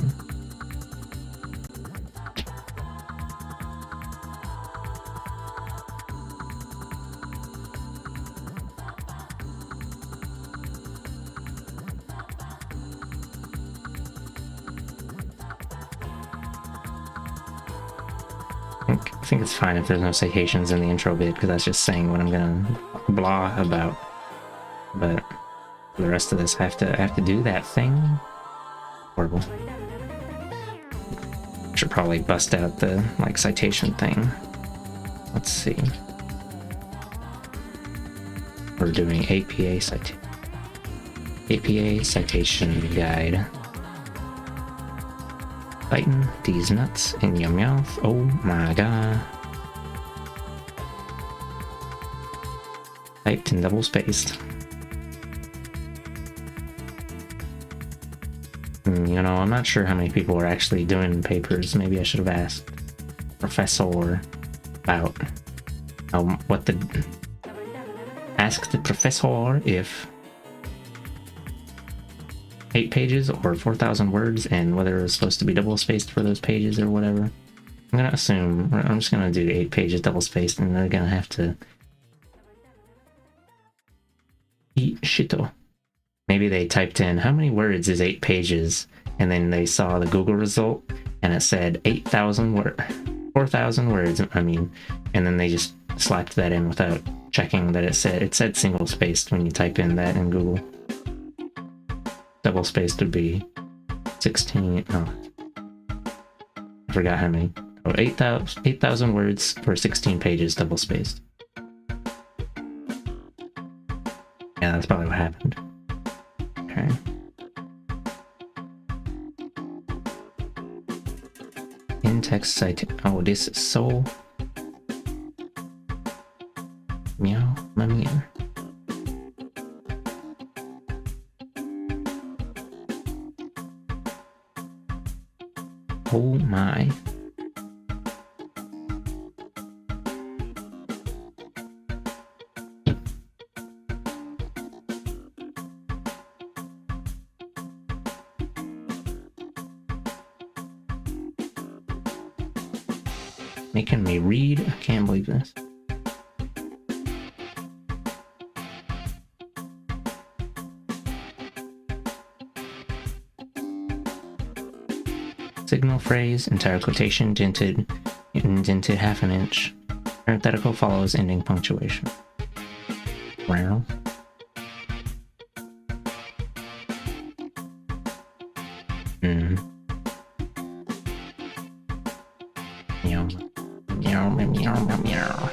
I think it's fine if there's no citations in the intro bit, because that's just saying what I'm gonna blah about. But for the rest of this, I have to do that thing. Horrible. Should probably bust out the like citation thing. Let's see. We're doing APA citation guide. Biting these nuts in your mouth. Oh my god. Typed and double spaced. You know, I'm not sure how many people are actually doing papers. Maybe I should have asked Professor about ask the professor if 8 pages or 4,000 words and whether it's supposed to be double spaced for those pages or whatever. I'm gonna assume, I'm just gonna do 8 pages double spaced and they're gonna have to eat shito. Maybe they typed in how many words is 8 pages and then they saw the Google result and it said 8,000 words. 4,000 words, I mean, and then they just slapped that in without checking that it said single spaced when you type in that in Google. Double spaced would be 16, oh, I forgot how many. Oh, 8,000 words for 16 pages double spaced. Yeah, that's probably what happened. Okay. In-text site. Oh, this is so... Meow, mamma. Oh my. Making me read? I can't believe this. Signal phrase, entire quotation, indented half an inch. Parenthetical follows ending punctuation. Wow. Meow. Meow, meow, meow, meow, meow.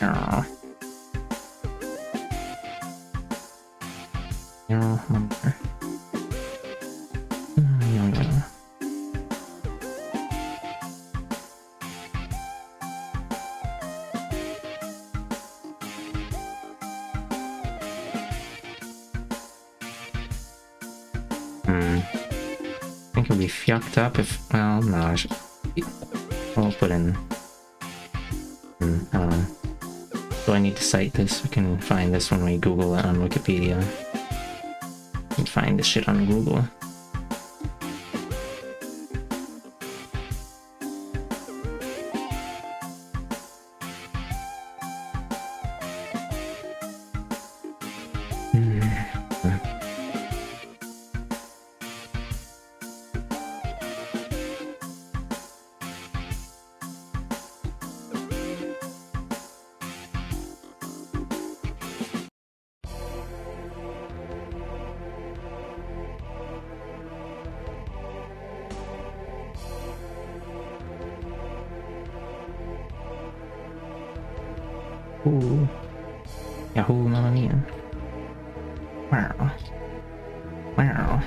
Meow. Meow, meow. I think it'll be fucked up if, well, no, I should, I'll put in, I don't know. Do I need to cite this? We can find this when we Google it on Wikipedia. We can find this shit on Google. Ooh. Yahoo, mamma mia. Wow. Wow.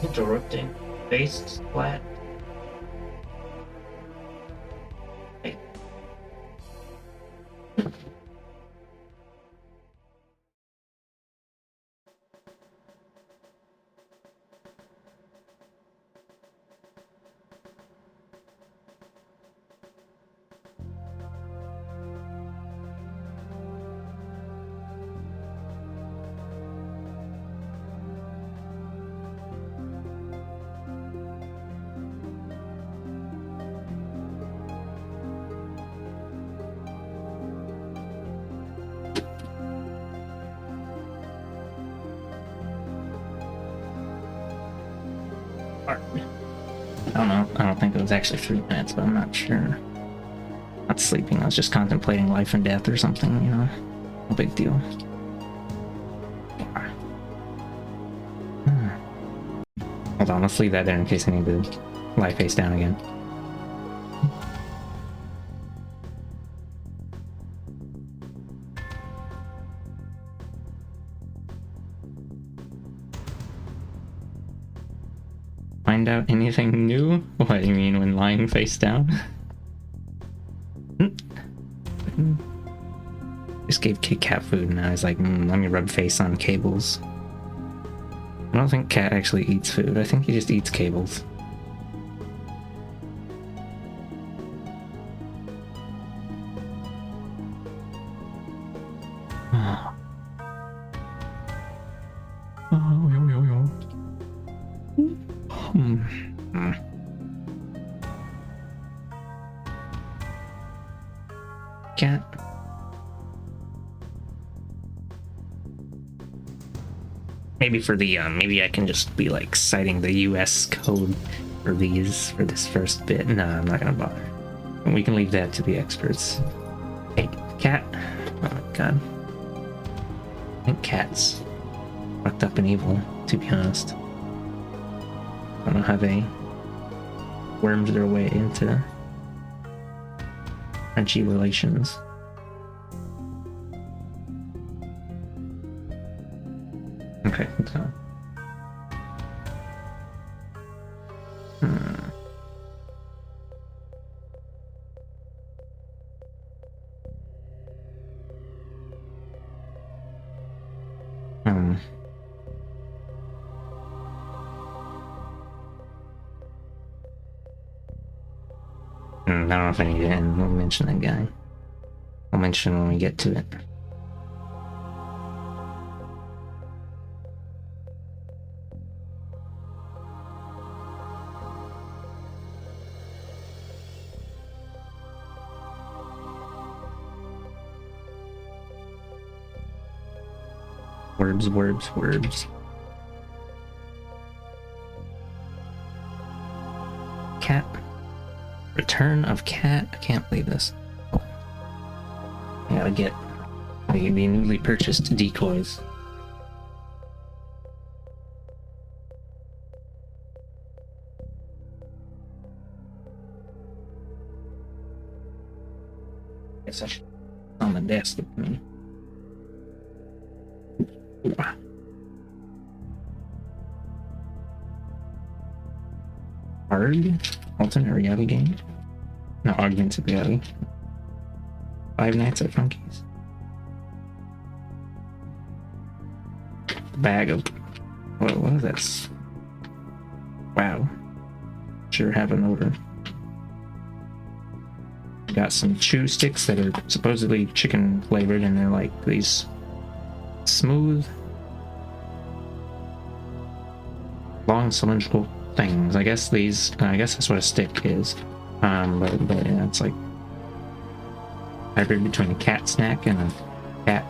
Interrupting. Face flat. Hey. I don't know. I don't think it was actually 3 minutes, but I'm not sure. Not sleeping. I was just contemplating life and death or something, you know. No big deal. Hold on, let's leave that there in case I need to lie face down again. Find out anything new? What do you mean when lying face down? Just gave Kit Kat food and I was like, let me rub face on cables. I don't think Cat actually eats food. I think he just eats cables. Cat. Maybe for the maybe I can just be like citing the US code for these for this first bit. No, I'm not gonna bother. We can leave that to the experts. Hey, Cat. Oh my god. I think Cat's fucked up and evil, to be honest. I don't know how they wormed their way into Frenchy relations. Okay, so. I don't know if I need to mention that guy. I'll mention when we get to it. Words. Cat. Return of Cat. I can't believe this. Oh. I gotta get the newly purchased decoys. Guess I should on the desk with me. Alternate reality game? No, augmented reality. Five Nights at Funky's. Bag of... What is that? Wow. Sure have an odor. Got some chew sticks that are supposedly chicken flavored, and they're like these smooth, long cylindrical things. I guess that's what a stick is. But yeah, it's like hybrid between a cat snack and a cat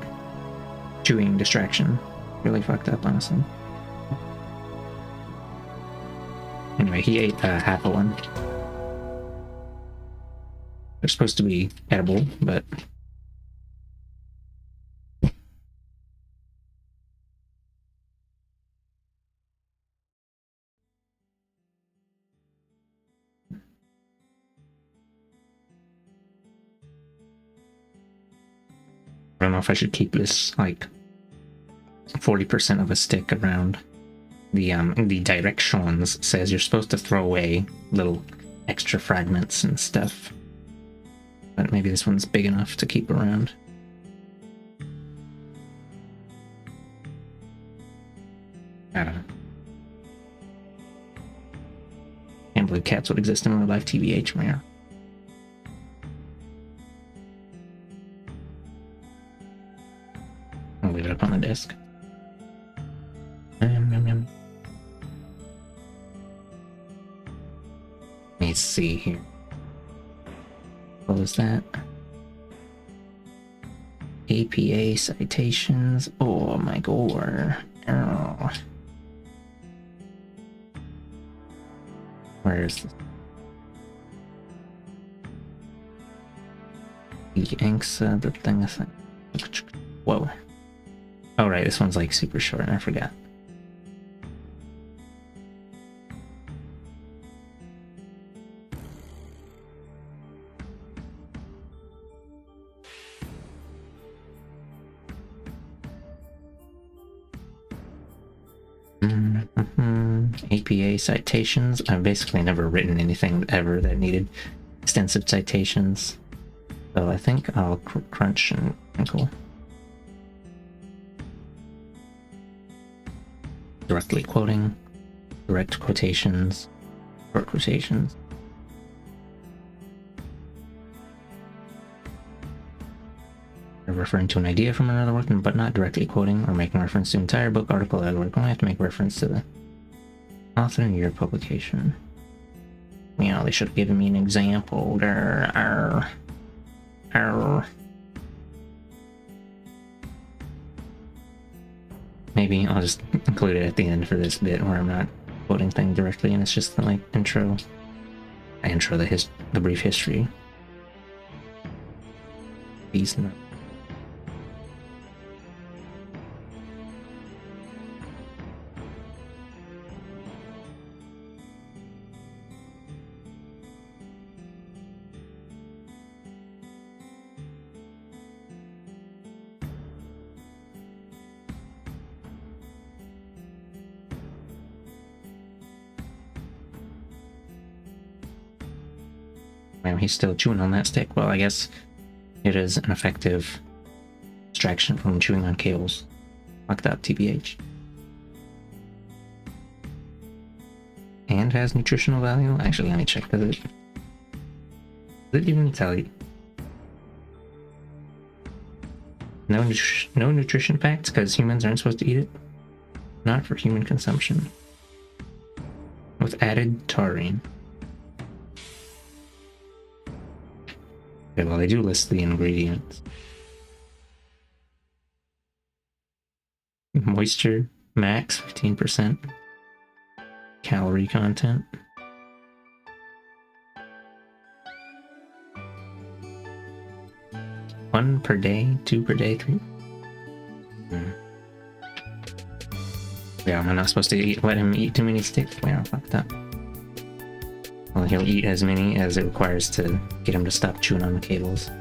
chewing distraction. Really fucked up, honestly. Anyway, he ate half of one. They're supposed to be edible, but I don't know if I should keep this like 40% of a stick around. the directions says you're supposed to throw away little extra fragments and stuff. But maybe this one's big enough to keep around. I don't know. Can't believe cats would exist in real life, TBH, man. I'll leave it up on the desk. Yum, yum, yum. Let me see here. What was that? APA citations. Oh my god. Oh. Where is this? The ANCSA, the thing is like... Whoa. Oh right, this one's like super short, I forgot. APA citations. I've basically never written anything ever that needed extensive citations, so I think I'll crunch and crinkle. Directly quoting, direct quotations, short quotations. Referring to an idea from another work, but not directly quoting or making reference to an entire book, article, or other work. Only have to make reference to the author and year of publication. You know, they should have given me an example there. Maybe I'll just include it at the end for this bit where I'm not quoting things directly and it's just the, like, intro. I intro the brief history. These not. He's still chewing on that stick. Well, I guess it is an effective distraction from chewing on cables. Fucked up, TBH. And has nutritional value? Actually, let me check. Does it even tell you? No nutrition facts because humans aren't supposed to eat it. Not for human consumption. With added taurine. Okay, well, they do list the ingredients. Moisture max 15%. Calorie content. One per day, 2 per day, 3. Yeah, I'm not supposed to let him eat too many sticks. Yeah, fucked up. Well, he'll eat as many as it requires to get him to stop chewing on the cables.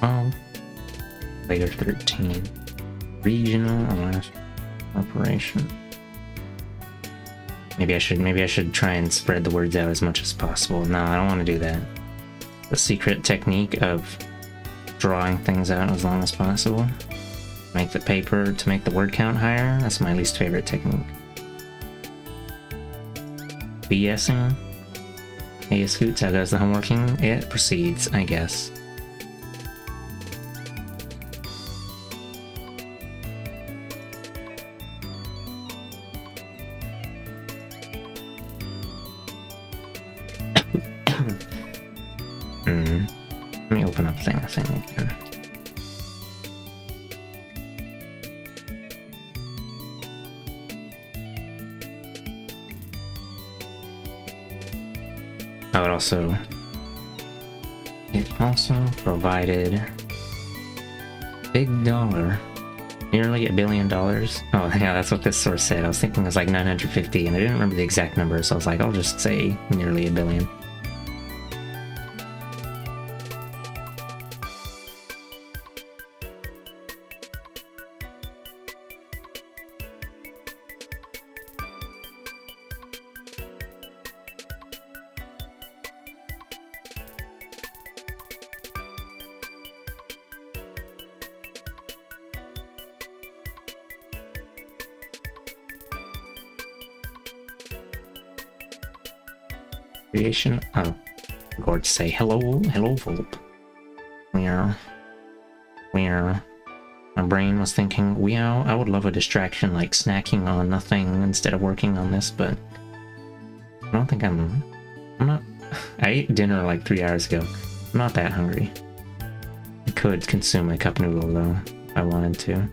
Oh, later 13. Regional operation. Maybe I should try and spread the words out as much as possible. No, I don't want to do that. The secret technique of drawing things out as long as possible. Make the paper to make the word count higher. That's my least favorite technique. BSing. Hey, Scoots, how goes the homeworking? It proceeds, I guess. Let me open up thing again. It also provided $1 Nearly $1 billion. Oh, yeah, that's what this source said. I was thinking it was like 950, and I didn't remember the exact number, so I was like, I'll just say nearly $1 billion. Creation. Oh, I'm going to say hello, Volp. Meow. Meow. My brain was thinking, wow, I would love a distraction like snacking on nothing instead of working on this, but I don't think I'm not. I ate dinner like 3 hours ago. I'm not that hungry. I could consume a cup noodle though, if I wanted to.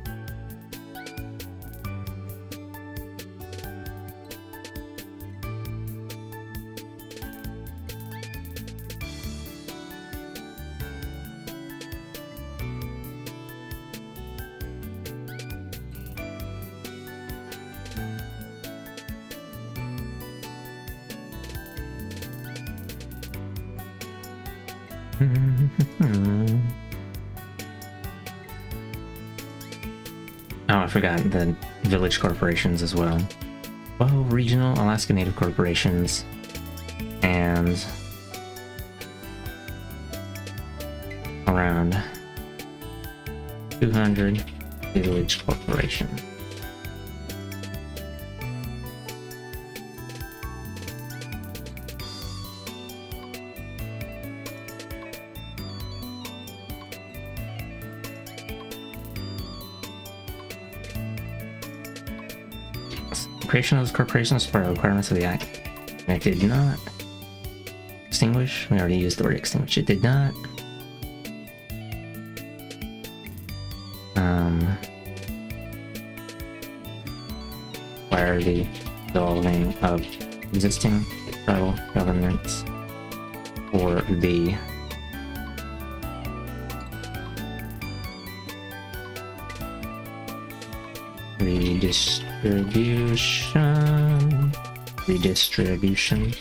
Oh, I forgot the village corporations as well. 12 regional Alaska Native corporations and around 200 village corporations. Creation of those corporations for requirements of the Act. It did not extinguish. We already used the word extinguish. It did not. Require the dissolving of existing tribal governments or the redistribution.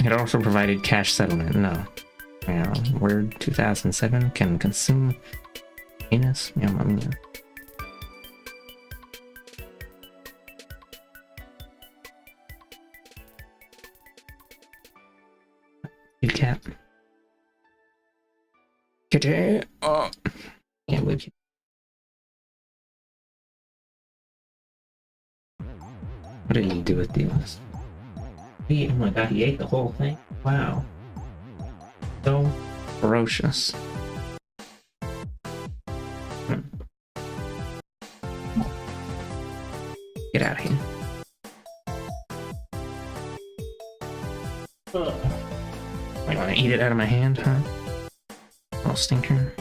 It also provided cash settlement. No. Yeah, Word 2007 can consume anus. Yeah, mia. Good cat. Kitty. Oh, can't believe you. What did he do with these? Oh my god, he ate the whole thing? Wow. So ferocious. Get out of here. I want to eat it out of my hand, huh? Little stinker.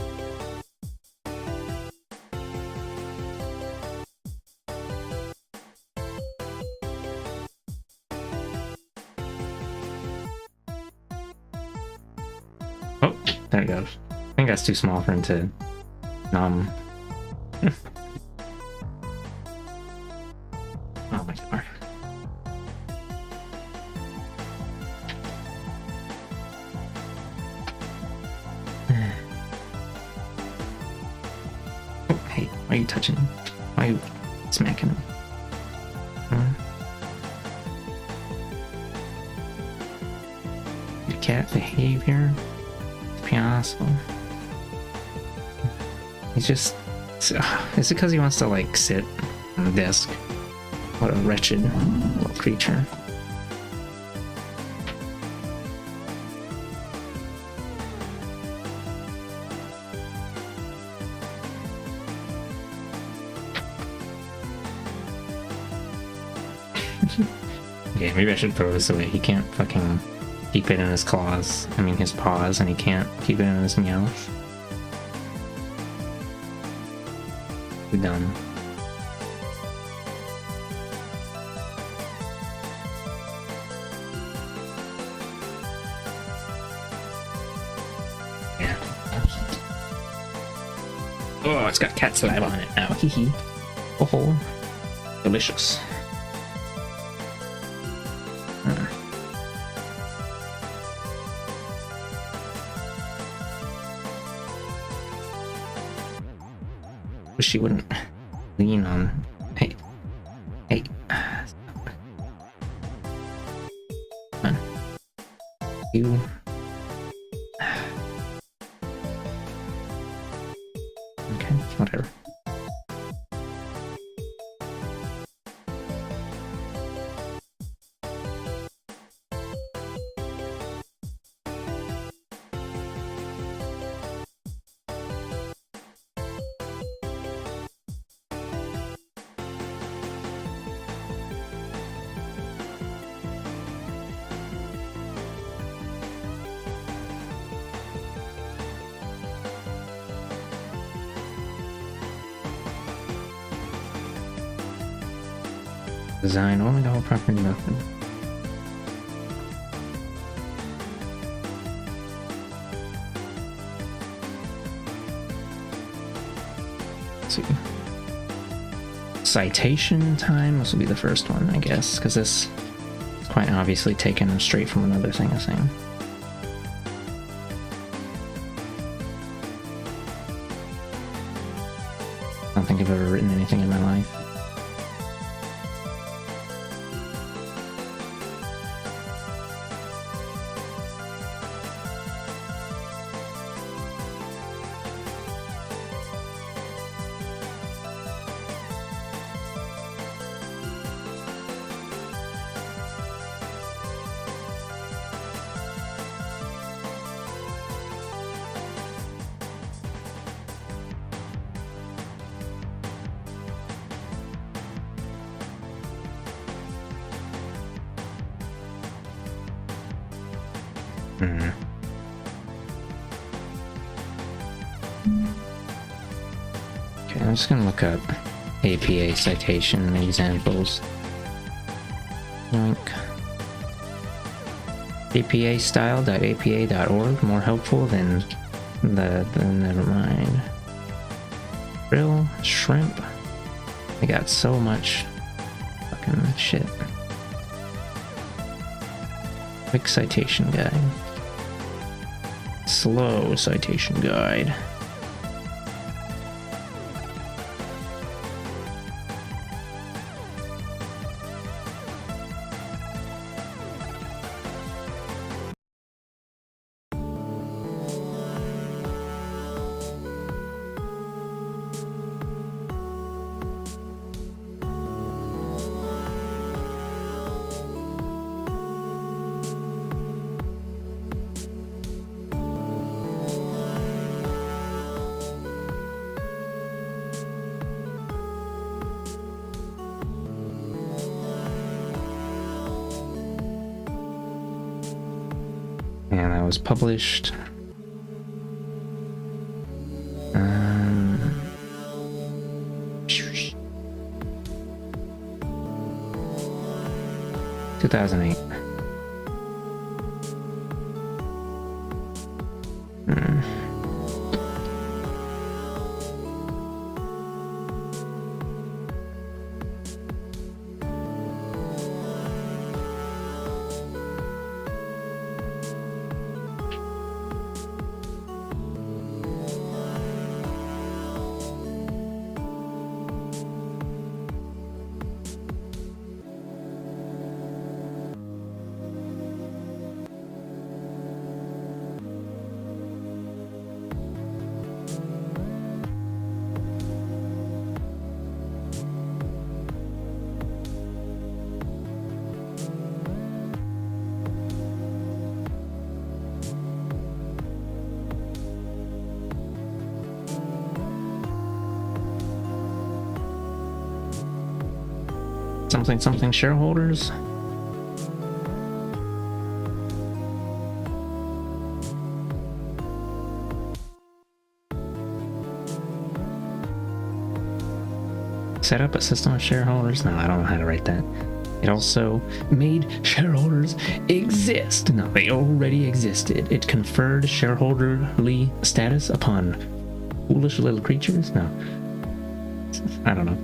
Oh, there it goes. I think that's too small for him to nom. Oh my god. Oh, hey, why are you touching him? Why are you smacking him? Good cat behavior. Possible. He's just... Is it because he wants to, like, sit on the desk? What a wretched little creature. Okay, maybe I should throw this away. He can't fucking keep it in his claws. I mean his paws, and he can't keep it in his meows. Too dumb. Oh, it's got cat saliva on it now. Hee hee. Oh, delicious. Wish she wouldn't lean on. Hey, hey. Come on. You. Okay, whatever. Design only the whole property method. Let's see. Citation time. This will be the first one, I guess, because this is quite obviously taken straight from another thing I'm saying. I don't think I've ever written anything in my life. Okay, I'm just gonna look up APA citation examples. Yoink. apastyle.apa.org, more helpful than never mind. Krill, shrimp. I got so much fucking shit. Quick citation guide. Slow citation guide. And that was published 2008. Something shareholders. Set up a system of shareholders. No, I don't know how to write that. It also made shareholders exist. No, they already existed. It conferred shareholderly status upon Foolish little creatures? No. I don't know.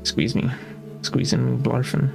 Squeeze me. Squeezing me, blarfing.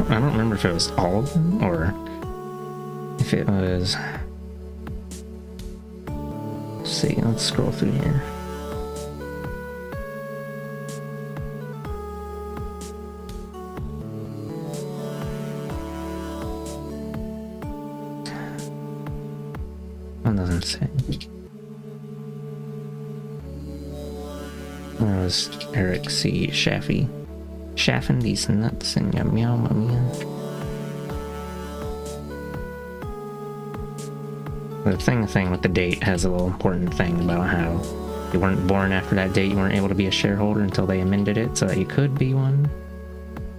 I don't remember if it was all of them or if it was. Let's see, let's scroll through here. One doesn't say. That was Eric C. Shaffy. Shaffing these nuts in your meow, mommy. The thing with the date has a little important thing about how you weren't born after that date, you weren't able to be a shareholder until they amended it so that you could be one,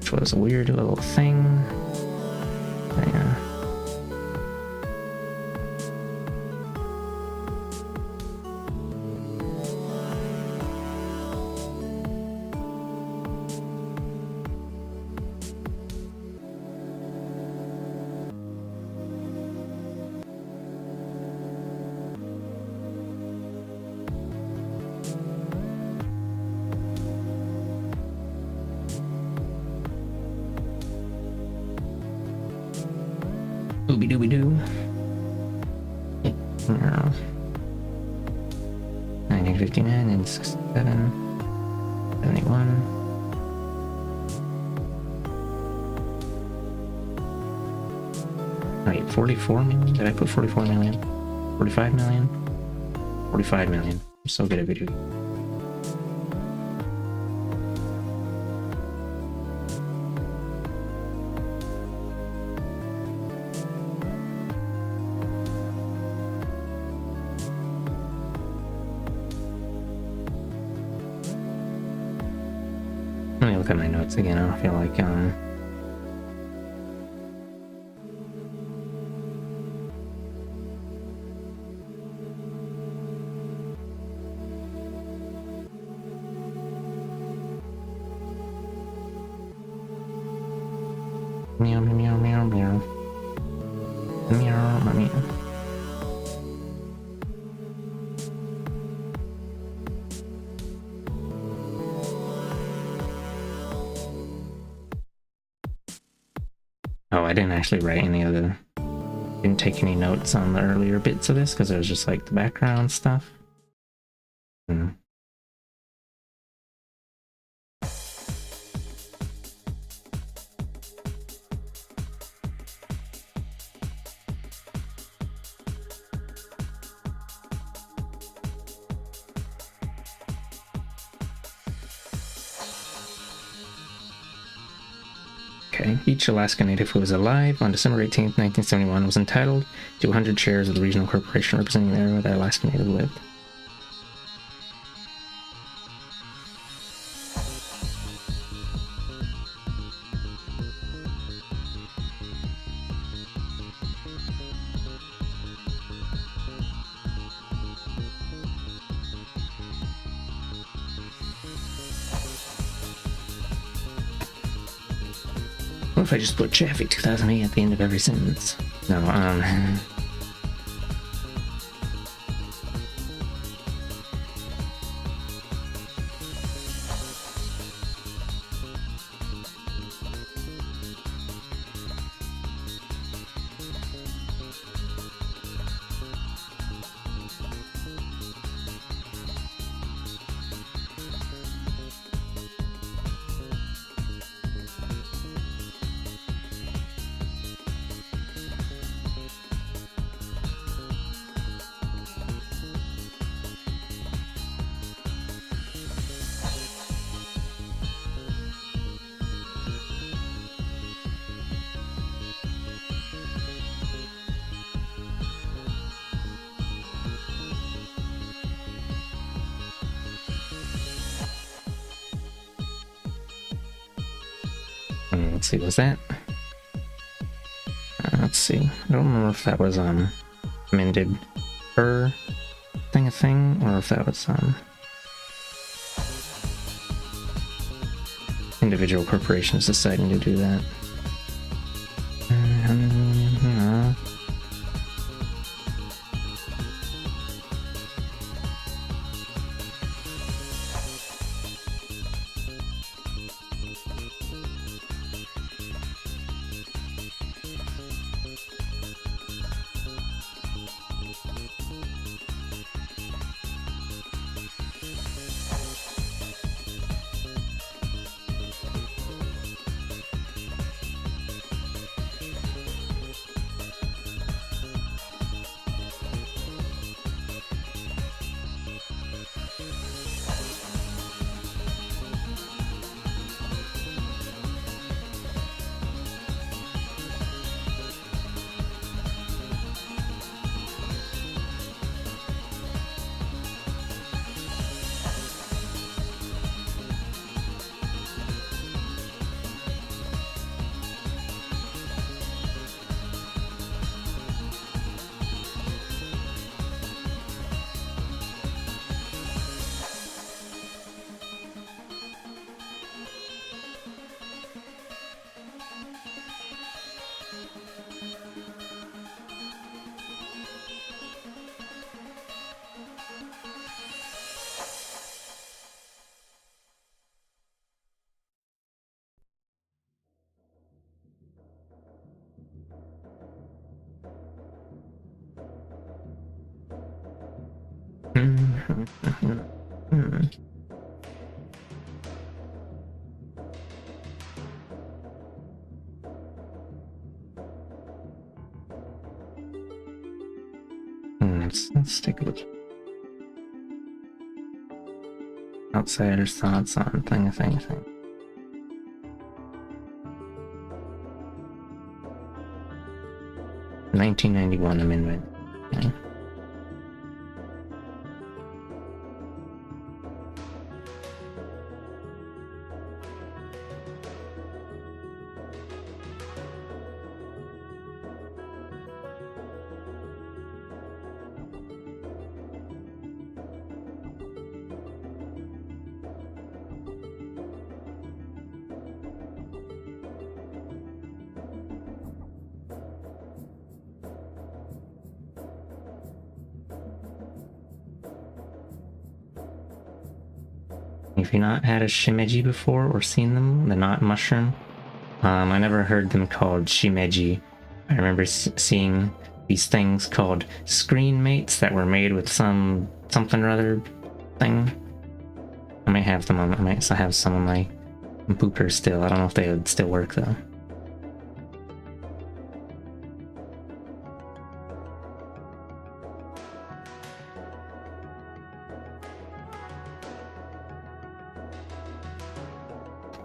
which was a weird little thing. But yeah. Ooby dooby doo. Yeah. 1959 and 67. 71. Wait, 44 million? Did I put 44 million? 45 million? 45 million. I'm so good at video games. Let me look at my notes again. I don't feel like meow meow meow meow meow meow. Oh, I didn't actually write any of the... Didn't take any notes on the earlier bits of this because it was just like the background stuff. Okay, each Alaska Native who was alive on December 18th, 1971 was entitled to 100 shares of the regional corporation representing the area where that Alaska Native lived. What if I just put Chaffee 2008 at the end of every sentence? No, Let's see, was that? Let's see. I don't remember if that was amended per thing a thing, or if that was individual corporations deciding to do that. Let's take a look. Outsiders' thoughts on thing. 1991 amendment. Okay. If you've not had a shimeji before or seen them, the knot mushroom, I never heard them called shimeji. I remember seeing these things called screen mates that were made with something or other thing. I might have them on. I might have some on my computer still. I don't know if they would still work though.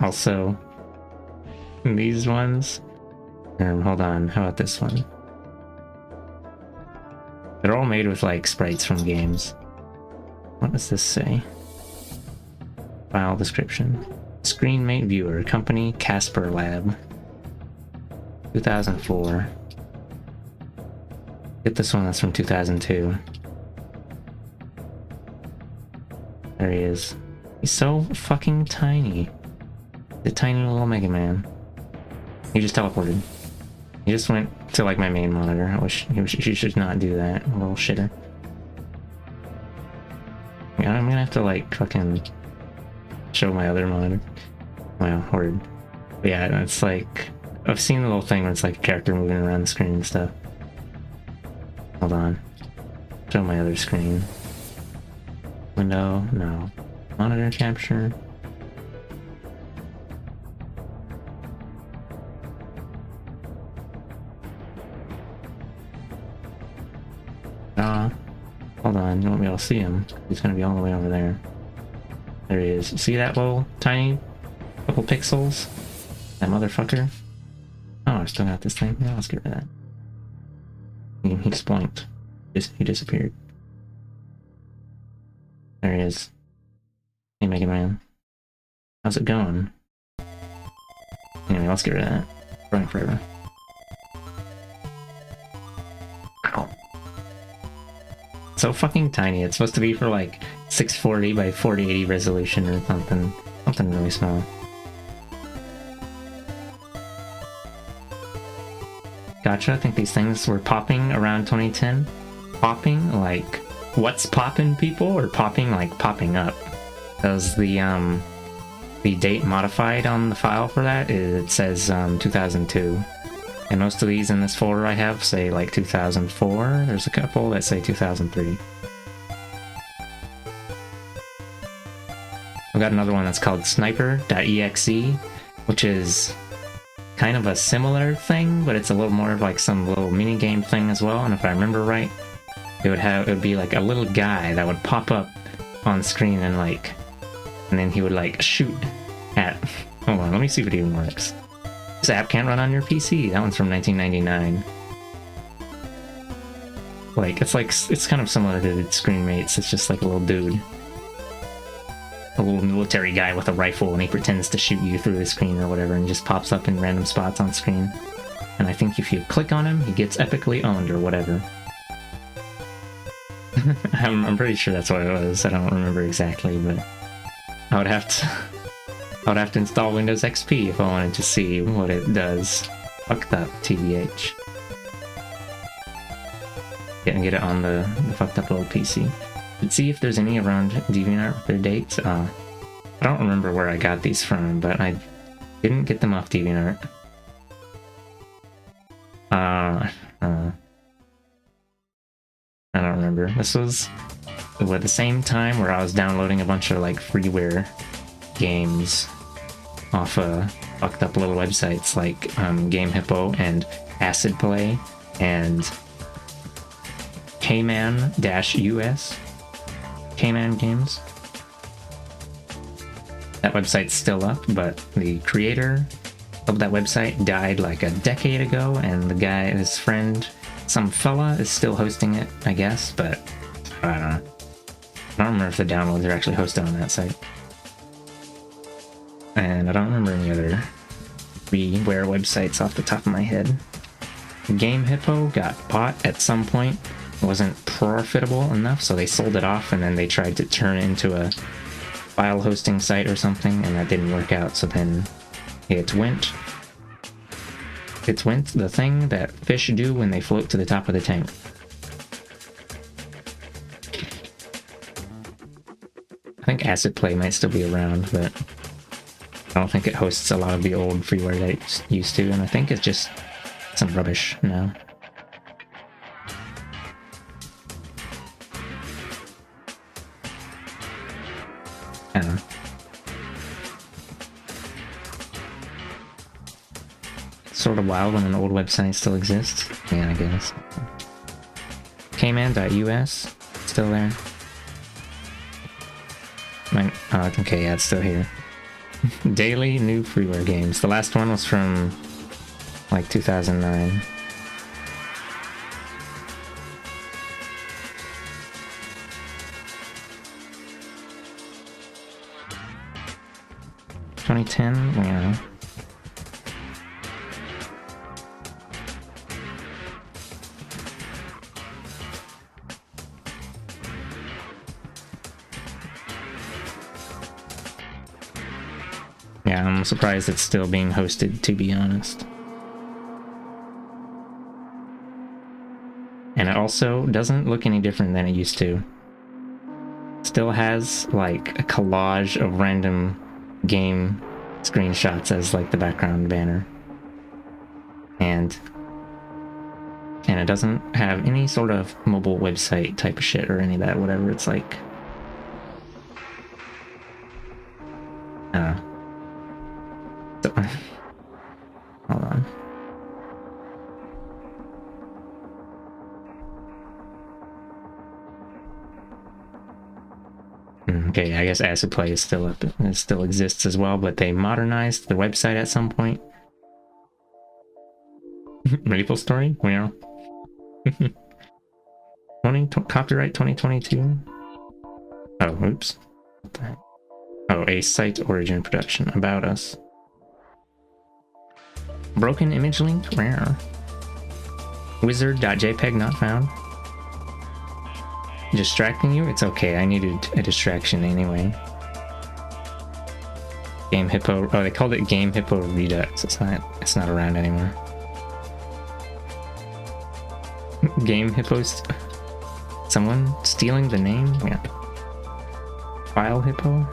Also, these ones, hold on, how about this one? They're all made with like sprites from games. What does this say? File description. ScreenMate Viewer, company Casper Lab. 2004. Get this one, that's from 2002. There he is. He's so fucking tiny. The tiny little Mega Man. He just teleported. He just went to like my main monitor. I wish he should not do that. A little shitter. Yeah, I'm gonna have to like fucking show my other monitor. Wow, word. But yeah, it's like I've seen the little thing where it's like a character moving around the screen and stuff. Hold on. Show my other screen. Window, no. Monitor capture. Hold on, you won't be able to see him. He's gonna be all the way over there. There he is. See that little tiny couple pixels? That motherfucker? Oh, I still got this thing. Yeah, let's get rid of that. He just blinked. He disappeared. There he is. Hey, Mega Man. How's it going? Anyway, let's get rid of that. Running forever. Ow. So fucking tiny. It's supposed to be for like 640 by 4080 resolution or something. Something really small. Gotcha. I think these things were popping around 2010. Popping like what's popping, people, or popping like popping up? Because the date modified on the file for that is, it says 2002. And most of these in this folder I have say like 2004. There's a couple that say 2003. I've got another one that's called sniper.exe, which is kind of a similar thing, but it's a little more of like some little mini game thing as well. And if I remember right, it would be like a little guy that would pop up on screen and then he would like shoot at. Hold on, let me see if it even works. This app can't run on your PC. That one's from 1999. It's kind of similar to Screenmates. It's just like a little dude. A little military guy with a rifle, and he pretends to shoot you through the screen or whatever, and just pops up in random spots on screen. And I think if you click on him, he gets epically owned or whatever. I'm pretty sure that's what it was. I don't remember exactly, but I would have to install Windows XP if I wanted to see what it does. Fucked up, TBH. Get it on the fucked up little PC. Let's see if there's any around DeviantArt with their dates. I don't remember where I got these from, but I didn't get them off DeviantArt. I don't remember. This was at the same time where I was downloading a bunch of like freeware games off fucked up little websites like GameHippo and Acid Play and Kman-US. Kman Games. That website's still up, but the creator of that website died like a decade ago, and the guy, his friend, some fella, is still hosting it, I guess, but I don't know. I don't remember if the downloads are actually hosted on that site. And I don't remember any other freeware websites off the top of my head. GameHippo got bought at some point. It wasn't profitable enough, so they sold it off, and then they tried to turn it into a file hosting site or something, and that didn't work out. So then it went the thing that fish do when they float to the top of the tank. I think Acid Play might still be around, but I don't think it hosts a lot of the old freeware that it used to, and I think it's just some rubbish now. I don't know. Sort of wild when an old website still exists. Yeah, I guess. Kman.us, still there. Okay, yeah, it's still here. Daily new freeware games. The last one was from like 2009. Yeah. Yeah, I'm surprised it's still being hosted, to be honest. And it also doesn't look any different than it used to. Still has like a collage of random game screenshots as like the background banner. And it doesn't have any sort of mobile website type of shit or any of that, whatever it's like. So, hold on. Okay, I guess Acid Play is still up. It still exists as well, but they modernized the website at some point. Maple Story? Well. Copyright 2022? Oh, oops. What the heck? Oh, a site origin production. About Us. Broken image link? Where? Wizard.jpg not found. Distracting you? It's okay, I needed a distraction anyway. Game Hippo. Oh, they called it Game Hippo Redux. It's not around anymore. Game Hippos. Someone stealing the name? Yeah. File Hippo?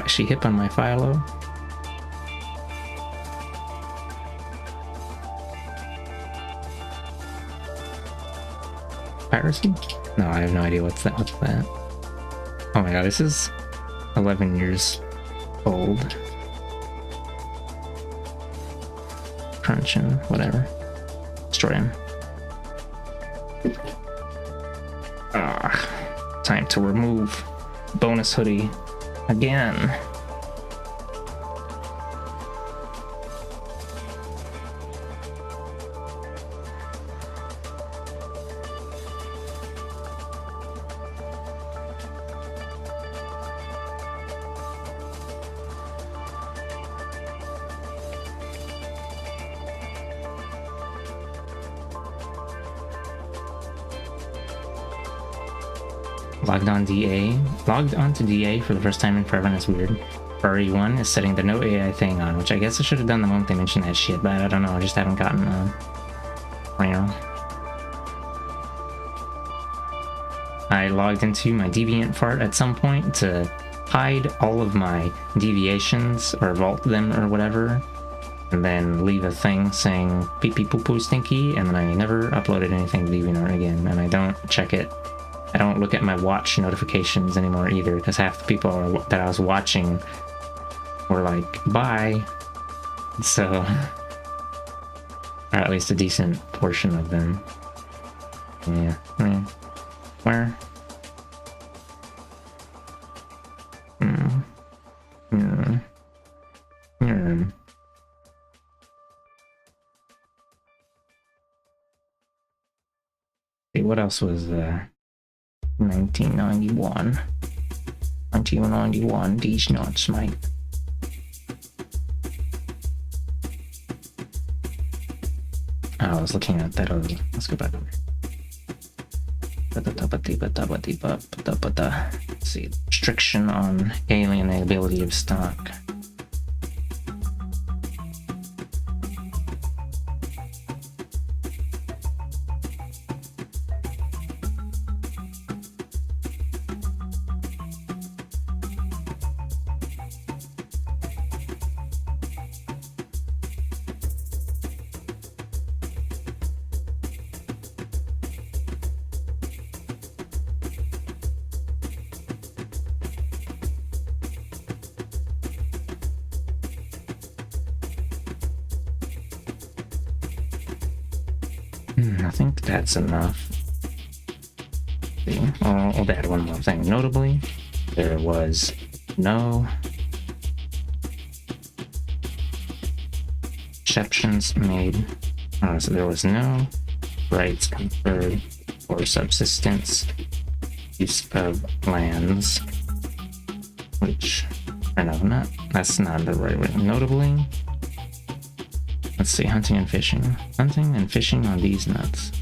She hip on my Philo? Piracy? No, I have no idea what's that. Oh my god, this is 11 years old. Crunching, whatever. Destroy him. Time to remove bonus hoodie again. Logged on DA. Logged onto DA for the first time in forever, and it's weird. Furry 1 is setting the no AI thing on, which I guess I should have done the moment they mentioned that shit, but I don't know, I just haven't gotten I logged into my deviant fart at some point to hide all of my deviations or vault them or whatever, and then leave a thing saying pee pee poo poo stinky, and then I never uploaded anything to DeviantArt again, and I don't check it. I don't look at my watch notifications anymore either, because half the people that I was watching were like, bye. So, or at least a decent portion of them. Yeah, I mean, where? See, what else was 1991. 1991, these nuts, mate. Oh, I was looking at that other. Let's go back. Let's see. Restriction on alienability of stock. I think that's enough. I'll add one more thing. Notably, there was no exceptions made. So there was no rights conferred for subsistence use of lands, which I know that's not the right way. Notably, let's see, hunting and fishing. Hunting and fishing on these nuts.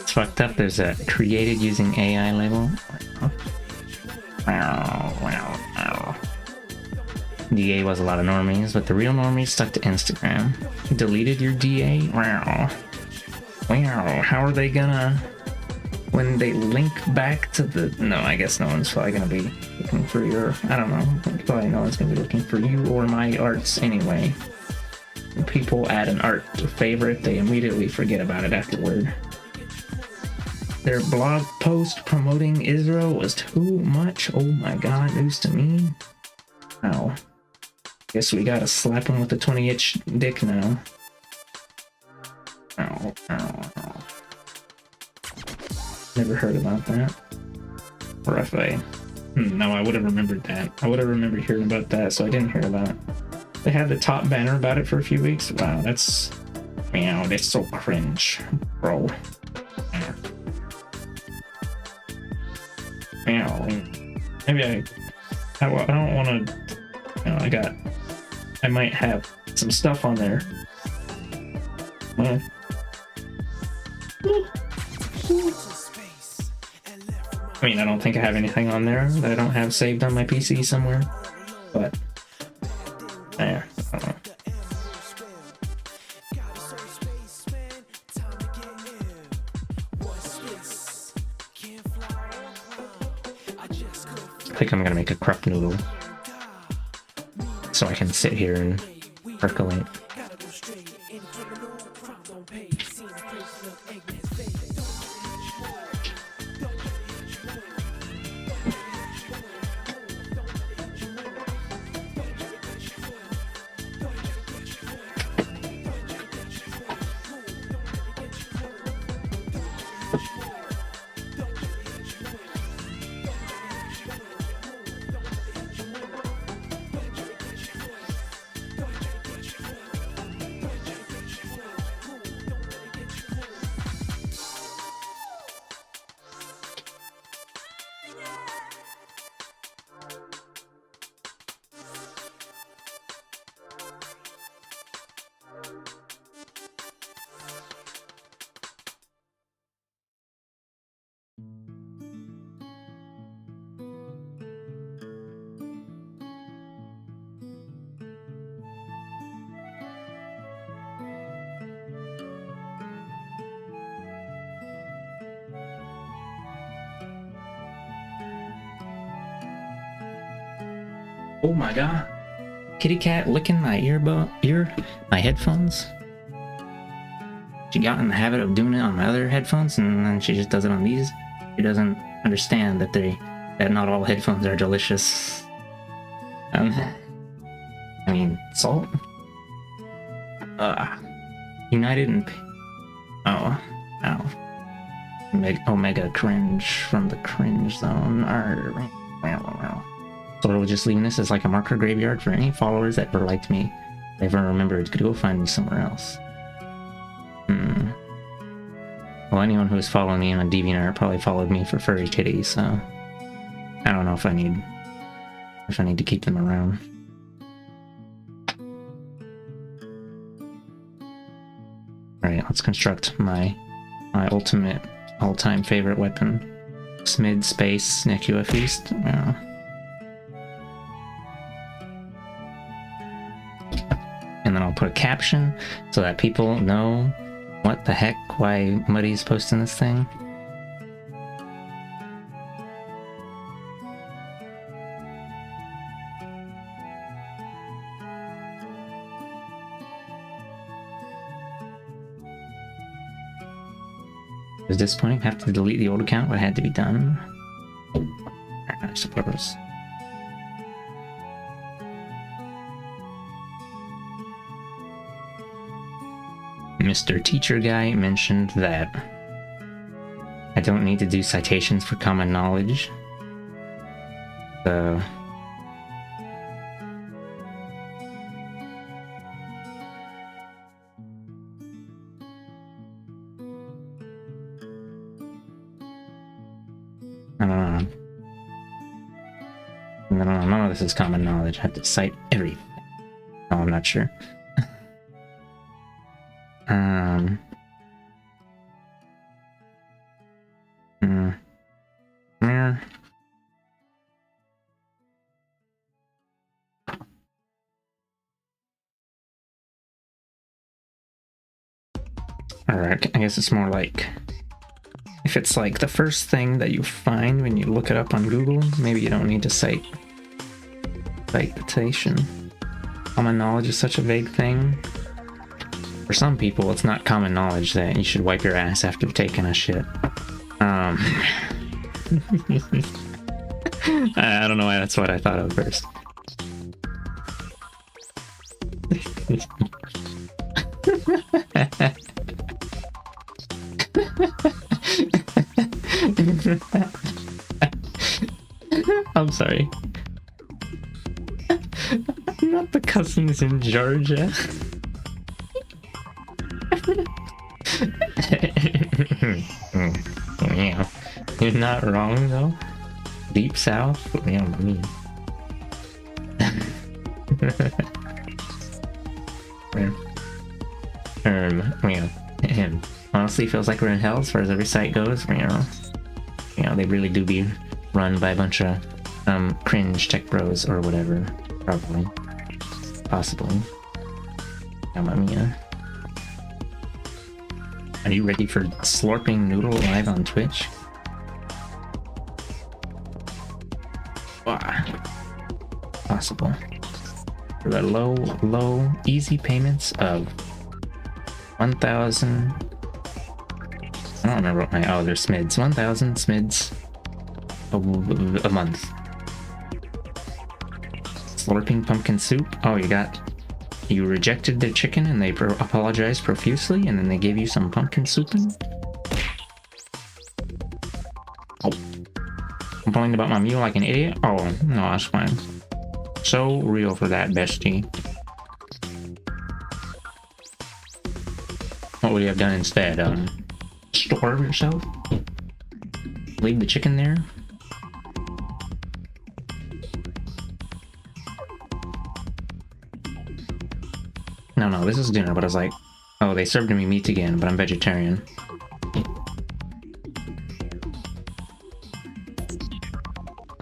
It's fucked up. There's a created using AI label. DA was a lot of normies, but the real normies stuck to Instagram. Deleted your DA? Wow. How are they gonna... When they link back to the... No, I guess no one's probably gonna be looking for your... I don't know. Probably no one's gonna be looking for you or my arts anyway. When people add an art to favorite, they immediately forget about it afterward. Their blog post promoting Israel was too much. Oh my god, news to me. Wow. Guess we gotta slap him with a 20-inch dick now. Ow, ow, ow. Never heard about that. Or if I... no, I would have remembered that. I would have remembered hearing about that, so I didn't hear about it. They had the top banner about it for a few weeks. Wow, that's... Meow, that's so cringe, bro. Meow. Maybe I don't want to... You know, I might have some stuff on there. I mean, I don't think I have anything on there that I don't have saved on my PC somewhere. But... yeah, I don't know. I think I'm gonna make a cup noodle so I can sit here and percolate. Oh my god. Kitty cat licking my my headphones. She got in the habit of doing it on my other headphones, and then she just does it on these. She doesn't understand that not all headphones are delicious. I mean, salt? United and... Oh. Omega cringe from the cringe zone. So we're just leaving this as like a marker graveyard for any followers that ever liked me. Never remembered to go find me somewhere else. Well, anyone who's following me on DeviantArt probably followed me for furry kitties, so I don't know if I need to keep them around. Alright, let's construct my ultimate all-time favorite weapon. Smid Space Nekua Feast. And then I'll put a caption so that people know what the heck, why Muddy's posting this thing. It was disappointing. Have to delete the old account, but it had to be done. I suppose. Mr. Teacher Guy mentioned that I don't need to do citations for common knowledge. So I don't know. None of this is common knowledge. I have to cite everything. No, I'm not sure. Yeah. Alright, I guess it's more like if it's like the first thing that you find when you look it up on Google, maybe you don't need to cite citation. Common knowledge is such a vague thing. For some people, it's not common knowledge that you should wipe your ass after taking a shit. I don't know why that's what I thought of first. I'm sorry. Not the cousins in Georgia. Yeah. You're not wrong though. Deep South? Yeah, I mean. Yeah. Honestly, feels like we're in hell as far as every site goes. They really do be run by a bunch of cringe tech bros or whatever. Probably. Possibly. Mamma mia. Are you ready for Slurping Noodle live on Twitch? Wow. Possible. For the low, easy payments of 1,000. I don't remember what my. Oh, they're smids. 1,000 smids a month. Slurping pumpkin soup. Oh, you rejected their chicken and they apologized profusely, and then they gave you some pumpkin souping. Oh. Complained about my meal like an idiot? Oh, no, that's fine. So real for that, bestie. What would you have done instead? Starve yourself? Leave the chicken there? No, this is dinner, but I was like, oh, they served me meat again, but I'm vegetarian.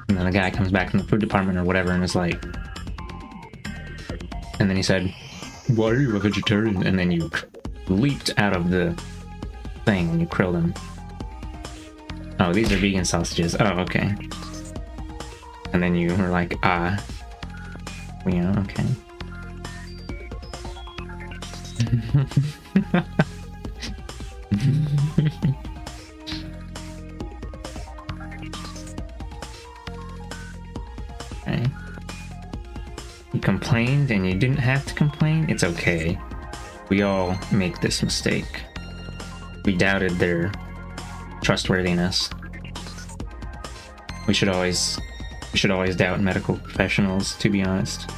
And then the guy comes back from the food department or whatever and is like, and then he said, why are you a vegetarian? And then you leaped out of the thing and you krilled him. Oh, these are vegan sausages. Oh, okay. And then you were like, yeah, okay. Okay. You complained and you didn't have to complain. It's okay. We all make this mistake. We doubted their trustworthiness. We should always doubt medical professionals, to be honest.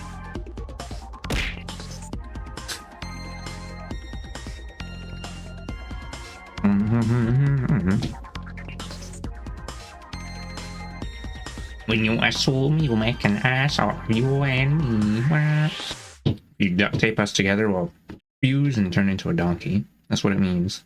When you assume you make an ass of you and me, you duct tape us together, we'll fuse and turn into a donkey. That's what it means.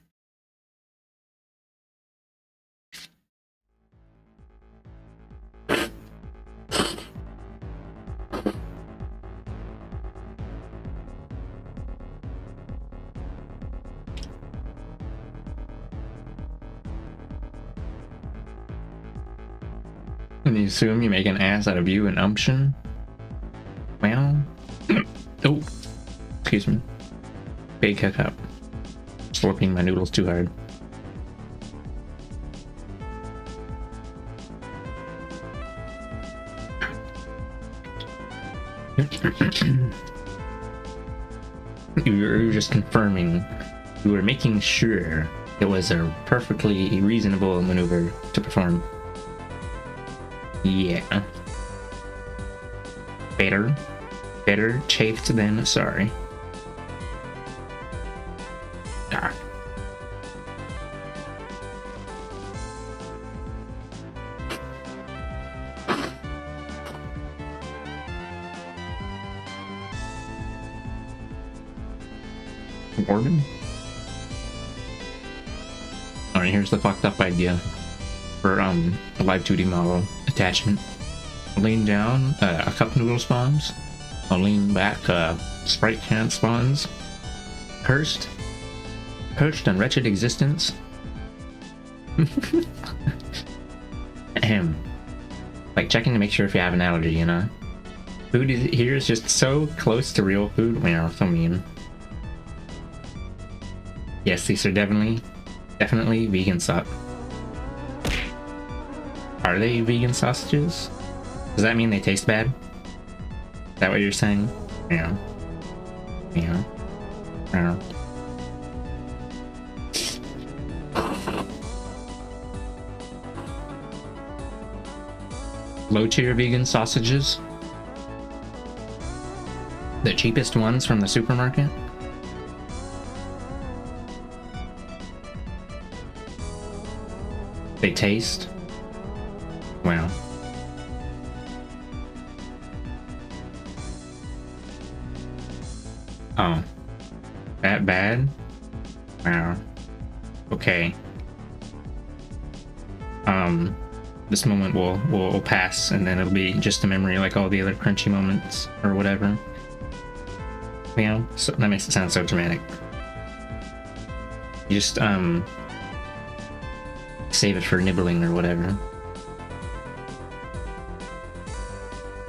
And you assume you make an ass out of you and umption? Well... oh! Excuse me. Big hiccup. Slurping my noodles too hard. You were just confirming. You were making sure it was a perfectly reasonable maneuver to perform. Yeah. Better chafed than sorry. Ah. Mormon? Alright, here's the fucked up idea for a live 2D model attachment. Lean down, a cup noodle spawns. I'll lean back, sprite can spawns. Cursed and wretched existence. Ahem. Like checking to make sure if you have an allergy, you know? Food here is just so close to real food. Wow, so mean. Yes, these are definitely vegan sauce. Are they vegan sausages? Does that mean they taste bad? Is that what you're saying? Yeah. Yeah. I don't know. Low-tier vegan sausages. The cheapest ones from the supermarket. They taste. Wow. Oh. That bad? Wow. Okay. This moment will pass, and then it'll be just a memory like all the other crunchy moments or whatever. You know, so that makes it sound so dramatic. You just save it for nibbling or whatever.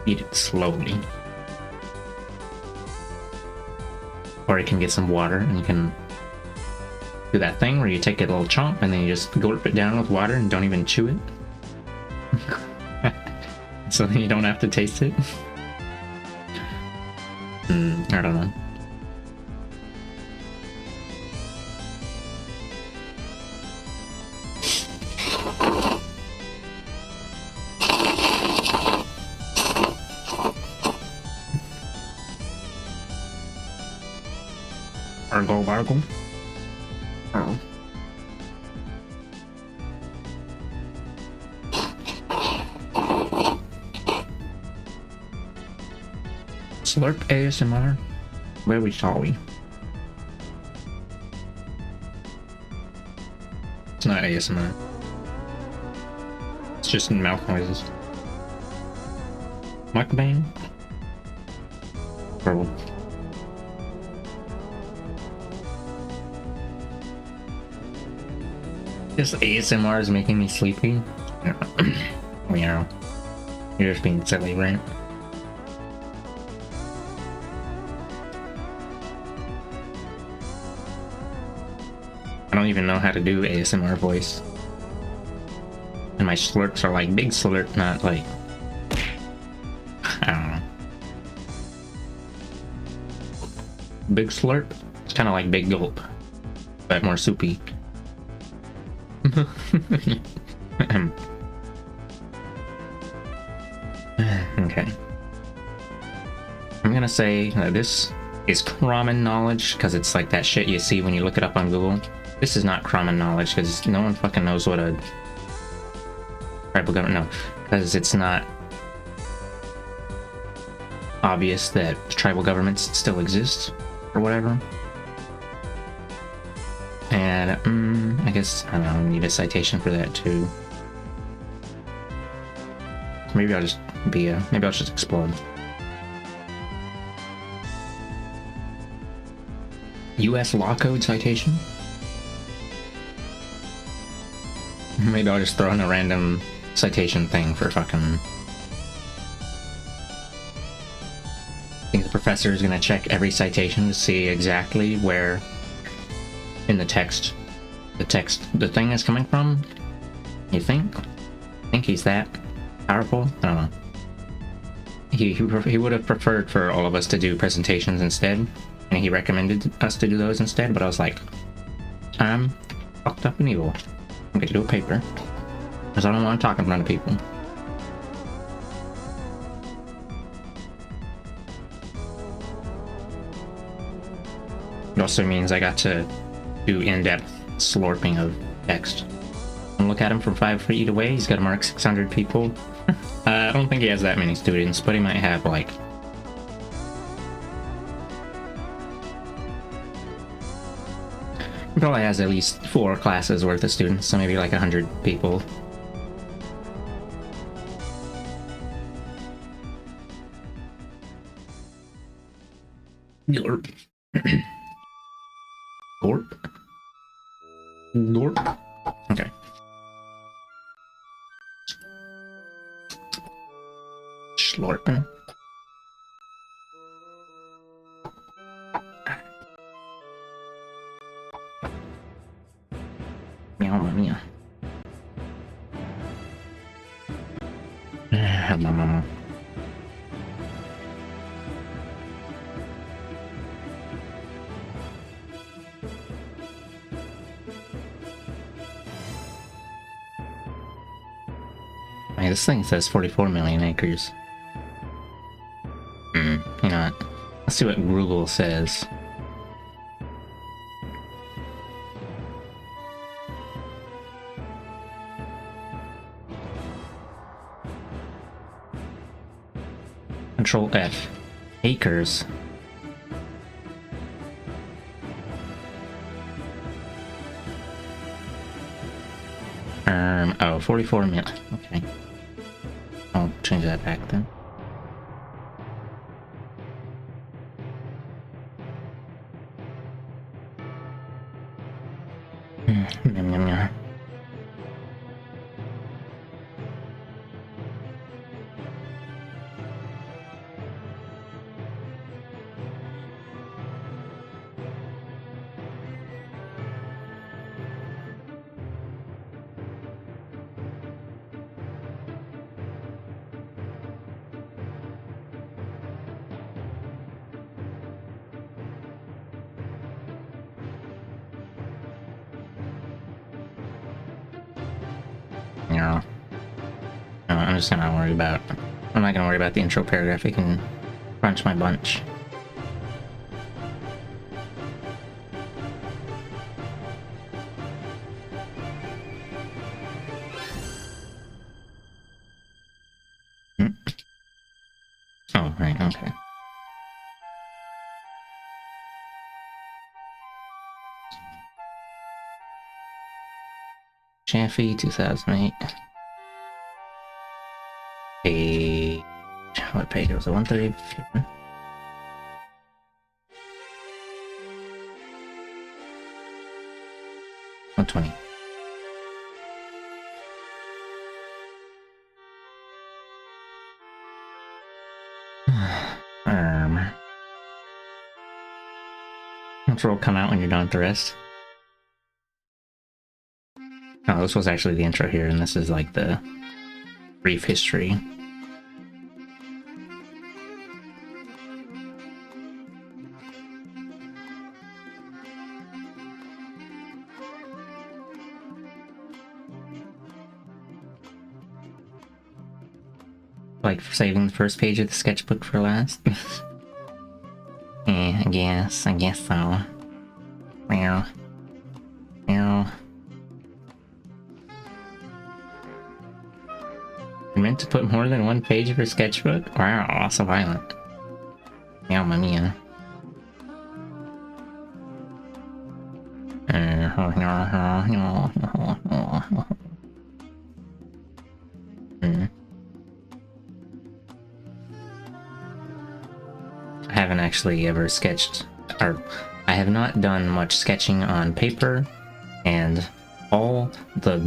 Eat it slowly. Or you can get some water and you can do that thing where you take a little chomp and then you just gulp it down with water and don't even chew it. So then you don't have to taste it. I don't know. Bargle. Oh. Slurp ASMR? Very sorry. It's not ASMR. It's just mouth noises. Mukbang? Purple. This ASMR is making me sleepy. Meow. You're just being silly, right? I don't even know how to do ASMR voice. And my slurps are like big slurp, not like... I don't know. Big slurp? It's kind of like big gulp, but more soupy. Okay. I'm gonna say that this is common knowledge because it's like that shit you see when you look it up on Google. This is not common knowledge because no one fucking knows what a tribal government. No, because it's not obvious that tribal governments still exist or whatever. And I guess I don't know. I need a citation for that too. Maybe I'll just maybe I'll just explode. U.S. law code citation. Maybe I'll just throw in a random citation thing for fucking... I think the professor is gonna check every citation to see exactly where in the text the thing is coming from. You think? Think he's that powerful? I don't know. He would have preferred for all of us to do presentations instead, and he recommended us to do those instead, but I was like, I'm fucked up and evil. I'm gonna do a paper because I don't want to talk in front of people. It also means I got to do in-depth slurping of text. And look at him from 5 feet away. He's got to mark 600 people. I don't think he has that many students, but he might have like... Probably has at least 4 classes worth of students, so maybe like 100 people. Glorp. Glorp. Glorp. Okay. Schlorpen. Meow, meow. Mama. Hey, this thing says 44 million acres. You know what? Let's see what Google says. Control F. Acres. Oh, 44 million. Okay. I'll change that back then. Yum, yum, yum. Yeah. No, I'm just gonna worry about. I'm not gonna worry about the intro paragraph. We can crunch my bunch. Oh, right, okay. Chaffee, 2008. Page. What page was it? 130? 120. Intro will come out when you're done with the rest. Oh, this was actually the intro here, and this is like the brief history. Like saving the first page of the sketchbook for last. Yeah, I guess so. Meow. Meow. You meant to put more than one page of your sketchbook? Wow, so violent. Meow, mia. I haven't actually ever sketched, or I have not done much sketching on paper, and all the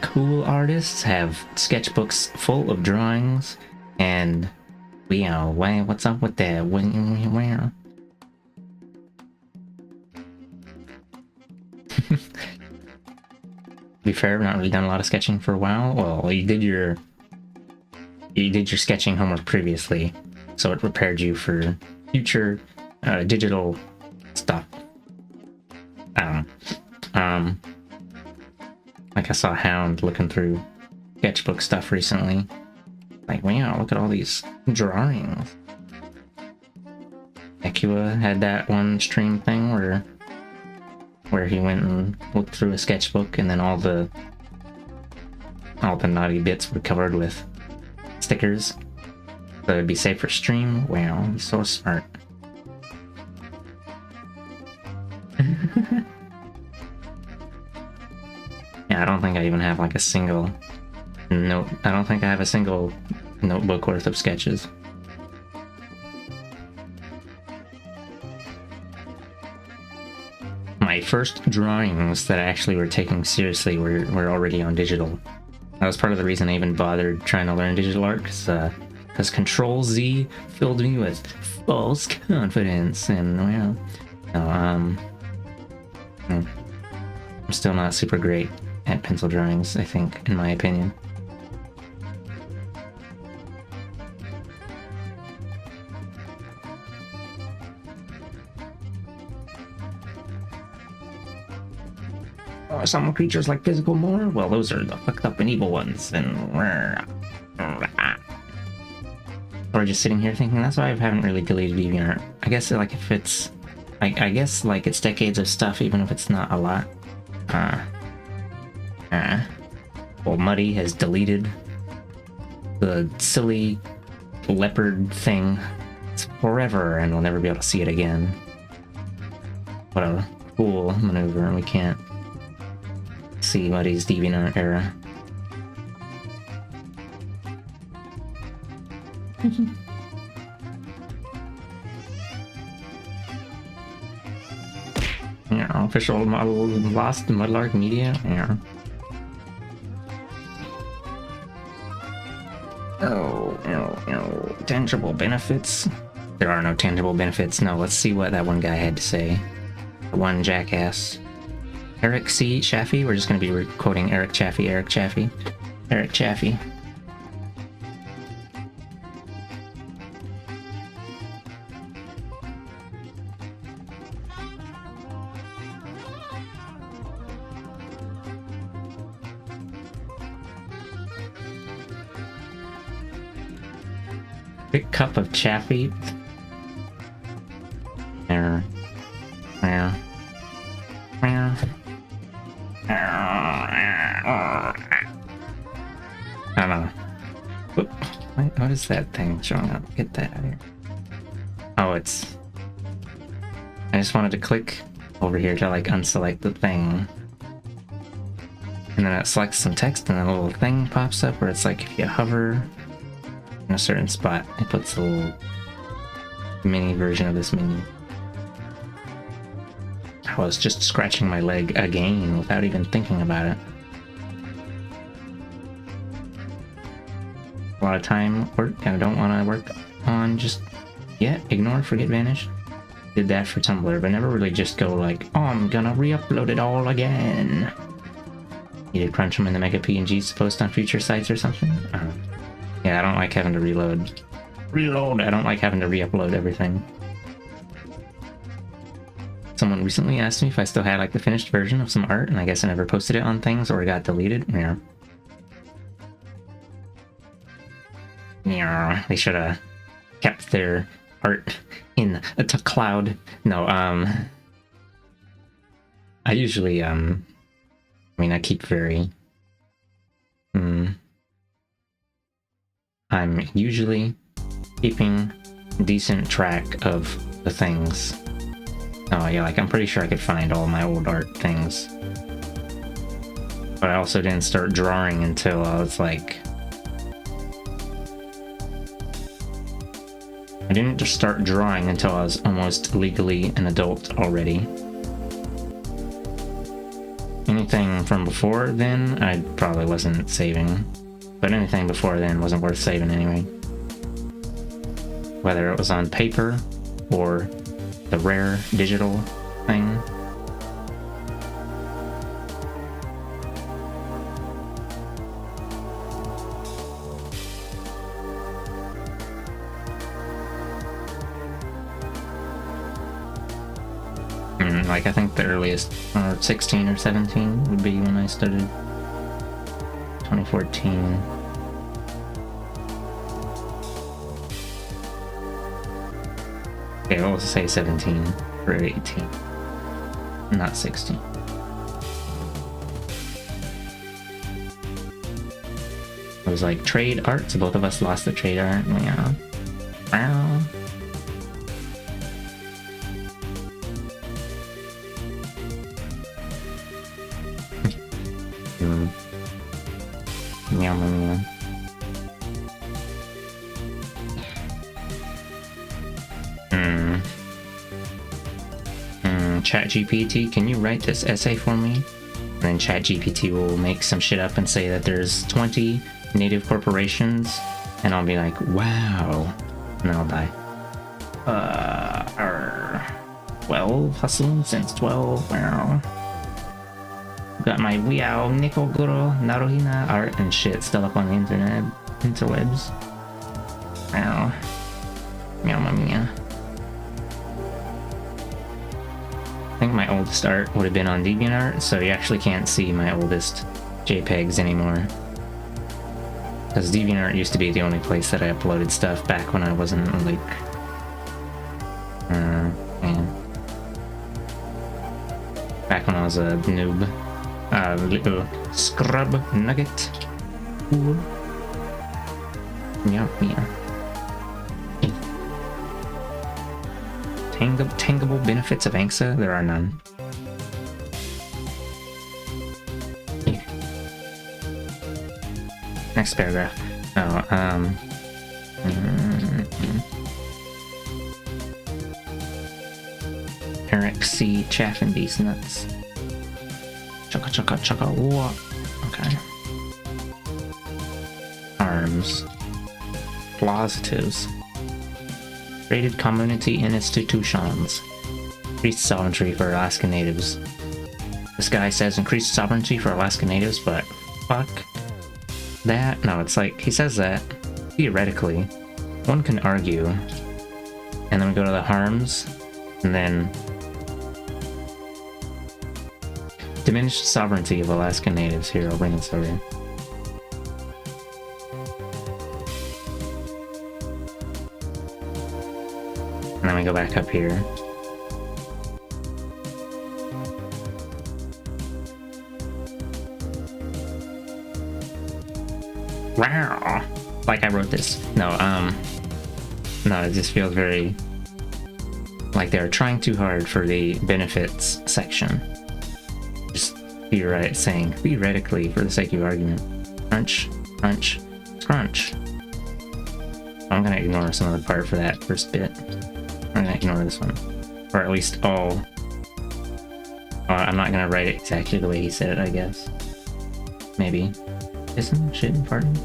cool artists have sketchbooks full of drawings, and what's up with that? Where? To be fair, I've not really done a lot of sketching for a while. Well, you did your sketching homework previously, so it prepared you for future digital stuff. I don't know. Like I saw Hound looking through sketchbook stuff recently. Like, wow, look at all these drawings. Ekua had that one stream thing where he went and looked through a sketchbook, and then all the naughty bits were covered with stickers, so it'd be safe for stream. Wow, he's so smart. Yeah, I don't think I even have like a single note. I don't think I have a single notebook worth of sketches. My first drawings that I actually were taking seriously were already on digital. That was part of the reason I even bothered trying to learn digital art, because Control Z filled me with false confidence, and well, I'm still not super great at pencil drawings, I think, in my opinion. Some creatures like physical more? Well, those are the fucked up and evil ones, and or just sitting here thinking that's why I haven't really deleted DeviantArt. I guess like if it's, I guess like it's decades of stuff, even if it's not a lot. Well, Muddy has deleted the silly leopard thing forever, and we'll never be able to see it again. What a cool maneuver, and we can't see Muddy's DeviantArt era. Yeah, official model lost Mudlark Media. Yeah. Oh, tangible benefits. There are no tangible benefits. No, let's see what that one guy had to say. One jackass. Eric C. Chaffee? We're just going to be quoting Eric Chaffee, Eric Chaffee. Eric Chaffee. Big cup of Chaffee. There. Yeah. I don't know. What is that thing showing up? Get that out of here. Oh, it's... I just wanted to click over here to like unselect the thing. And then it selects some text and a little thing pops up where it's like if you hover in a certain spot, it puts a little mini version of this menu. I was just scratching my leg again without even thinking about it. A lot of time work, and I don't want to work on just yet. Ignore, forget, vanish. Did that for Tumblr, but never really just go like, oh, I'm gonna re-upload it all again. You did crunch them in the mega PNGs to post on future sites or something? Yeah, I don't like having to reload. I don't like having to re-upload everything. Someone recently asked me if I still had like the finished version of some art, and I guess I never posted it on things or it got deleted. Yeah. Yeah, they should have kept their art in a cloud. No, I usually, I mean, I keep very, I'm usually keeping decent track of the things. Oh yeah, like I'm pretty sure I could find all my old art things. But I also didn't start drawing until I was like... I didn't just start drawing until I was almost legally an adult already. Anything from before then, I probably wasn't saving. But anything before then wasn't worth saving anyway. Whether it was on paper or the rare digital thing. Like I think the earliest, 16 or 17 would be when I started. 2014. Okay, we'll say 17 or 18, not 16. It was like trade art, so both of us lost the trade art. Yeah. Wow. Meow meow meow. ChatGPT, can you write this essay for me? And then ChatGPT will make some shit up and say that there's 20 native corporations, and I'll be like, wow, and then I'll die. 12 hustling since 12. Wow. Got my Weow Nikoguro Naruhina art and shit still up on the internet, interwebs. Wow. Meow meow meow. I think my oldest art would have been on DeviantArt, so you actually can't see my oldest JPEGs anymore. Because DeviantArt used to be the only place that I uploaded stuff back when I wasn't like... man. Back when I was a noob. Little scrub nugget. Ooh. Meow meow. Tangible benefits of ANXA? There are none. Next paragraph. Oh, Eric C. Chaffin Beast Nuts. Chaka chaka chaka what? Okay. Arms. Positives. Created community and institutions. Increased sovereignty for Alaska Natives. This guy says increased sovereignty for Alaska Natives, but fuck that. No, it's like, he says that, theoretically, one can argue, and then we go to the harms, and then diminished sovereignty of Alaska Natives. Here, I'll bring this over here. And then we go back up here. Wow! Like I wrote this. No, it just feels very like they're trying too hard for the benefits section. Just saying theoretically for the sake of argument. Crunch, crunch, crunch. I'm gonna ignore some of the part for that first bit. I'm gonna ignore this one. Or at least all. I'm not gonna write it exactly the way he said it, I guess. Maybe. Isn't shit pardon?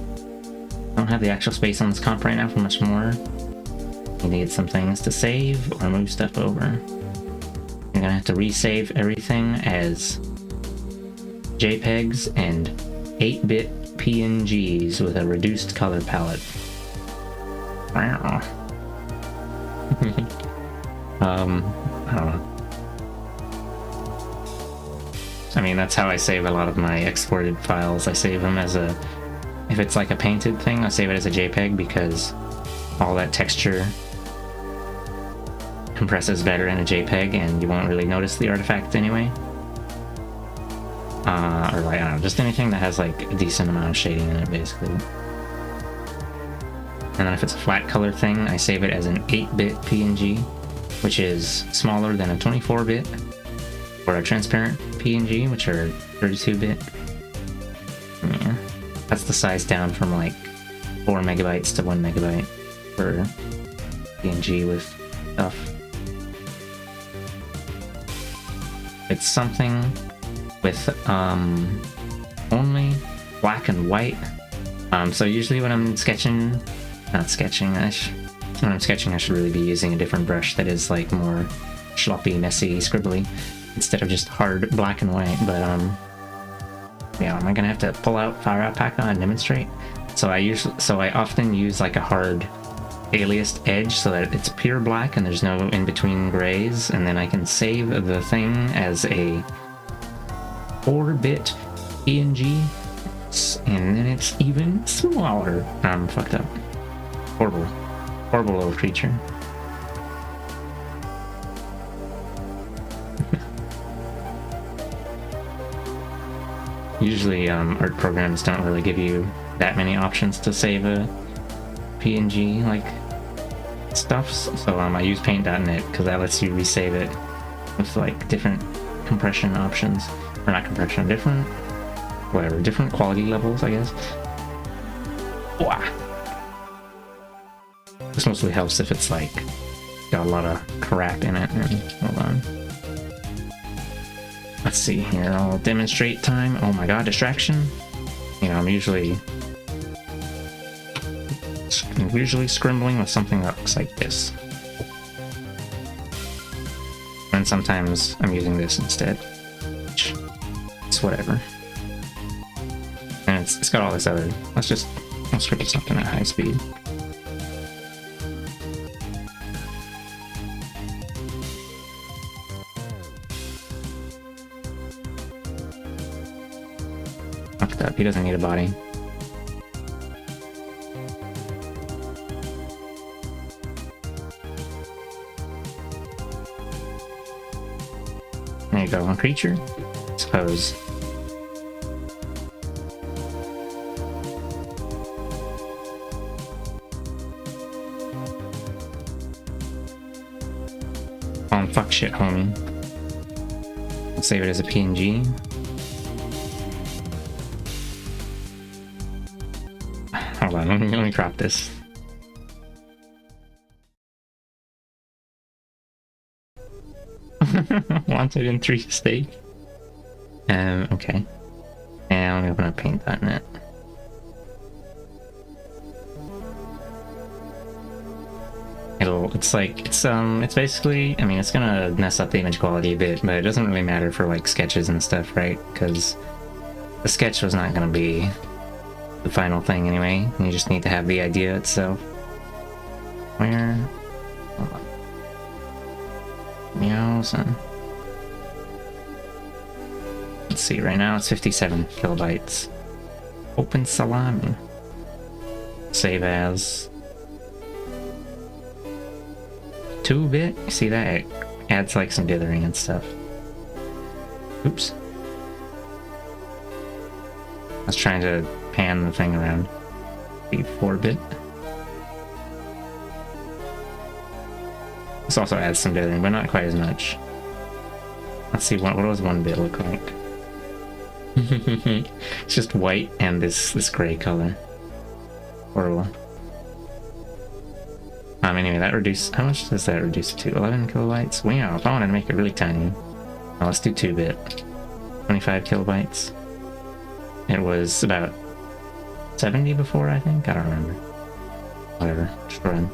I don't have the actual space on this comp right now for much more. You need some things to save or move stuff over. I'm gonna have to resave everything as JPEGs and 8-bit PNGs with a reduced color palette. Wow. I don't know. I mean, that's how I save a lot of my exported files. I save them as a... If it's like a painted thing, I save it as a JPEG because all that texture compresses better in a JPEG and you won't really notice the artifact anyway. Or like, I don't know, just anything that has like a decent amount of shading in it, basically. And then if it's a flat color thing, I save it as an 8-bit PNG, which is smaller than a 24-bit, or a transparent PNG, which are 32-bit. Yeah, that's the size down from like 4 megabytes to 1 megabyte for PNG with stuff. It's something with only black and white. So usually when I'm sketching, when I'm sketching, I should really be using a different brush that is like more sloppy, messy, scribbly, instead of just hard black and white. But yeah, am I gonna have to pull out Fire Alpaca and demonstrate? So I often use like a hard aliased edge so that it's pure black and there's no in between grays, and then I can save the thing as a 4-bit PNG, and then it's even smaller. I'm fucked up. Horrible little creature. Usually art programs don't really give you that many options to save a PNG like stuff, so I use paint.net because that lets you resave it with like different compression options, or not compression, different quality levels, I guess. Wow. This mostly helps if it's like got a lot of crap in it. Hold on. Let's see here. I'll demonstrate time. Oh my god, distraction. You know, I'm usually scribbling with something that looks like this. And sometimes I'm using this instead. It's whatever. And it's got all this other. Let's scribble something at high speed. Fucked up. He doesn't need a body. There you go, a creature. Suppose. Fuck shit, homie. I'll save it as a PNG. Hold on, let me crop this. Wanted in 3 state. Okay. And let me open up paint.net. It's basically, I mean, it's gonna mess up the image quality a bit, but it doesn't really matter for like sketches and stuff, right? Because the sketch was not gonna be the final thing anyway. You just need to have the idea itself. Where? Hold on. Meows and... Let's see, right now it's 57 kilobytes. Open salami. Save as 2-bit. You see that? It adds like some dithering and stuff. Oops. I was trying to pan the thing around. Be 4-bit. This also adds some dithering, but not quite as much. Let's see, what does 1-bit look like? It's just white and this gray color. Horrible. Anyway, that reduced... How much does that reduce to? 11 kilobytes? Wow, if I wanted to make it really tiny. Well, let's do 2-bit. 25 kilobytes. It was about 70 before, I think? I don't remember. Whatever. Just run.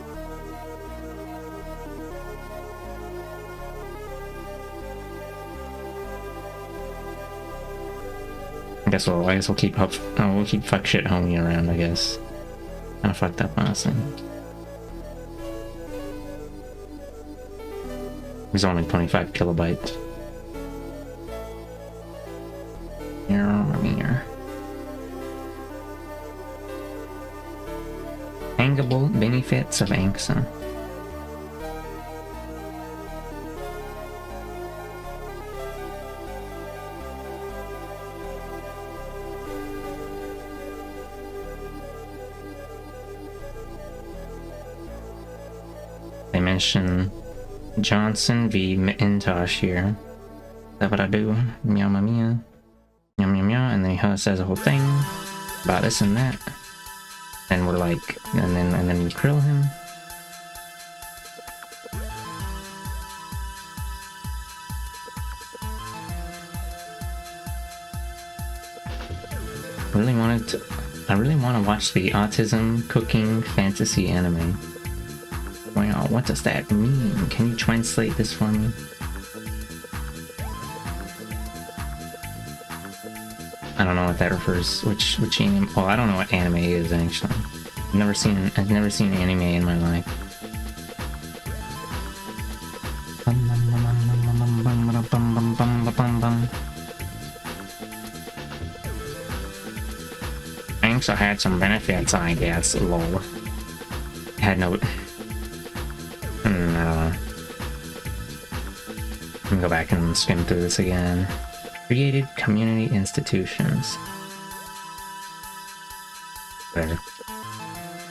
I guess we'll keep fuck shit homie around, I guess. Kinda fucked up, honestly. It's only 25 kilobytes. Here. Hangable benefits of ANXA. They mention Johnson v. McIntosh here. Is that what I do? Meow, meow, meow. Meow, meow, meow. And then he says a whole thing about this and that. And we're like, and then we krill him. I really want to watch the autism cooking fantasy anime. Wow, what does that mean? Can you translate this for me? I don't know what that refers. Which anime? Well, I don't know what anime is actually. I've never seen anime in my life. ANXA had some benefits, I guess. Lol. Had no. I don't know. Let me go back and skim through this again. Created community institutions. Whatever.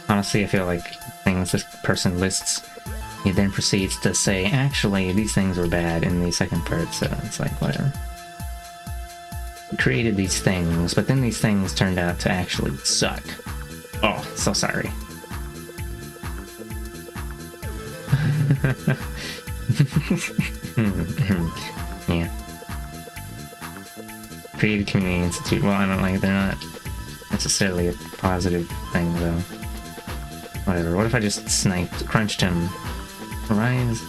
Honestly, I feel like things this person lists, he then proceeds to say, actually, these things were bad in the second part, so it's like, whatever. We created these things, but then these things turned out to actually suck. Oh, so sorry. Yeah. Creative Community Institute. Well, I don't like. They're not necessarily a positive thing, though. Whatever. What if I just crunched him? Rise.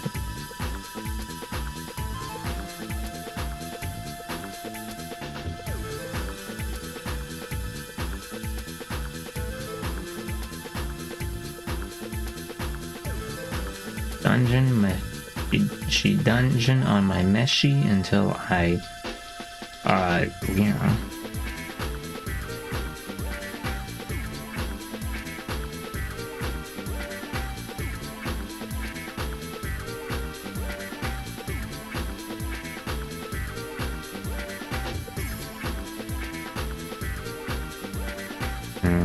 She dungeon on my Meshi until I yeah.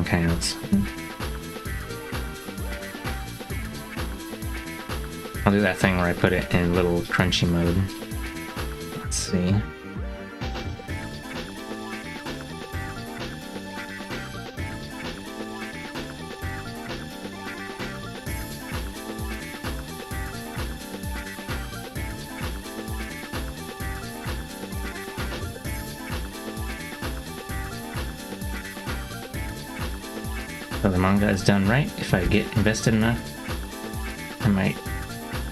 Okay, I'll do that thing where I put it in little crunchy mode. Let's see. So the manga is done right. If I get invested enough, I might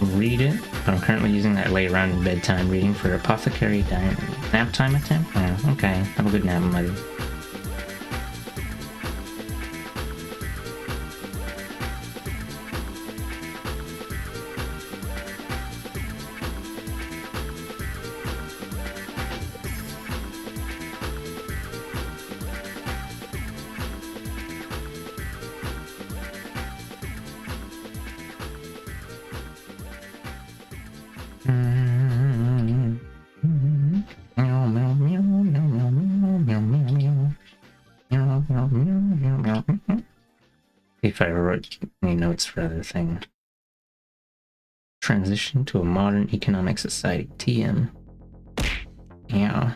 read it. But I'm currently using that lay around in bedtime reading for Apothecary nap time attempt. Oh, okay. Have a good nap, mother. If I wrote any notes for other thing. Transition to a modern economic society. TM. Yeah.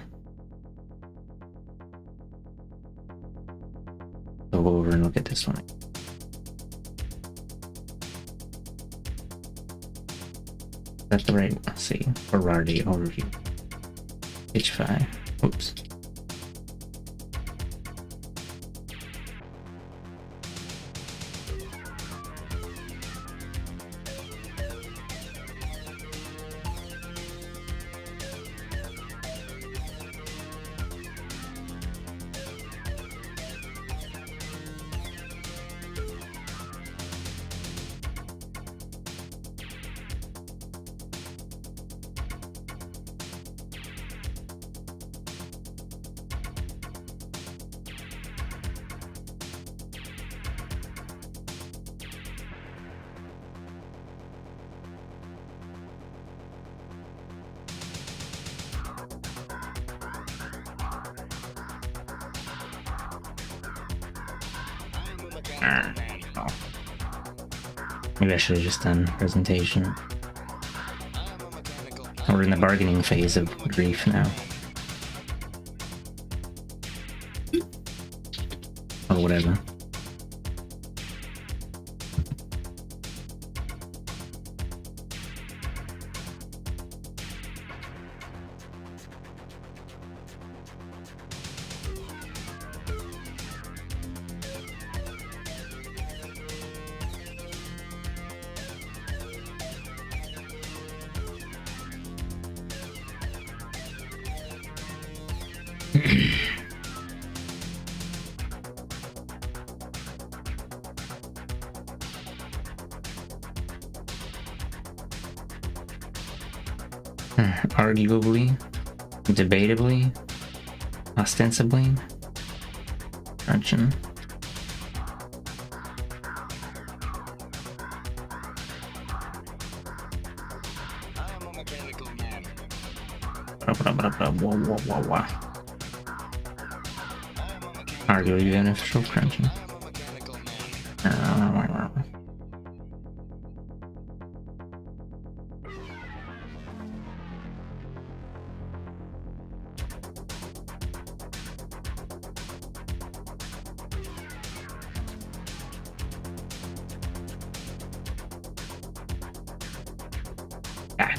So go over and look at this one. That's the right. Let's see. Ferrari overview. Page 5. Oops. Maybe I should have just done presentation. We're in the bargaining phase of grief now. Or whatever. Arguably, debatably, ostensibly, crunching. Arguably beneficial crunching. Ah.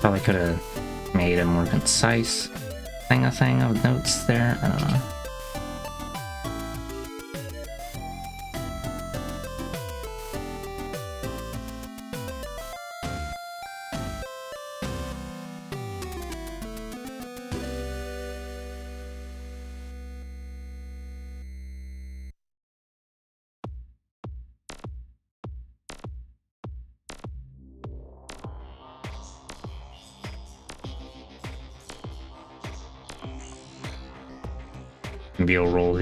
Probably could have made a more concise thing of notes there. I don't know. Maybe I'll roll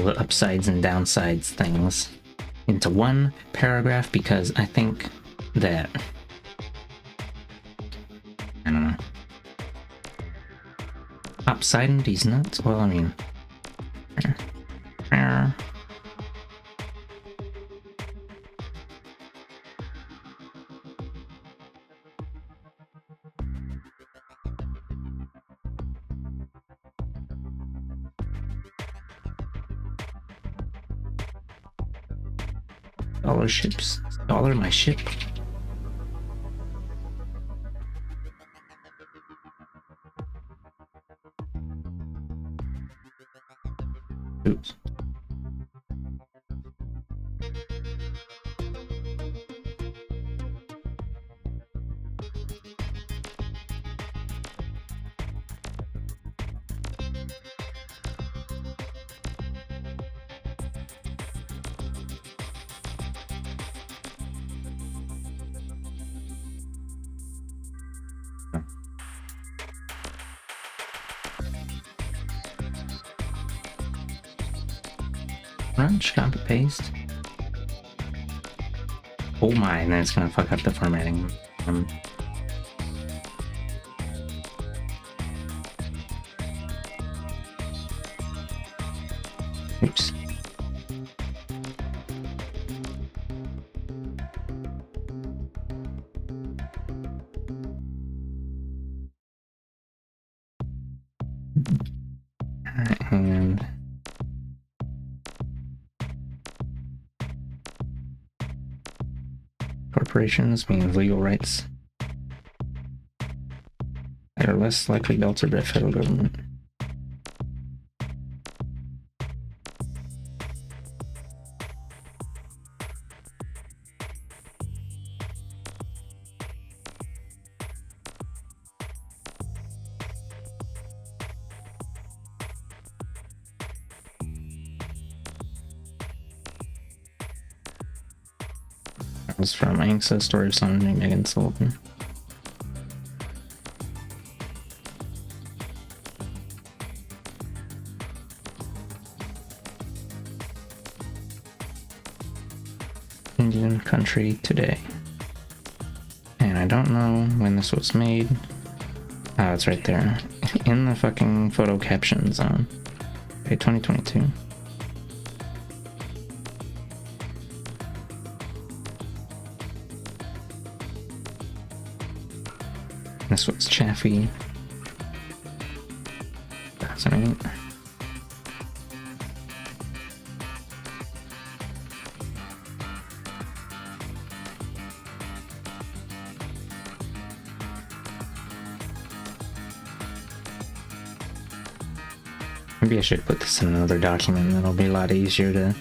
the upsides and downsides things into one paragraph, because I think that, I don't know, upside and these nuts. Well, I mean, dollar ships, dollar my ship. Oops. Crunch, copy, paste. Oh my, and then it's gonna fuck up the formatting. Oops. And corporations means legal rights that are less likely to be altered by the federal government. That was from Angsa, Story of Son, Megan Sullivan. Indian country today. And I don't know when this was made. Oh, it's right there. In the fucking photo caption zone. Okay, 2022. This was Chaffee. 2008. Maybe I should put this in another document, and it'll be a lot easier to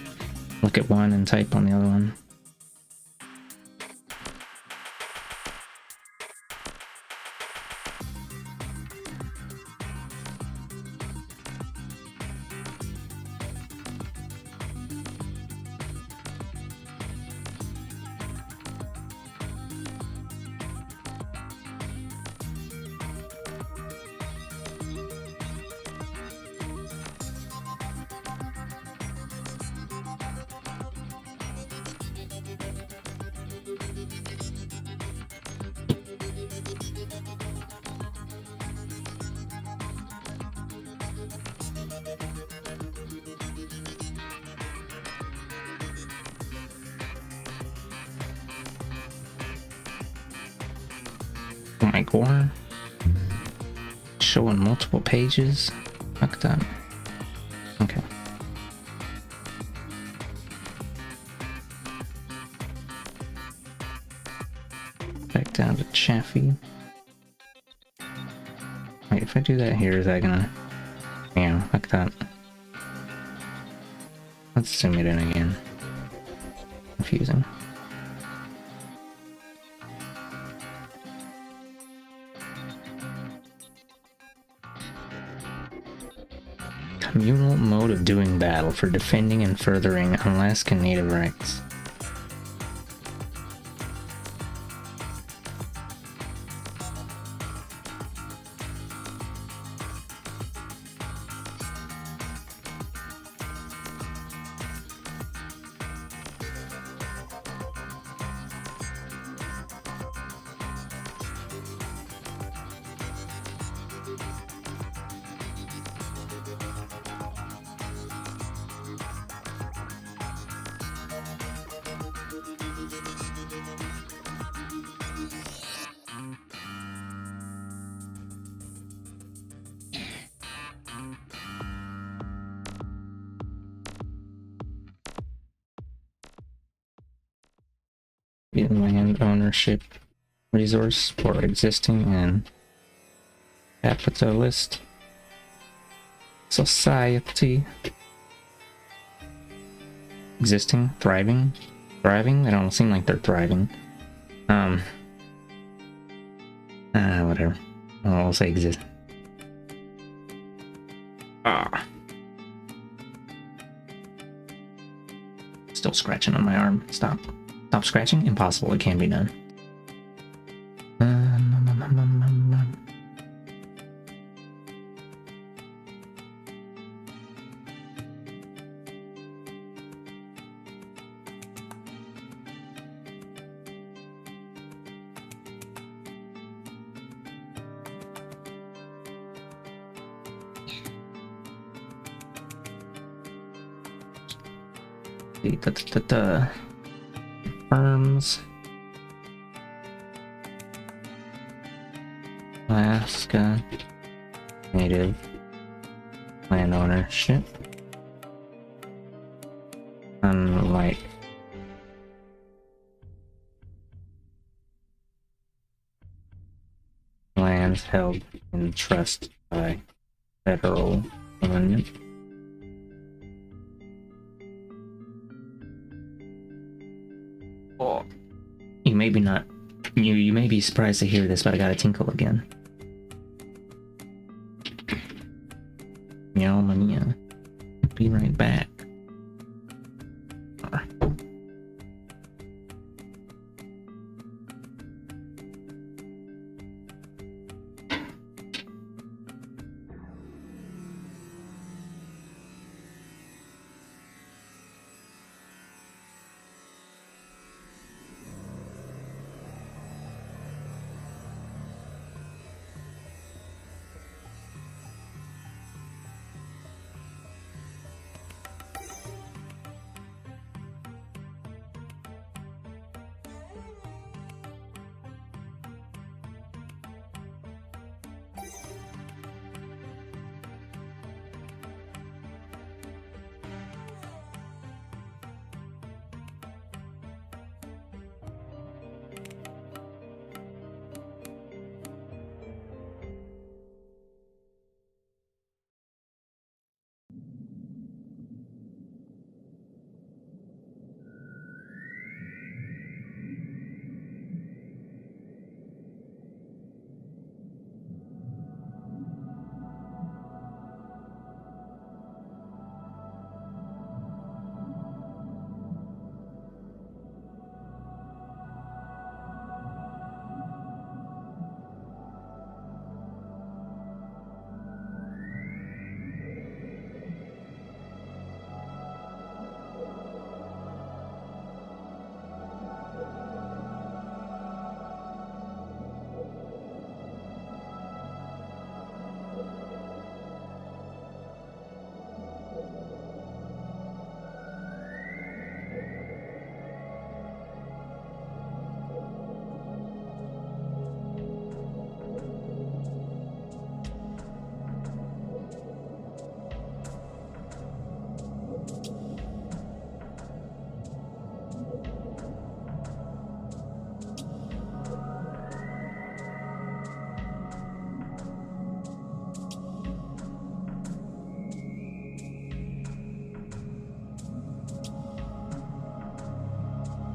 look at one and type on the other one. Oh my gore. Showing multiple pages. Fuck that. Okay. Back down to Chaffee. Wait, if I do that here, is that gonna... Yeah, fuck that. Let's zoom it in again. Confusing. Communal mode of doing battle for defending and furthering Alaskan native rights. Land ownership resource for existing and capitalist society. Existing, thriving. They don't seem like they're thriving. Whatever. I'll say exist. Still scratching on my arm. Stop scratching. Impossible. It can be done. Firms. Alaska native land ownership. Unlike lands held in trust by federal government. Oh, you may be not. You may be surprised to hear this, but I got a tinkle again. Meow mania. Be right back.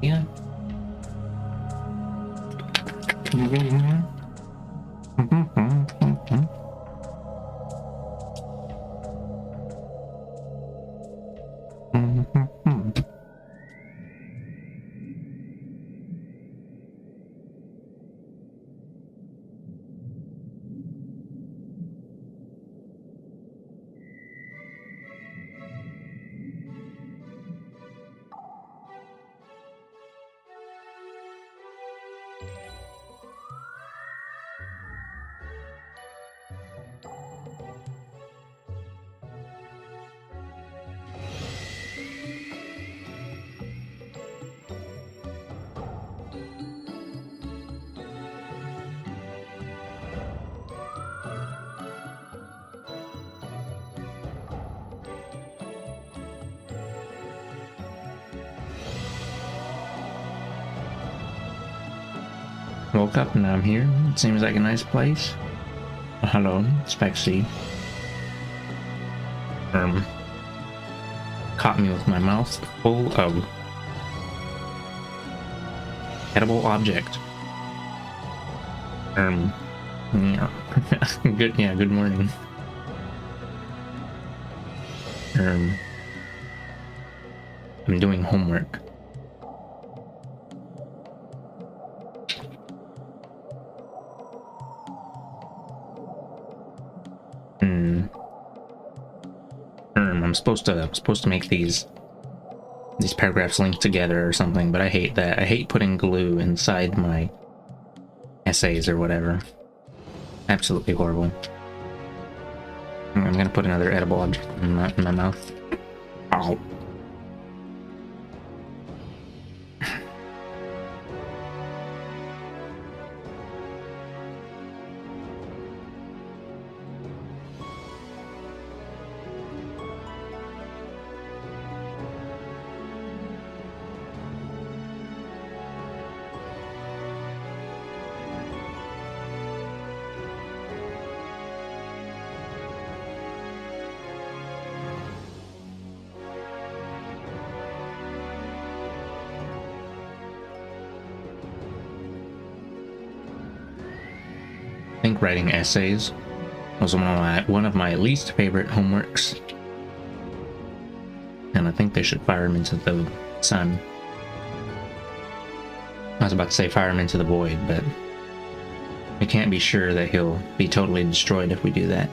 yeah. Woke up and I'm here. It seems like a nice place. Hello, Spexy. Caught me with my mouth full of edible object. Yeah. Good morning. I'm doing homework. I'm supposed to make these paragraphs link together or something, but I hate that. I hate putting glue inside my essays or whatever. Absolutely horrible. I'm gonna put another edible object in my mouth. Ow. I think writing essays was one of my least favorite homeworks, and I think they should fire him into the sun. I was about to say fire him into the void, but we can't be sure that he'll be totally destroyed if we do that.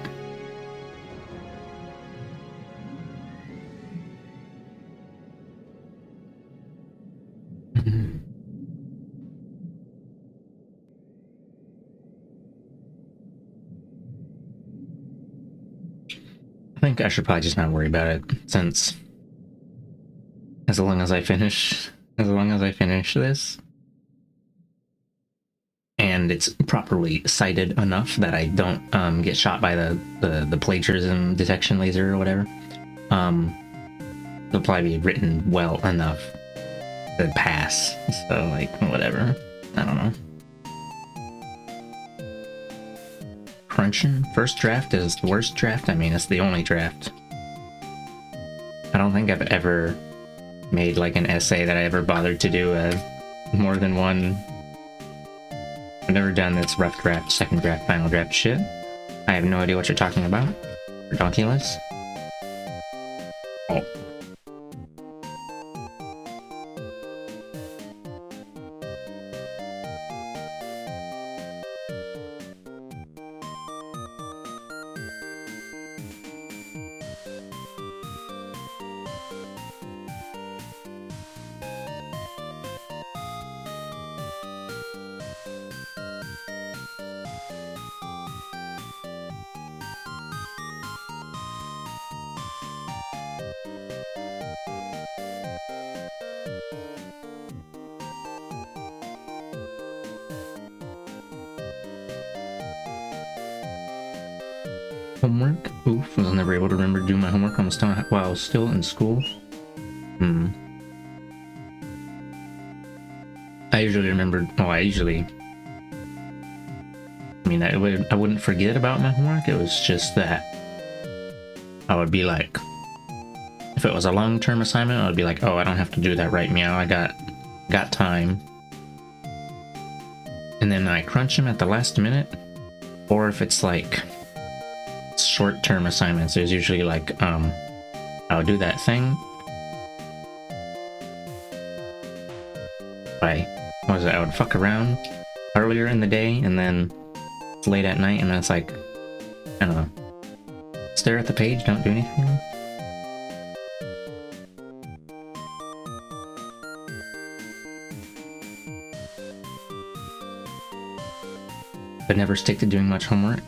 I think I should probably just not worry about it, since as long as I finish this, and it's properly cited enough that I don't get shot by the plagiarism detection laser or whatever, it'll probably be written well enough to pass. So, like, whatever. I don't know. Crunching? First draft is the worst draft? I mean, it's the only draft. I don't think I've ever made, like, an essay that I ever bothered to do more than one. I've never done this rough draft, second draft, final draft shit. I have no idea what you're talking about. Redonkulous. Oh. Homework? Oof, I was never able to remember to do my homework while I was still in school. I usually remembered, I mean, I wouldn't forget about my homework. It was just that I would be like, if it was a long-term assignment, I would be like, oh, I don't have to do that right meow. I got got time, and then I crunch them at the last minute, or if it's like short-term assignments, there's usually like I'll do that thing. I would fuck around earlier in the day, and then it's late at night, and then it's like, I don't know, stare at the page, don't do anything. But never stick to doing much homework.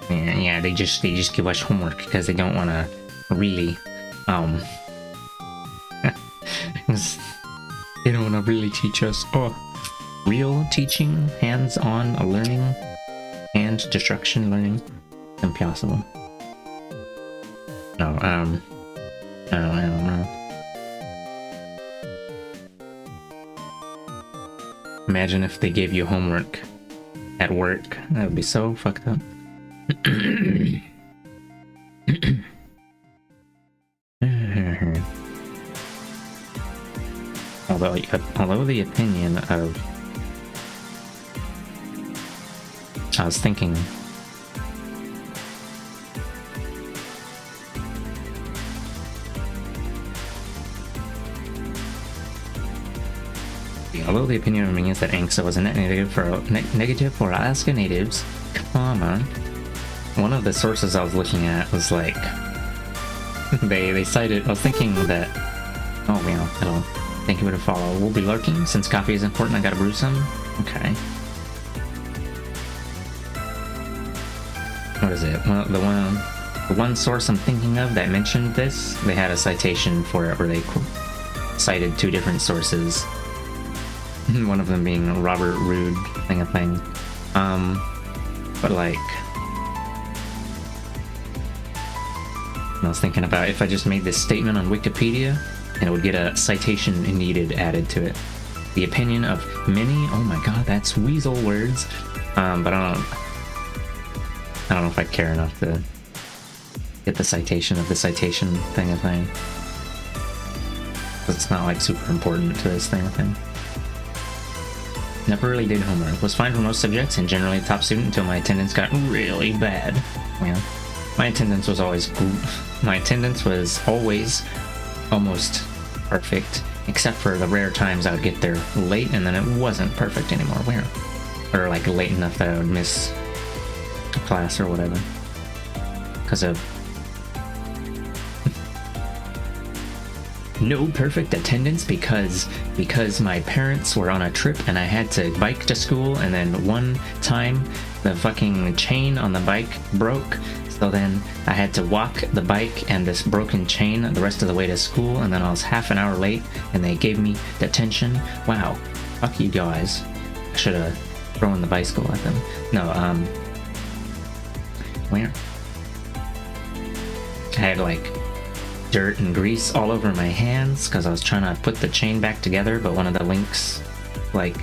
Yeah, they just give us homework because they don't want to really they don't want to really teach us real teaching, hands-on learning, and destruction learning. Impossible. No, I don't know. Imagine if they gave you homework at work. That would be so fucked up. Although the opinion of, I was thinking, although the opinion of me is that ANCSA was a net negative for Alaska Natives, comma, one of the sources I was looking at was like, they cited, I was thinking that, oh, you know, I don't think it would have followed. We'll be lurking, since coffee is important, I gotta brew some. Okay. What is it? Well, the one source I'm thinking of that mentioned this, they had a citation for it where they cited two different sources. One of them being Robert Roode thing. But like, I was thinking about if I just made this statement on Wikipedia and it would get a citation needed added to it. The opinion of many, oh my god, that's weasel words. But I don't know if I care enough to get the citation of the citation thing. It's not like super important to this thing. Never really did homework. Was fine for most subjects and generally a top student until my attendance got really bad. Yeah. My attendance was always almost perfect, except for the rare times I would get there late and then it wasn't perfect anymore. Where? Or like late enough that I would miss a class or whatever. Because of no perfect attendance because my parents were on a trip and I had to bike to school, and then one time the fucking chain on the bike broke, so then I had to walk the bike and this broken chain the rest of the way to school, and then I was half an hour late and they gave me detention. Wow, fuck you guys. I should have thrown the bicycle at them. No, where? I had like dirt and grease all over my hands because I was trying to put the chain back together, but one of the links like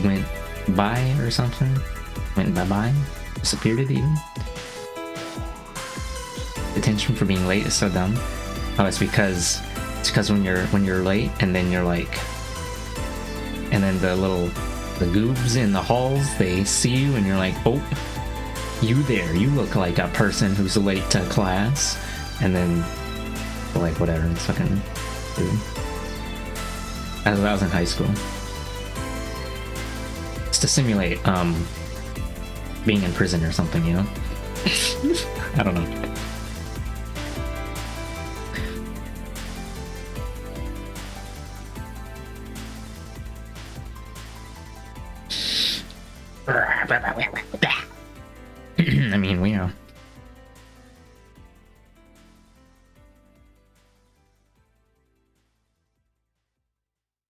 went by or something. Went bye-bye. Disappeared it even. Detention for being late is so dumb. Oh, it's because when you're late and then you're like, and then the goobs in the halls, they see you and you're like, oh, you there, you look like a person who's late to class, and then like whatever, it's fucking dude. As I was in high school. It's to simulate being in prison or something, you know? I don't know. I mean, we are.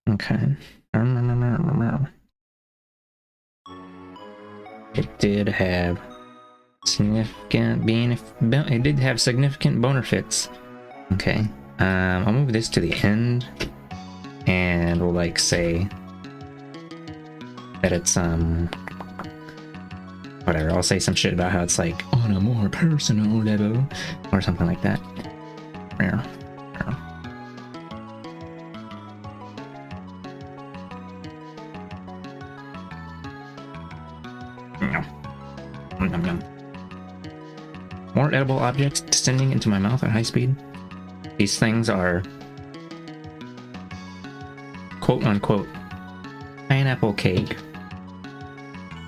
Okay. It did have significant it did have significant boner fits. Okay. I'll move this to the end and we'll like say that it's whatever, I'll say some shit about how it's like on a more personal level or something like that. Nom, nom. More edible objects descending into my mouth at high speed. These things are quote unquote pineapple cake.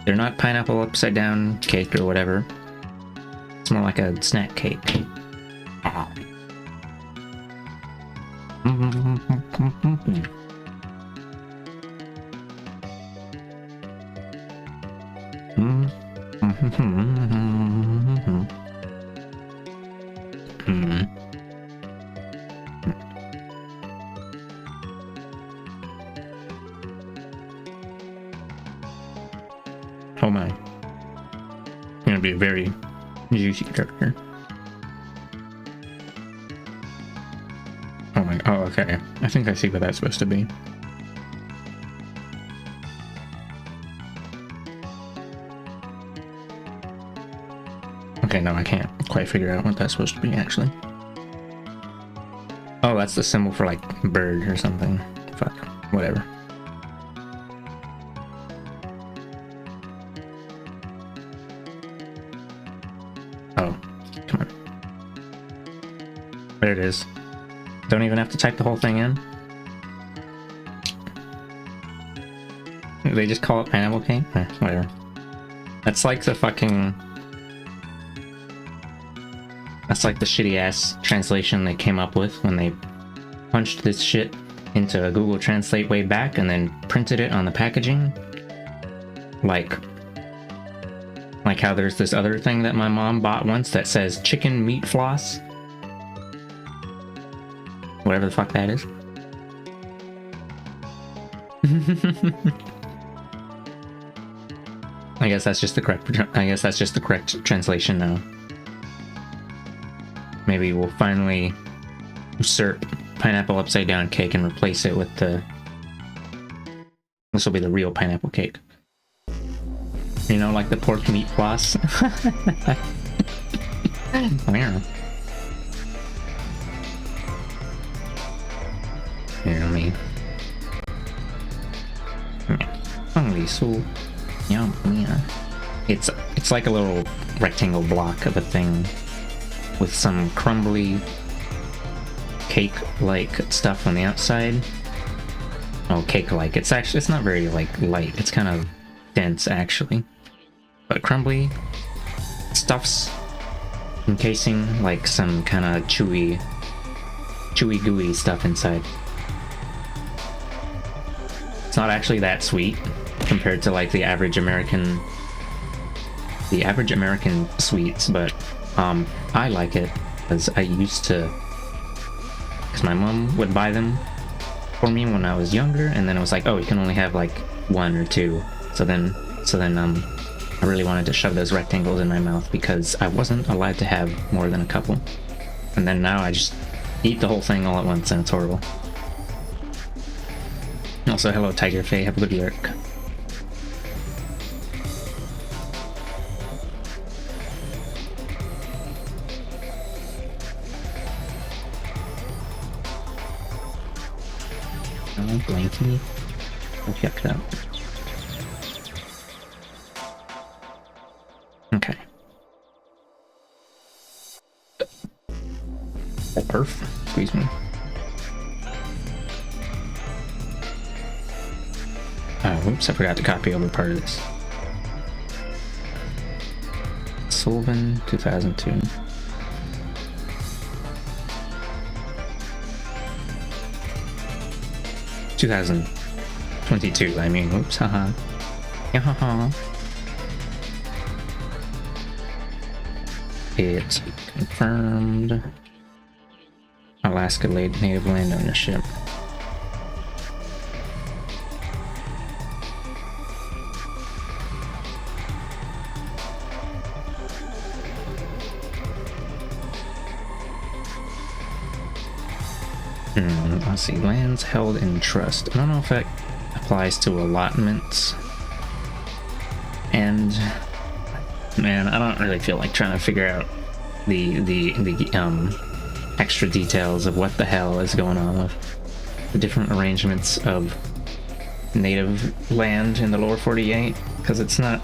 They're not pineapple upside down cake or whatever. It's more like a snack cake. Ah. Oh my. Gonna be a very juicy character. Oh my, oh okay. I think I see what that's supposed to be. Okay, no, I can't quite figure out what that's supposed to be actually. Oh, that's the symbol for like bird or something. Fuck, whatever. Oh, come on. There it is. Don't even have to type the whole thing in. They just call it pineapple cake? Whatever. That's like the fucking... That's like the shitty ass translation they came up with when they punched this shit into Google Translate way back and then printed it on the packaging. Like how there's this other thing that my mom bought once that says chicken meat floss. Whatever the fuck that is. I guess that's just the correct translation now. Maybe we'll finally usurp pineapple upside down cake and replace it with the... This will be the real pineapple cake. You know, like the pork meat floss. Wow. You know me. Hungry so yum, yeah. It's like a little rectangle block of a thing with some crumbly cake-like stuff on the outside. Oh, cake-like. It's not very like light. It's kind of dense actually, but crumbly stuffs encasing like some kind of chewy gooey stuff inside. It's not actually that sweet compared to like the average American sweets, but I like it because my mom would buy them for me when I was younger, and then it was like, oh, you can only have like one or two. So then I really wanted to shove those rectangles in my mouth because I wasn't allowed to have more than a couple. And then now I just eat the whole thing all at once, and it's horrible. Also, hello Tiger Faye, have a good work. Oh, Blanky. I'll check it out. Okay. Oh, perf. Squeeze me. Oh, oops, I forgot to copy over part of this. Sullivan, 2002. $2022, I mean, oops, haha. Yahaha. It's confirmed. Alaska native land ownership. Let's see, lands held in trust. I don't know if that applies to allotments. And man, I don't really feel like trying to figure out the extra details of what the hell is going on with the different arrangements of native land in the lower 48, because it's not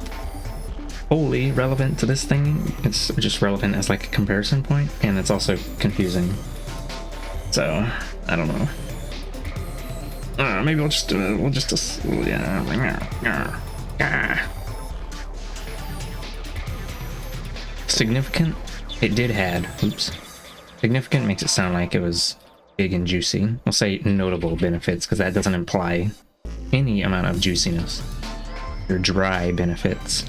wholly relevant to this thing. It's just relevant as like a comparison point, and it's also confusing. So I don't know. Maybe we'll just significant. It did had. Oops. Significant makes it sound like it was big and juicy. We'll say notable benefits because that doesn't imply any amount of juiciness. Or dry benefits.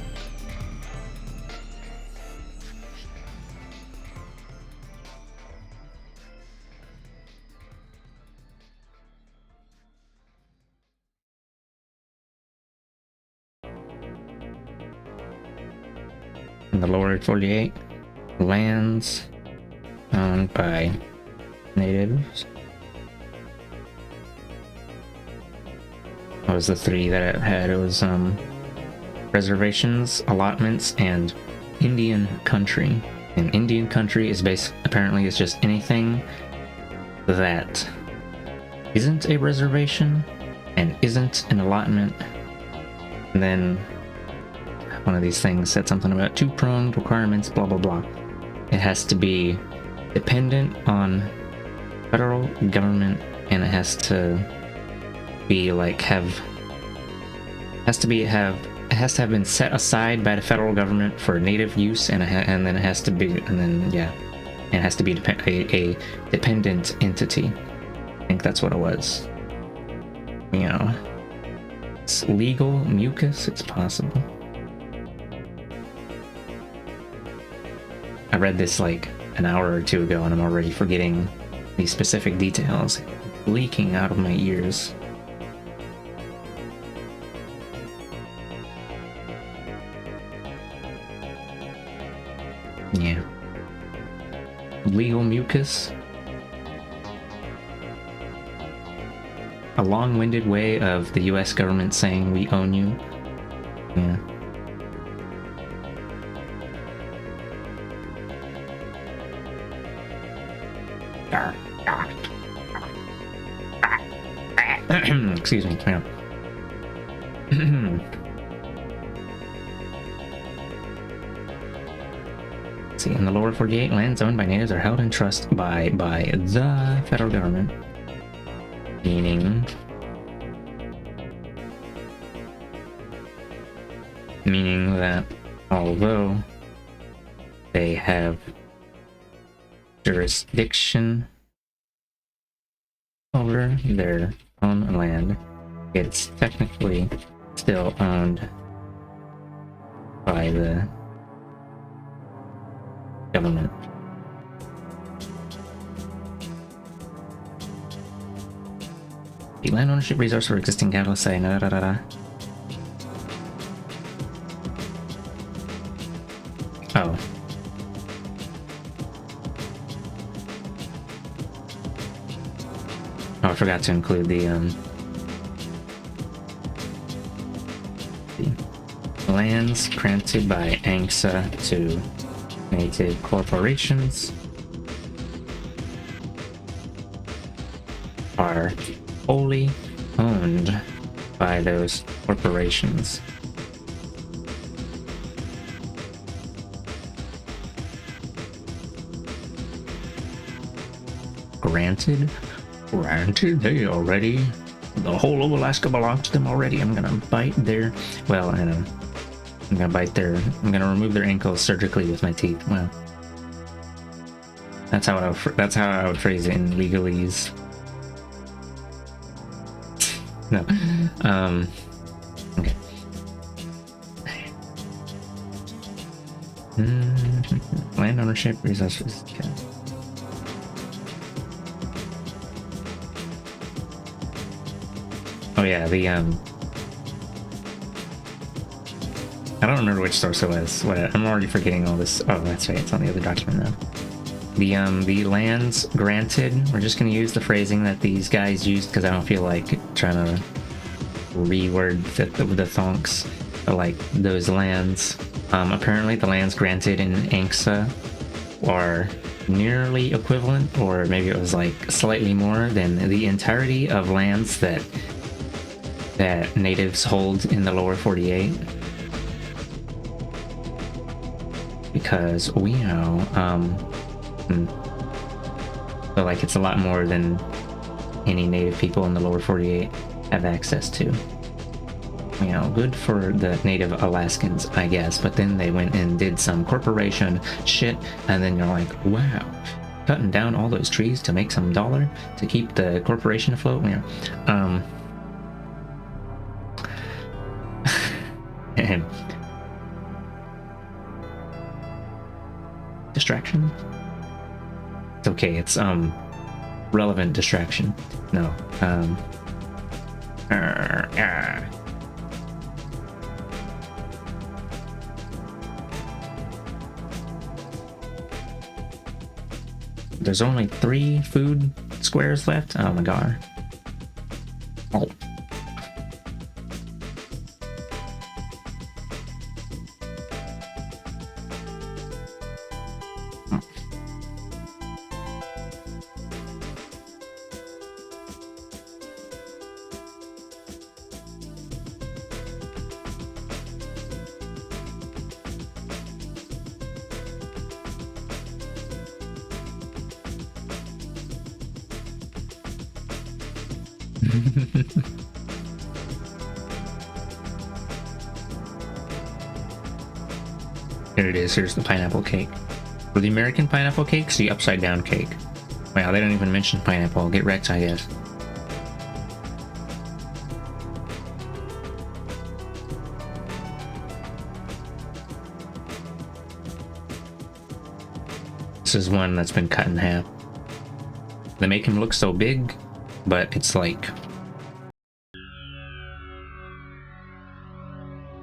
In the lower 48, lands owned by natives. What was the three that it had? It was reservations, allotments, and Indian country. And Indian country is apparently is just anything that isn't a reservation and isn't an allotment. And then one of these things said something about two-pronged requirements, blah blah blah. It has to be dependent on federal government, and it has to be like it has to have been set aside by the federal government for native use, and then it has to be, and then yeah, and it has to be a dependent entity. I think that's what it was. You know, it's legal mucus. It's possible. I read this like an hour or two ago, and I'm already forgetting these specific details leaking out of my ears. Yeah. Legal mucus. A long-winded way of the US government saying we own you. Yeah. Excuse me. Yeah. See, in the lower 48, lands owned by natives are held in trust by the federal government, meaning that although they have jurisdiction over their own land, it's technically still owned by the government. The land ownership resource for existing cattle say da da da da. Oh. Oh, I forgot to include the lands granted by ANCSA to native corporations are wholly owned by those corporations. Granted, they already, the whole of Alaska belongs to them already. I'm gonna bite their, well, I know. I'm gonna remove their ankles surgically with my teeth. Well, that's how I would phrase it in legalese. No. Okay. Land ownership resources. Okay. Oh yeah, the I don't remember which source it was. I'm already forgetting all this. Oh, that's right. It's on the other document now. The lands granted. We're just gonna use the phrasing that these guys used because I don't feel like trying to reword the thonks. But like those lands. Apparently, the lands granted in ANCSA are nearly equivalent, or maybe it was like slightly more than the entirety of lands that natives hold in the lower 48. because we know, so like it's a lot more than any native people in the lower 48 have access to. You know, good for the native Alaskans, I guess, but then they went and did some corporation shit, and then you're like, wow, cutting down all those trees to make some dollar to keep the corporation afloat. You know, distraction? It's okay, it's relevant distraction. No. There's only 3 food squares left? Oh my god. Oh. Here it is, here's the pineapple cake. For the American pineapple cakes, the upside down cake. Wow, they don't even mention pineapple. Get wrecked, I guess. This is one that's been cut in half. They make him look so big, but it's like...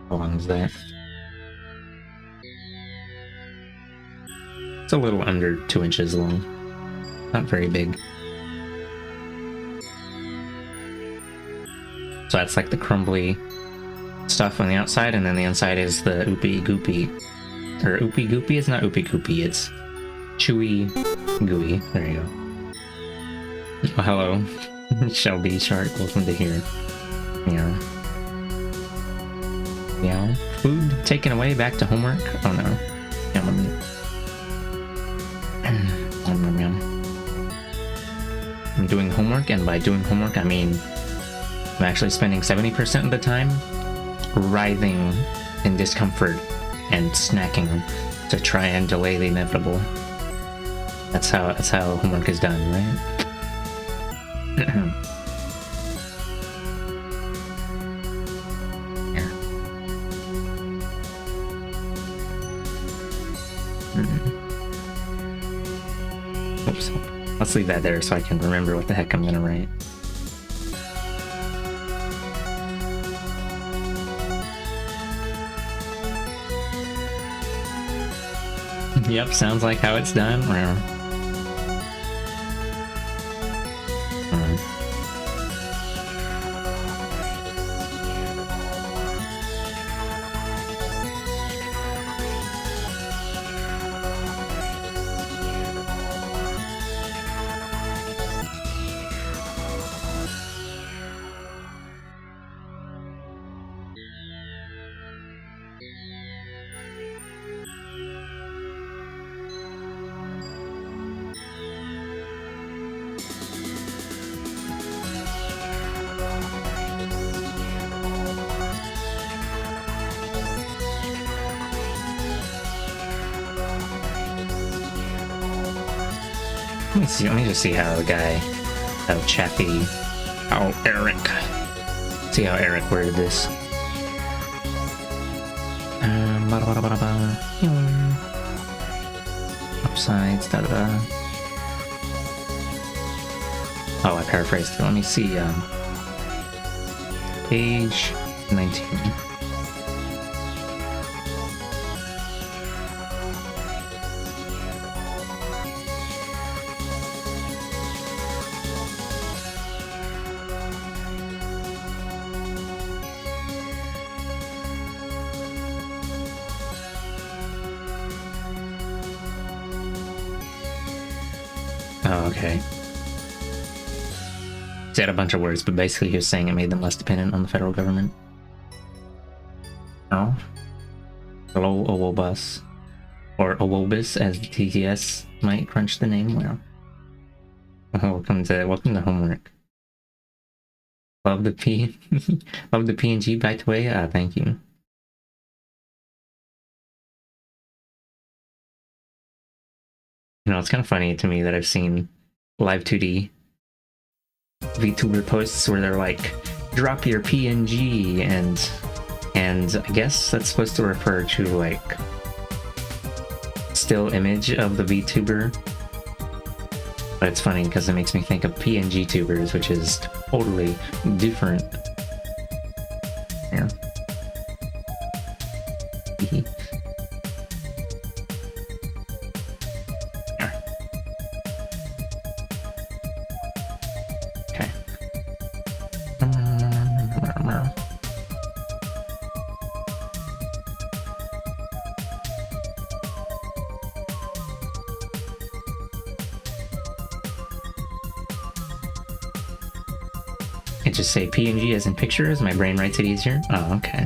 How long is that? It's a little under 2 inches long. Not very big. So that's like the crumbly stuff on the outside, and then the inside is the oopy goopy. Or oopy goopy? It's not oopy goopy, it's chewy gooey. There you go. Oh, hello. Shelby Shark, welcome to here. Yeah. Yeah. Food taken away back to homework? Oh no. Yum. I'm doing homework, and by doing homework I mean I'm actually spending 70% of the time writhing in discomfort and snacking to try and delay the inevitable. That's how homework is done, right? Yeah. Oops. Let's leave that there so I can remember what the heck I'm gonna write. Yep, sounds like how it's done. Let me just see how the guy, how Chaffee, how Eric, see how Eric worded this. Upsides, da da da. Oh, I paraphrased it. Let me see, page 19. Oh, okay. He had a bunch of words, but basically he was saying it made them less dependent on the federal government. Oh. Hello, Owl Bus. Or Awobus, as the TTS might crunch the name. Well, welcome to homework. Love the love the PNG, by the way. Thank you. You know, it's kind of funny to me that I've seen live 2D VTuber posts where they're like, drop your PNG, and I guess that's supposed to refer to like still image of the VTuber. But it's funny because it makes me think of PNG tubers, which is totally different. Yeah. Okay. I just say PNG as in pictures, my brain writes it easier. Oh, okay.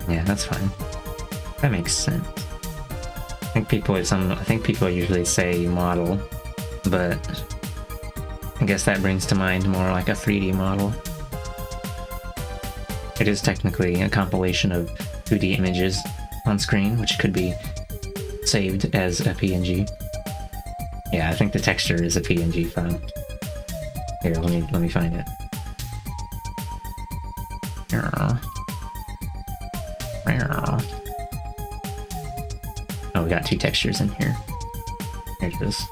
Yeah, that's fine. That makes sense. I think people usually say model, but I guess that brings to mind more like a 3D model. It is technically a compilation of 2D images on screen, which could be saved as a PNG. Yeah, I think the texture is a PNG file. Here, let me find it. Oh, we got two textures in here. There it is.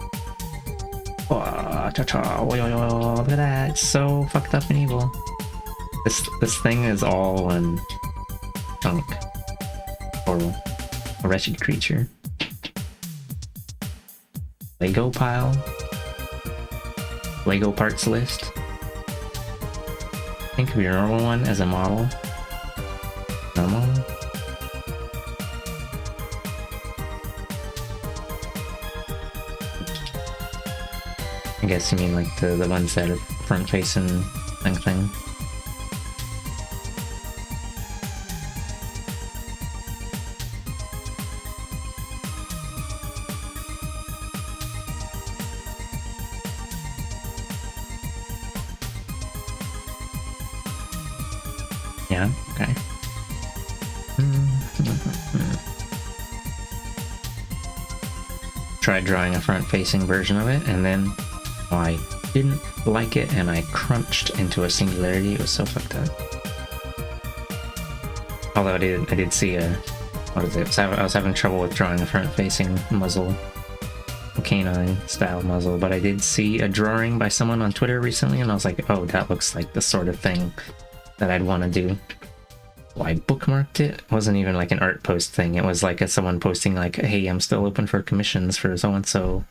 Oh, look at that! It's so fucked up and evil. This thing is all one chunk. Horrible. A wretched creature. Lego pile. Lego parts list. Think of your normal one as a model. Normal. I guess you mean like the ones that are front facing thing. Yeah, okay. Tried drawing a front-facing version of it, and then I didn't like it, and I crunched into a singularity. It was so fucked up. Although I did see a... what is it? I was having trouble with drawing a front-facing muzzle. Canine style muzzle, but I did see a drawing by someone on Twitter recently, and I was like, oh, that looks like the sort of thing that I'd want to do. Well, I bookmarked it. It wasn't even like an art post thing. It was like someone posting like, hey, I'm still open for commissions for so-and-so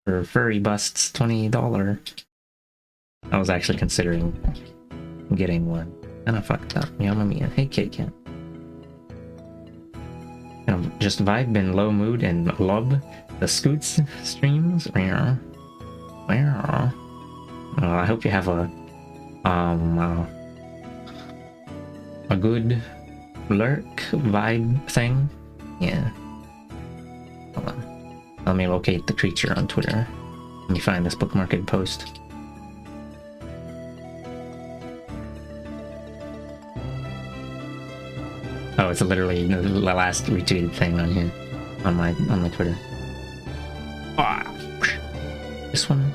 for furry busts, $20. I was actually considering getting one. And I fucked up. Yama Mia. Hey, Kit Kat. Just vibe in low mood and love the Scoots streams. I hope you have a good lurk vibe thing. Yeah. Hold on. Let me locate the creature on Twitter. Let me find this bookmarked post. Oh, it's literally the last retweeted thing on here, on my Twitter. Ah, this one.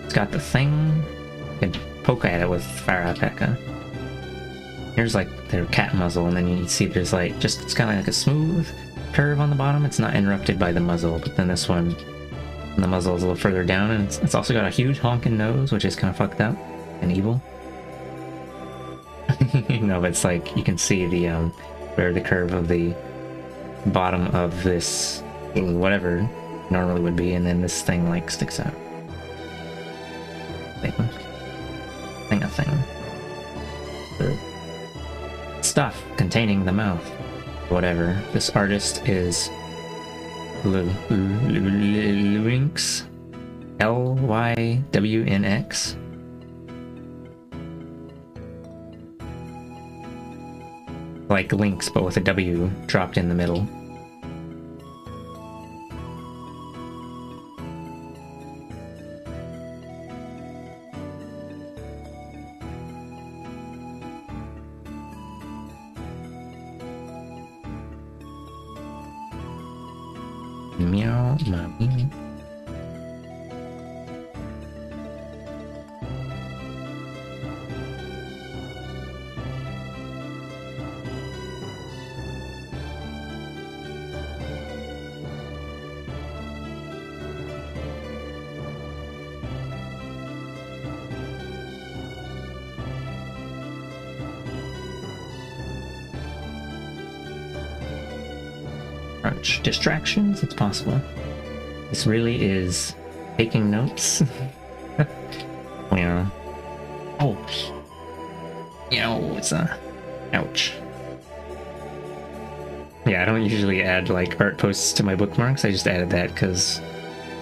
It's got the thing. You can poke at it with Fire Alpaca. Here's like their cat muzzle, and then you see there's like it's kind of like a smooth curve on the bottom. It's not interrupted by the muzzle, but then this one, the muzzle is a little further down, and it's also got a huge honking nose, which is kind of fucked up and evil. No, but it's like you can see the where the curve of the bottom of this whatever normally would be, and then this thing like sticks out. Thing. The stuff containing the mouth. Whatever. This artist is Lynx. Lywnx. Like links, but with a W dropped in the middle. Meow, mommy. Crunch. Distractions? It's possible. This really is taking notes. Yeah. Oh. Yeah, it's a... Ouch. Yeah, I don't usually add, like, art posts to my bookmarks. I just added that because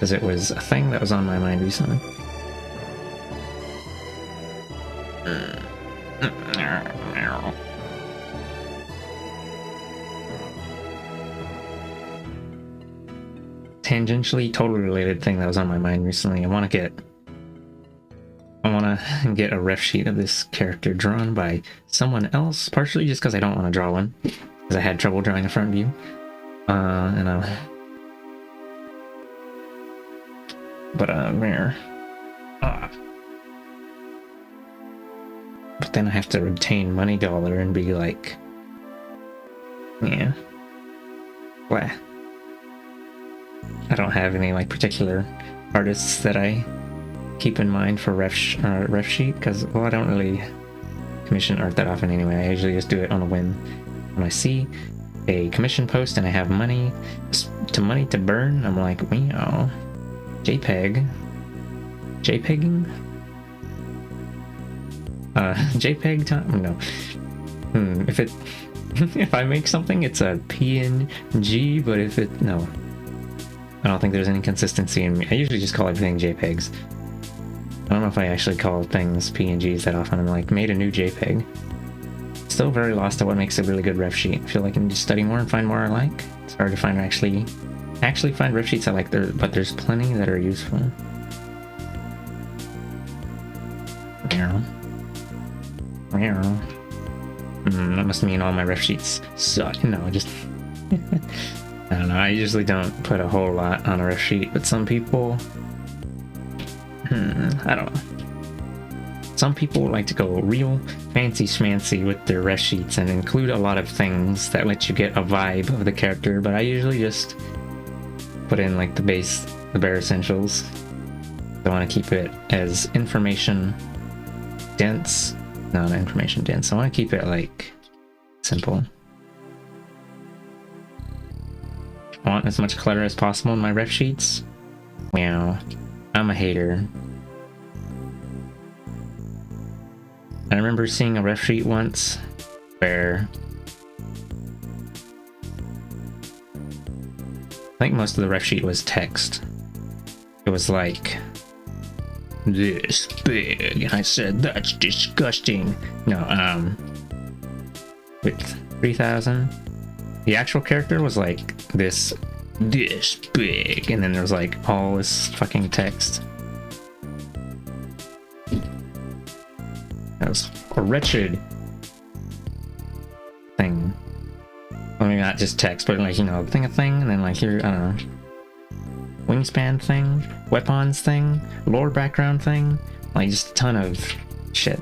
it was a thing that was on my mind recently. Tangentially, totally related thing that was on my mind recently. I want to get a ref sheet of this character drawn by someone else, partially just because I don't want to draw one, because I had trouble drawing a front view. Where? But then I have to retain Money Dollar and be like, yeah, what? I don't have any like particular artists that I keep in mind for ref sheet, because, well, I don't really commission art that often anyway. I usually just do it on a whim. When I see a commission post and I have money to burn, I'm like, wow, JPEGing? JPEG time? No. If I make something, it's a PNG, but no. I don't think there's any consistency in me. I usually just call everything JPEGs. I don't know if I actually call things PNGs that often. I'm like, made a new JPEG. Still very lost at what makes a really good ref sheet. I feel like I need to study more and find more I like. It's hard to find actually find ref sheets I like, but there's plenty that are useful. That must mean all my ref sheets suck. No, I don't know, I usually don't put a whole lot on a ref sheet, but some people... I don't know. Some people like to go real fancy schmancy with their ref sheets and include a lot of things that let you get a vibe of the character, but I usually just put in like the bare essentials. I want to keep it as information dense. No, not information dense. I want to keep it like simple. I want as much clutter as possible in my ref sheets. Wow, I'm a hater. I remember seeing a ref sheet once where I think most of the ref sheet was text. It was like, this big, and I said, that's disgusting. No, with 3,000. The actual character was like this big, and then there was like all this fucking text. That was a wretched thing. I mean, not just text, but like, you know, thing, and then like here, I don't know, wingspan thing, weapons thing, lore background thing, like just a ton of shit.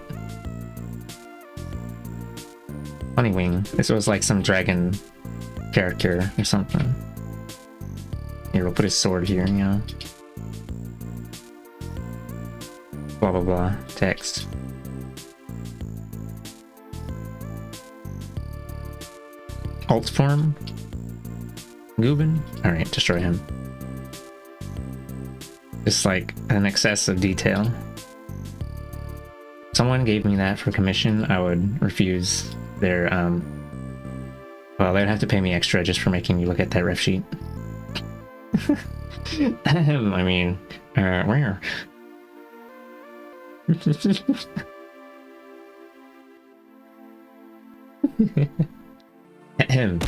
Funny Wing. This was like some dragon character or something. Here, we'll put his sword here, you know. Blah blah blah. Text. Alt form. Gubin. Alright, destroy him. Just like an excess of detail. If someone gave me that for commission, I would refuse their, well, they'd have to pay me extra just for making me look at that ref sheet. I mean, where? Ahem.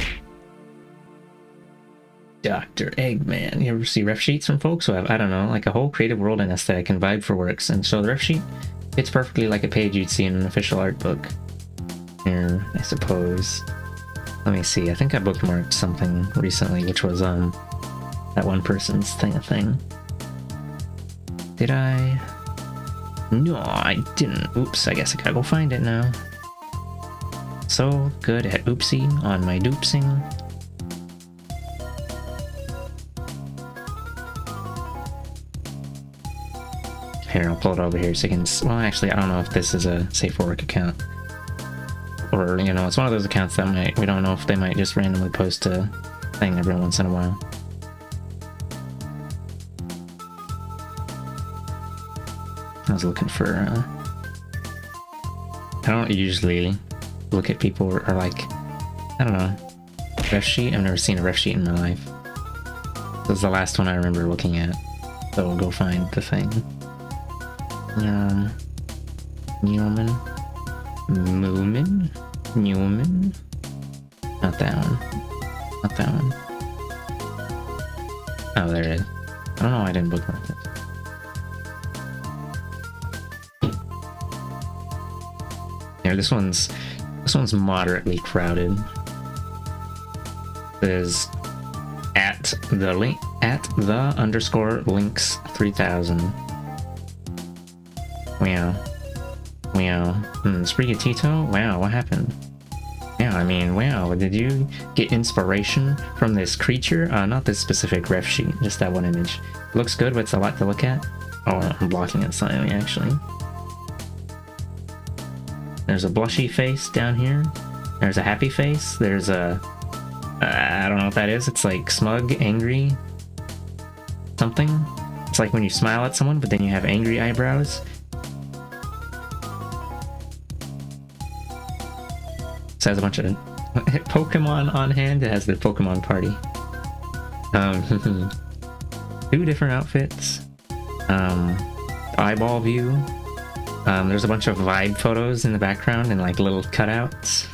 Dr. Eggman. You ever see ref sheets from folks who have, I don't know, like a whole creative world and aesthetic and vibe for works? And so the ref sheet fits perfectly like a page you'd see in an official art book. Here, I suppose. Let me see. I think I bookmarked something recently, which was that one person's thing. Did I? No, I didn't. Oops, I guess I gotta go find it now. So good at oopsie on my doopsing. Here, I'll pull it over here so you can... Well, actually, I don't know if this is a safe for work account. Or, you know, it's one of those accounts that we don't know if they might just randomly post a thing every once in a while. I was looking for, I don't usually look at people or like, I don't know, ref sheet. I've never seen a ref sheet in my life. This is the last one I remember looking at. So we'll go find the thing. Newman. Not that one. Not that one. Oh, there it is. I don't know why I didn't bookmark it. Yeah, this one's moderately crowded. There's at the _links 3000. Wow. Sprigatito? Wow, what happened? Yeah, I mean, wow, did you get inspiration from this creature? Not this specific ref sheet, just that one image. Looks good, but it's a lot to look at. Oh, I'm blocking it slightly, actually. There's a blushy face down here. There's a happy face. There's a... I don't know what that is. It's like smug, angry... something. It's like when you smile at someone, but then you have angry eyebrows. It has a bunch of Pokemon on hand. It has the Pokemon party. 2 different outfits. Eyeball view. There's a bunch of vibe photos in the background and like little cutouts.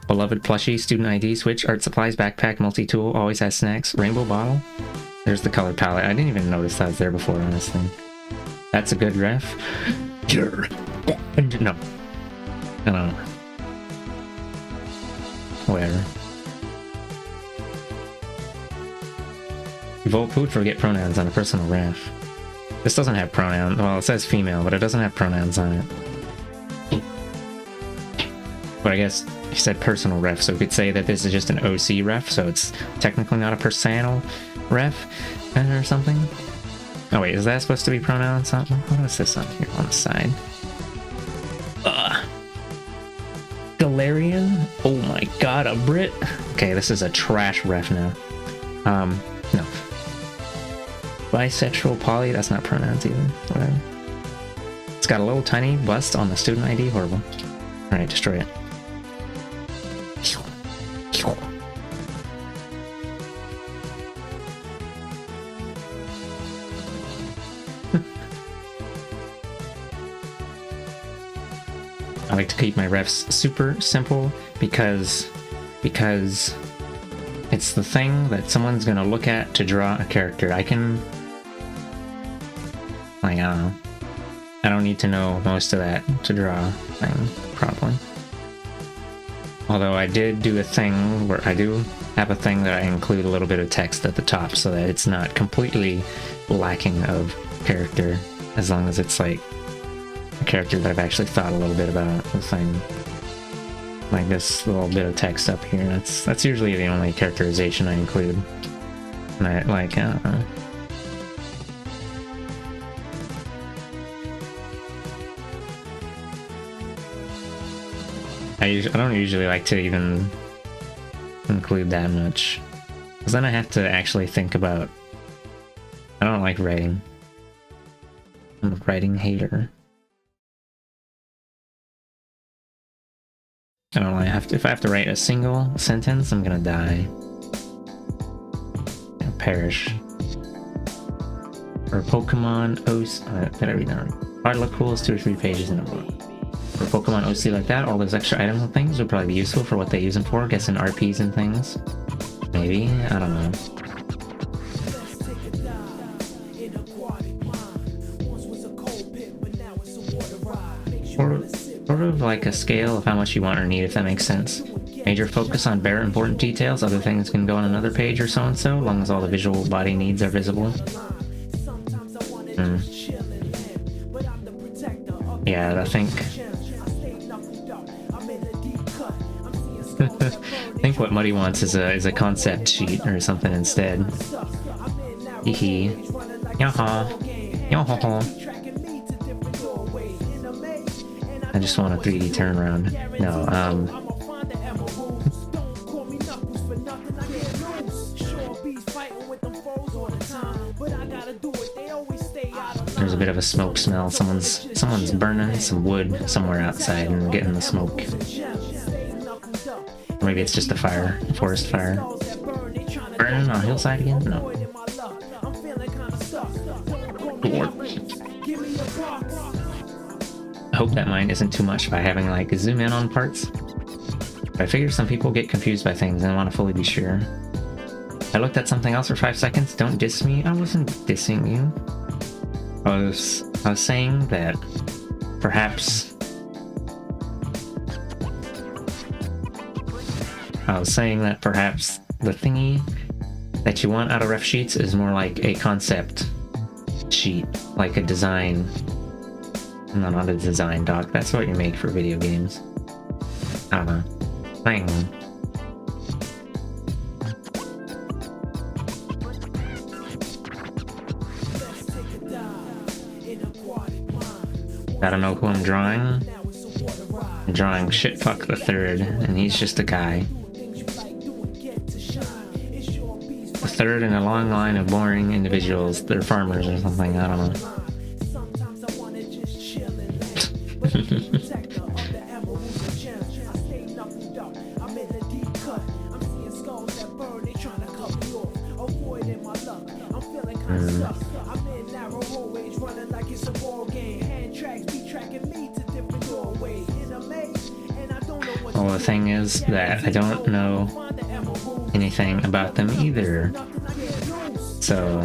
Beloved plushie, student ID, Switch, art supplies, backpack, multi-tool, always has snacks, rainbow bottle. There's the color palette. I didn't even notice that was there before, honestly. That's a good ref. No. I don't know. Whatever. Vote food, forget pronouns on a personal ref. This doesn't have pronouns. Well, it says female, but it doesn't have pronouns on it. But I guess he said personal ref, so we could say that this is just an OC ref, so it's technically not a personal ref or something. Oh wait, is that supposed to be pronouns? Something? What is this on here on the side? Galarian? Oh my god, a Brit? Okay, this is a trash ref now. No. Bisexual poly, that's not pronouns either. Whatever. It's got a little tiny bust on the student ID. Horrible. Alright, destroy it. I like to keep my refs super simple because it's the thing that someone's gonna look at to draw a character. I can, like, I don't know. I don't need to know most of that to draw a thing properly. Although I did do a thing where I do have a thing that I include a little bit of text at the top so that it's not completely lacking of character, as long as it's like a character that I've actually thought a little bit about the thing. Like this little bit of text up here, that's usually the only characterization I include. And I like, I don't know. I don't usually like to even include that much, because then I have to actually think about... I don't like writing. I'm a writing hater. I don't know, if I have to write a single sentence, I'm gonna die. I'll perish. Or Pokemon Os... did I read that right? Art look cool is 2 or 3 pages in a book. For Pokemon OC like that, all those extra items and things would probably be useful for what they use them for, guessing RPs and things. Maybe? I don't know. Or sort of like a scale of how much you want or need, if that makes sense. Major focus on bare important details, other things can go on another page or so-and-so, as long as all the visual body needs are visible. Yeah, I think... I think what Muddy wants is a concept sheet or something instead. Hee Yaha. Yaha. I just want a 3D turnaround. No, there's a bit of a smoke smell. Someone's burning some wood somewhere outside and getting the smoke. Or maybe it's just a fire, a forest fire. Burning on a hillside again? No. I hope that mine isn't too much by having like zoom in on parts. But I figure some people get confused by things and want to fully be sure. I looked at something else for 5 seconds. Don't diss me. I wasn't dissing you. I was saying that perhaps the thingy that you want out of ref sheets is more like a concept sheet, like a design. No, not a design doc. That's what you make for video games. I don't know. Hang on. I don't know who I'm drawing. I'm drawing Shitfuck the Third, and he's just a guy. The third in a long line of boring individuals. They're farmers or something, I don't know. Well, the thing is that I don't know anything about them either. So,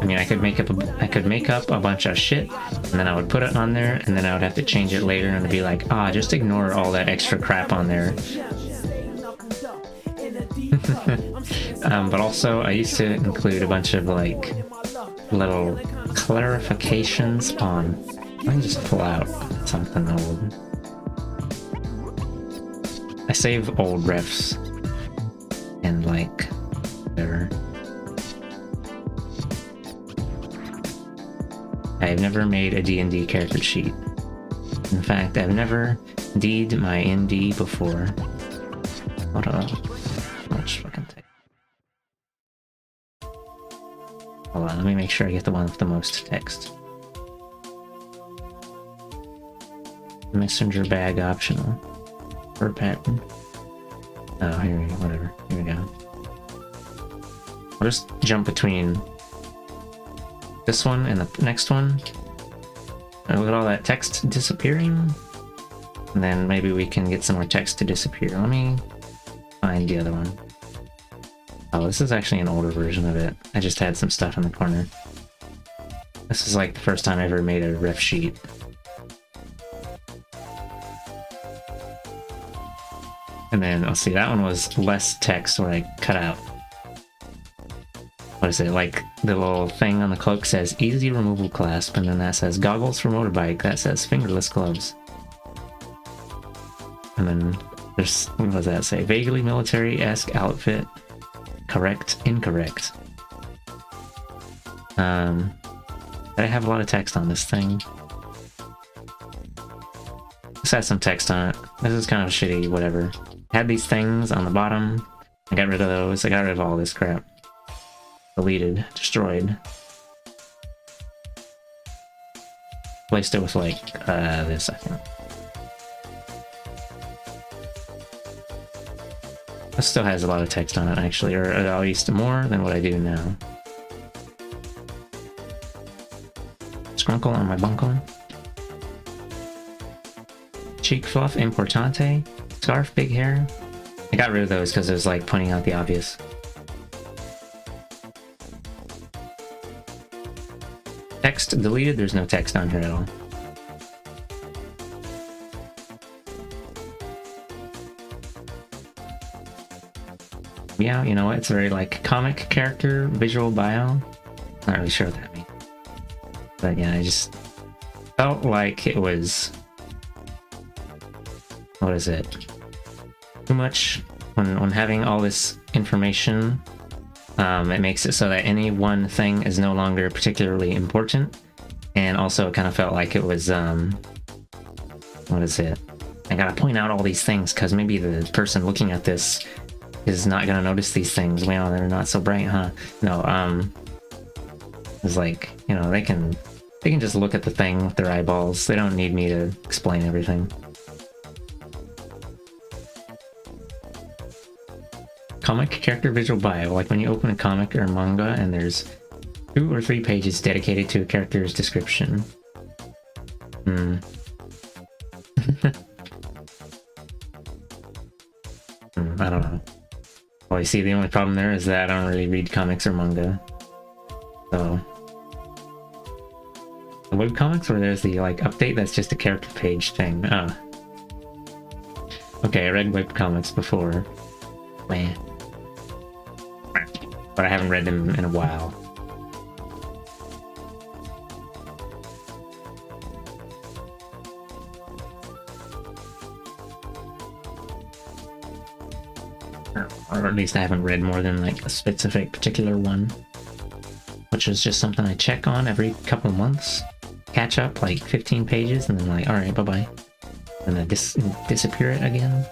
I mean, I could make up a bunch of shit, and then I would put it on there, and then I would have to change it later, and it'd be like, just ignore all that extra crap on there. But also, I used to include a bunch of like little clarifications on. Let me just pull out something old. I save old refs and like whatever. I've never made a D&D character sheet. In fact, I've never D'd my ND before. Hold on. How much fucking take? Hold on, let me make sure I get the one with the most text. Messenger bag optional. Per pattern. Oh, here we go, whatever. Here we go. I'll just jump between this one and the next one. And look at all that text disappearing. And then maybe we can get some more text to disappear. Let me find the other one. Oh, this is actually an older version of it. I just had some stuff in the corner. This is like the first time I ever made a ref sheet. And then, let's see, that one was less text where I cut out. What is it, like the little thing on the cloak says easy removal clasp, and then that says goggles for motorbike, that says fingerless gloves. And then there's, what does that say? Vaguely military-esque outfit. Correct, incorrect. I have a lot of text on this thing. This has some text on it. This is kind of shitty, whatever. Had these things on the bottom. I got rid of those. I got rid of all this crap. Deleted. Destroyed. Placed it with like this, I think. This still has a lot of text on it actually, or at least more than what I do now. Scrunkle on my bunkle. cheek fluff importante, scarf, big hair. I got rid of those because it was like pointing out the obvious. Text deleted, there's no text on here at all. Yeah, you know what? It's very like comic character visual bio. Not really sure what that means. But yeah, I just felt like it was... What is it? Too much when having all this information. It makes it so that any one thing is no longer particularly important. And also it kind of felt like it was, what is it? I gotta point out all these things because maybe the person looking at this is not gonna notice these things. Well, they're not so bright, huh? No, it's like, you know, they can just look at the thing with their eyeballs. They don't need me to explain everything. Comic character visual bio, like when you open a comic or manga and there's 2 or 3 pages dedicated to a character's description. I don't know. Well, you see, the only problem there is that I don't really read comics or manga. So... The webcomics where there's the, like, update, that's just a character page thing. Oh. Okay, I read webcomics before. Man. But I haven't read them in a while. Or at least I haven't read more than like a specific particular one. Which is just something I check on every couple months. Catch up like 15 pages and then like, alright, bye-bye. And then disappear it again.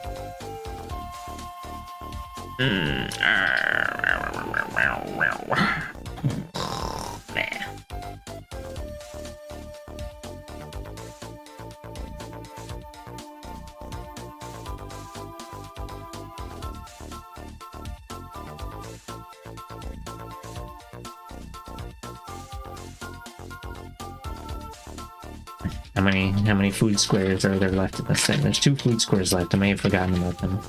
How many food squares are there left in this thing? There's 2 food squares left. I may have forgotten about them.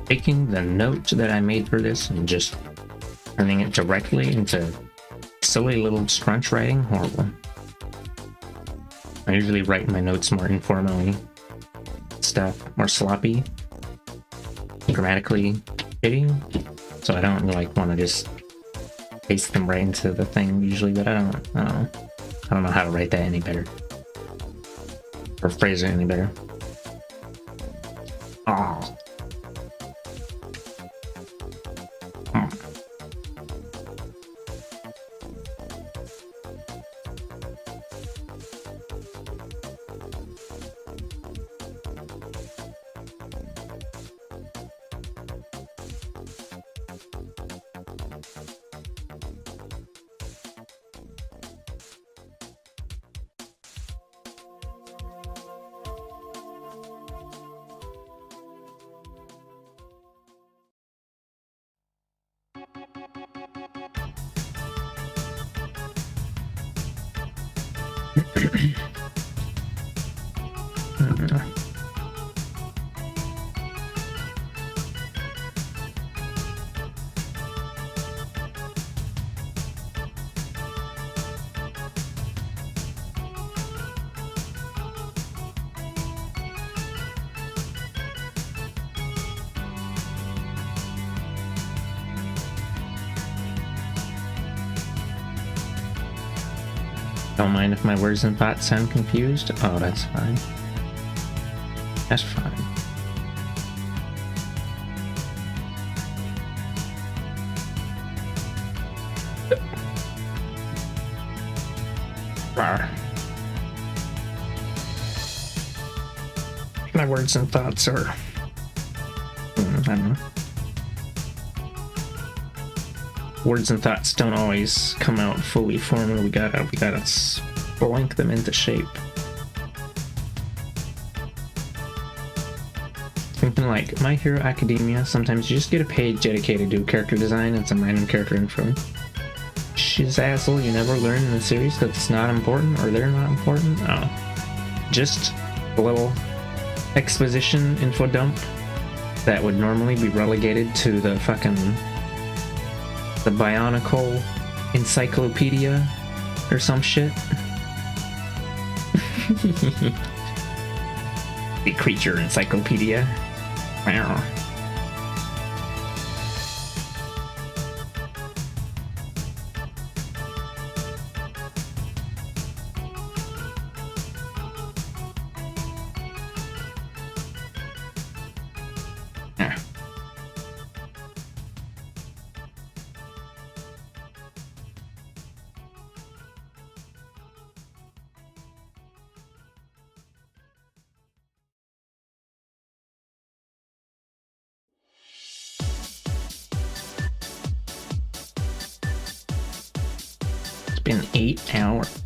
Taking the note that I made for this and just turning it directly into silly little scrunch writing. Horrible. I usually write my notes more informally. Stuff more sloppy. Grammatically shitty. So I don't like want to just paste them right into the thing usually, but I don't know how to write that any better. Or phrase it any better. Oh. Don't mind if my words and thoughts sound confused. Oh, that's fine. That's fine. Rawr. My words and thoughts are... I don't know. Words and thoughts don't always come out fully formed. We gotta blank them into shape. Thinking like My Hero Academia, sometimes you just get a page dedicated to character design and some random character info. Shizazzle, you never learn in the series that it's not important or they're not important. Oh. Just a little exposition info dump that would normally be relegated to the fucking the Bionicle Encyclopedia or some shit. The Creature Encyclopedia. Wow. Been 8 hours.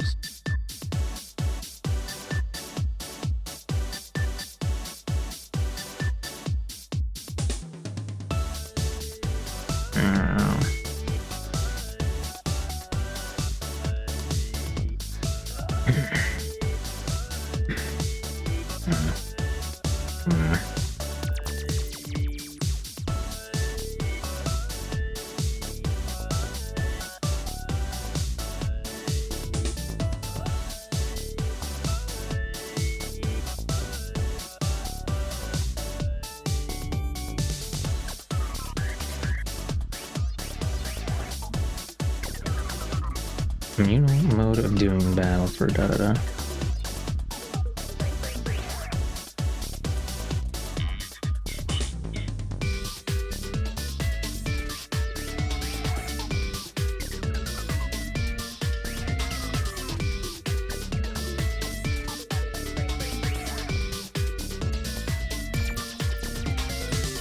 Communal mode of doing battle for da-da-da.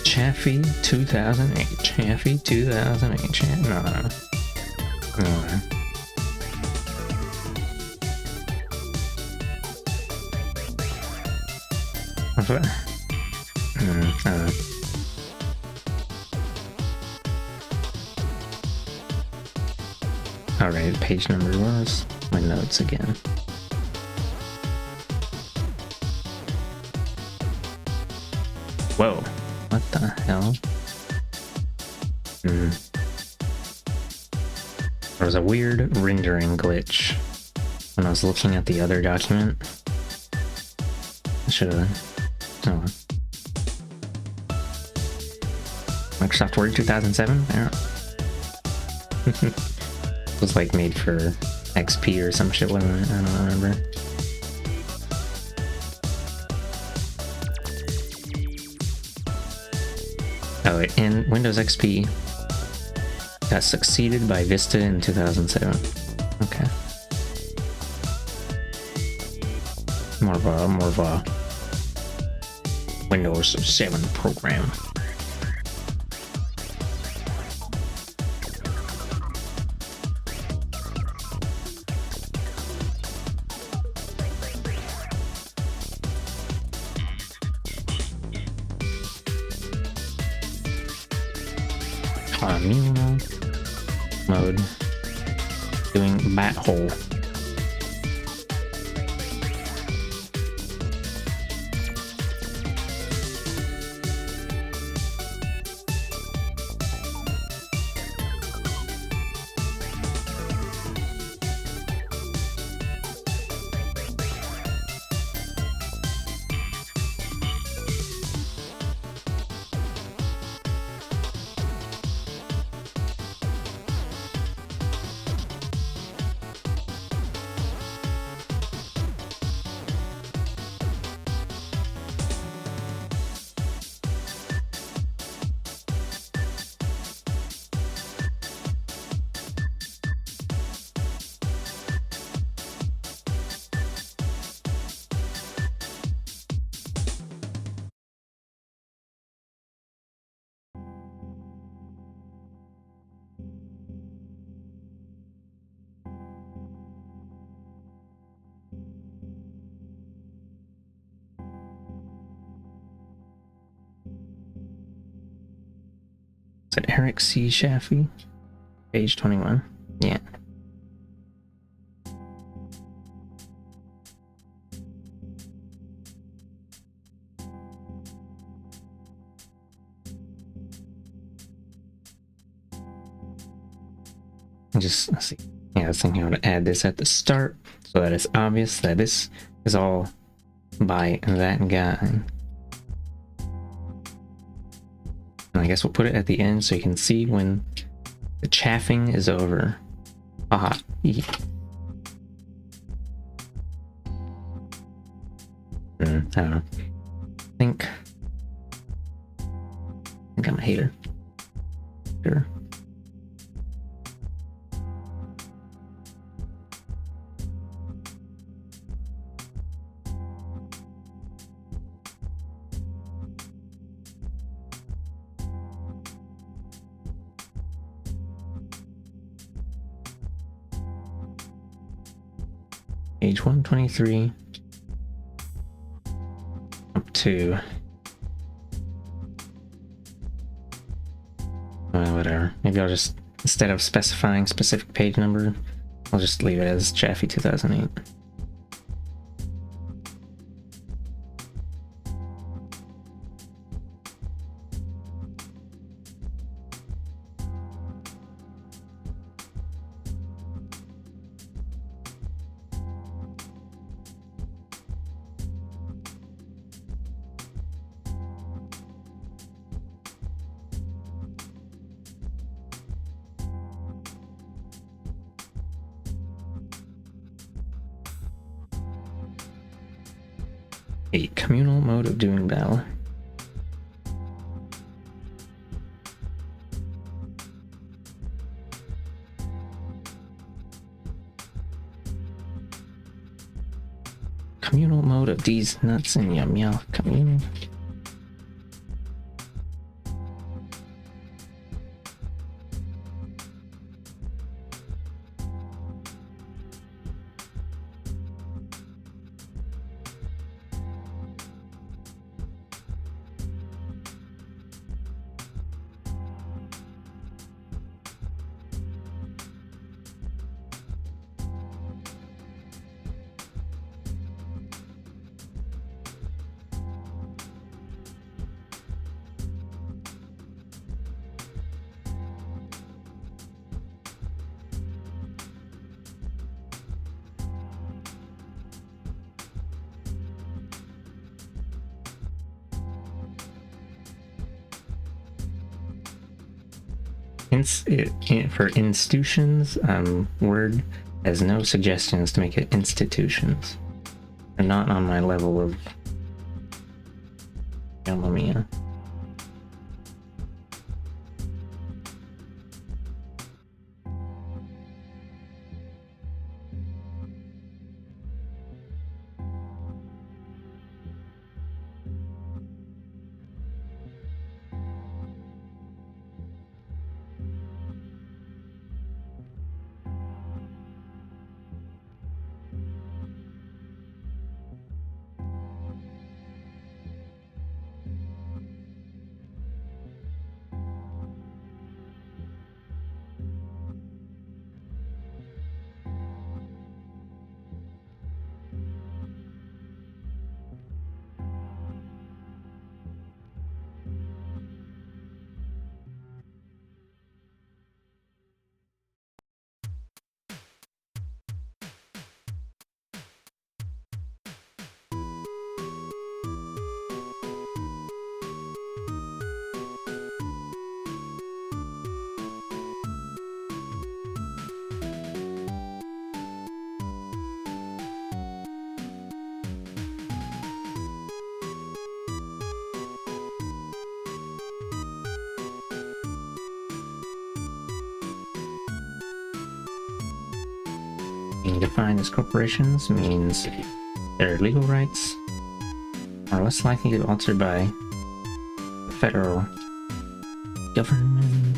Chaffee 2008. Chaffee 2008. No. Alright, page number was my notes again. Whoa, what the hell? There was a weird rendering glitch when I was looking at the other document. I should have... Oh. Microsoft Word 2007? Yeah. It was like made for XP or some shit, wasn't it? I don't remember. Oh, and Windows XP got succeeded by Vista in 2007. Okay. More of a Windows 7 program. Communal mode doing bat hole. But Eric C. Shaffey, page 21. Yeah. Let's see. Yeah, I was thinking I would add this at the start so that it's obvious that this is all by that guy. And I guess we'll put it at the end so you can see when the chaffing is over. Haha. I don't know. I think I'm a hater. Sure. Page 123 up to whatever. Maybe I'll just, instead of specifying specific page number, I'll just leave it as Chaffee 2008. A communal mode of doing battle. Communal mode of these nuts in your mouth. Communal. For institutions, Word has no suggestions to make it institutions. They're not on my level of Mamma Mia. Being defined as corporations means their legal rights are less likely to be altered by the federal government.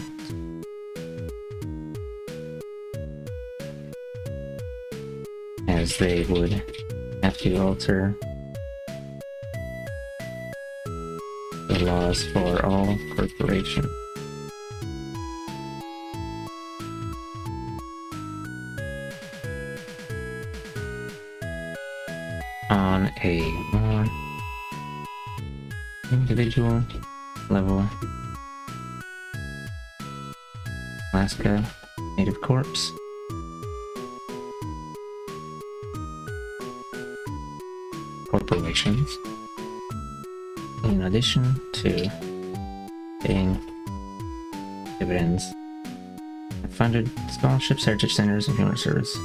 As they would have to alter the laws for all corporations. on a more individual level. Alaska Native Corpse. Corporations. In addition to paying dividends, I funded scholarships, heritage centers, and human service.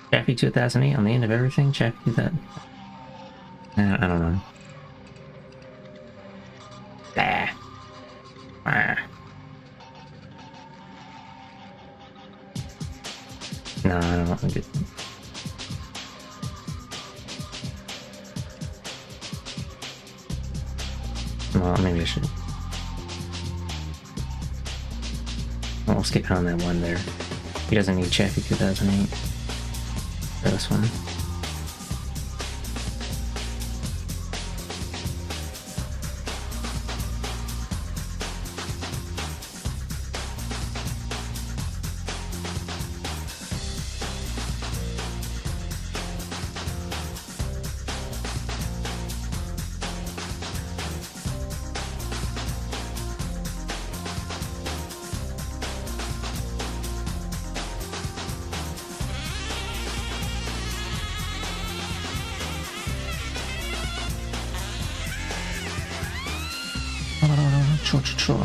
Chaffee 2008 on the end of everything. Chaffee that. I don't know. Ah. Ah. No, I don't want to do. Well, maybe I should. We'll skip on that one there. He doesn't need Chaffee 2008. For this one. Sure.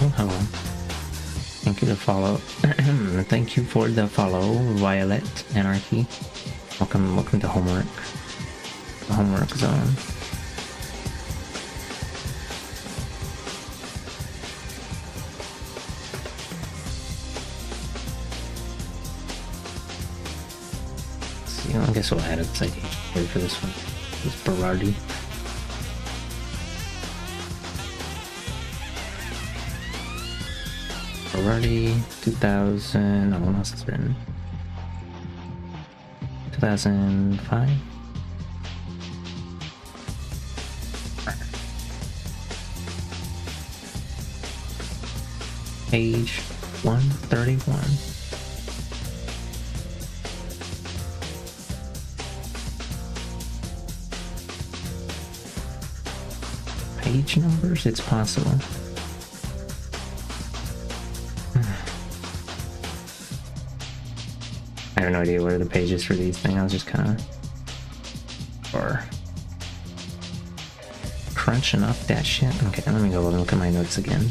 Oh, hello. Thank you to follow. Thank you for the follow, Violet Anarchy. Welcome to homework. The homework zone. See, I guess we'll add a citation here for this one. This Berardi. Already 2000. Oh, what else is written? 2005. Page 131. Page numbers? It's possible. I have no idea what are the pages for these things. I was just kind of crunching up that shit. Okay, let me go look at my notes again.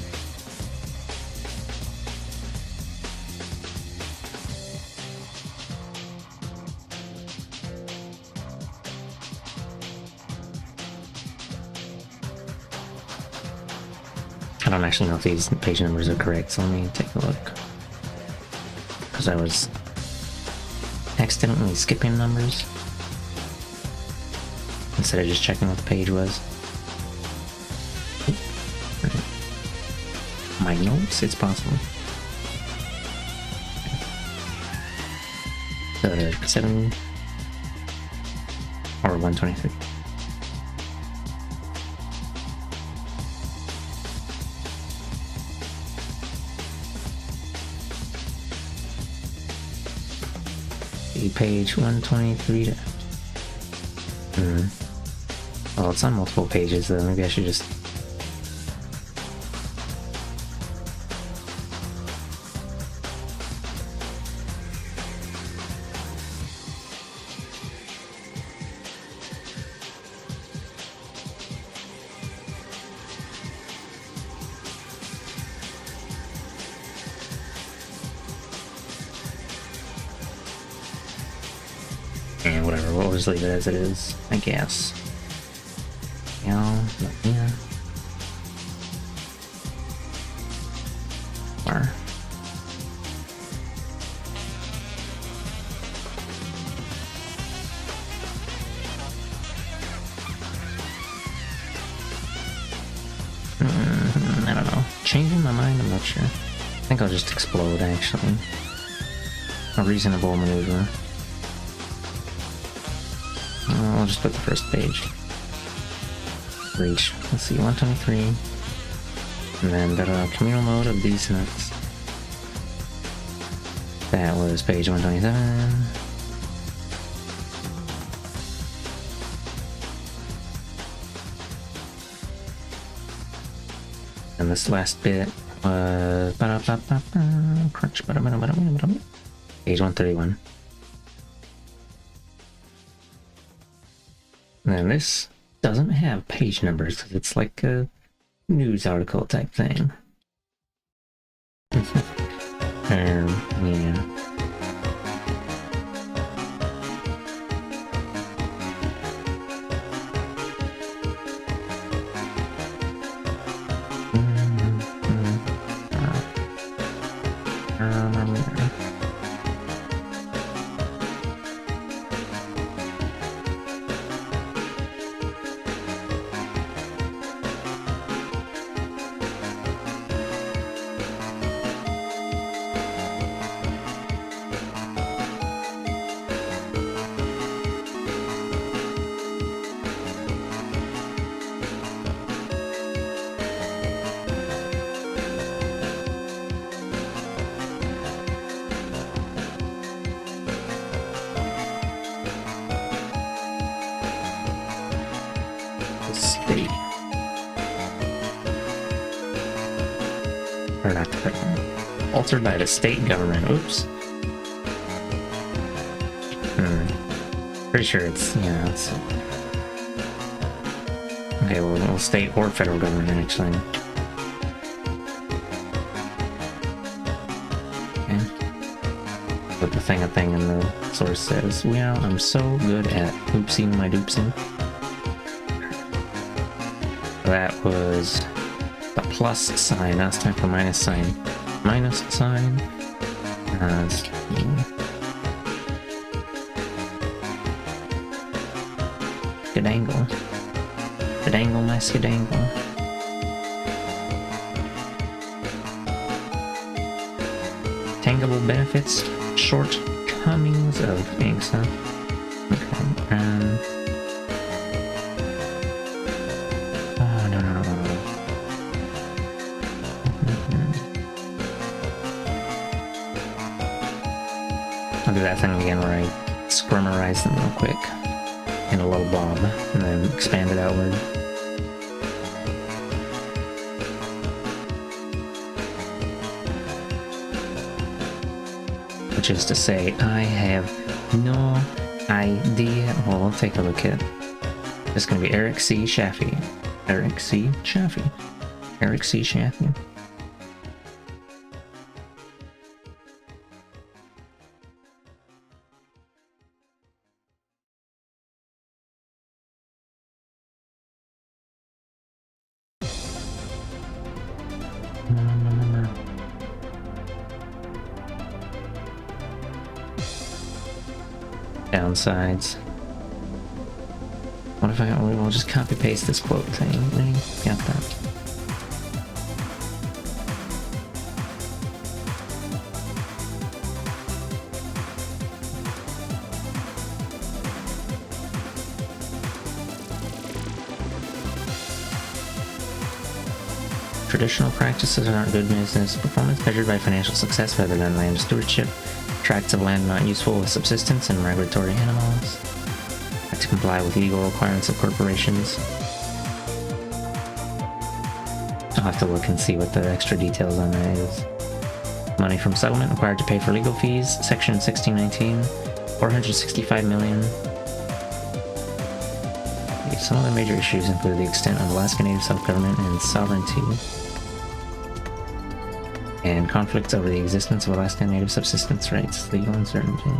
I don't actually know if these page numbers are correct, so let me take a look. Because I was accidentally skipping numbers instead of just checking what the page was. My notes, it's possible. 7 or 123. See, page 123 to... Well, it's on multiple pages though, maybe I should just... Yeah, whatever, we'll just leave it as it is, I guess. Yeah. Or... I don't know. Changing my mind, I'm not sure. I think I'll just explode, actually. A reasonable maneuver. I'll just put the first page. Reach. Let's see, 123. And then the communal mode of these nuts. That was page 127. And this last bit was page 131. And then this doesn't have page numbers because it's like a news article type thing. Yeah. State. Or not the altered by the state government. Oops. Pretty sure it's, yeah, it's... Okay, well, state or federal government, actually. Okay. But the thing in the source says, well, I'm so good at oopsing my doopsing. That was the plus sign, now it's time for minus sign. Minus sign. Skedangle. Skedangle, my skedangle. Tangible benefits, shortcomings of ANGSA. Okay, I'll do that thing again where I squirmerize them real quick in a low bob and then expand it outward. Which is to say, I have no idea. Well, we'll take a look at. It's going to be Eric C. Chaffee. Eric C. Chaffee. Eric C. Chaffee. Downsides. What if we'll just copy paste this quote thing? Got that. Traditional practices aren't good business performance measured by financial success rather than land stewardship. tracts of land not useful with subsistence and migratory animals. Had to comply with legal requirements of corporations. I'll have to look and see what the extra details on that is. Money from settlement required to pay for legal fees. Section 1619, 465 million. Some of the major issues include the extent of Alaska Native self-government and sovereignty, and conflicts over the existence of Alaska Native subsistence rights, legal uncertainty.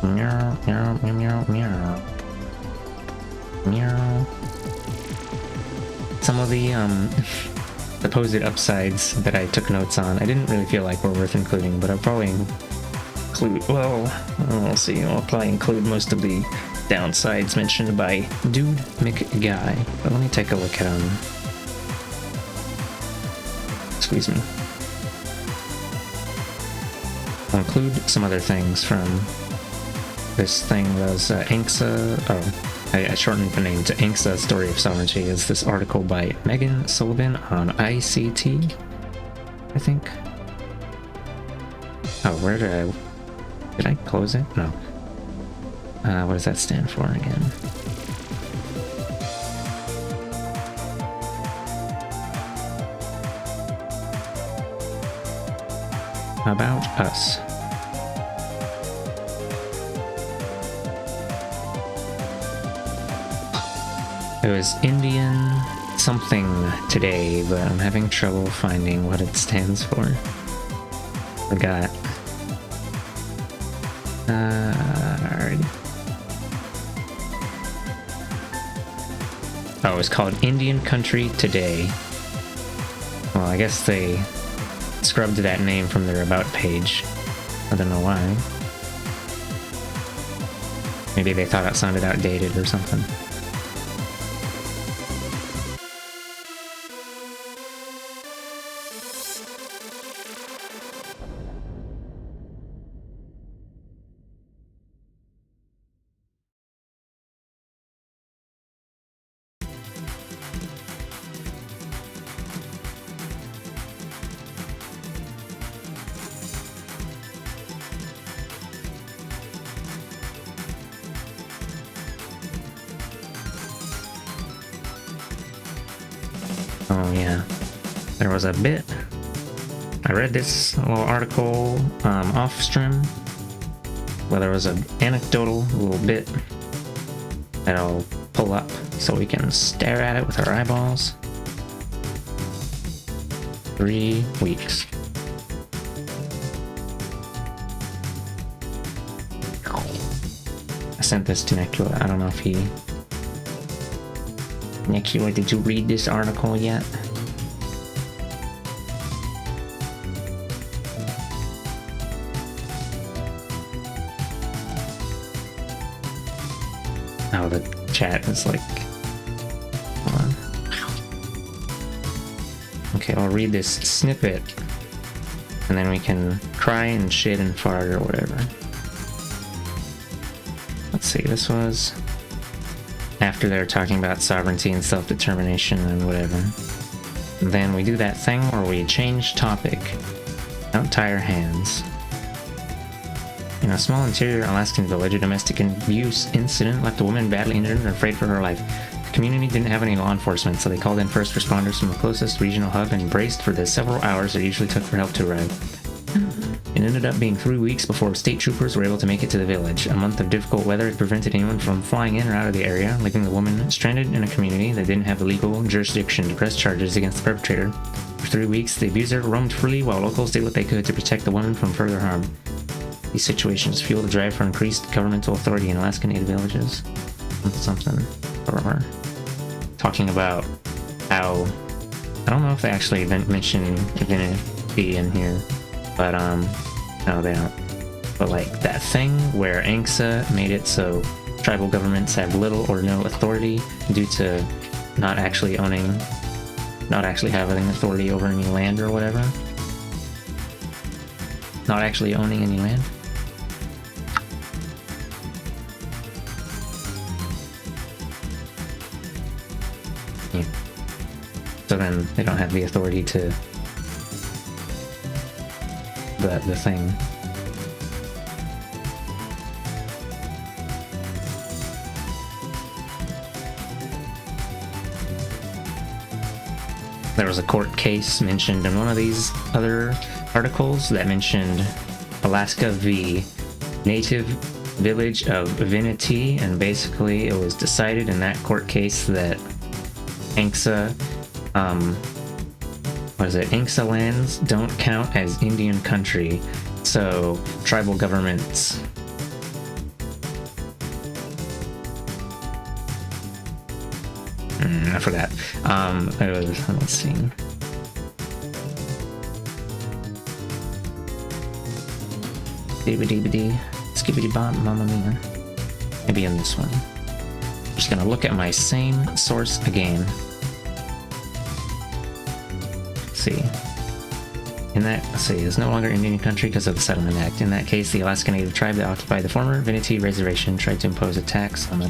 Meow, meow, meow, meow, meow. Meow. Some of the supposed upsides that I took notes on, I didn't really feel like were worth including, but I'll probably include, well, we'll see, I'll probably include most of the downsides mentioned by Dude McGuy. But let me take a look at excuse me. I'll include some other things from this thing. Was ANCSA, I shortened the name to ANCSA Story of Sovereignty. Is this article by Megan Sullivan on ICT, I think. Oh, where did I close it? No. What does that stand for again? About Us. It was Indian something today, but I'm having trouble finding what it stands for. Forgot. Alrighty. Oh, it's called Indian Country Today. Well, I guess they scrubbed that name from their About page. I don't know why. Maybe they thought it sounded outdated or something. Oh yeah, there was a bit. I read this little article off stream where there was an anecdotal little bit that I'll pull up so we can stare at it with our eyeballs. 3 weeks. I sent this to Necula. I don't know if he... Necula, did you read this article yet? Oh, the chat is like... Hold on. Okay, I'll read this snippet, and then we can cry and shit and fart or whatever. Let's see, this was after they were talking about sovereignty and self-determination and whatever. And then we do that thing where we change topic. Don't tie our hands. In a small interior Alaskan village, a domestic abuse incident left a woman badly injured and afraid for her life. The community didn't have any law enforcement, so they called in first responders from the closest regional hub and braced for the several hours it usually took for help to arrive. It ended up being 3 weeks before state troopers were able to make it to the village. A month of difficult weather had prevented anyone from flying in or out of the area, leaving the woman stranded in a community that didn't have the legal jurisdiction to press charges against the perpetrator. For 3 weeks, the abuser roamed freely while locals did what they could to protect the woman from further harm. These situations fuel the drive for increased governmental authority in Alaska Native villages. Something. Or talking about how... I don't know if they actually mention Divinity in here, but no, they don't. But like that thing where ANCSA made it so tribal governments have little or no authority due to not actually having authority over any land or whatever. Not actually owning any land. Yeah. So then they don't have the authority to the thing. There was a court case mentioned in one of these other articles that mentioned Alaska v. Native Village of Veneti, and basically it was decided in that court case that ANCSA, ANCSA lands don't count as Indian country, so tribal governments I forgot. It was, let's see. Dibbidi skibbity bop, mamma mia. Maybe in this one. Just gonna look at my same source again. Let's see. In that, let's see, is no longer Indian country because of the Settlement Act. In that case, the Alaska Native tribe that occupied the former Veneti Reservation tried to impose a tax on the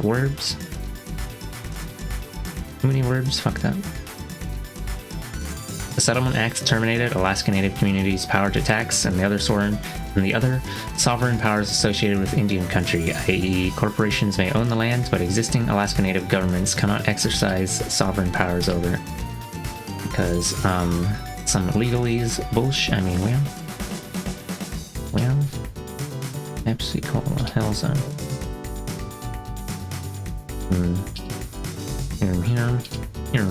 words. Too many words? Fuck that. The Settlement Act terminated Alaska Native communities' power to tax and the other sovereign powers associated with Indian country, i.e. corporations may own the land, but existing Alaska Native governments cannot exercise sovereign powers over it. Because, some legalese bullshit. I mean, well, Pepsi Cola, hell's on. Here.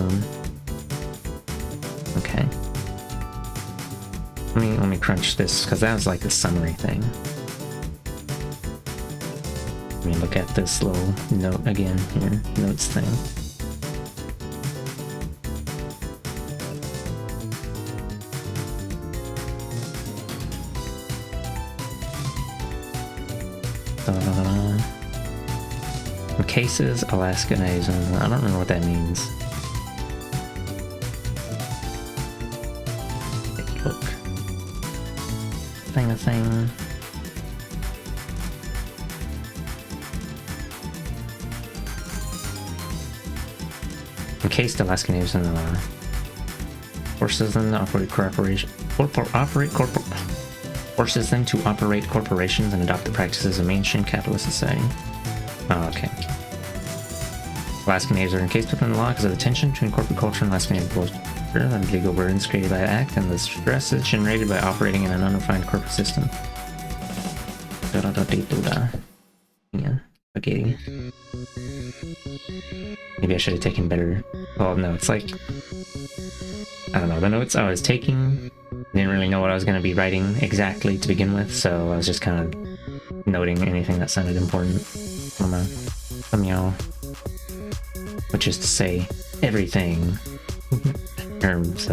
Okay. Let me crunch this, because that was like the summary thing. Let me look at this little note again here. Notes thing. In cases, Alaska Natives. I don't know what that means. Look. Thing. Encased Alaska Natives in the law. Forces them to operate corporations and adopt the practices of mainstream capitalist society. Oh, okay. Alaska Natives are encased within the law because of the tension between corporate culture and Alaska Native culture, and legal burdens created by the act, and the stresses generated by operating in an unrefined corporate system. Yeah, okay. Maybe I should have taken better. Well, no, it's like, I don't know, the notes I was taking, didn't really know what I was going to be writing exactly to begin with, so I was just kind of noting anything that sounded important from y'all, which is to say, everything. Terms,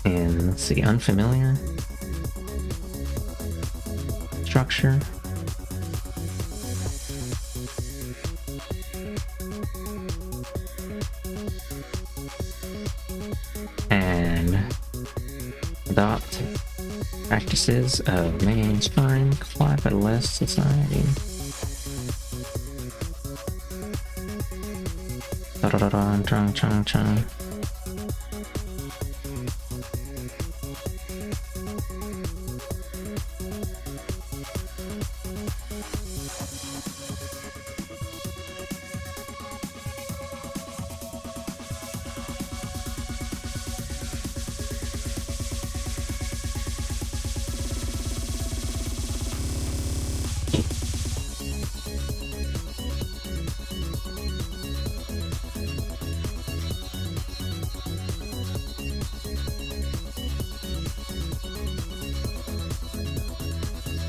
And let's see, unfamiliar structure. And adopt practices of mainstream capitalist society. Chung.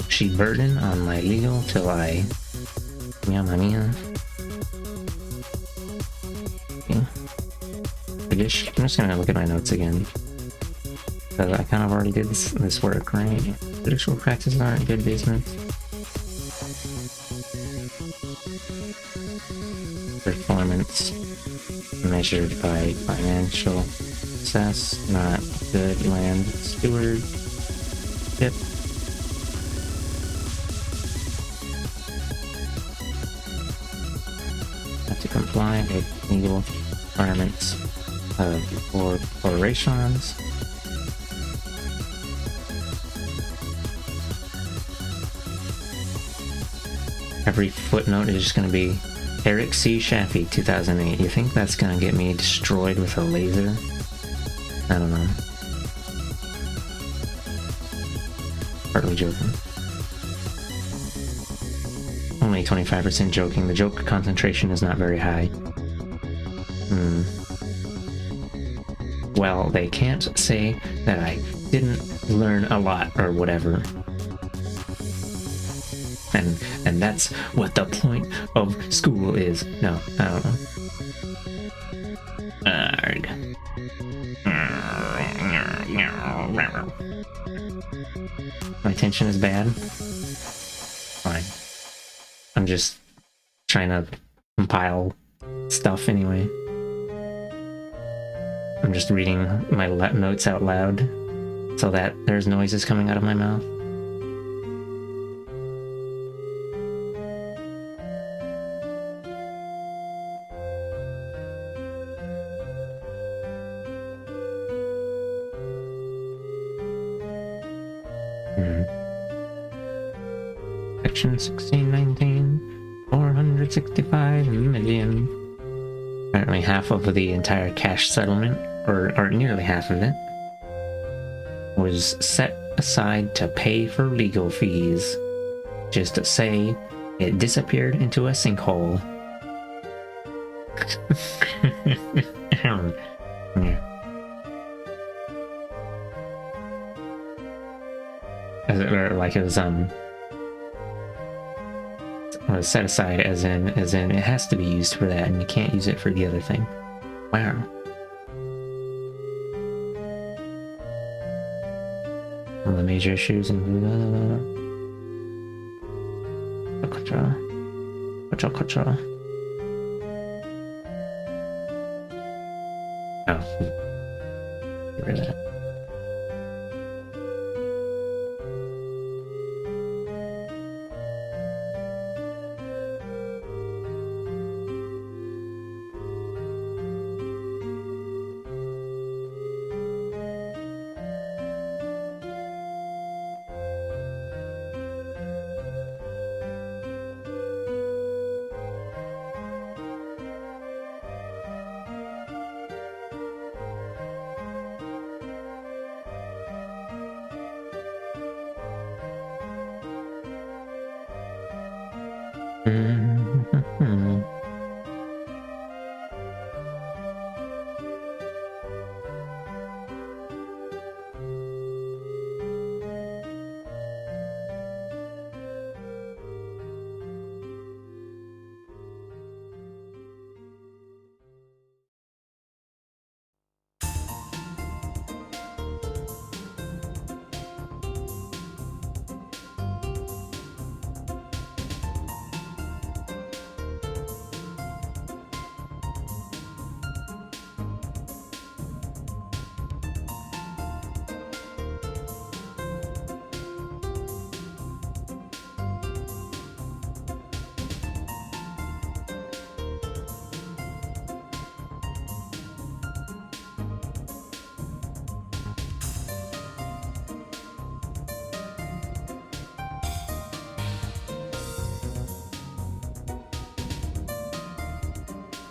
She burden on my legal till I mamma mia. Okay. I'm just gonna look at my notes again, because I kind of already did this work, right? Judicial practices aren't good business. Performance measured by financial success, not good land stewardship. comply with legal requirements for corporations. Every footnote is just going to be Eric C. Shaffey, 2008. You think that's going to get me destroyed with a laser? I don't know. Partly joking. Only 25% joking. The joke concentration is not very high. Well, they can't say that I didn't learn a lot or whatever. And that's what the point of school is. No, I don't know. Arg. My tension is bad. Fine. I'm just trying to compile stuff anyway. I'm just reading my notes out loud so that there's noises coming out of my mouth. Section 1619, 465 million. Apparently half of the entire cash settlement, or nearly half of it, was set aside to pay for legal fees. Just to say, it disappeared into a sinkhole. Like it was set aside as in it has to be used for that and you can't use it for the other thing. Wow. One of the major issues include oh, get rid of that.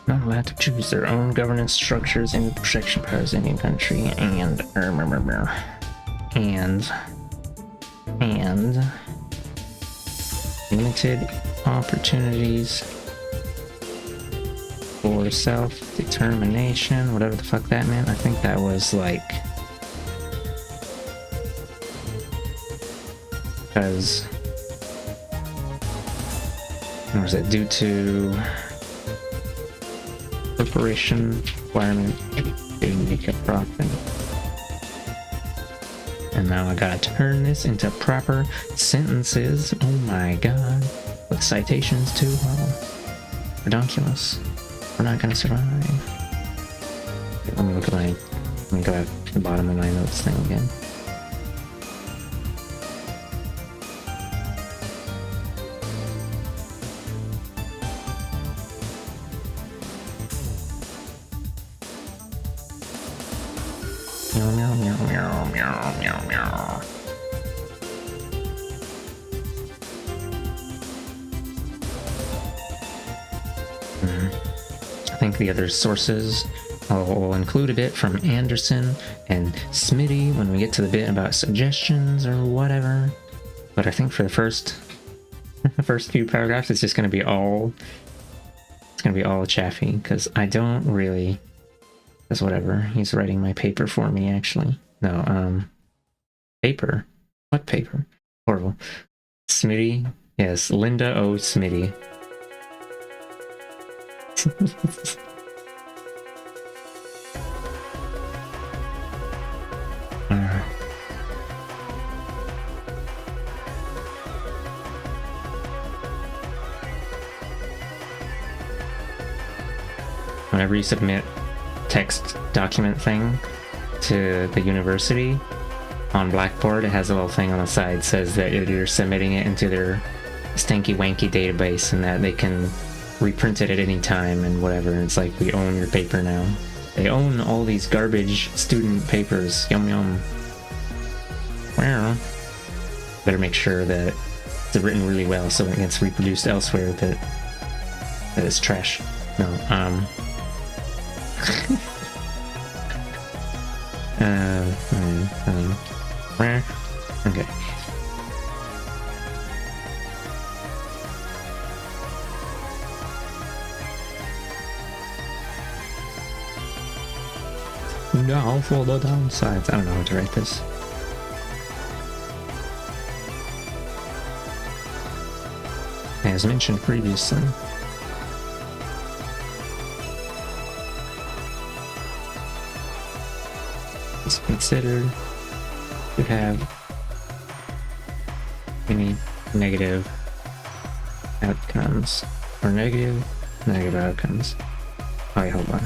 Not allowed to choose their own governance structures in the protection powers of any country, and limited opportunities for self-determination, whatever the fuck that meant. I think that was like because or was it due to corporation requirement to make a profit. And now I gotta turn this into proper sentences. Oh my god. With citations too. Wow. Redonkulous. We're not gonna survive. Okay, let me go back to the bottom of my notes thing again. meow, meow, meow. I think the other sources will include a bit from Anderson and Smitty when we get to the bit about suggestions or whatever. But I think for the first few paragraphs, it's just gonna be all Chaffee, because I don't really. Because whatever, he's writing my paper for me actually. No, paper. What paper? Horrible. Smitty. Yes, Linda O. Smitty. Whenever you submit text document thing to the university on Blackboard, it has a little thing on the side that says that you're submitting it into their stanky wanky database and that they can reprint it at any time and whatever. And it's like, we own your paper now. They own all these garbage student papers. Yum yum. Well, better make sure that it's written really well so it gets reproduced elsewhere that it's trash. No, okay. Now for the downsides. I don't know how to write this. As mentioned previously, it's considered to have any negative outcomes or negative outcomes. Alright, hold on.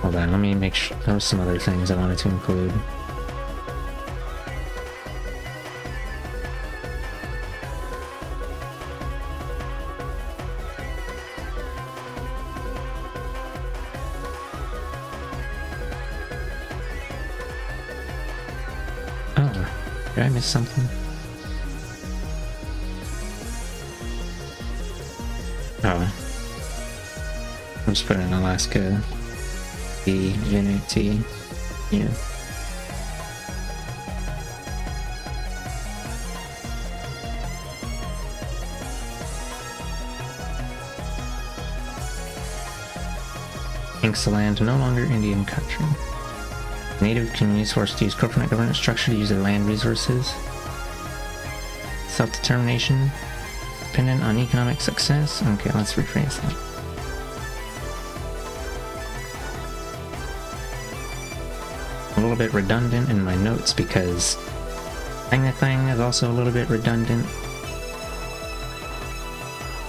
Hold on, let me make sure. There were some other things I wanted to include. Oh, did I miss something? Oh. I'm just putting Alaska. Unity, yeah. Inksaland, no longer Indian country. Native communities forced to use corporate governance structure to use their land resources. Self-determination, dependent on economic success. Okay, let's rephrase that. A little bit redundant in my notes because thing is also a little bit redundant.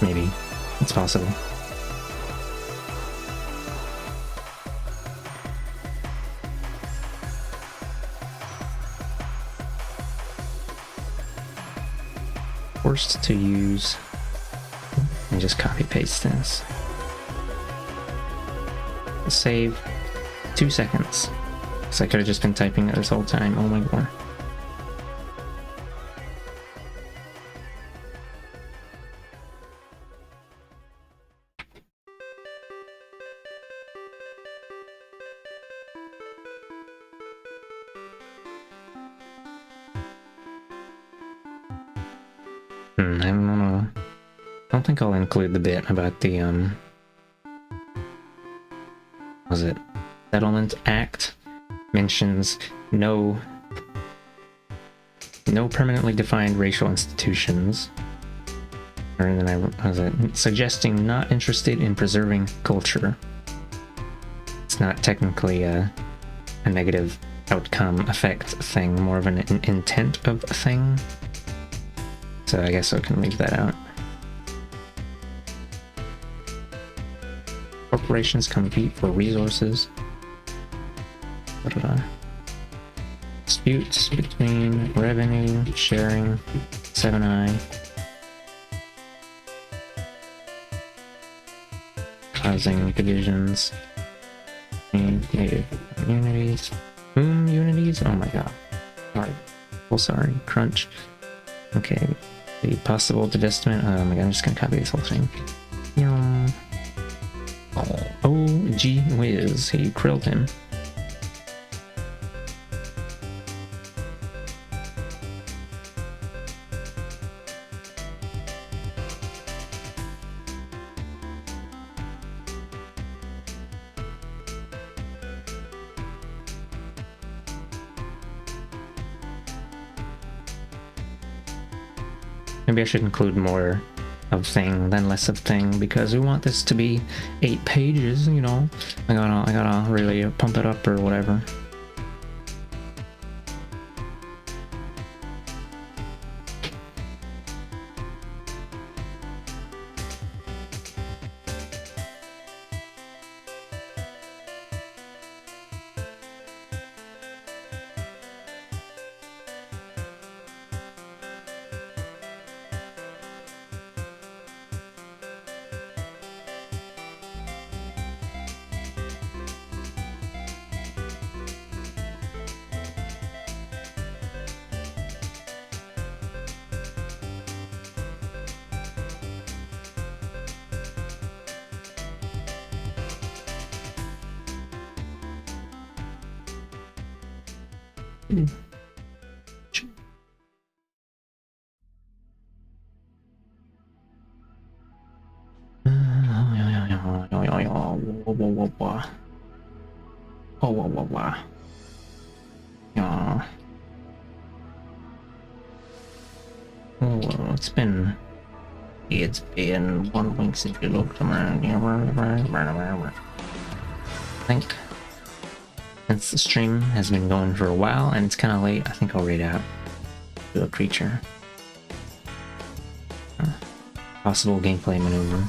Maybe. It's possible. Forced to use and just copy paste this. Save 2 seconds. So I could have just been typing it this whole time. Oh my god. I don't know. I don't think I'll include the bit about the was it Settlement Act. Mentions no permanently defined racial institutions. And then I was suggesting not interested in preserving culture. It's not technically a negative outcome effect thing, more of an intent of a thing. So I guess I can leave that out. Corporations compete for resources. Disputes between revenue sharing, 7i. housing divisions. Native communities. Boom unities? Oh my god. Sorry. Oh, sorry. Crunch. Okay. The possible divestment. Oh my god, I'm just gonna copy this whole thing. Oh, gee whiz. He krilled him. Maybe I should include more of thing than less of thing, because we want this to be 8 pages, you know. I gotta really pump it up or whatever. It's been 1 week since you looked around. I think since the stream has been going for a while and it's kind of late, I think I'll read out to a creature. Possible gameplay maneuver.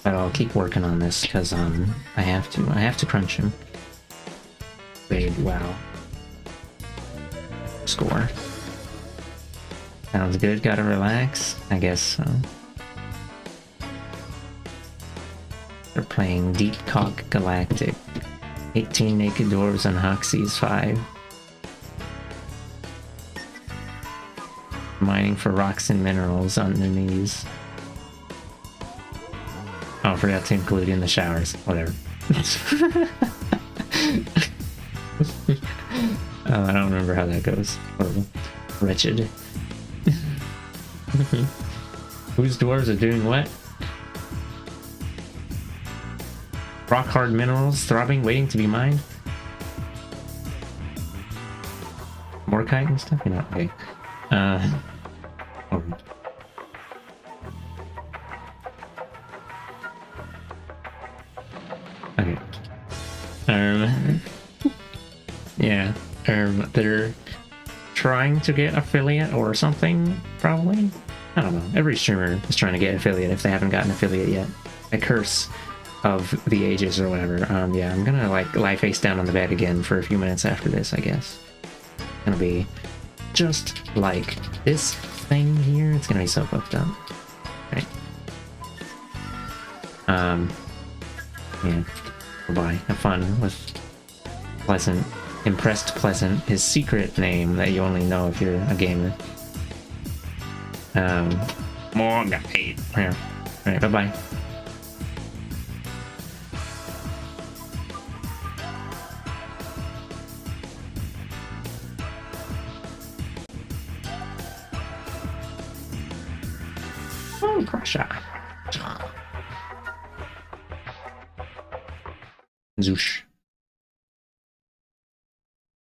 But I'll keep working on this because I have to crunch him. Grade, wow. Score. Sounds good, gotta relax. I guess so. They're playing Deep Cock Galactic. 18 Naked Dwarves on Hoxie's 5. Mining for rocks and minerals on their knees. Oh, I forgot to include in the showers. Whatever. Oh, I don't remember how that goes. Horrible. Wretched. Whose dwarves are doing what? Rock hard minerals, throbbing, waiting to be mined. More kite and stuff? You know, okay. Oh. Okay. Yeah. They're trying to get affiliate or something, probably. I don't know. Every streamer is trying to get affiliate if they haven't gotten affiliate yet. A curse of the ages or whatever. Yeah, I'm gonna like lie face down on the bed again for a few minutes after this, I guess. It's gonna be just like this thing here. It's gonna be so fucked up. Right. Yeah. Bye-bye. Have fun with Pleasant. Impressed Pleasant, his secret name that you only know if you're a gamer. More guy. Yeah. Alright, bye-bye. Oh, Prussia. Zoosh.